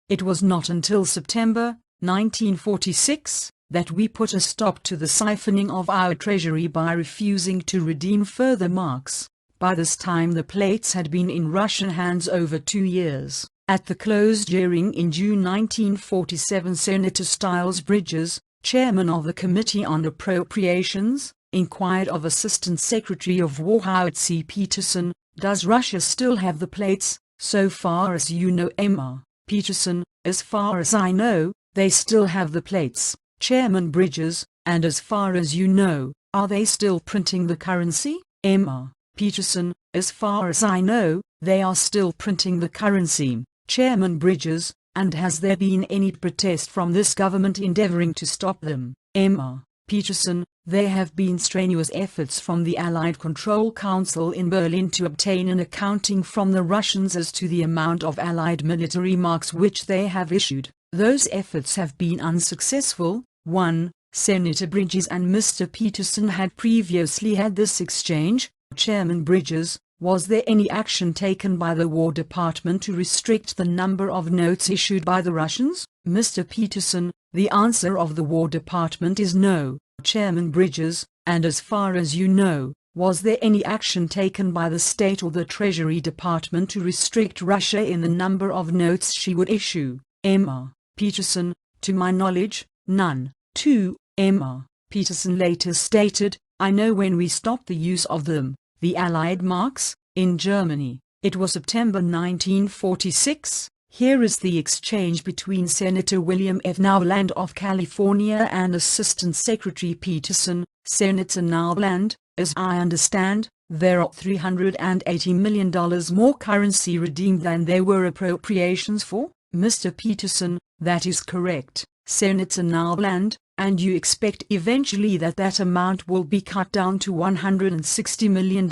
It was not until September 1946 that we put a stop to the siphoning of our treasury by refusing to redeem further marks. By this time the plates had been in Russian hands over 2 years. At the closed hearing in June 1947, Senator Styles Bridges, chairman of the Committee on Appropriations, inquired of Assistant Secretary of War Howard C. Peterson, "Does Russia still have the plates?" "So far as you know, Emma." Peterson, "As far as I know, they still have the plates." Chairman Bridges, "And as far as you know, are they still printing the currency?" Emma. Peterson, "As far as I know, they are still printing the currency." Chairman Bridges, "And has there been any protest from this government endeavoring to stop them?" Emma. Peterson, "There have been strenuous efforts from the Allied Control Council in Berlin to obtain an accounting from the Russians as to the amount of Allied military marks which they have issued. Those efforts have been unsuccessful." 1. Senator Bridges and Mr. Peterson had previously had this exchange. Chairman Bridges, "Was there any action taken by the War Department to restrict the number of notes issued by the Russians?" Mr. Peterson, "The answer of the War Department is no." Chairman Bridges, "And as far as you know, was there any action taken by the State or the Treasury Department to restrict Russia in the number of notes she would issue?" Emma. Peterson, "To my knowledge, none." 2. Emma. Peterson later stated, "I know when we stopped the use of them, the Allied marks, in Germany. It was September 1946. Here is the exchange between Senator William F. Nowland of California and Assistant Secretary Peterson. Senator Nowland, "As I understand, there are $380 million more currency redeemed than there were appropriations for." Mr. Peterson, "That is correct." Senator Nowland, "And you expect eventually that that amount will be cut down to $160 million,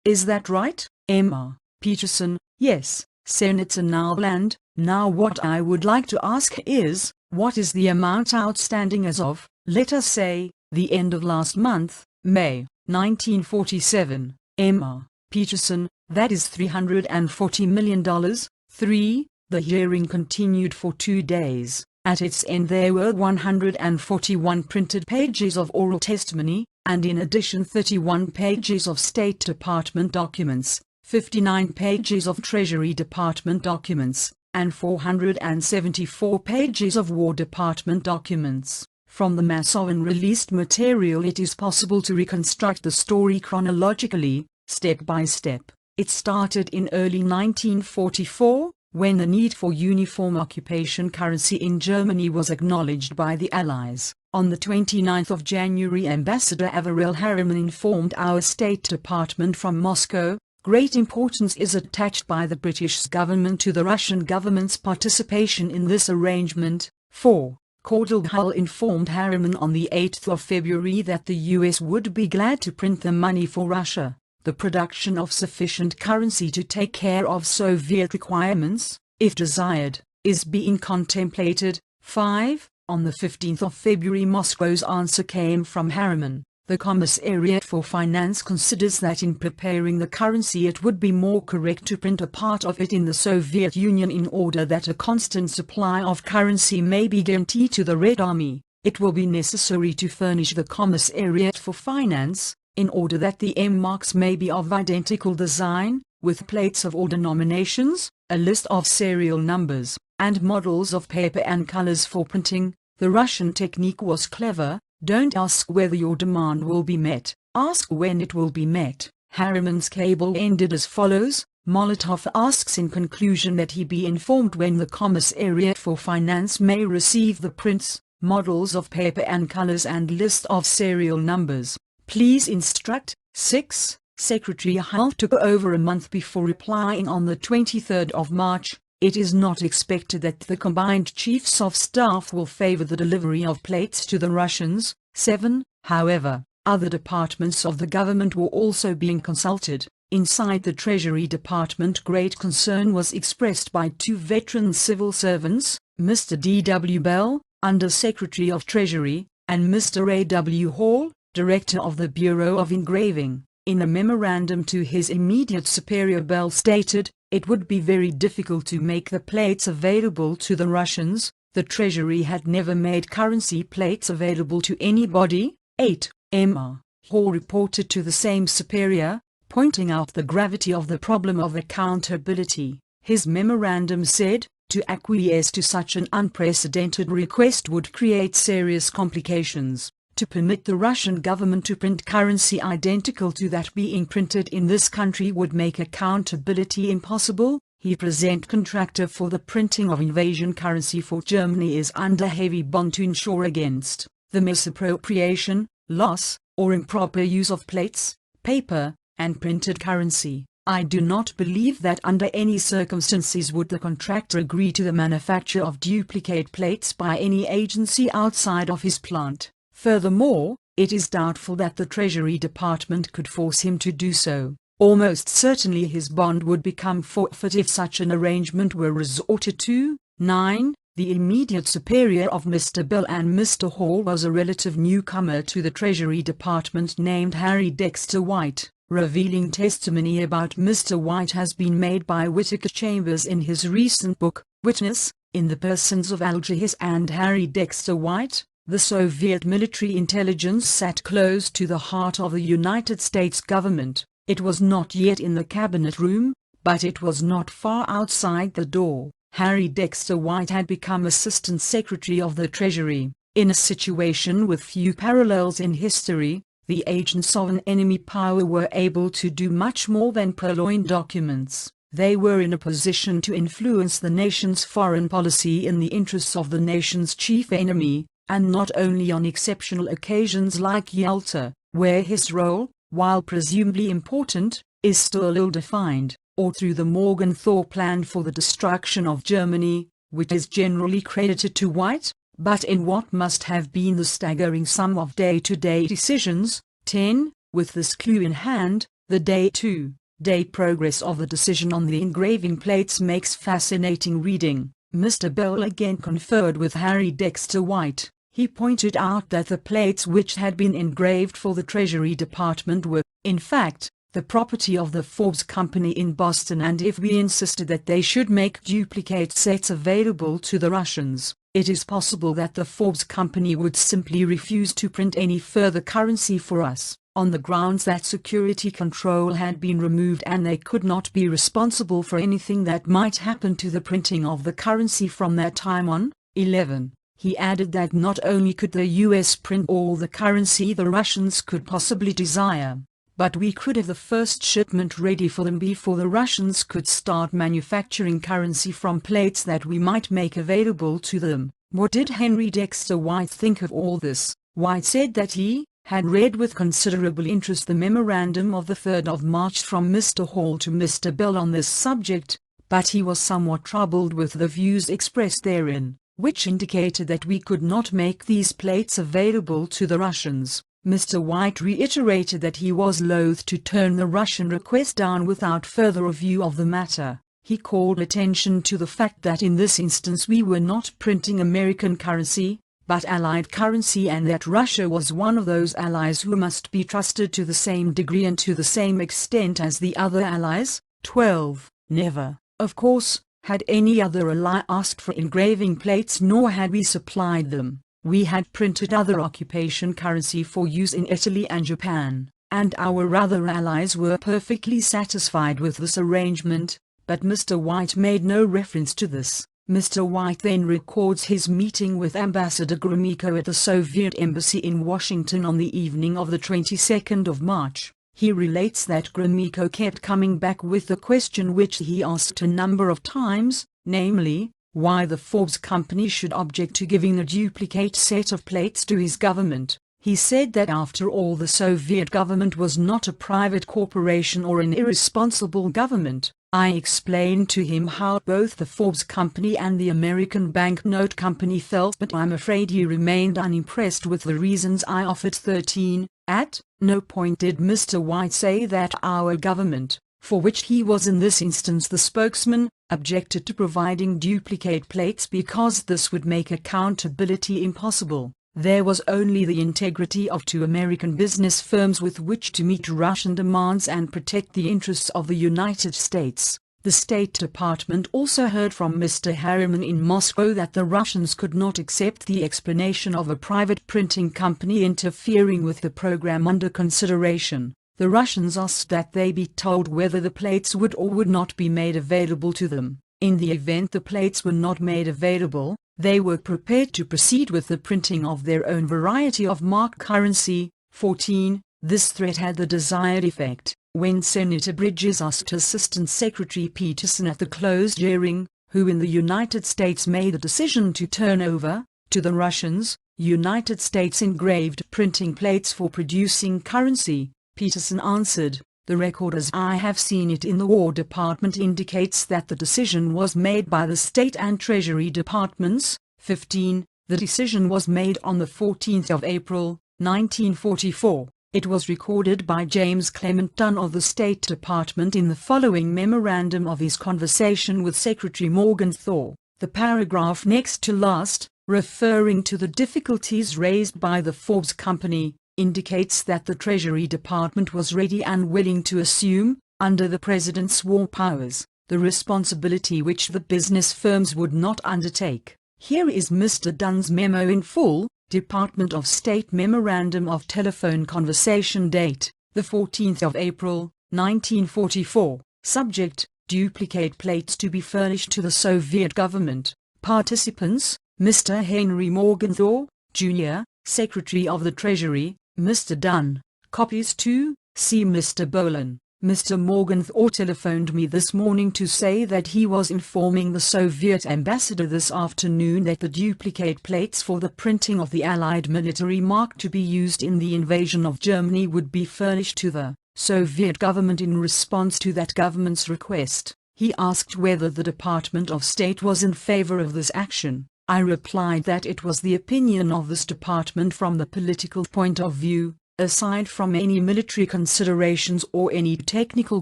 is that right?" Emma. Peterson, Yes, Senator Nowland. Now what I would like to ask is, what is the amount outstanding as of, let us say, the end of last month, May, 1947, Emma Peterson? That is $340 million. 3. The hearing continued for 2 days. At its end there were 141 printed pages of oral testimony, and in addition 31 pages of State Department documents, 59 pages of Treasury Department documents, and 474 pages of War Department documents. From the mass of unreleased material it is possible to reconstruct the story chronologically, step by step. It started in early 1944, when the need for uniform occupation currency in Germany was acknowledged by the Allies. On the 29th of January, Ambassador Averell Harriman informed our State Department from Moscow, great importance is attached by the British government to the Russian government's participation in this arrangement. 4. Cordell Hull informed Harriman on the 8th of February that the US would be glad to print the money for Russia. The production of sufficient currency to take care of Soviet requirements, if desired, is being contemplated. 5. On the 15th of February Moscow's answer came from Harriman. The Commissariat for Finance considers that in preparing the currency it would be more correct to print a part of it in the Soviet Union in order that a constant supply of currency may be guaranteed to the Red Army. It will be necessary to furnish the Commissariat for Finance, in order that the M-marks may be of identical design, with plates of all denominations, a list of serial numbers, and models of paper and colors for printing. The Russian technique was clever. Don't ask whether your demand will be met, ask when it will be met. Harriman's cable ended as follows. Molotov asks in conclusion that he be informed when the Commissariat for Finance may receive the prints, models of paper and colors and list of serial numbers. Please instruct. 6. Secretary Hull took over a month before replying on the 23rd of March. It is not expected that the combined chiefs of staff will favor the delivery of plates to the Russians. 7. However, other departments of the government were also being consulted. Inside the Treasury Department great concern was expressed by 2 veteran civil servants, Mr. D.W. Bell, Under Secretary of Treasury, and Mr. A.W. Hall, Director of the Bureau of Engraving. In a memorandum to his immediate superior, Bell stated, "It would be very difficult to make the plates available to the Russians. The Treasury had never made currency plates available to anybody." 8. M.R. Hall reported to the same superior, pointing out the gravity of the problem of accountability. His memorandum said, "To acquiesce to such an unprecedented request would create serious complications. To permit the Russian government to print currency identical to that being printed in this country would make accountability impossible. The present contractor for the printing of invasion currency for Germany is under heavy bond to ensure against the misappropriation, loss, or improper use of plates, paper, and printed currency. I do not believe that under any circumstances would the contractor agree to the manufacture of duplicate plates by any agency outside of his plant. Furthermore, it is doubtful that the Treasury Department could force him to do so. Almost certainly his bond would become forfeit if such an arrangement were resorted to." 9. The immediate superior of Mr. Bell and Mr. Hall was a relative newcomer to the Treasury Department named Harry Dexter White. Revealing testimony about Mr. White has been made by Whittaker Chambers in his recent book, Witness, in the persons of Alger Hiss and Harry Dexter White. The Soviet military intelligence sat close to the heart of the United States government. It was not yet in the cabinet room, but it was not far outside the door. Harry Dexter White had become Assistant Secretary of the Treasury. In a situation with few parallels in history, the agents of an enemy power were able to do much more than purloin documents. They were in a position to influence the nation's foreign policy in the interests of the nation's chief enemy, and not only on exceptional occasions like Yalta, where his role, while presumably important, is still ill-defined, or through the Morgenthau Plan for the destruction of Germany, which is generally credited to White, but in what must have been the staggering sum of day-to-day decisions. 10. With this clue in hand, the day to Day progress of the decision on the engraving plates makes fascinating reading. Mr. Bell again conferred with Harry Dexter White. He pointed out that the plates which had been engraved for the Treasury Department were, in fact, the property of the Forbes Company in Boston, and if we insisted that they should make duplicate sets available to the Russians, it is possible that the Forbes Company would simply refuse to print any further currency for us, on the grounds that security control had been removed and they could not be responsible for anything that might happen to the printing of the currency from that time on. 11. He added that not only could the US print all the currency the Russians could possibly desire, but we could have the first shipment ready for them before the Russians could start manufacturing currency from plates that we might make available to them. What did Henry Dexter White think of all this? White said that he had read with considerable interest the memorandum of the 3rd of March from Mr. Hall to Mr. Bell on this subject, but he was somewhat troubled with the views expressed therein, which indicated that we could not make these plates available to the Russians. Mr. White reiterated that he was loath to turn the Russian request down without further review of the matter. He called attention to the fact that in this instance we were not printing American currency, but Allied currency, and that Russia was one of those allies who must be trusted to the same degree and to the same extent as the other allies. 12. Never, of course, had any other ally asked for engraving plates, nor had we supplied them. We had printed other occupation currency for use in Italy and Japan, and our other allies were perfectly satisfied with this arrangement, but Mr. White made no reference to this. Mr. White then records his meeting with Ambassador Gromyko at the Soviet Embassy in Washington on the evening of the 22nd of March. He relates that Gromyko kept coming back with the question which he asked a number of times, namely, why the Forbes Company should object to giving a duplicate set of plates to his government. He said that after all the Soviet government was not a private corporation or an irresponsible government. I explained to him how both the Forbes Company and the American Banknote Company felt, but I'm afraid he remained unimpressed with the reasons I offered. 13. At no point did Mr. White say that our government, for which he was in this instance the spokesman, objected to providing duplicate plates because this would make accountability impossible. There was only the integrity of two American business firms with which to meet Russian demands and protect the interests of the United States. The State Department also heard from Mr. Harriman in Moscow that the Russians could not accept the explanation of a private printing company interfering with the program under consideration. The Russians asked that they be told whether the plates would or would not be made available to them. In the event the plates were not made available, they were prepared to proceed with the printing of their own variety of mark currency. 14. This threat had the desired effect. When Senator Bridges asked Assistant Secretary Peterson at the closed hearing, who in the United States made the decision to turn over, to the Russians, United States engraved printing plates for producing currency, Peterson answered, "The record as I have seen it in the War Department indicates that the decision was made by the State and Treasury Departments." 15. The decision was made on the 14th of April, 1944. It was recorded by James Clement Dunn of the State Department in the following memorandum of his conversation with Secretary Morgenthau. The paragraph next to last, referring to the difficulties raised by the Forbes Company, indicates that the Treasury Department was ready and willing to assume, under the President's war powers, the responsibility which the business firms would not undertake. Here is Mr. Dunn's memo in full. Department of State Memorandum of Telephone Conversation date, the 14th of April, 1944. Subject, duplicate plates to be furnished to the Soviet government. Participants, Mr. Henry Morgenthau, Jr., Secretary of the Treasury, Mr. Dunn. Copies to, see Mr. Bolan. Mr. Morgenthau telephoned me this morning to say that he was informing the Soviet ambassador this afternoon that the duplicate plates for the printing of the Allied military mark to be used in the invasion of Germany would be furnished to the Soviet government in response to that government's request. He asked whether the Department of State was in favor of this action. I replied that it was the opinion of this department from the political point of view. aside from any military considerations or any technical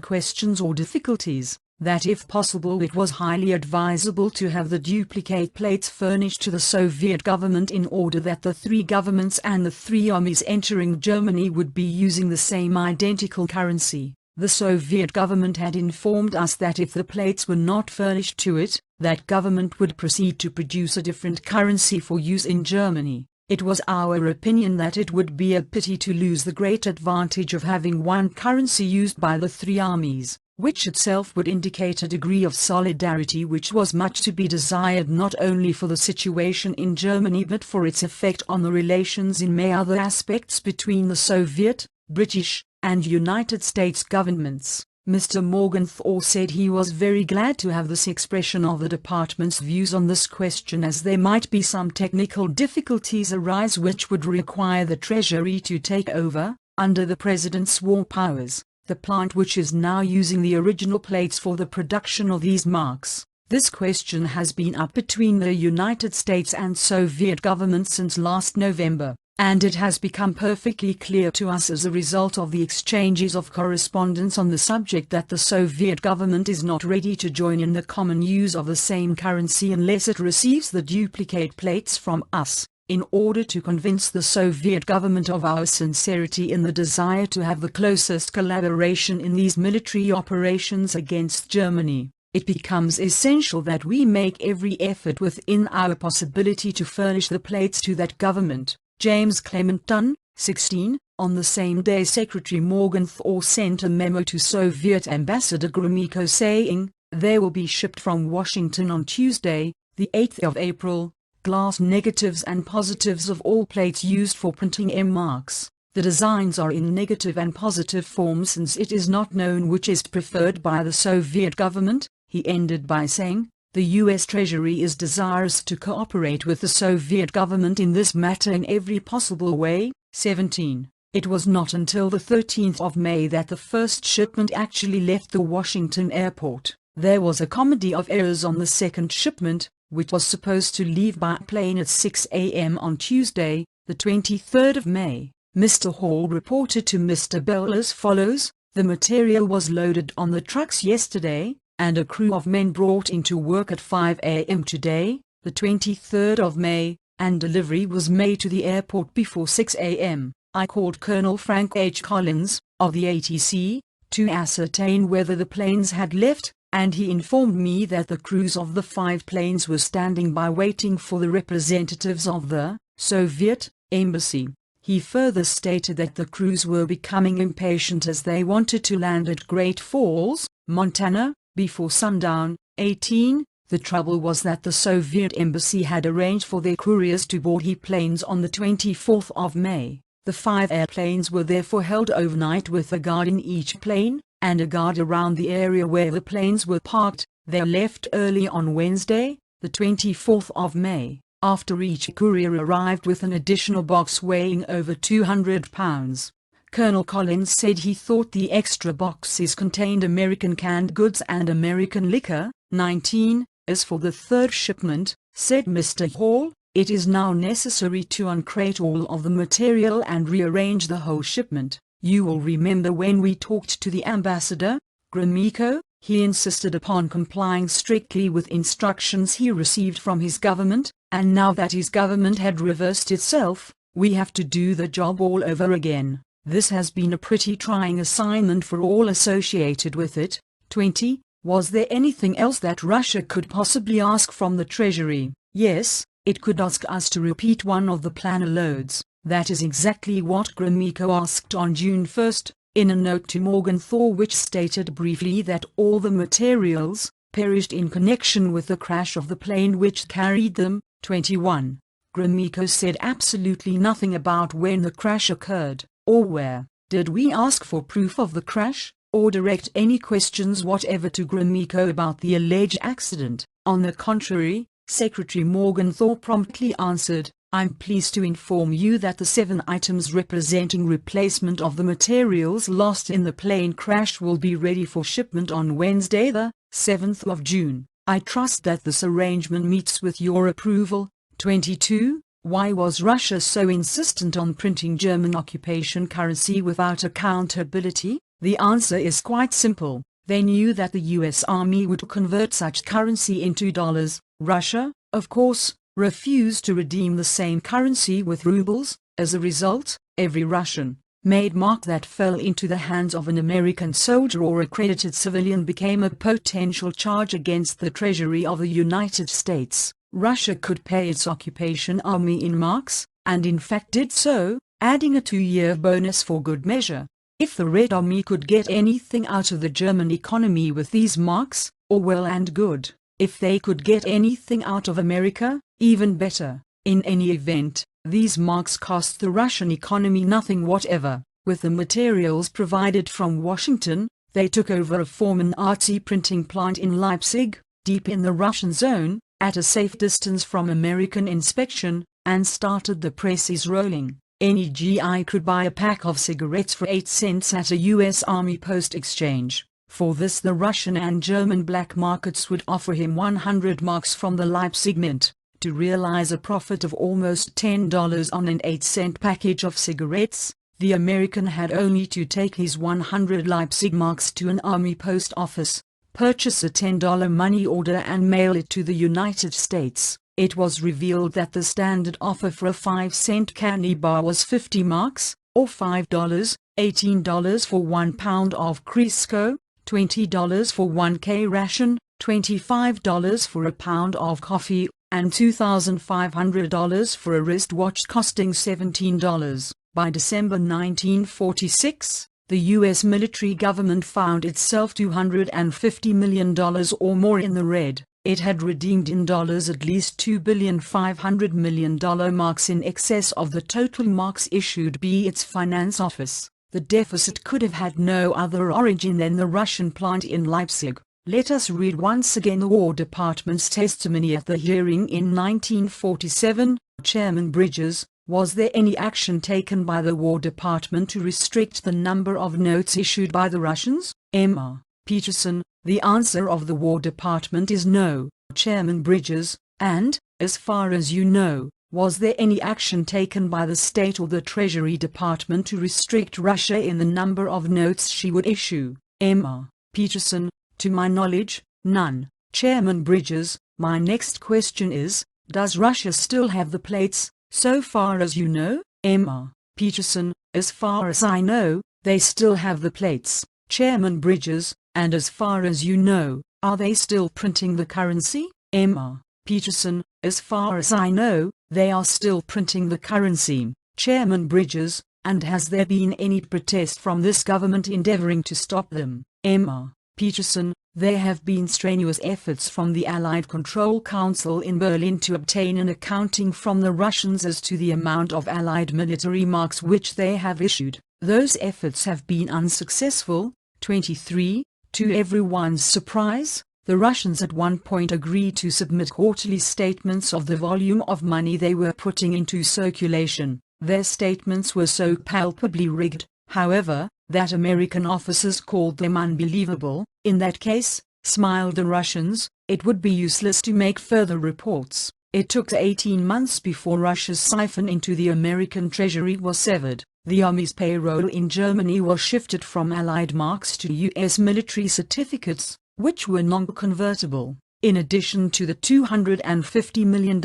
questions or difficulties, that if possible it was highly advisable to have the duplicate plates furnished to the Soviet government in order that the three governments and the three armies entering Germany would be using the same identical currency. The Soviet government had informed us that if the plates were not furnished to it, that government would proceed to produce a different currency for use in Germany. It was our opinion that it would be a pity to lose the great advantage of having one currency used by the three armies, which itself would indicate a degree of solidarity which was much to be desired not only for the situation in Germany but for its effect on the relations in many other aspects between the Soviet, British, and United States governments. Mr. Morgenthau said he was very glad to have this expression of the department's views on this question, as there might be some technical difficulties arise which would require the Treasury to take over, under the President's war powers, the plant which is now using the original plates for the production of these marks. This question has been up between the United States and Soviet governments since last November, and it has become perfectly clear to us as a result of the exchanges of correspondence on the subject that the Soviet government is not ready to join in the common use of the same currency unless it receives the duplicate plates from us. In order to convince the Soviet government of our sincerity in the desire to have the closest collaboration in these military operations against Germany, it becomes essential that we make every effort within our possibility to furnish the plates to that government. James Clement Dunn, 16. On the same day Secretary Morgenthau sent a memo to Soviet Ambassador Gromyko saying, "They will be shipped from Washington on Tuesday, the 8th of April. Glass negatives and positives of all plates used for printing M marks. The designs are in negative and positive form since it is not known which is preferred by the Soviet government." He ended by saying, "The U.S. Treasury is desirous to cooperate with the Soviet government in this matter in every possible way." 17. It was not until the 13th of May that the first shipment actually left the Washington airport. There was a comedy of errors on the second shipment, which was supposed to leave by plane at 6 a.m. on Tuesday, the 23rd of May. Mr. Hall reported to Mr. Bell as follows: "The material was loaded on the trucks yesterday, and a crew of men brought into work at 5 a.m. today, the 23rd of May, and delivery was made to the airport before 6 a.m. I called Colonel Frank H. Collins, of the ATC, to ascertain whether the planes had left, and he informed me that the crews of the 5 planes were standing by waiting for the representatives of the Soviet embassy." He further stated that the crews were becoming impatient as they wanted to land at Great Falls, Montana, before sundown. 18. The trouble was that the Soviet embassy had arranged for their couriers to board he planes on the 24th of May. The 5 airplanes were therefore held overnight with a guard in each plane, and a guard around the area where the planes were parked. They left early on Wednesday, the 24th of May, after each courier arrived with an additional box weighing over 200 pounds. Colonel Collins said he thought the extra boxes contained American canned goods and American liquor. 19. As for the third shipment, said Mr. Hall, it is now necessary to uncrate all of the material and rearrange the whole shipment. You will remember when we talked to the ambassador, Gromyko, he insisted upon complying strictly with instructions he received from his government, and now that his government had reversed itself, we have to do the job all over again. This has been a pretty trying assignment for all associated with it. 20. Was there anything else that Russia could possibly ask from the Treasury? Yes, it could ask us to repeat one of the planner loads. That is exactly what Gromyko asked on June 1, in a note to Morgenthau, which stated briefly that all the materials perished in connection with the crash of the plane which carried them. 21. Gromyko said absolutely nothing about when the crash occurred, or where. Did we ask for proof of the crash, or direct any questions whatever to Gromyko about the alleged accident? On the contrary, Secretary Morgenthau promptly answered, "I'm pleased to inform you that the 7 items representing replacement of the materials lost in the plane crash will be ready for shipment on Wednesday the 7th of June. I trust that this arrangement meets with your approval." 22. Why was Russia so insistent on printing German occupation currency without accountability? The answer is quite simple. They knew that the US Army would convert such currency into dollars. Russia, of course, refused to redeem the same currency with rubles. As a result, every Russian-made mark that fell into the hands of an American soldier or accredited civilian became a potential charge against the Treasury of the United States. Russia could pay its occupation army in marks, and in fact did so, adding a 2-year bonus for good measure. If the Red Army could get anything out of the German economy with these marks, all well and good. If they could get anything out of America, even better. In any event, these marks cost the Russian economy nothing whatever. With the materials provided from Washington, they took over a former Nazi printing plant in Leipzig, deep in the Russian zone, at a safe distance from American inspection, and started the presses rolling. Any GI could buy a pack of cigarettes for 8 cents at a US Army post exchange. For this the Russian and German black markets would offer him 100 marks from the Leipzig mint. To realize a profit of almost $10 on an 8-cent package of cigarettes, the American had only to take his 100 Leipzig marks to an army post office, purchase a $10 money order and mail it to the United States. It was revealed that the standard offer for a 5-cent candy bar was 50 marks, or $5, $18 for 1 pound of Crisco, $20 for 1K ration, $25 for a pound of coffee, and $2,500 for a wristwatch costing $17. By December 1946, the U.S. military government found itself $250 million or more in the red. It had redeemed in dollars at least $2,500 million marks in excess of the total marks issued by its finance office. The deficit could have had no other origin than the Russian plant in Leipzig. Let us read once again the War Department's testimony at the hearing in 1947. Chairman Bridges, was there any action taken by the War Department to restrict the number of notes issued by the Russians? M.R. Peterson, the answer of the War Department is no. Chairman Bridges, and, as far as you know, was there any action taken by the State or the Treasury Department to restrict Russia in the number of notes she would issue? M.R. Peterson, to my knowledge, none. Chairman Bridges, my next question is, does Russia still have the plates, so far as you know? M.R. Peterson, as far as I know, they still have the plates. Chairman Bridges, and as far as you know, are they still printing the currency? M.R. Peterson, as far as I know, they are still printing the currency. Chairman Bridges, and has there been any protest from this government endeavoring to stop them? M.R. Peterson, there have been strenuous efforts from the Allied Control Council in Berlin to obtain an accounting from the Russians as to the amount of Allied military marks which they have issued. Those efforts have been unsuccessful. 23. To everyone's surprise, the Russians at one point agreed to submit quarterly statements of the volume of money they were putting into circulation. Their statements were so palpably rigged, however, that American officers called them unbelievable. In that case, smiled the Russians, it would be useless to make further reports. It took 18 months before Russia's siphon into the American treasury was severed. The Army's payroll in Germany was shifted from Allied marks to U.S. military certificates, which were non-convertible. In addition to the $250 million,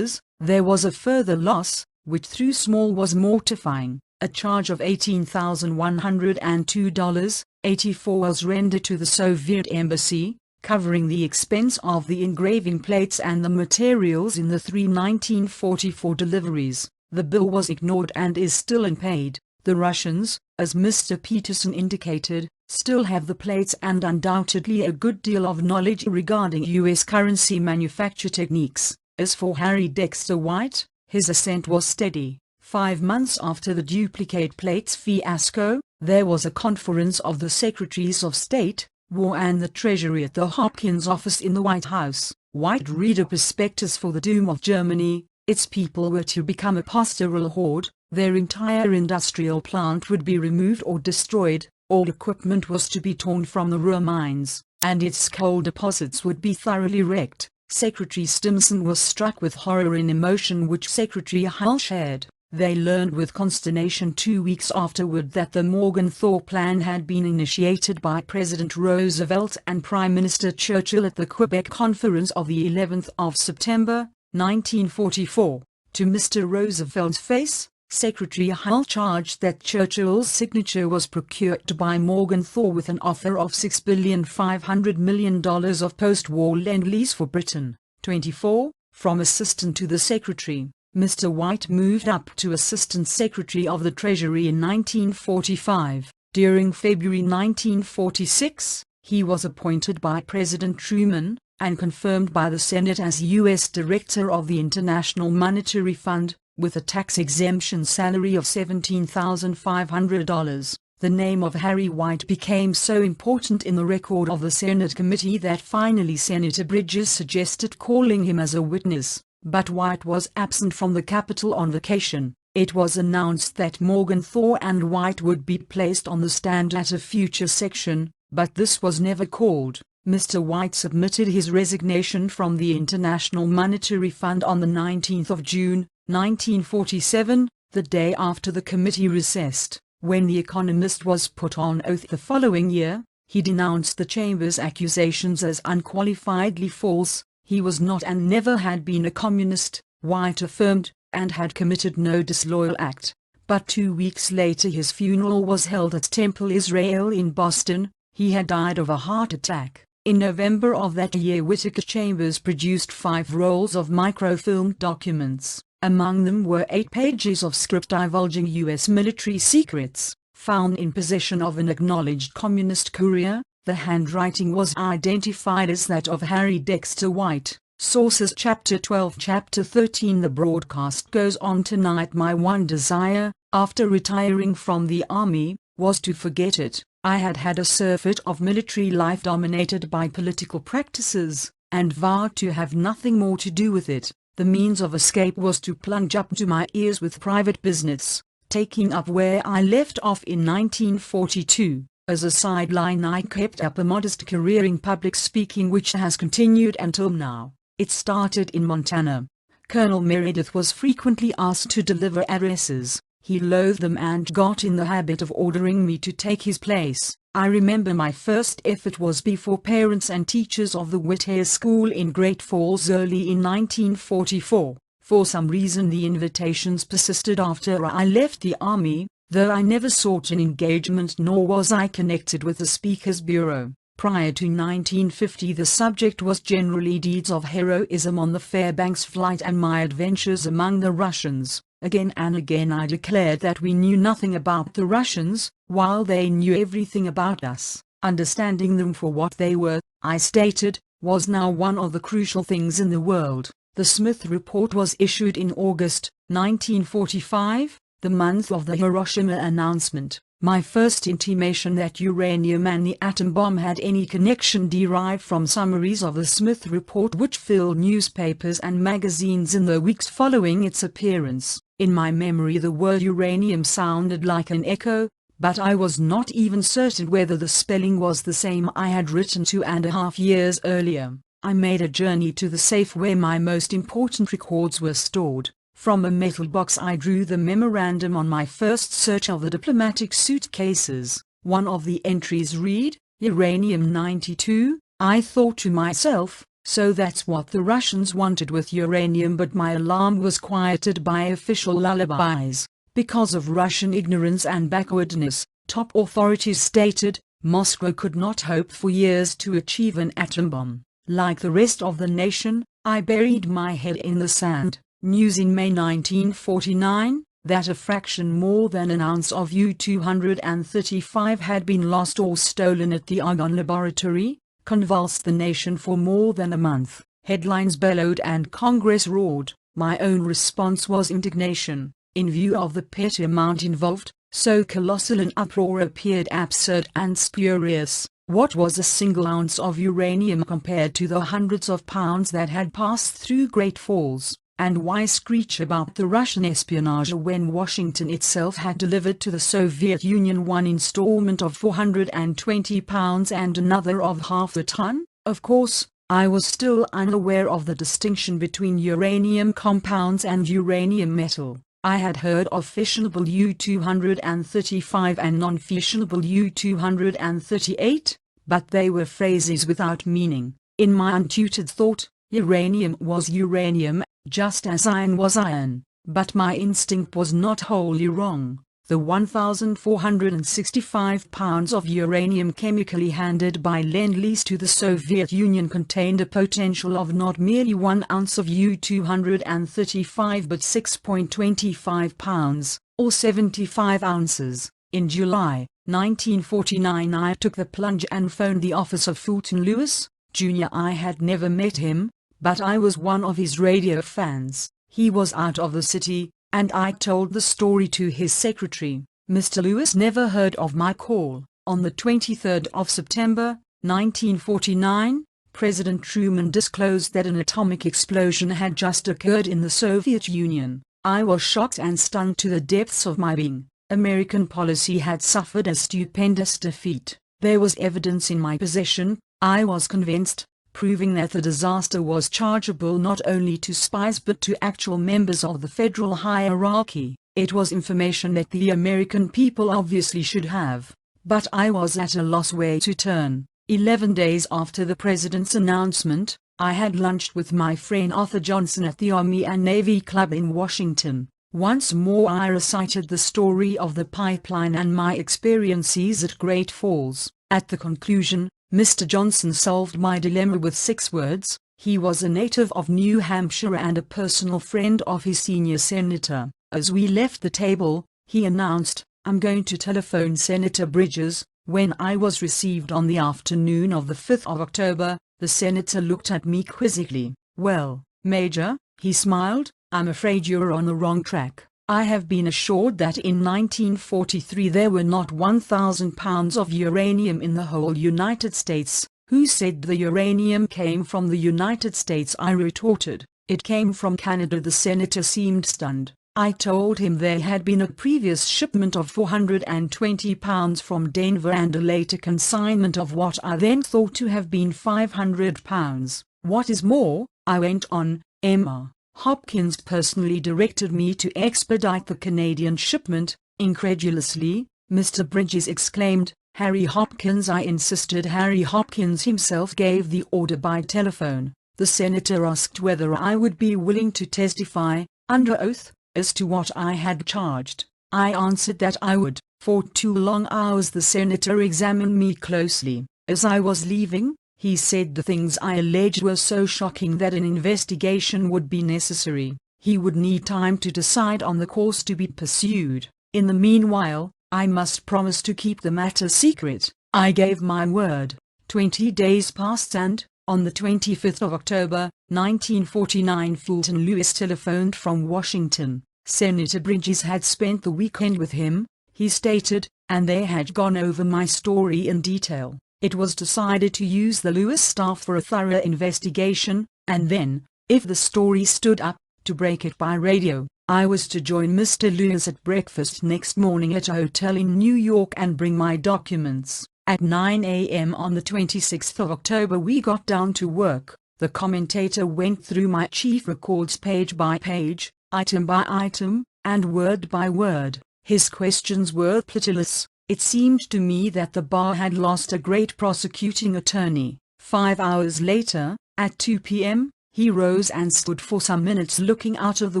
there was a further loss, which though small was mortifying. A charge of $18,102.84 was rendered to the Soviet embassy, covering the expense of the engraving plates and the materials in the 3 1944 deliveries. The bill was ignored and is still unpaid. The Russians, as Mr. Peterson indicated, still have the plates and undoubtedly a good deal of knowledge regarding U.S. currency manufacture techniques. As for Harry Dexter White, his ascent was steady. 5 months after the duplicate plates fiasco, there was a conference of the Secretaries of State, War and the Treasury at the Hopkins office in the White House. White read a prospectus for the doom of Germany. Its people were to become a pastoral horde, their entire industrial plant would be removed or destroyed, all equipment was to be torn from the Ruhr mines, and its coal deposits would be thoroughly wrecked. Secretary Stimson was struck with horror and emotion which Secretary Hull shared. They learned with consternation 2 weeks afterward that the Morgenthau Plan had been initiated by President Roosevelt and Prime Minister Churchill at the Quebec Conference of the 11th of September, 1944. To Mr. Roosevelt's face, Secretary Hull charged that Churchill's signature was procured by Morgenthau with an offer of $6,500,000,000 of post-war lend-lease for Britain. 24. From Assistant to the Secretary, Mr. White moved up to Assistant Secretary of the Treasury in 1945. During February 1946, he was appointed by President Truman, and confirmed by the Senate as U.S. Director of the International Monetary Fund, with a tax-exemption salary of $17,500. The name of Harry White became so important in the record of the Senate committee that finally Senator Bridges suggested calling him as a witness, but White was absent from the Capitol on vacation. It was announced that Morgenthau and White would be placed on the stand at a future section, but this was never called. Mr. White submitted his resignation from the International Monetary Fund on the 19th of June, 1947, the day after the committee recessed. When The Economist was put on oath the following year, he denounced the Chamber's accusations as unqualifiedly false. He was not and never had been a communist, White affirmed, and had committed no disloyal act. But 2 weeks later his funeral was held at Temple Israel in Boston. He had died of a heart attack. In November of that year Whittaker Chambers produced 5 rolls of microfilm documents. Among them were 8 pages of script divulging U.S. military secrets, found in possession of an acknowledged communist courier. The handwriting was identified as that of Harry Dexter White. Sources Chapter 12 Chapter 13 The broadcast goes on tonight. My one desire, after retiring from the army, was to forget it. I had had a surfeit of military life dominated by political practices, and vowed to have nothing more to do with it. The means of escape was to plunge up to my ears with private business, taking up where I left off in 1942. As a sideline I kept up a modest career in public speaking which has continued until now. It started in Montana. Colonel Meredith was frequently asked to deliver addresses. He loathed them and got in the habit of ordering me to take his place. I remember my first effort was before parents and teachers of the Whittier School in Great Falls early in 1944. For some reason the invitations persisted after I left the army, though I never sought an engagement nor was I connected with the Speaker's Bureau. Prior to 1950 the subject was generally deeds of heroism on the Fairbanks flight and my adventures among the Russians. Again and again I declared that we knew nothing about the Russians, while they knew everything about us. Understanding them for what they were, I stated, was now one of the crucial things in the world. The Smith Report was issued in August, 1945, the month of the Hiroshima announcement. My first intimation that uranium and the atom bomb had any connection derived from summaries of the Smith Report which filled newspapers and magazines in the weeks following its appearance. In my memory the word uranium sounded like an echo, but I was not even certain whether the spelling was the same I had written 2.5 years earlier. I made a journey to the safe where my most important records were stored. From a metal box I drew the memorandum on my first search of the diplomatic suitcases. One of the entries read, Uranium-92. I thought to myself, so that's what the Russians wanted with uranium, but my alarm was quieted by official lullabies. Because of Russian ignorance and backwardness, top authorities stated, Moscow could not hope for years to achieve an atom bomb. Like the rest of the nation, I buried my head in the sand. News in May 1949, that a fraction more than an ounce of U-235 had been lost or stolen at the Argonne Laboratory, convulsed the nation for more than a month. Headlines bellowed and Congress roared. My own response was indignation. In view of the petty amount involved, so colossal an uproar appeared absurd and spurious. What was a single ounce of uranium compared to the hundreds of pounds that had passed through Great Falls? And why screech about the Russian espionage when Washington itself had delivered to the Soviet Union one installment of 420 pounds and another of half a ton? Of course, I was still unaware of the distinction between uranium compounds and uranium metal. I had heard of fissionable U-235 and non-fissionable U-238, but they were phrases without meaning. In my untutored thought, uranium was uranium, just as iron was iron, but my instinct was not wholly wrong. The 1,465 pounds of uranium chemically handed by Lend-Lease to the Soviet Union contained a potential of not merely 1 ounce of U-235 but 6.25 pounds, or 75 ounces. In July 1949 I took the plunge and phoned the office of Fulton Lewis, Jr. I had never met him, but I was one of his radio fans. He was out of the city, and I told the story to his secretary. Mr. Lewis never heard of my call. On the 23rd of September, 1949, President Truman disclosed that an atomic explosion had just occurred in the Soviet Union. I was shocked and stunned to the depths of my being. American policy had suffered a stupendous defeat. There was evidence in my possession, I was convinced, proving that the disaster was chargeable not only to spies but to actual members of the federal hierarchy. It was information that the American people obviously should have, but I was at a loss where to turn. 11 days after the President's announcement, I had lunched with my friend Arthur Johnson at the Army and Navy Club in Washington. Once more I recited the story of the pipeline and my experiences at Great Falls. At the conclusion, Mr. Johnson solved my dilemma with 6 words. He was a native of New Hampshire and a personal friend of his senior senator. As we left the table, he announced, "I'm going to telephone Senator Bridges." When I was received on the afternoon of the 5th of October, the senator looked at me quizzically. "Well, Major," he smiled, "I'm afraid you're on the wrong track. I have been assured that in 1943 there were not 1,000 pounds of uranium in the whole United States." "Who said the uranium came from the United States?" I retorted. "It came from Canada." The senator seemed stunned. I told him there had been a previous shipment of 420 pounds from Denver and a later consignment of what I then thought to have been 500 pounds. "What is more," I went on, "M.R. Hopkins personally directed me to expedite the Canadian shipment." Incredulously, Mr. Bridges exclaimed, "Harry Hopkins?" I insisted. "Harry Hopkins himself gave the order by telephone." The senator asked whether I would be willing to testify, under oath, as to what I had charged. I answered that I would. For 2 long hours the senator examined me closely. As I was leaving, he said the things I alleged were so shocking that an investigation would be necessary. He would need time to decide on the course to be pursued. In the meanwhile, I must promise to keep the matter secret. I gave my word. 20 days passed and, on the 25th of October, 1949, Fulton Lewis telephoned from Washington. Senator Bridges had spent the weekend with him, he stated, and they had gone over my story in detail. It was decided to use the Lewis staff for a thorough investigation, and then, if the story stood up, to break it by radio. I was to join Mr. Lewis at breakfast next morning at a hotel in New York and bring my documents. At 9 a.m. on the 26th of October we got down to work. The commentator went through my chief records page by page, item by item, and word by word. His questions were pitiless. It seemed to me that the bar had lost a great prosecuting attorney. 5 hours later, at 2 p.m., he rose and stood for some minutes looking out of the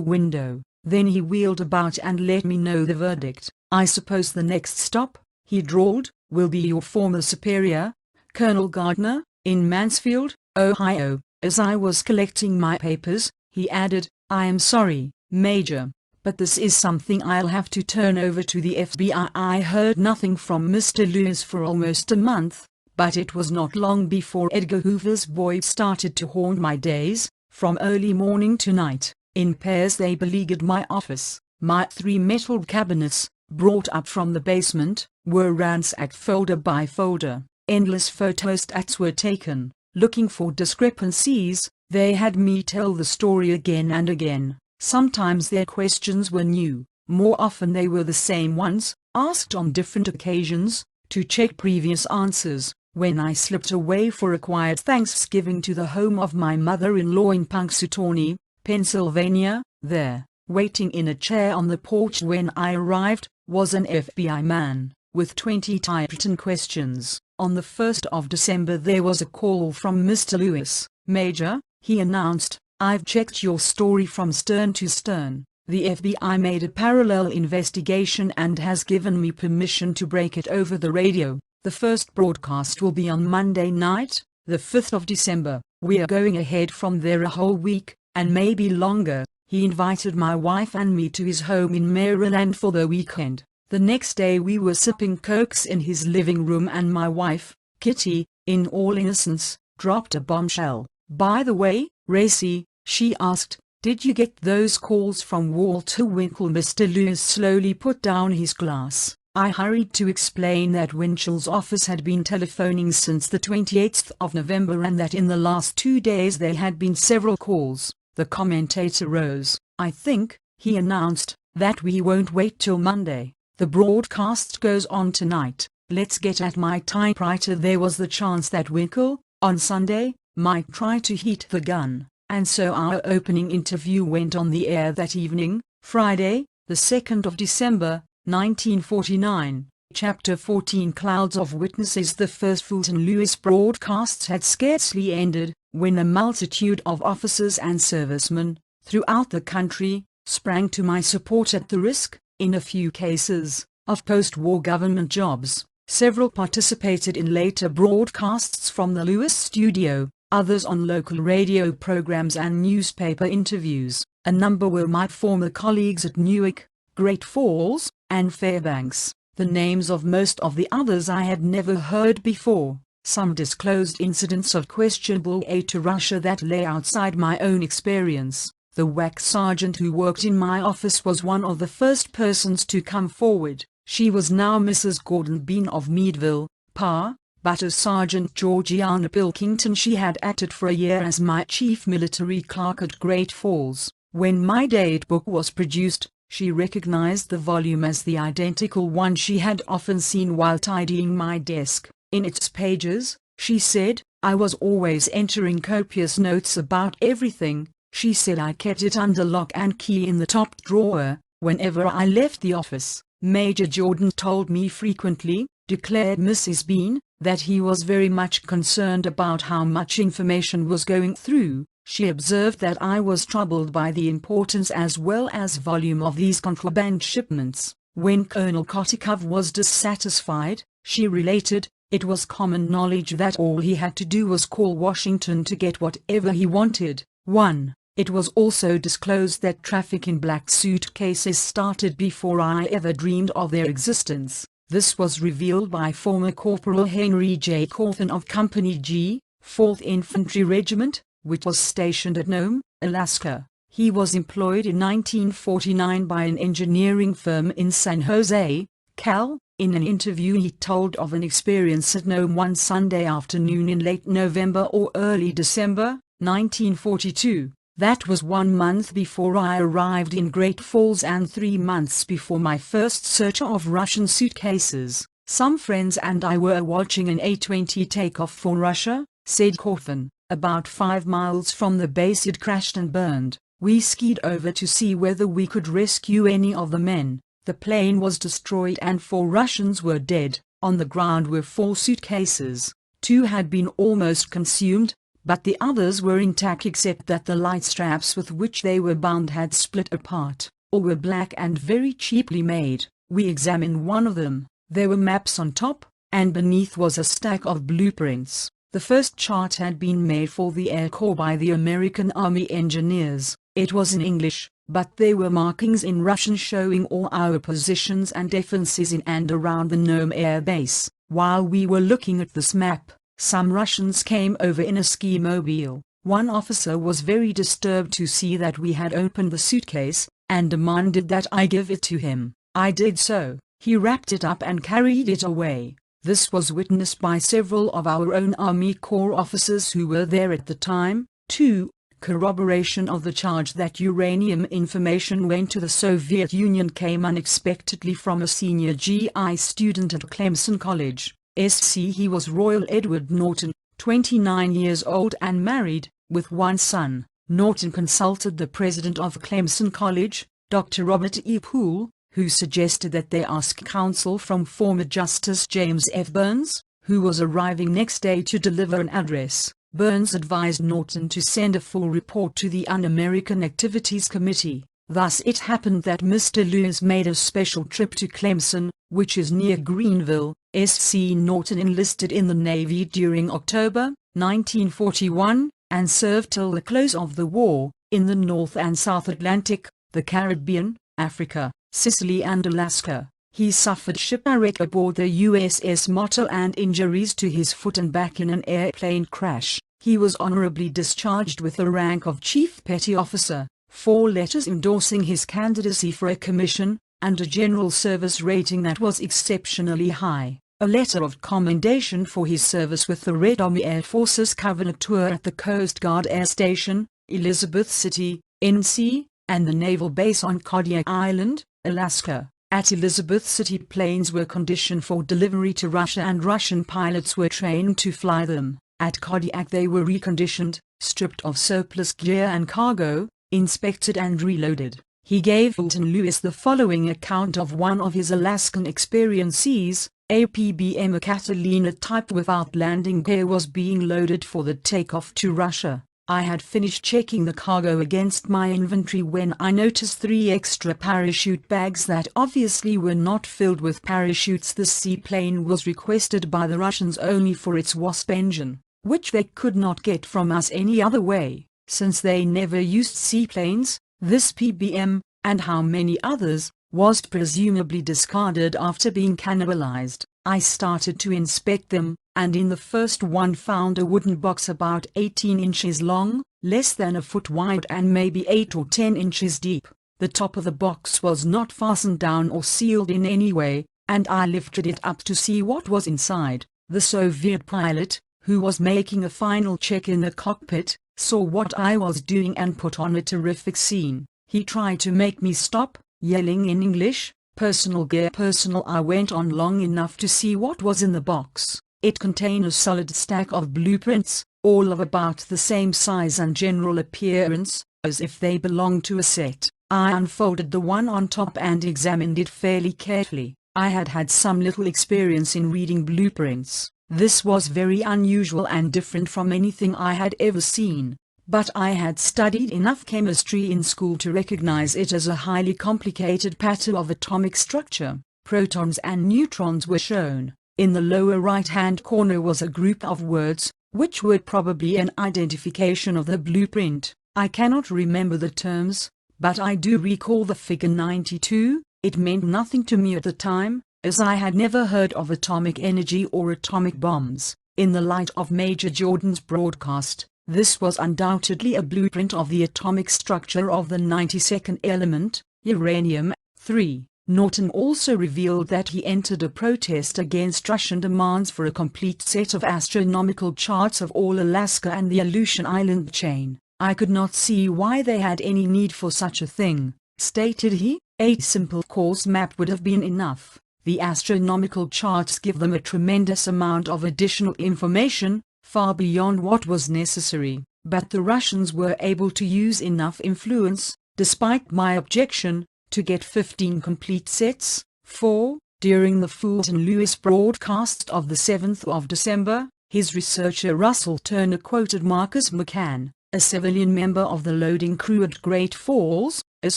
window. Then he wheeled about and let me know the verdict. "I suppose the next stop," he drawled, "will be your former superior, Colonel Gardner, in Mansfield, Ohio." As I was collecting my papers, he added, "I am sorry, Major, but this is something I'll have to turn over to the FBI." I heard nothing from Mr. Lewis for almost a month, but it was not long before Edgar Hoover's boy started to haunt my days. From early morning to night, in pairs they beleaguered my office. My 3 metal cabinets, brought up from the basement, were ransacked folder by folder. Endless photostats were taken. Looking for discrepancies, they had me tell the story again and again. Sometimes their questions were new, more often they were the same ones, asked on different occasions, to check previous answers. when I slipped away for a quiet Thanksgiving to the home of my mother-in-law in Punxsutawney, Pennsylvania. There, waiting in a chair on the porch when I arrived, was an FBI man, with 20 typewritten questions. On the 1st of December there was a call from Mr. Lewis. "Major," he announced, "I've checked your story from stern to stern. The FBI made a parallel investigation and has given me permission to break it over the radio. The first broadcast will be on Monday night, the 5th of December. We are going ahead from there a whole week, and maybe longer." He invited my wife and me to his home in Maryland for the weekend. The next day we were sipping cokes in his living room and my wife, Kitty, in all innocence, dropped a bombshell. "By the way, Racy," she asked, "did you get those calls from Walter Winchell?" Mr. Lewis slowly put down his glass. I hurried to explain that Winchell's office had been telephoning since the 28th of November and that in the last 2 days there had been several calls. The commentator rose. "I think," he announced, "that we won't wait till Monday. The broadcast goes on tonight. Let's get at my typewriter." There was the chance that Winchell, on Sunday, might try to heat the gun, and so our opening interview went on the air that evening, Friday, the 2nd of December, 1949. Chapter 14 Clouds of Witnesses. The first Fulton Lewis broadcasts had scarcely ended, when a multitude of officers and servicemen, throughout the country, sprang to my support at the risk, in a few cases, of post-war government jobs. Several participated in later broadcasts from the Lewis studio, others on local radio programs and newspaper interviews. A number were my former colleagues at Newark, Great Falls, and Fairbanks. The names of most of the others I had never heard before. Some disclosed incidents of questionable aid to Russia that lay outside my own experience. The WAC sergeant who worked in my office was one of the first persons to come forward. She was now Mrs. Gordon Bean of Meadville, Pa, but as Sergeant Georgiana Pilkington she had acted for a year as my chief military clerk at Great Falls. When my date book was produced, she recognized the volume as the identical one she had often seen while tidying my desk. In its pages, she said, I was always entering copious notes about everything. She said I kept it under lock and key in the top drawer, whenever I left the office. Major Jordan told me frequently, declared Mrs. Bean, that he was very much concerned about how much information was going through. She observed that I was troubled by the importance as well as volume of these contraband shipments. When Colonel Kotikov was dissatisfied, she related, it was common knowledge that all he had to do was call Washington to get whatever he wanted. 1. It was also disclosed that traffic in black suitcases started before I ever dreamed of their existence. This was revealed by former Corporal Henry J. Cawthon of Company G, 4th Infantry Regiment, which was stationed at Nome, Alaska. He was employed in 1949 by an engineering firm in San Jose, Cal. In an interview he told of an experience at Nome one Sunday afternoon in late November or early December, 1942. That was 1 month before I arrived in Great Falls and 3 months before my first search of Russian suitcases. Some friends and I were watching an A-20 take off for Russia, said Cawthon. About 5 miles from the base it crashed and burned. We skied over to see whether we could rescue any of the men. The plane was destroyed and 4 Russians were dead. On the ground were 4 suitcases. 2 had been almost consumed, but the others were intact except that the light straps with which they were bound had split apart. All were black and very cheaply made. We examined one of them. There were maps on top, and beneath was a stack of blueprints. The first chart had been made for the Air Corps by the American Army engineers. It was in English, but there were markings in Russian showing all our positions and defenses in and around the Nome Air Base. While we were looking at this map, some Russians came over in a ski mobile. One officer was very disturbed to see that we had opened the suitcase, and demanded that I give it to him. I did so. He wrapped it up and carried it away. This was witnessed by several of our own Army Corps officers who were there at the time. 2. Corroboration of the charge that uranium information went to the Soviet Union came unexpectedly from a senior GI student at Clemson College. SC. He was Royal Edward Norton, 29 years old and married, with one son. Norton consulted the president of Clemson College, Dr. Robert E. Poole, who suggested that they ask counsel from former Justice James F. Burns, who was arriving next day to deliver an address. Burns advised Norton to send a full report to the Un-American Activities Committee. Thus it happened that Mr. Lewis made a special trip to Clemson, which is near Greenville. SC Norton enlisted in the Navy during October 1941, and served till the close of the war, in the North and South Atlantic, the Caribbean, Africa, Sicily and Alaska. He suffered shipwreck aboard the USS Motto and injuries to his foot and back in an airplane crash. He was honorably discharged with the rank of Chief Petty Officer, 4 letters endorsing his candidacy for a commission, and a general service rating that was exceptionally high. A letter of commendation for his service with the Red Army Air Forces covered a tour at the Coast Guard Air Station, Elizabeth City, NC, and the naval base on Kodiak Island, Alaska. At Elizabeth City, planes were conditioned for delivery to Russia and Russian pilots were trained to fly them. At Kodiak they were reconditioned, stripped of surplus gear and cargo, inspected and reloaded. He gave Fulton Lewis the following account of one of his Alaskan experiences. A PBM Catalina type without landing gear was being loaded for the takeoff to Russia. I had finished checking the cargo against my inventory when I noticed 3 extra parachute bags that obviously were not filled with parachutes. The seaplane was requested by the Russians only for its Wasp engine, which they could not get from us any other way, since they never used seaplanes. This PBM, and how many others, was presumably discarded after being cannibalized. I started to inspect them, and in the first one found a wooden box about 18 inches long, less than a foot wide and maybe 8 or 10 inches deep. The top of the box was not fastened down or sealed in any way, and I lifted it up to see what was inside. The Soviet pilot, who was making a final check in the cockpit, saw what I was doing and put on a terrific scene. He tried to make me stop, yelling in English, "Personal gear, personal." I went on long enough to see what was in the box. It contained a solid stack of blueprints, all of about the same size and general appearance, as if they belonged to a set. I unfolded the one on top and examined it fairly carefully. I had had some little experience in reading blueprints. This was very unusual and different from anything I had ever seen. But I had studied enough chemistry in school to recognize it as a highly complicated pattern of atomic structure. Protons and neutrons were shown. In the lower right-hand corner was a group of words, which were probably an identification of the blueprint. I cannot remember the terms, but I do recall the figure 92. It meant nothing to me at the time, as I had never heard of atomic energy or atomic bombs. In the light of Major Jordan's broadcast, this was undoubtedly a blueprint of the atomic structure of the 92nd element, uranium-3. Norton also revealed that he entered a protest against Russian demands for a complete set of astronomical charts of all Alaska and the Aleutian Island chain. "I could not see why they had any need for such a thing," stated he. "A simple course map would have been enough. The astronomical charts give them a tremendous amount of additional information, far beyond what was necessary, but the Russians were able to use enough influence, despite my objection, to get 15 complete sets." 4. During the Fulton Lewis broadcast of the 7th of December, his researcher Russell Turner quoted Marcus McCann, a civilian member of the loading crew at Great Falls, as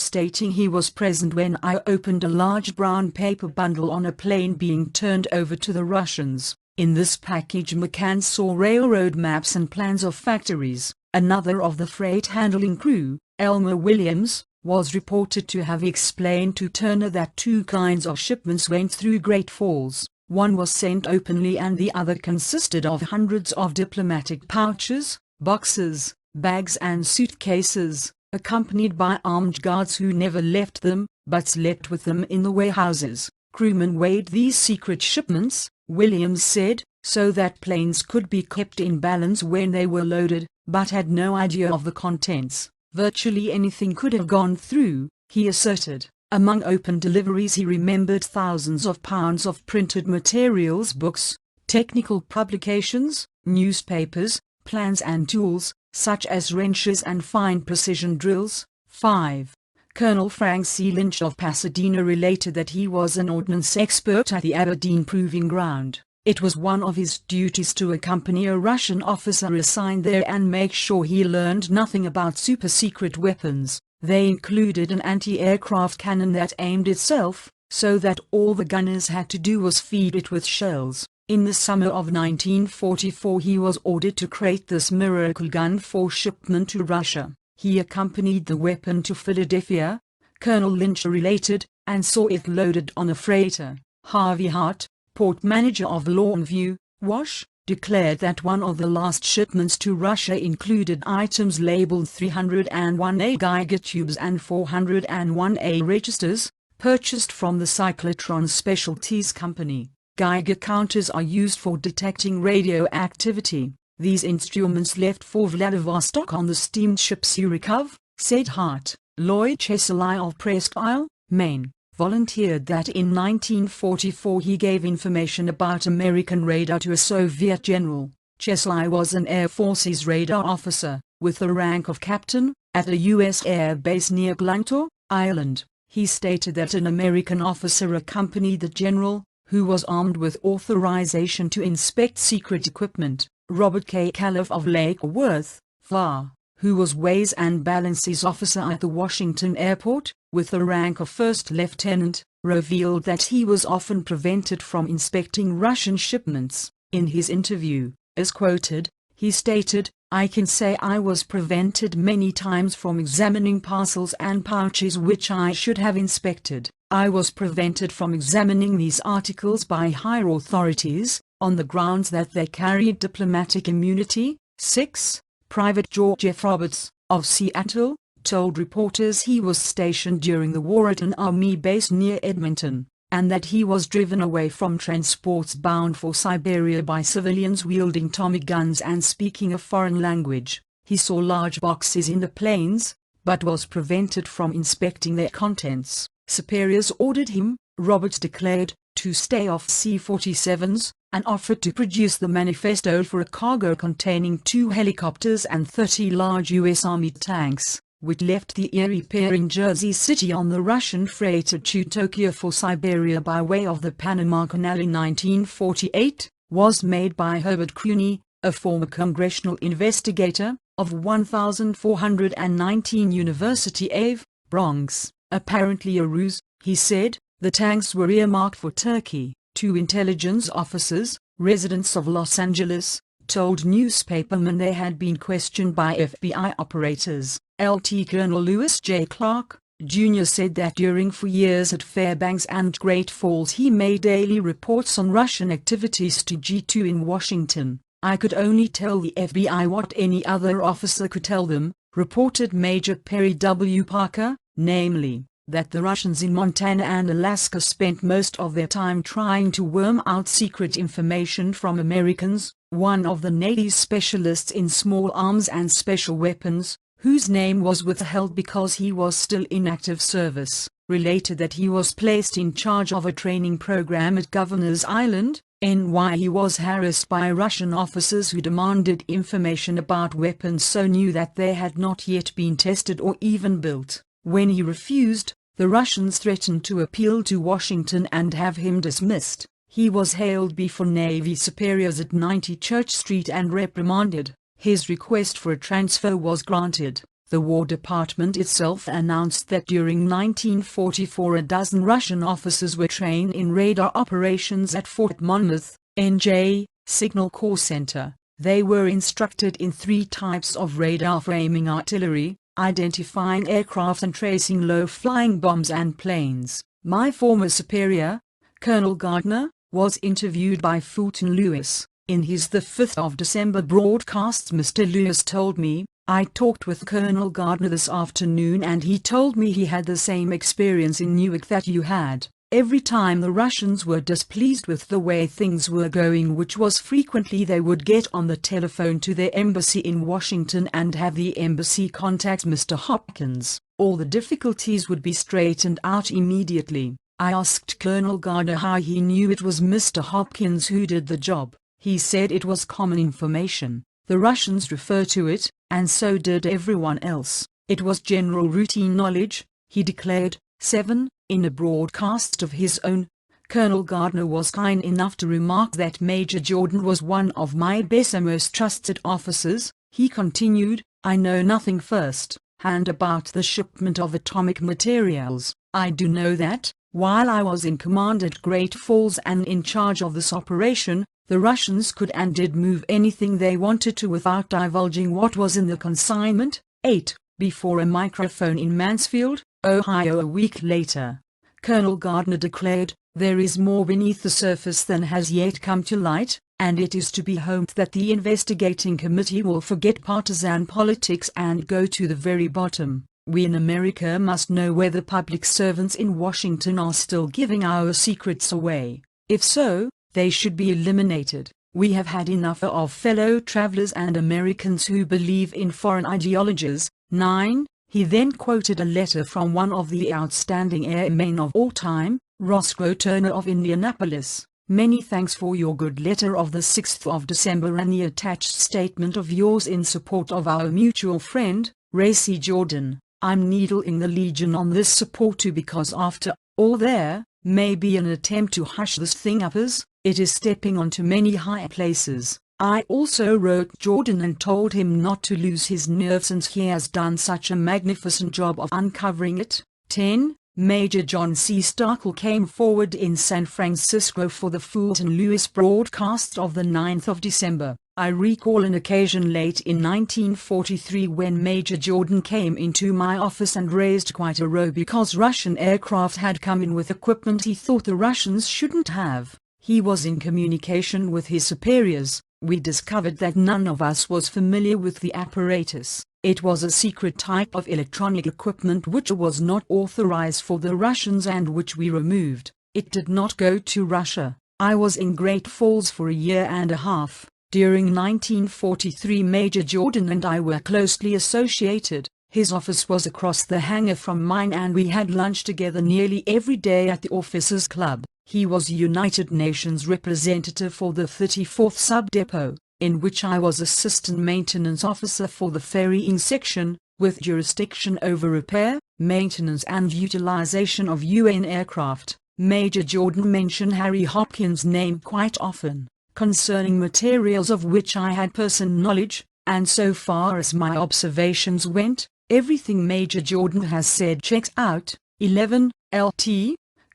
stating he was present when I opened a large brown paper bundle on a plane being turned over to the Russians. In this package McCann saw railroad maps and plans of factories. Another of the freight handling crew, Elmer Williams, was reported to have explained to Turner that 2 kinds of shipments went through Great Falls. One was sent openly and the other consisted of hundreds of diplomatic pouches, boxes, bags and suitcases, accompanied by armed guards who never left them, but slept with them in the warehouses. Crewmen weighed these secret shipments, Williams said, so that planes could be kept in balance when they were loaded, but had no idea of the contents. Virtually anything could have gone through, he asserted. Among open deliveries he remembered thousands of pounds of printed materials, books, technical publications, newspapers, plans and tools, such as wrenches and fine precision drills. 5. Colonel Frank C. Lynch of Pasadena related that he was an ordnance expert at the Aberdeen Proving Ground. It was one of his duties to accompany a Russian officer assigned there and make sure he learned nothing about super-secret weapons. They included an anti-aircraft cannon that aimed itself, so that all the gunners had to do was feed it with shells. In the summer of 1944 he was ordered to create this miracle gun for shipment to Russia. He accompanied the weapon to Philadelphia, Colonel Lynch related, and saw it loaded on a freighter. Harvey Hart, port manager of Longview, Wash, declared that one of the last shipments to Russia included items labeled 301A Geiger tubes and 401A registers, purchased from the Cyclotron Specialties Company. Geiger counters are used for detecting radioactivity. These instruments left for Vladivostok on the steamship Surikov, said Hart. Lloyd Chesley of Presque Isle, Maine, volunteered that in 1944 he gave information about American radar to a Soviet general. Chesley was an Air Force's radar officer, with the rank of captain, at a U.S. air base near Blantyre, Ireland. He stated that an American officer accompanied the general, who was armed with authorization to inspect secret equipment. Robert K. Califf of Lake Worth, VA, who was Weighs and Balances officer at the Washington airport, with the rank of first lieutenant, revealed that he was often prevented from inspecting Russian shipments. In his interview, as quoted, he stated, "I can say I was prevented many times from examining parcels and pouches which I should have inspected. I was prevented from examining these articles by higher authorities, on the grounds that they carried diplomatic immunity." 6. Private George F. Roberts, of Seattle, told reporters he was stationed during the war at an army base near Edmonton, and that he was driven away from transports bound for Siberia by civilians wielding Tommy guns and speaking a foreign language. He saw large boxes in the planes, but was prevented from inspecting their contents. Superiors ordered him, Roberts declared, to stay off C-47s, and offered to produce the manifesto for a cargo containing 2 helicopters and 30 large U.S. Army tanks, which left the Erie Pier in Jersey City on the Russian freighter Chutokia for Siberia by way of the Panama Canal in 1948, was made by Herbert Crooney, a former congressional investigator, of 1419 University Ave, Bronx. Apparently a ruse, he said. The tanks were earmarked for Turkey. 2 intelligence officers, residents of Los Angeles, told newspapermen they had been questioned by FBI operators. Lt. Colonel Lewis J. Clark, Jr. said that during 4 years at Fairbanks and Great Falls he made daily reports on Russian activities to G2 in Washington. "I could only tell the FBI what any other officer could tell them," reported Major Perry W. Parker, namely, that the Russians in Montana and Alaska spent most of their time trying to worm out secret information from Americans. One of the Navy's specialists in small arms and special weapons, whose name was withheld because he was still in active service, related that he was placed in charge of a training program at Governor's Island, NY. He was harassed by Russian officers who demanded information about weapons so new that they had not yet been tested or even built. When he refused, the Russians threatened to appeal to Washington and have him dismissed. He was hailed before Navy superiors at 90 Church Street and reprimanded. His request for a transfer was granted. The War Department itself announced that during 1944 a dozen Russian officers were trained in radar operations at Fort Monmouth, NJ, Signal Corps Center. They were instructed in 3 types of radar for aiming artillery, identifying aircraft and tracing low-flying bombs and planes. My former superior, Colonel Gardner, was interviewed by Fulton Lewis. In his the 5th of December broadcasts, Mr. Lewis told me, "I talked with Colonel Gardner this afternoon and he told me he had the same experience in Newark that you had. Every time the Russians were displeased with the way things were going, which was frequently, they would get on the telephone to their embassy in Washington and have the embassy contact Mr. Hopkins. All the difficulties would be straightened out immediately. I asked Colonel Gardner how he knew it was Mr. Hopkins who did the job. He said it was common information. The Russians refer to it, and so did everyone else. It was general routine knowledge, he declared. 7. In a broadcast of his own, Colonel Gardner was kind enough to remark that Major Jordan was one of my best and most trusted officers. He continued, I know nothing first-hand about the shipment of atomic materials. I do know that, while I was in command at Great Falls and in charge of this operation, the Russians could and did move anything they wanted to without divulging what was in the consignment. 8. Before a microphone in Mansfield, Ohio a week later, Colonel Gardner declared, there is more beneath the surface than has yet come to light, and it is to be hoped that the investigating committee will forget partisan politics and go to the very bottom. We in America must know whether public servants in Washington are still giving our secrets away. If so, they should be eliminated. We have had enough of fellow travelers and Americans who believe in foreign ideologies. 9. He then quoted a letter from one of the outstanding airmen of all time, Roscoe Turner of Indianapolis. Many thanks for your good letter of the 6th of December and the attached statement of yours in support of our mutual friend, Ray C. Jordan. I'm needling the Legion on this support too, because after all there may be an attempt to hush this thing up as it is stepping onto many high places. I also wrote Jordan and told him not to lose his nerve since he has done such a magnificent job of uncovering it. 10. Major John C. Starkle came forward in San Francisco for the Fulton Lewis broadcast of the 9th of December. I recall an occasion late in 1943 when Major Jordan came into my office and raised quite a row because Russian aircraft had come in with equipment he thought the Russians shouldn't have. He was in communication with his superiors. We discovered that none of us was familiar with the apparatus. It was a secret type of electronic equipment which was not authorized for the Russians and which we removed. It did not go to Russia. I was in Great Falls for a year and a half. During 1943 Major Jordan and I were closely associated. His office was across the hangar from mine and we had lunch together nearly every day at the Officers Club. He was United Nations representative for the 34th Sub-Depot, in which I was Assistant Maintenance Officer for the ferrying section, with jurisdiction over repair, maintenance and utilization of UN aircraft. Major Jordan mentioned Harry Hopkins' name quite often, concerning materials of which I had personal knowledge, and so far as my observations went, everything Major Jordan has said checks out. 11. Lt.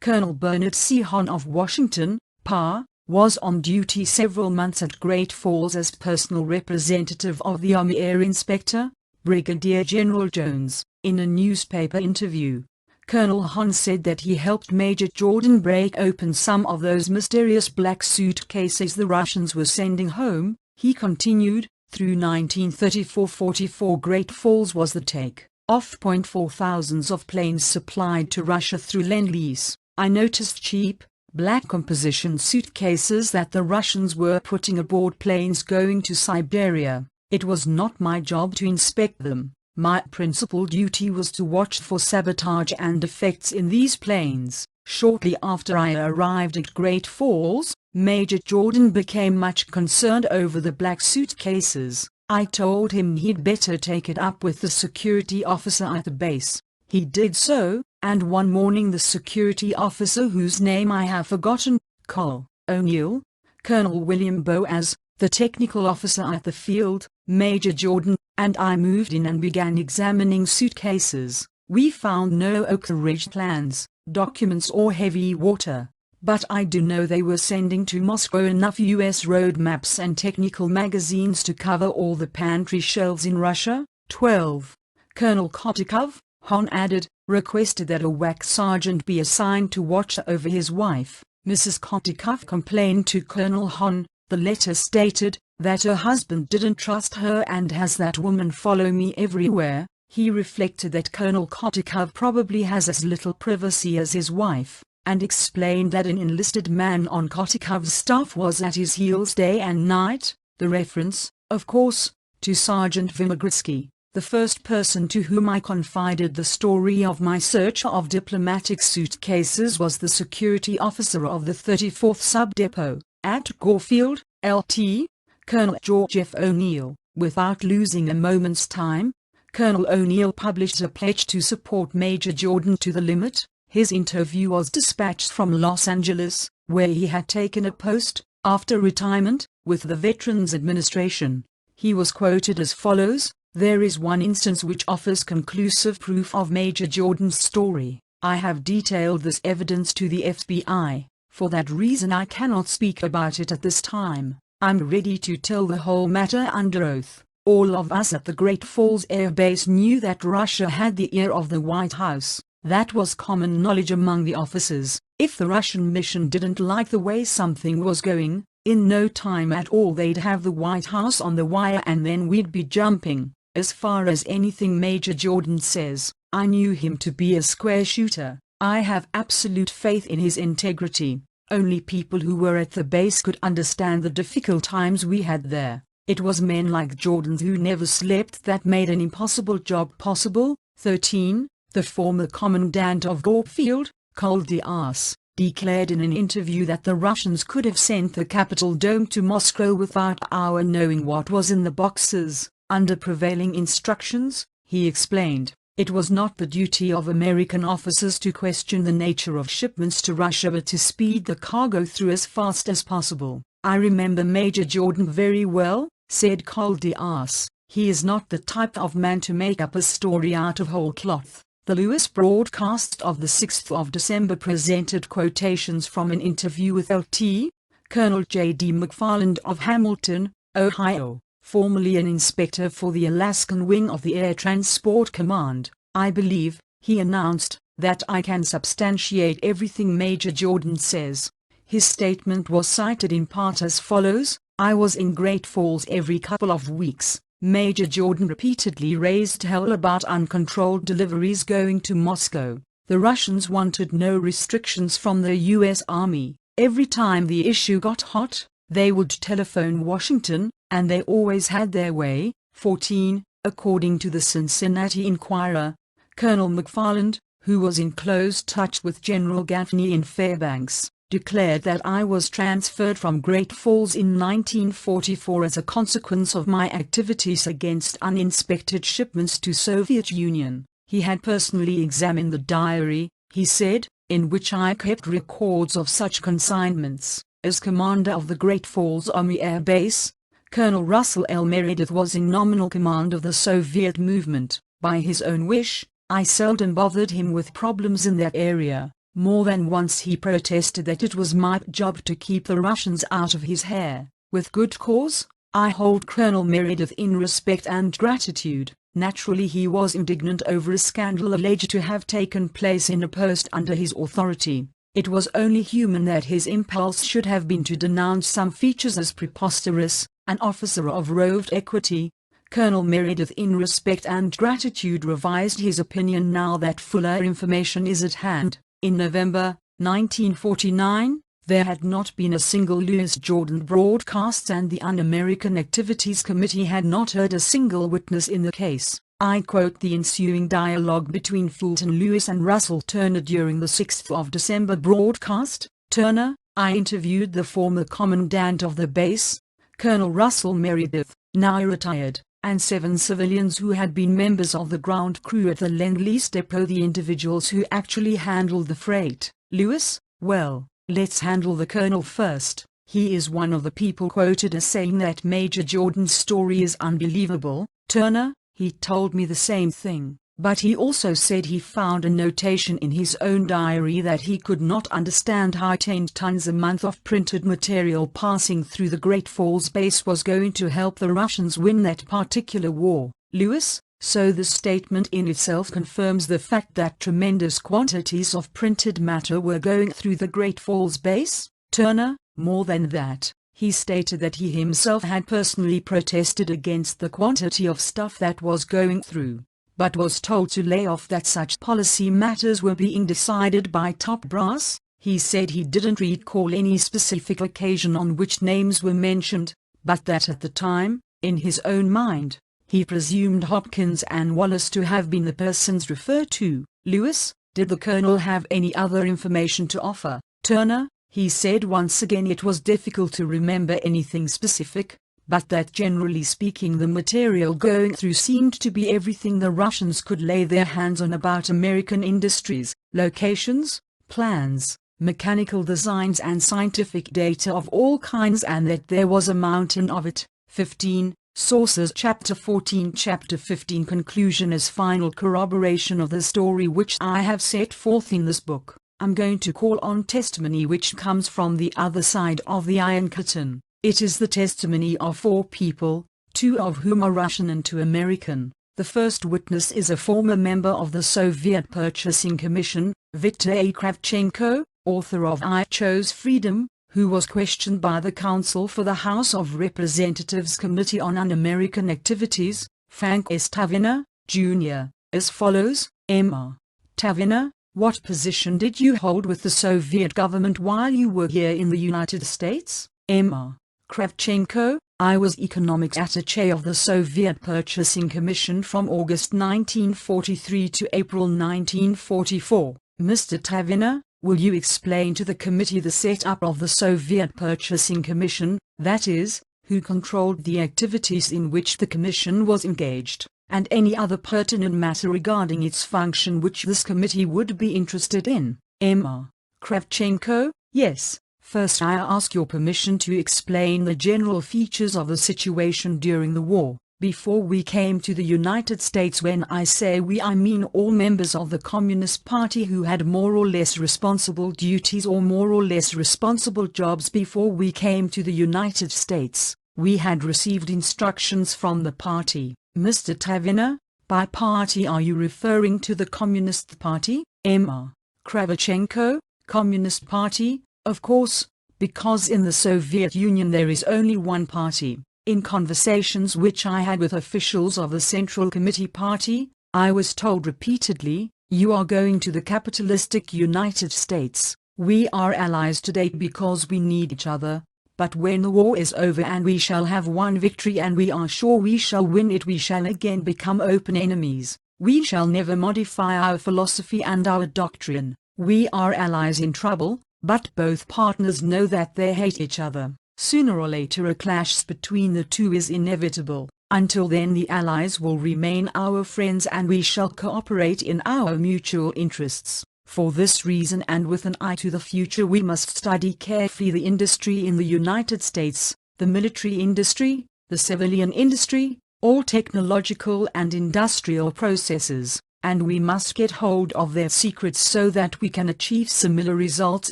Colonel Bernard C. Hahn of Washington, PA, was on duty several months at Great Falls as personal representative of the Army Air Inspector, Brigadier General Jones. In a newspaper interview, Colonel Hahn said that he helped Major Jordan break open some of those mysterious black suitcases the Russians were sending home. He continued, through 1934-44 Great Falls was the take-off point for thousands of planes supplied to Russia through Lend-Lease. I noticed cheap, black composition suitcases that the Russians were putting aboard planes going to Siberia. It was not my job to inspect them. My principal duty was to watch for sabotage and defects in these planes. Shortly after I arrived at Great Falls, Major Jordan became much concerned over the black suitcases. I told him he'd better take it up with the security officer at the base. He did so, and one morning the security officer whose name I have forgotten, Col. O'Neill, Colonel William Boaz, the technical officer at the field, Major Jordan, and I moved in and began examining suitcases. We found no Oak Ridge plans, documents or heavy water, but I do know they were sending to Moscow enough U.S. road maps and technical magazines to cover all the pantry shelves in Russia. 12. Colonel Kotikov, Hahn added, requested that a wax sergeant be assigned to watch over his wife. Mrs. Kotikov complained to Colonel Hahn. The letter stated that her husband didn't trust her and has that woman follow me everywhere. He reflected that Colonel Kotikov probably has as little privacy as his wife, and explained that an enlisted man on Kotikov's staff was at his heels day and night. The reference, of course, to Sergeant Vinogradsky, The first person to whom I confided the story of my search of diplomatic suitcases was the security officer of the 34th Sub-Depot, at Gorefield, LT, Colonel George F. O'Neill. Without losing a moment's time, Colonel O'Neill published a pledge to support Major Jordan to the limit. His interview was dispatched from Los Angeles, where he had taken a post, after retirement, with the Veterans Administration. He was quoted as follows: "There is one instance which offers conclusive proof of Major Jordan's story. I have detailed this evidence to the FBI. For that reason I cannot speak about it at this time. I'm ready to tell the whole matter under oath. All of us at the Great Falls Air Base knew that Russia had the ear of the White House. That was common knowledge among the officers. If the Russian mission didn't like the way something was going, in no time at all they'd have the White House on the wire and then we'd be jumping. As far as anything Major Jordan says, I knew him to be a square shooter. I have absolute faith in his integrity. Only people who were at the base could understand the difficult times we had there. It was men like Jordan who never slept that made an impossible job possible." 13. The former commandant of Gorefield, Col Diaz, declared in an interview that the Russians could have sent the Capitol dome to Moscow without our knowing what was in the boxes. Under prevailing instructions, he explained, it was not the duty of American officers to question the nature of shipments to Russia but to speed the cargo through as fast as possible. "I remember Major Jordan very well," said Col Diaz. "He is not the type of man to make up a story out of whole cloth." The Lewis broadcast of the 6th of December presented quotations from an interview with Lt. Colonel J.D. McFarland of Hamilton, Ohio, formerly an inspector for the Alaskan wing of the Air Transport Command. "I believe," he announced, "that I can substantiate everything Major Jordan says." His statement was cited in part as follows: "I was in Great Falls every couple of weeks. Major Jordan repeatedly raised hell about uncontrolled deliveries going to Moscow. The Russians wanted no restrictions from the U.S. Army. Every time the issue got hot, they would telephone Washington, and they always had their way." 14. According to the Cincinnati Enquirer, Colonel McFarland, who was in close touch with General Gaffney in Fairbanks, declared that I was transferred from Great Falls in 1944 as a consequence of my activities against uninspected shipments to Soviet Union. He had personally examined the diary, he said, in which I kept records of such consignments. As commander of the Great Falls Army Air Base, Colonel Russell L. Meredith was in nominal command of the Soviet movement. By his own wish, I seldom bothered him with problems in that area. More than once he protested that it was my job to keep the Russians out of his hair. With good cause, I hold Colonel Meredith in respect and gratitude. Naturally he was indignant over a scandal alleged to have taken place in a post under his authority. It was only human that his impulse should have been to denounce some features as preposterous. An officer of roved equity, Colonel Meredith in respect and gratitude revised his opinion now that fuller information is at hand. In November 1949, there had not been a single Lewis Jordan broadcast and the Un-American Activities Committee had not heard a single witness in the case. I quote the ensuing dialogue between Fulton Lewis and Russell Turner during the 6th of December broadcast. Turner: "I interviewed the former commandant of the base, Colonel Russell Meredith, now retired, and 7 civilians who had been members of the ground crew at the Lend-Lease depot, the individuals who actually handled the freight." Lewis: "Well, let's handle the colonel first. He is one of the people quoted as saying that Major Jordan's story is unbelievable." Turner: "He told me the same thing, but he also said he found a notation in his own diary that he could not understand how 10 tons a month of printed material passing through the Great Falls base was going to help the Russians win that particular war." Lewis: "So the statement in itself confirms the fact that tremendous quantities of printed matter were going through the Great Falls base?" Turner: "More than that. He stated that he himself had personally protested against the quantity of stuff that was going through, but was told to lay off, that such policy matters were being decided by top brass." He said he didn't recall any specific occasion on which names were mentioned, but that at the time, in his own mind, He presumed Hopkins and Wallace to have been the persons referred to. Lewis, did the Colonel have any other information to offer? Turner, he said once again it was difficult to remember anything specific, but that generally speaking the material going through seemed to be everything the Russians could lay their hands on about American industries, locations, plans, mechanical designs and scientific data of all kinds, and that there was a mountain of it. 15. Sources Chapter 14 Chapter 15 Conclusion is final corroboration of the story which I have set forth in this book. I'm going to call on testimony which comes from the other side of the Iron Curtain. It is the testimony of 4 people, 2 of whom are Russian and 2 American. The first witness is a former member of the Soviet Purchasing Commission, Viktor A. Kravchenko, author of I Chose Freedom, who was questioned by the counsel for the House of Representatives Committee on Un-American Activities, Frank S. Tavener, Jr., as follows. M.R. Tavener, what position did you hold with the Soviet government while you were here in the United States? M.R. Kravchenko, I was economics attaché of the Soviet Purchasing Commission from August 1943 to April 1944. Mr. Tavener, will you explain to the committee the setup of the Soviet Purchasing Commission, that is, who controlled the activities in which the commission was engaged, and any other pertinent matter regarding its function which this committee would be interested in? M.R. Kravchenko, yes. First I ask your permission to explain the general features of the situation during the war. Before we came to the United States, when I say we I mean all members of the Communist Party who had more or less responsible duties or more or less responsible jobs before we came to the United States. We had received instructions from the party. Mr. Tavener, by party are you referring to the Communist Party? M.R. Kravchenko, Communist Party, of course, because in the Soviet Union there is only one party. In conversations which I had with officials of the Central Committee Party, I was told repeatedly, you are going to the capitalistic United States. We are allies today because we need each other, but when the war is over and we shall have won victory and we are sure we shall win it, we shall again become open enemies. We shall never modify our philosophy and our doctrine. We are allies in trouble, but both partners know that they hate each other. Sooner or later a clash between the two is inevitable. Until then the Allies will remain our friends and we shall cooperate in our mutual interests. For this reason and with an eye to the future we must study carefully the industry in the United States, the military industry, the civilian industry, all technological and industrial processes, and we must get hold of their secrets so that we can achieve similar results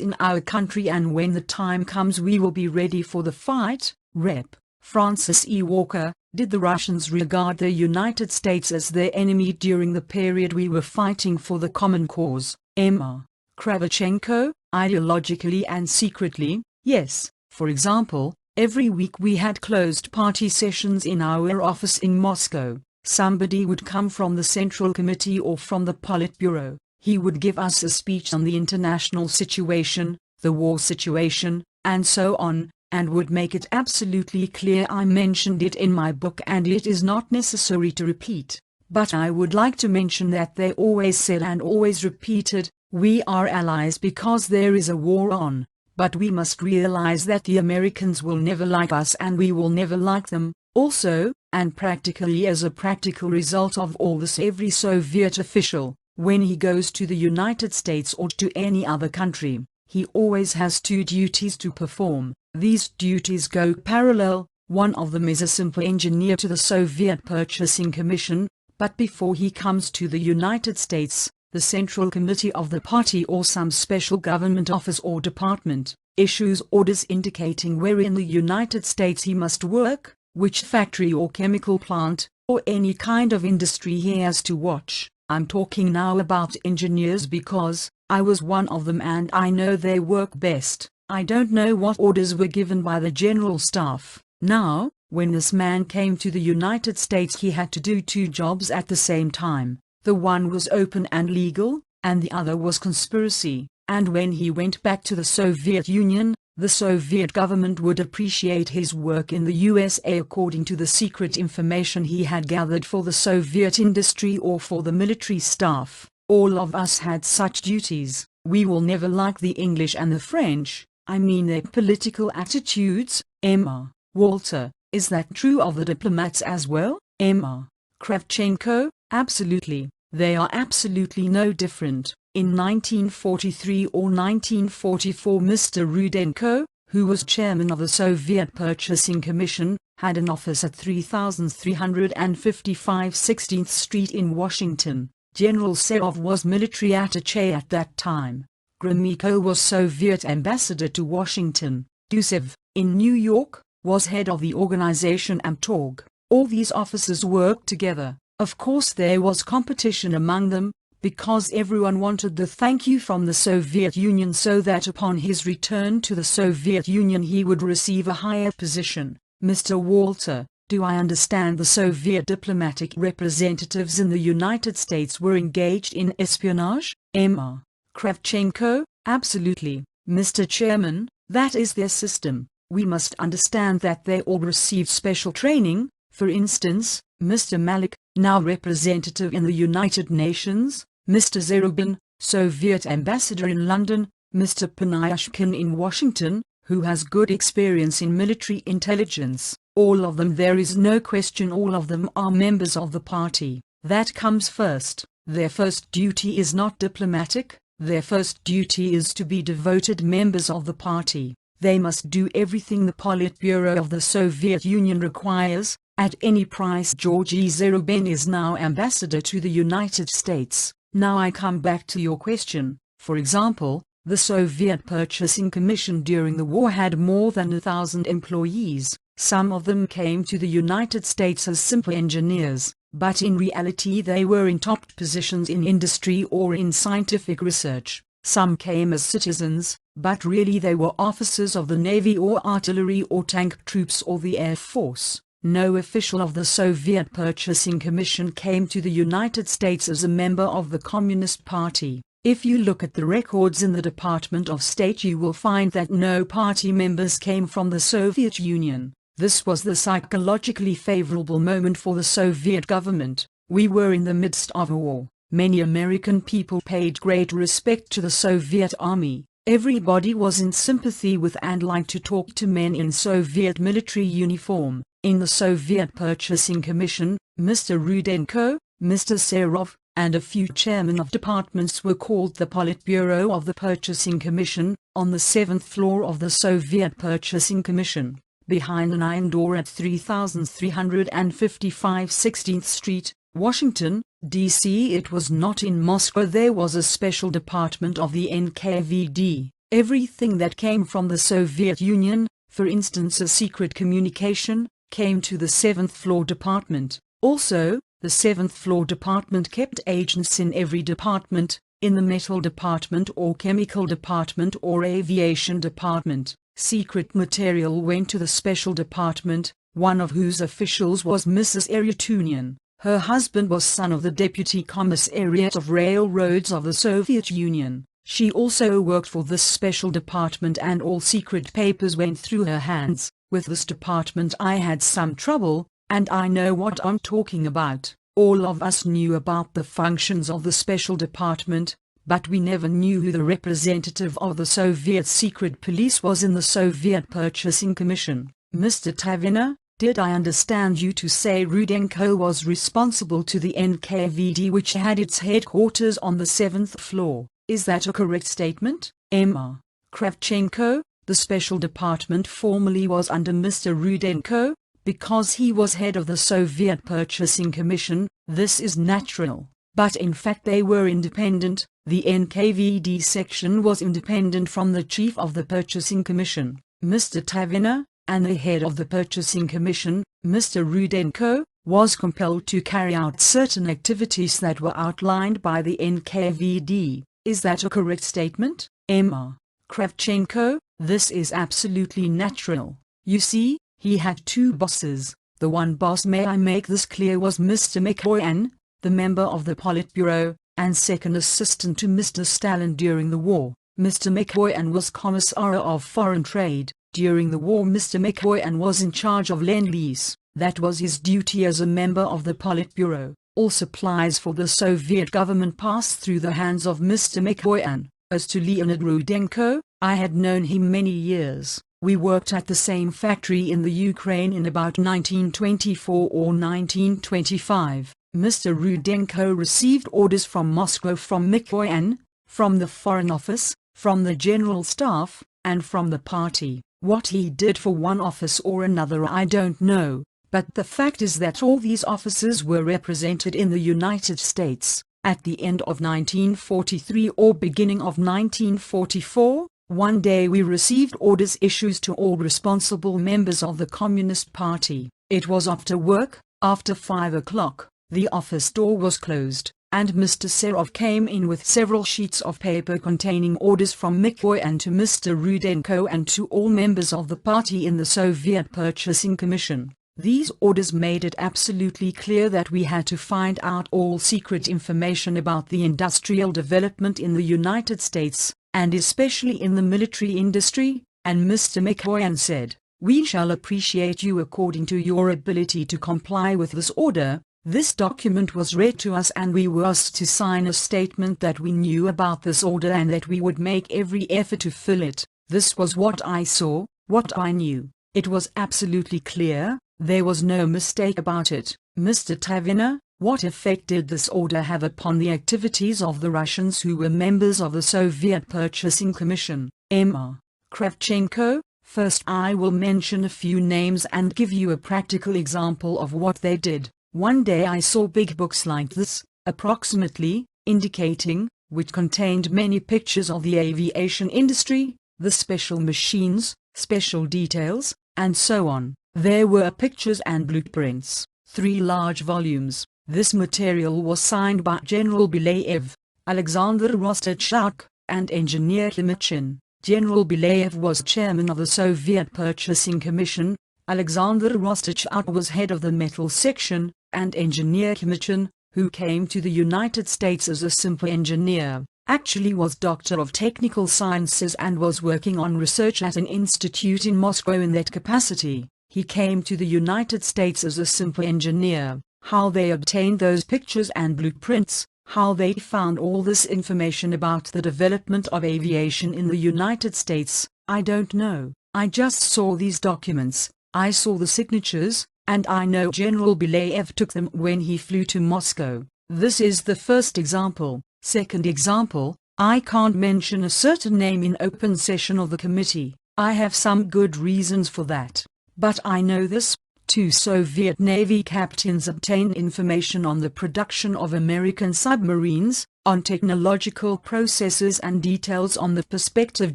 in our country, and when the time comes we will be ready for the fight. Rep. Francis E. Walker, did the Russians regard the United States as their enemy during the period we were fighting for the common cause? M.R. Kravchenko, ideologically and secretly, yes. For example, every week we had closed party sessions in our office in Moscow. Somebody would come from the Central Committee or from the Politburo. He would give us a speech on the international situation, the war situation, and so on, and would make it absolutely clear. I mentioned it in my book and it is not necessary to repeat, but I would like to mention that they always said and always repeated, we are allies because there is a war on, but we must realize that the Americans will never like us and we will never like them. Also, and practically as a practical result of all this, every Soviet official, when he goes to the United States or to any other country, he always has 2 duties to perform. These duties go parallel. One of them is a simple engineer to the Soviet Purchasing Commission, but before he comes to the United States, the Central Committee of the party or some special government office or department issues orders indicating where in the United States he must work, which factory or chemical plant, or any kind of industry he has to watch. I'm talking now about engineers because I was one of them and I know they work best. I don't know what orders were given by the general staff. Now, when this man came to the United States he had to do 2 jobs at the same time. The one was open and legal, and the other was conspiracy. And when he went back to the Soviet Union, The Soviet government would appreciate his work in the USA according to the secret information he had gathered for the Soviet industry or for the military staff. All of us had such duties. We will never like the English and the French, I mean their political attitudes. Emma. Walter, is that true of the diplomats as well? Emma. Kravchenko, absolutely. They are absolutely no different. In 1943 or 1944 Mr. Rudenko, who was chairman of the Soviet Purchasing Commission, had an office at 3355 16th Street in Washington. General Serov was military attaché at that time. Gromyko was Soviet ambassador to Washington. Dusev, in New York, was head of the organization Amtorg. All these officers worked together. Of course there was competition among them, because everyone wanted the thank you from the Soviet Union so that upon his return to the Soviet Union he would receive a higher position. Mr. Walter, do I understand the Soviet diplomatic representatives in the United States were engaged in espionage? Emma. Kravchenko, absolutely. Mr. Chairman, that is their system. We must understand that they all received special training. For instance, Mr. Malik, now representative in the United Nations, Mr. Zerubin, Soviet ambassador in London, Mr. Panyashkin in Washington, who has good experience in military intelligence. All of them, there is no question, all of them are members of the party. That comes first. Their first duty is not diplomatic, their first duty is to be devoted members of the party. They must do everything the Politburo of the Soviet Union requires. At any price. Georgy Zerubin is now ambassador to the United States. Now I come back to your question. For example, the Soviet Purchasing Commission during the war had more than 1,000 employees. Some of them came to the United States as simple engineers, but in reality they were in top positions in industry or in scientific research. Some came as citizens, but really they were officers of the Navy or artillery or tank troops or the Air Force. No official of the Soviet Purchasing Commission came to the United States as a member of the Communist Party. If you look at the records in the Department of State you will find that no party members came from the Soviet Union. This was the psychologically favorable moment for the Soviet government. We were in the midst of a war. Many American people paid great respect to the Soviet army. Everybody was in sympathy with and liked to talk to men in Soviet military uniform. In the Soviet Purchasing Commission, Mr. Rudenko, Mr. Serov, and a few chairmen of departments were called the Politburo of the Purchasing Commission, on the 7th floor of the Soviet Purchasing Commission, behind an iron door at 3355 16th Street, Washington, D.C. It was not in Moscow. There was a special department of the NKVD. Everything that came from the Soviet Union, for instance a secret communication, came to the 7th floor department. Also, the 7th floor department kept agents in every department, in the metal department or chemical department or aviation department. Secret material went to the special department, one of whose officials was Mrs. Eryatunian. Her husband was son of the Deputy Commissariat of Railroads of the Soviet Union. She also worked for this special department and all secret papers went through her hands. With this department I had some trouble, and I know what I'm talking about. All of us knew about the functions of the special department, but we never knew who the representative of the Soviet secret police was in the Soviet Purchasing Commission. Mr. Tavina, did I understand you to say Rudenko was responsible to the NKVD which had its headquarters on the 7th floor? Is that a correct statement? Emma. Kravchenko, the special department formerly was under Mr. Rudenko, because he was head of the Soviet Purchasing Commission. This is natural. But in fact they were independent. The NKVD section was independent from the chief of the Purchasing Commission, Mr. Tavina, and the head of the Purchasing Commission, Mr. Rudenko, was compelled to carry out certain activities that were outlined by the NKVD. Is that a correct statement? Emma. Kravchenko, this is absolutely natural. You see, he had two bosses. The one boss, may I make this clear, was Mr. Mikoyan, the member of the Politburo, and second assistant to Mr. Stalin during the war. Mr. McCoyan was Commissar of Foreign Trade. During the war, Mr. McCoyan was in charge of Lend-Lease. That was his duty as a member of the Politburo. All supplies for the Soviet government passed through the hands of Mr. McCoyan. As to Leonid Rudenko, I had known him many years. We worked at the same factory in the Ukraine in about 1924 or 1925. Mr. Rudenko received orders from Moscow from McCoyan, from the Foreign Office, from the General Staff, and from the party. What he did for one office or another I don't know, but the fact is that all these offices were represented in the United States. At the end of 1943 or beginning of 1944, one day we received orders issued to all responsible members of the Communist Party. It was after work, after 5 o'clock. The office door was closed, and Mr. Serov came in with several sheets of paper containing orders from McCoyan to Mr. Rudenko and to all members of the party in the Soviet Purchasing Commission. These orders made it absolutely clear that we had to find out all secret information about the industrial development in the United States, and especially in the military industry, and Mr. McCoyan said, "We shall appreciate you according to your ability to comply with this order." This document was read to us and we were asked to sign a statement that we knew about this order and that we would make every effort to fill it. This was what I saw, what I knew. It was absolutely clear. There was no mistake about it. Mr. Tavina, what effect did this order have upon the activities of the Russians who were members of the Soviet Purchasing Commission? M.R. Kravchenko. First I will mention a few names and give you a practical example of what they did. One day I saw big books like this, approximately, indicating, which contained many pictures of the aviation industry, the special machines, special details, and so on. There were pictures and blueprints, 3 large volumes. This material was signed by General Belayev, Alexander Rostachuk, and Engineer Kimichin. General Belayev was chairman of the Soviet Purchasing Commission, Alexander Rostachuk was head of the metal section, and Engineer Kimichin, who came to the United States as a simple engineer, actually was Doctor of Technical Sciences and was working on research at an institute in Moscow in that capacity. He came to the United States as a simple engineer. How they obtained those pictures and blueprints, how they found all this information about the development of aviation in the United States, I don't know. I just saw these documents, I saw the signatures, and I know General Belayev took them when he flew to Moscow. This is the first example. Second example, I can't mention a certain name in open session of the committee. I have some good reasons for that. But I know this. 2 Soviet Navy captains obtained information on the production of American submarines, on technological processes and details on the prospective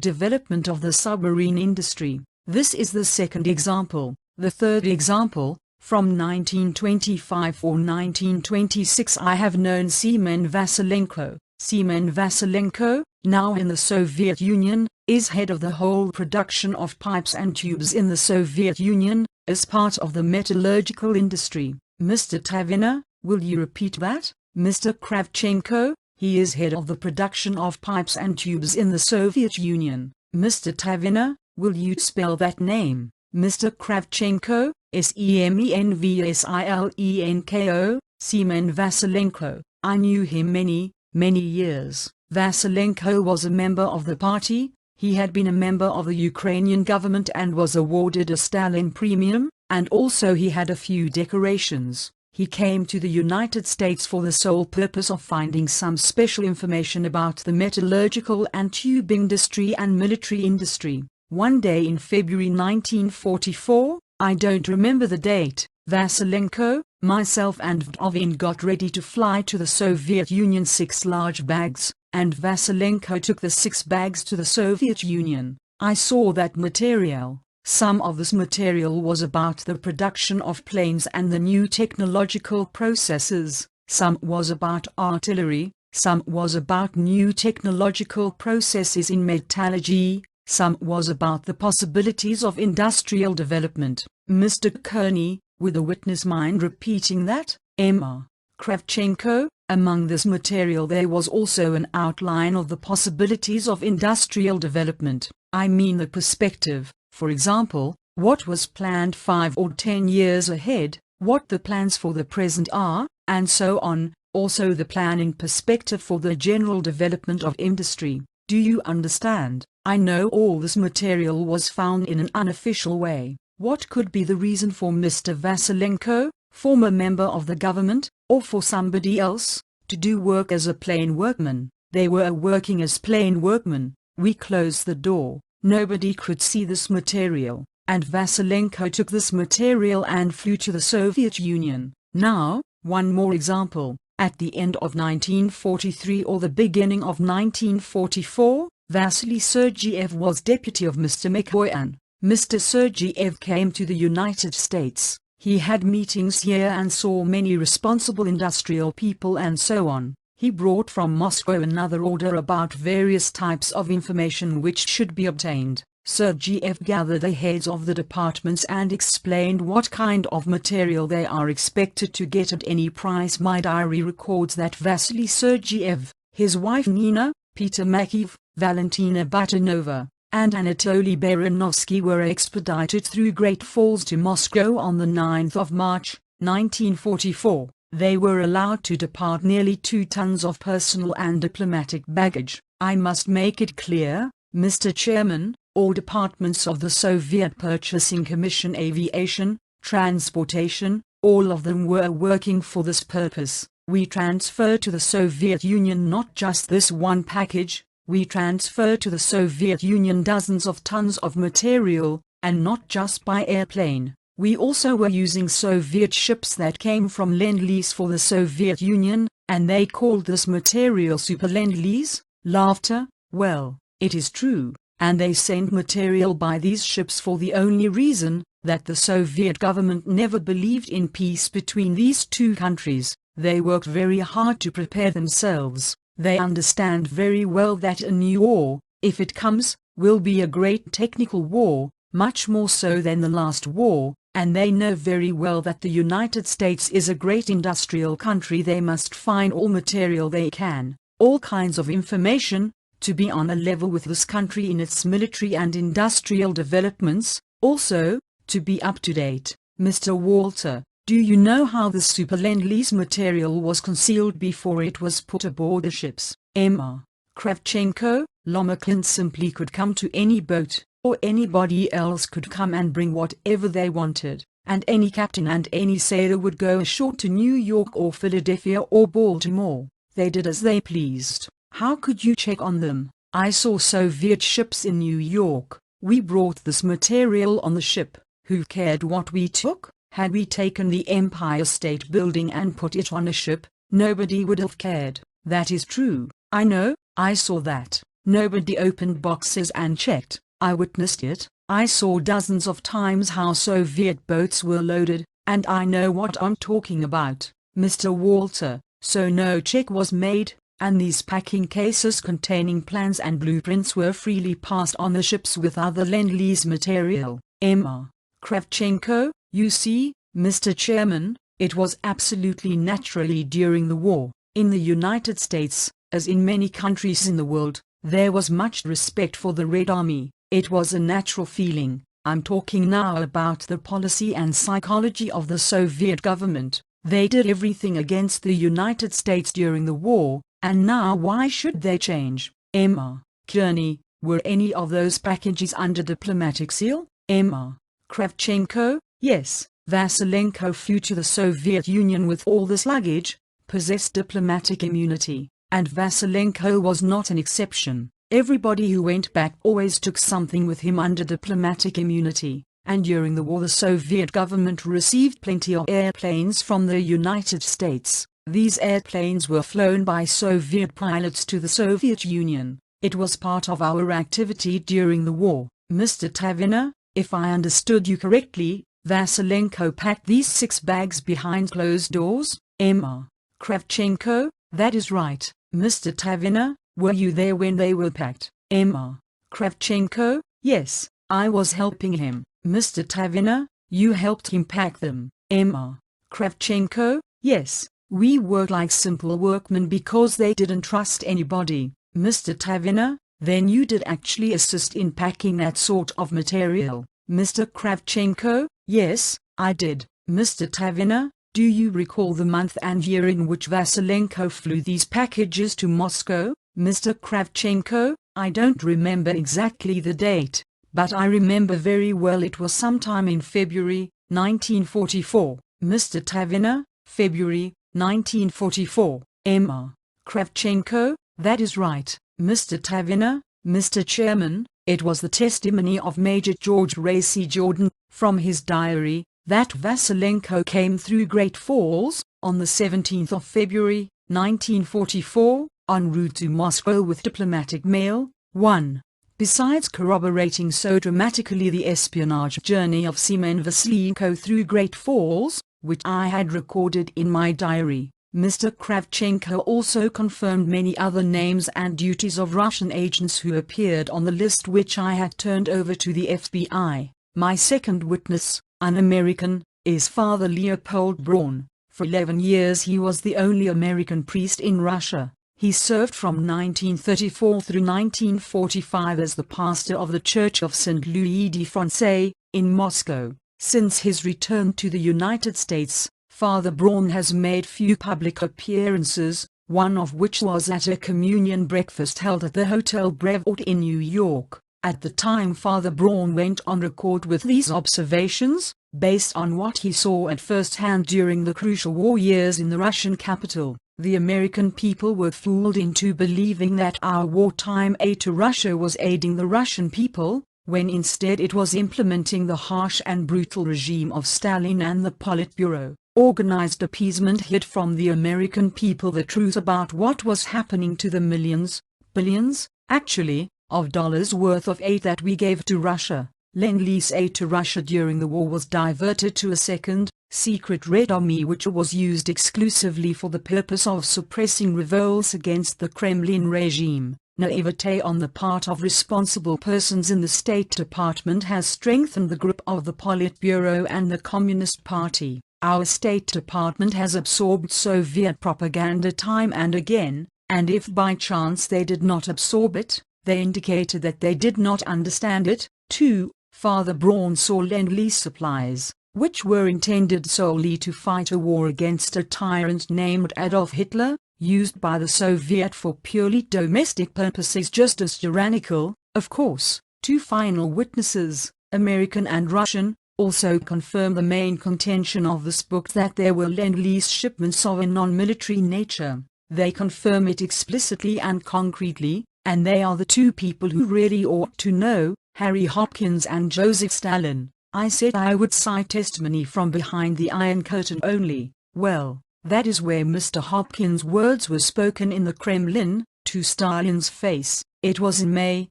development of the submarine industry. This is the second example. The third example, from 1925 or 1926 I have known Seaman Vasilenko. Seaman Vasilenko, now in the Soviet Union, is head of the whole production of pipes and tubes in the Soviet Union, as part of the metallurgical industry. Mr. Tavina, will you repeat that? Mr. Kravchenko, he is head of the production of pipes and tubes in the Soviet Union. Mr. Tavina, will you spell that name? Mr. Kravchenko, Semenvasilenko, Seaman Vasilenko. I knew him many years. Vasilenko was a member of the party. He had been a member of the Ukrainian government and was awarded a Stalin Premium, and also he had a few decorations. He came to the United States for the sole purpose of finding some special information about the metallurgical and tube industry and military industry. One day in February 1944, I don't remember the date, Vasilenko, myself and Vdovin got ready to fly to the Soviet Union. 6 large bags, and Vasilenko took the 6 bags to the Soviet Union. I saw that material. Some of this material was about the production of planes and the new technological processes. Some was about artillery, some was about new technological processes in metallurgy, some was about the possibilities of industrial development. Mr. Kearney, with a witness mind repeating that? M.R. Kravchenko. Among this material there was also an outline of the possibilities of industrial development. I mean the perspective, for example, what was planned 5 or 10 years ahead, what the plans for the present are, and so on, also the planning perspective for the general development of industry. Do you understand? I know all this material was found in an unofficial way. What could be the reason for Mr. Vasilenko, former member of the government, or for somebody else, to do work as a plain workman? They were working as plain workmen. We closed the door. Nobody could see this material, and Vasilenko took this material and flew to the Soviet Union. Now, one more example. At the end of 1943 or the beginning of 1944, Vasily Sergeyev was deputy of Mr. Mikoyan. Mr. Sergeyev came to the United States. He had meetings here and saw many responsible industrial people and so on. He brought from Moscow another order about various types of information which should be obtained. Sergeyev gathered the heads of the departments and explained what kind of material they are expected to get at any price. My diary records that Vasily Sergeyev, his wife Nina, Peter Makiev, Valentina Batanova, and Anatoly Baranovsky were expedited through Great Falls to Moscow on the 9th of March, 1944. They were allowed to depart nearly 2 tons of personal and diplomatic baggage. I must make it clear, Mr. Chairman, all departments of the Soviet Purchasing Commission, aviation, transportation, all of them were working for this purpose. We transferred to the Soviet Union not just this one package, we transferred to the Soviet Union dozens of tons of material, and not just by airplane. We also were using Soviet ships that came from Lend-Lease for the Soviet Union, and they called this material Super Lend-Lease. Laughter. Well, it is true, and they sent material by these ships for the only reason that the Soviet government never believed in peace between these two countries. They worked very hard to prepare themselves. They understand very well that a new war, if it comes, will be a great technical war, much more so than the last war, and they know very well that the United States is a great industrial country. They must find all material they can, all kinds of information, to be on a level with this country in its military and industrial developments, also, to be up to date. Mr. Walter, do you know how the Super Lend-Lease material was concealed before it was put aboard the ships? Emma. Kravchenko, Lomachin simply could come to any boat, or anybody else could come and bring whatever they wanted, and any captain and any sailor would go ashore to New York or Philadelphia or Baltimore. They did as they pleased. How could you check on them? I saw Soviet ships in New York. We brought this material on the ship. Who cared what we took? Had we taken the Empire State Building and put it on a ship, nobody would have cared. That is true. I know, I saw that. Nobody opened boxes and checked. I witnessed it. I saw dozens of times how Soviet boats were loaded, and I know what I'm talking about, Mr. Walter. So no check was made, and these packing cases containing plans and blueprints were freely passed on the ships with other Lend-Lease material. Emma. Kravchenko, you see, Mr. Chairman, it was absolutely naturally during the war. In the United States, as in many countries in the world, there was much respect for the Red Army. It was a natural feeling. I'm talking now about the policy and psychology of the Soviet government. They did everything against the United States during the war, and now why should they change? Emma. Kearney, were any of those packages under diplomatic seal? Emma. Kravchenko, yes. Vasilenko flew to the Soviet Union with all this luggage, possessed diplomatic immunity, and Vasilenko was not an exception. Everybody who went back always took something with him under diplomatic immunity, and during the war the Soviet government received plenty of airplanes from the United States. These airplanes were flown by Soviet pilots to the Soviet Union. It was part of our activity during the war. Mr. Tavina, if I understood you correctly, Vasilenko packed these 6 bags behind closed doors? Emma. Kravchenko, that is right. Mr. Tavina, were you there when they were packed? Emma. Kravchenko, yes, I was helping him. Mr. Tavina, you helped him pack them? Emma. Kravchenko, yes, We worked like simple workmen because they didn't trust anybody. Mr. Taverner, then you did actually assist in packing that sort of material. Mr. Kravchenko, yes, I did. Mr. Taverner, do you recall the month and year in which Vasilenko flew these packages to Moscow? Mr. Kravchenko, I don't remember exactly the date, but I remember very well it was sometime in February 1944. Mr. Taverner, February 1944. Emma Kravchenko, that is right. Mr. Taverner, Mr. Chairman, it was the testimony of Major George Ray C. Jordan, from his diary, that Vasilenko came through Great Falls, on the 17th of February, 1944, en route to Moscow with diplomatic mail. 1. Besides corroborating so dramatically the espionage journey of Seaman Vasilenko through Great Falls, which I had recorded in my diary, Mr. Kravchenko also confirmed many other names and duties of Russian agents who appeared on the list which I had turned over to the FBI. My second witness, an American, is Father Leopold Braun. For 11 years he was the only American priest in Russia. He served from 1934 through 1945 as the pastor of the Church of St. Louis de France, in Moscow. Since his return to the United States, Father Braun has made few public appearances, one of which was at a communion breakfast held at the Hotel Brevoort in New York. At the time Father Braun went on record with these observations, based on what he saw at first hand during the crucial war years in the Russian capital. The American people were fooled into believing that our wartime aid to Russia was aiding the Russian people, when instead it was implementing the harsh and brutal regime of Stalin and the Politburo. Organized appeasement hid from the American people the truth about what was happening to the millions, billions, actually, of dollars worth of aid that we gave to Russia. Lend-Lease aid to Russia during the war was diverted to a second, secret Red Army which was used exclusively for the purpose of suppressing revolts against the Kremlin regime. Naivete on the part of responsible persons in the State Department has strengthened the grip of the Politburo and the Communist Party. Our State Department has absorbed Soviet propaganda time and again, and if by chance they did not absorb it, they indicated that they did not understand it. 2. Father Braun saw Lend-Lease supplies, which were intended solely to fight a war against a tyrant named Adolf Hitler, used by the Soviet for purely domestic purposes just as tyrannical. Of course, 2 final witnesses, American and Russian, also confirm the main contention of this book that there were Lend-Lease shipments of a non-military nature. They confirm it explicitly and concretely, and they are the 2 people who really ought to know, Harry Hopkins and Joseph Stalin. I said I would cite testimony from behind the Iron Curtain only. Well, that is where Mr. Hopkins' words were spoken in the Kremlin, to Stalin's face. It was in May,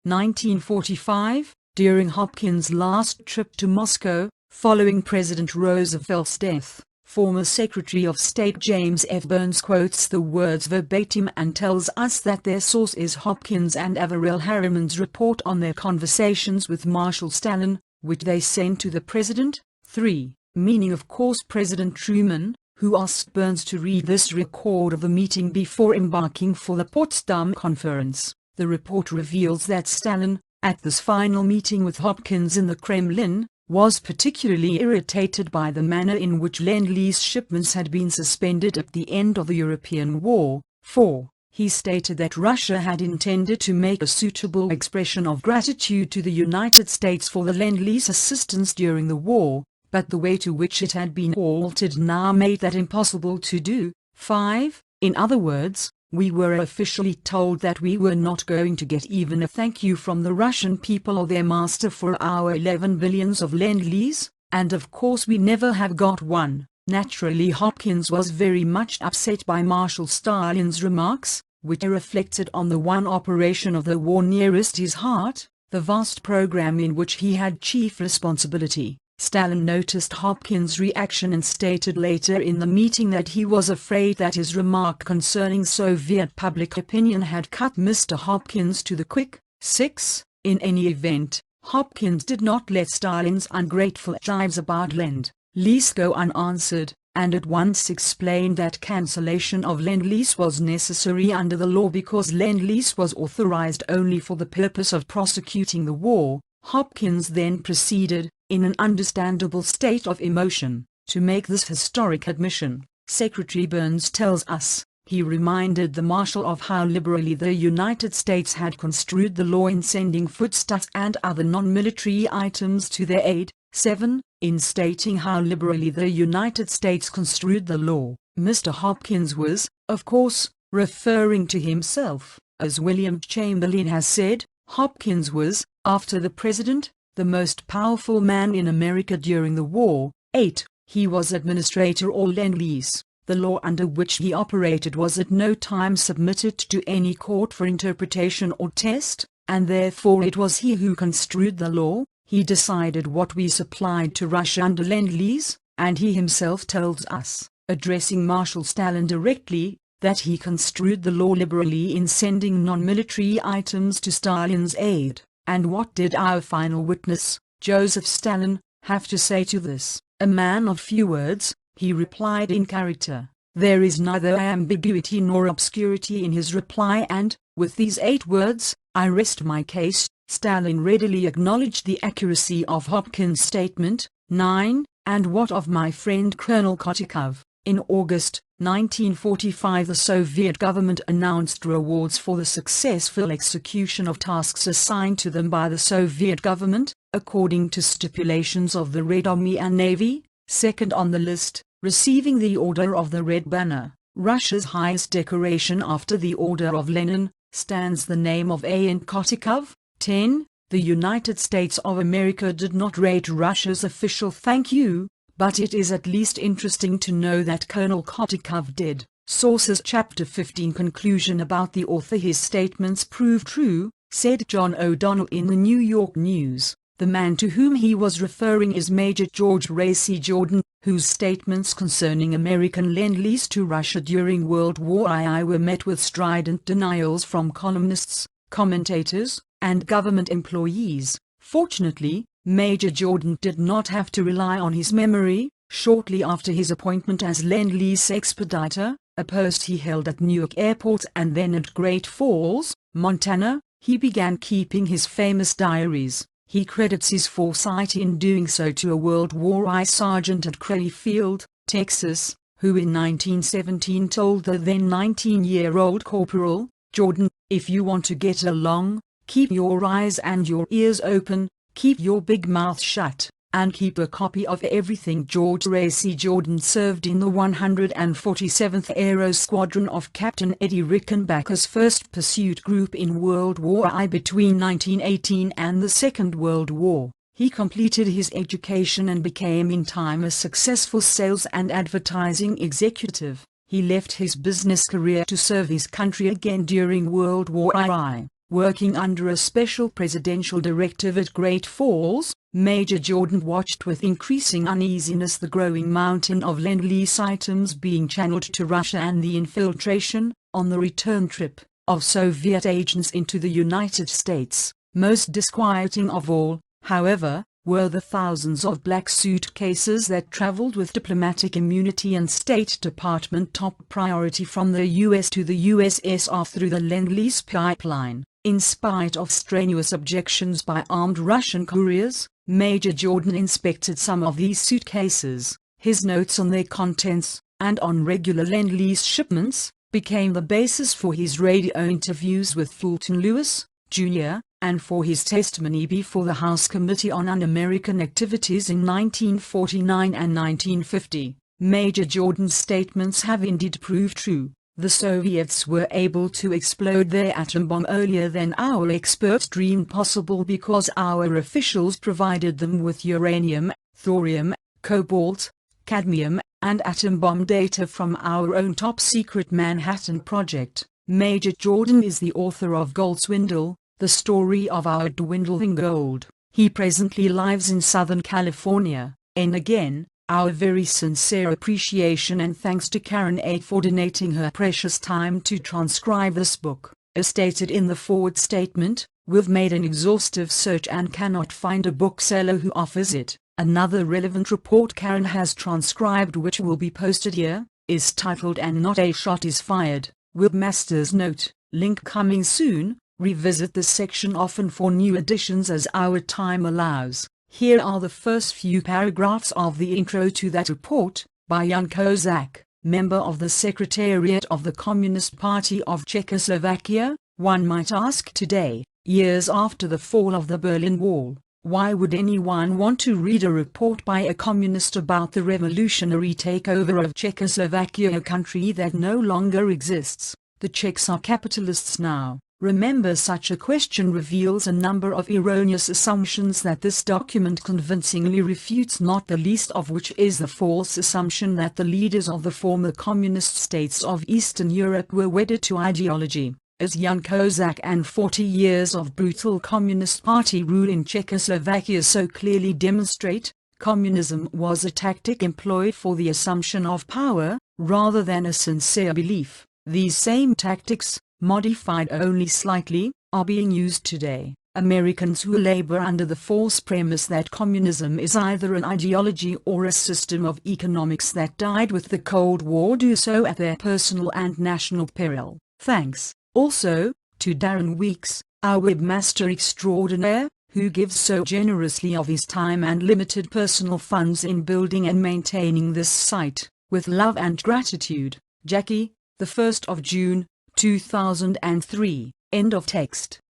1945, during Hopkins' last trip to Moscow, following President Roosevelt's death. Former Secretary of State James F. Burns quotes the words verbatim and tells us that their source is Hopkins and Averell Harriman's report on their conversations with Marshal Stalin, which they sent to the President. 3. Meaning of course President Truman, who asked Burns to read this record of the meeting before embarking for the Potsdam Conference. The report reveals that Stalin, at this final meeting with Hopkins in the Kremlin, was particularly irritated by the manner in which Lend-Lease shipments had been suspended at the end of the European War. 4. He stated that Russia had intended to make a suitable expression of gratitude to the United States for the Lend-Lease assistance during the war, but the way to which it had been altered now made that impossible to do. 5. In other words, we were officially told that we were not going to get even a thank you from the Russian people or their master for our 11 billions of Lend-Lease, and of course we never have got one. Naturally Hopkins was very much upset by Marshal Stalin's remarks, which reflected on the one operation of the war nearest his heart, the vast program in which he had chief responsibility. Stalin noticed Hopkins' reaction and stated later in the meeting that he was afraid that his remark concerning Soviet public opinion had cut Mr. Hopkins to the quick. 6. In any event, Hopkins did not let Stalin's ungrateful jibes about Lend-Lease go unanswered. and at once explained that cancellation of Lend-Lease was necessary under the law because Lend-Lease was authorized only for the purpose of prosecuting the war. Hopkins then proceeded, in an understandable state of emotion, to make this historic admission. Secretary Burns tells us, he reminded the Marshal of how liberally the United States had construed the law in sending foodstuffs and other non-military items to their aid. 7. In stating how liberally the United States construed the law, Mr. Hopkins was, of course, referring to himself. As William Chamberlain has said, Hopkins was, after the President, the most powerful man in America during the war. 8. He was administrator or Lend-Lease. The law under which he operated was at no time submitted to any court for interpretation or test, and therefore it was he who construed the law. He decided what we supplied to Russia under Lend-Lease, and he himself tells us, addressing Marshal Stalin directly, that he construed the law liberally in sending non-military items to Stalin's aid. And what did our final witness, Joseph Stalin, have to say to this? A man of few words, he replied in character. There is neither ambiguity nor obscurity in his reply, and, with these 8 words, I rest my case. Stalin readily acknowledged the accuracy of Hopkins' statement. 9. And what of my friend Colonel Kotikov? In August 1945, the Soviet government announced rewards for the successful execution of tasks assigned to them by the Soviet government, according to stipulations of the Red Army and Navy. Second on the list, receiving the Order of the Red Banner, Russia's highest decoration after the Order of Lenin, stands the name of A.N. Kotikov. 10. The United States of America did not rate Russia's official thank you, but it is at least interesting to know that Colonel Kotikov did. Sources Chapter 15 Conclusion about the author. His statements prove true, said John O'Donnell in the New York News. The man to whom he was referring is Major George Ray C. Jordan, whose statements concerning American Lend-Lease to Russia during World War II were met with strident denials from columnists, commentators, and government employees. Fortunately, Major Jordan did not have to rely on his memory. Shortly after his appointment as Lend-Lease expediter, a post he held at Newark Airport and then at Great Falls, Montana, he began keeping his famous diaries. He credits his foresight in doing so to a World War I sergeant at Crayfield, Texas, who in 1917 told the then 19-year-old Corporal Jordan, "If you want to get along, keep your eyes and your ears open, keep your big mouth shut, and keep a copy of everything." George Ray C. Jordan served in the 147th Aero Squadron of Captain Eddie Rickenbacker's 1st Pursuit Group in World War I between 1918 and the Second World War. He completed his education and became in time a successful sales and advertising executive. He left his business career to serve his country again during World War I. Working under a special presidential directive at Great Falls, Major Jordan watched with increasing uneasiness the growing mountain of Lend-Lease items being channeled to Russia and the infiltration, on the return trip, of Soviet agents into the United States. Most disquieting of all, however, were the thousands of black suitcases that traveled with diplomatic immunity and State Department top priority from the U.S. to the USSR through the Lend-Lease pipeline. In spite of strenuous objections by armed Russian couriers, Major Jordan inspected some of these suitcases. His notes on their contents, and on regular Lend-Lease shipments, became the basis for his radio interviews with Fulton Lewis, Jr., and for his testimony before the House Committee on Un-American Activities in 1949 and 1950. Major Jordan's statements have indeed proved true. The Soviets were able to explode their atom bomb earlier than our experts dreamed possible because our officials provided them with uranium, thorium, cobalt, cadmium, and atom bomb data from our own top-secret Manhattan Project. Major Jordan is the author of Gold Swindle, the story of our dwindling gold. He presently lives in Southern California, and again, our very sincere appreciation and thanks to Karen A. for donating her precious time to transcribe this book. As stated in the forward statement, we've made an exhaustive search and cannot find a bookseller who offers it. Another relevant report Karen has transcribed, which will be posted here, is titled "And Not a Shot is Fired." Webmaster's note, link coming soon. Revisit this section often for new editions as our time allows. Here are the first few paragraphs of the intro to that report, by Jan Kozak, member of the Secretariat of the Communist Party of Czechoslovakia. One might ask today, years after the fall of the Berlin Wall, why would anyone want to read a report by a communist about the revolutionary takeover of Czechoslovakia, a country that no longer exists? The Czechs are capitalists now. Remember, such a question reveals a number of erroneous assumptions that this document convincingly refutes, not the least of which is the false assumption that the leaders of the former communist states of Eastern Europe were wedded to ideology. As Jan Kozak and 40 years of brutal Communist Party rule in Czechoslovakia so clearly demonstrate, communism was a tactic employed for the assumption of power, rather than a sincere belief. These same tactics, modified only slightly, are being used today. Americans who labor under the false premise that communism is either an ideology or a system of economics that died with the Cold War do so at their personal and national peril. Thanks, also, to Darren Weeks, our webmaster extraordinaire, who gives so generously of his time and limited personal funds in building and maintaining this site. With love and gratitude, Jackie, the 1st of June, 2003. End of text.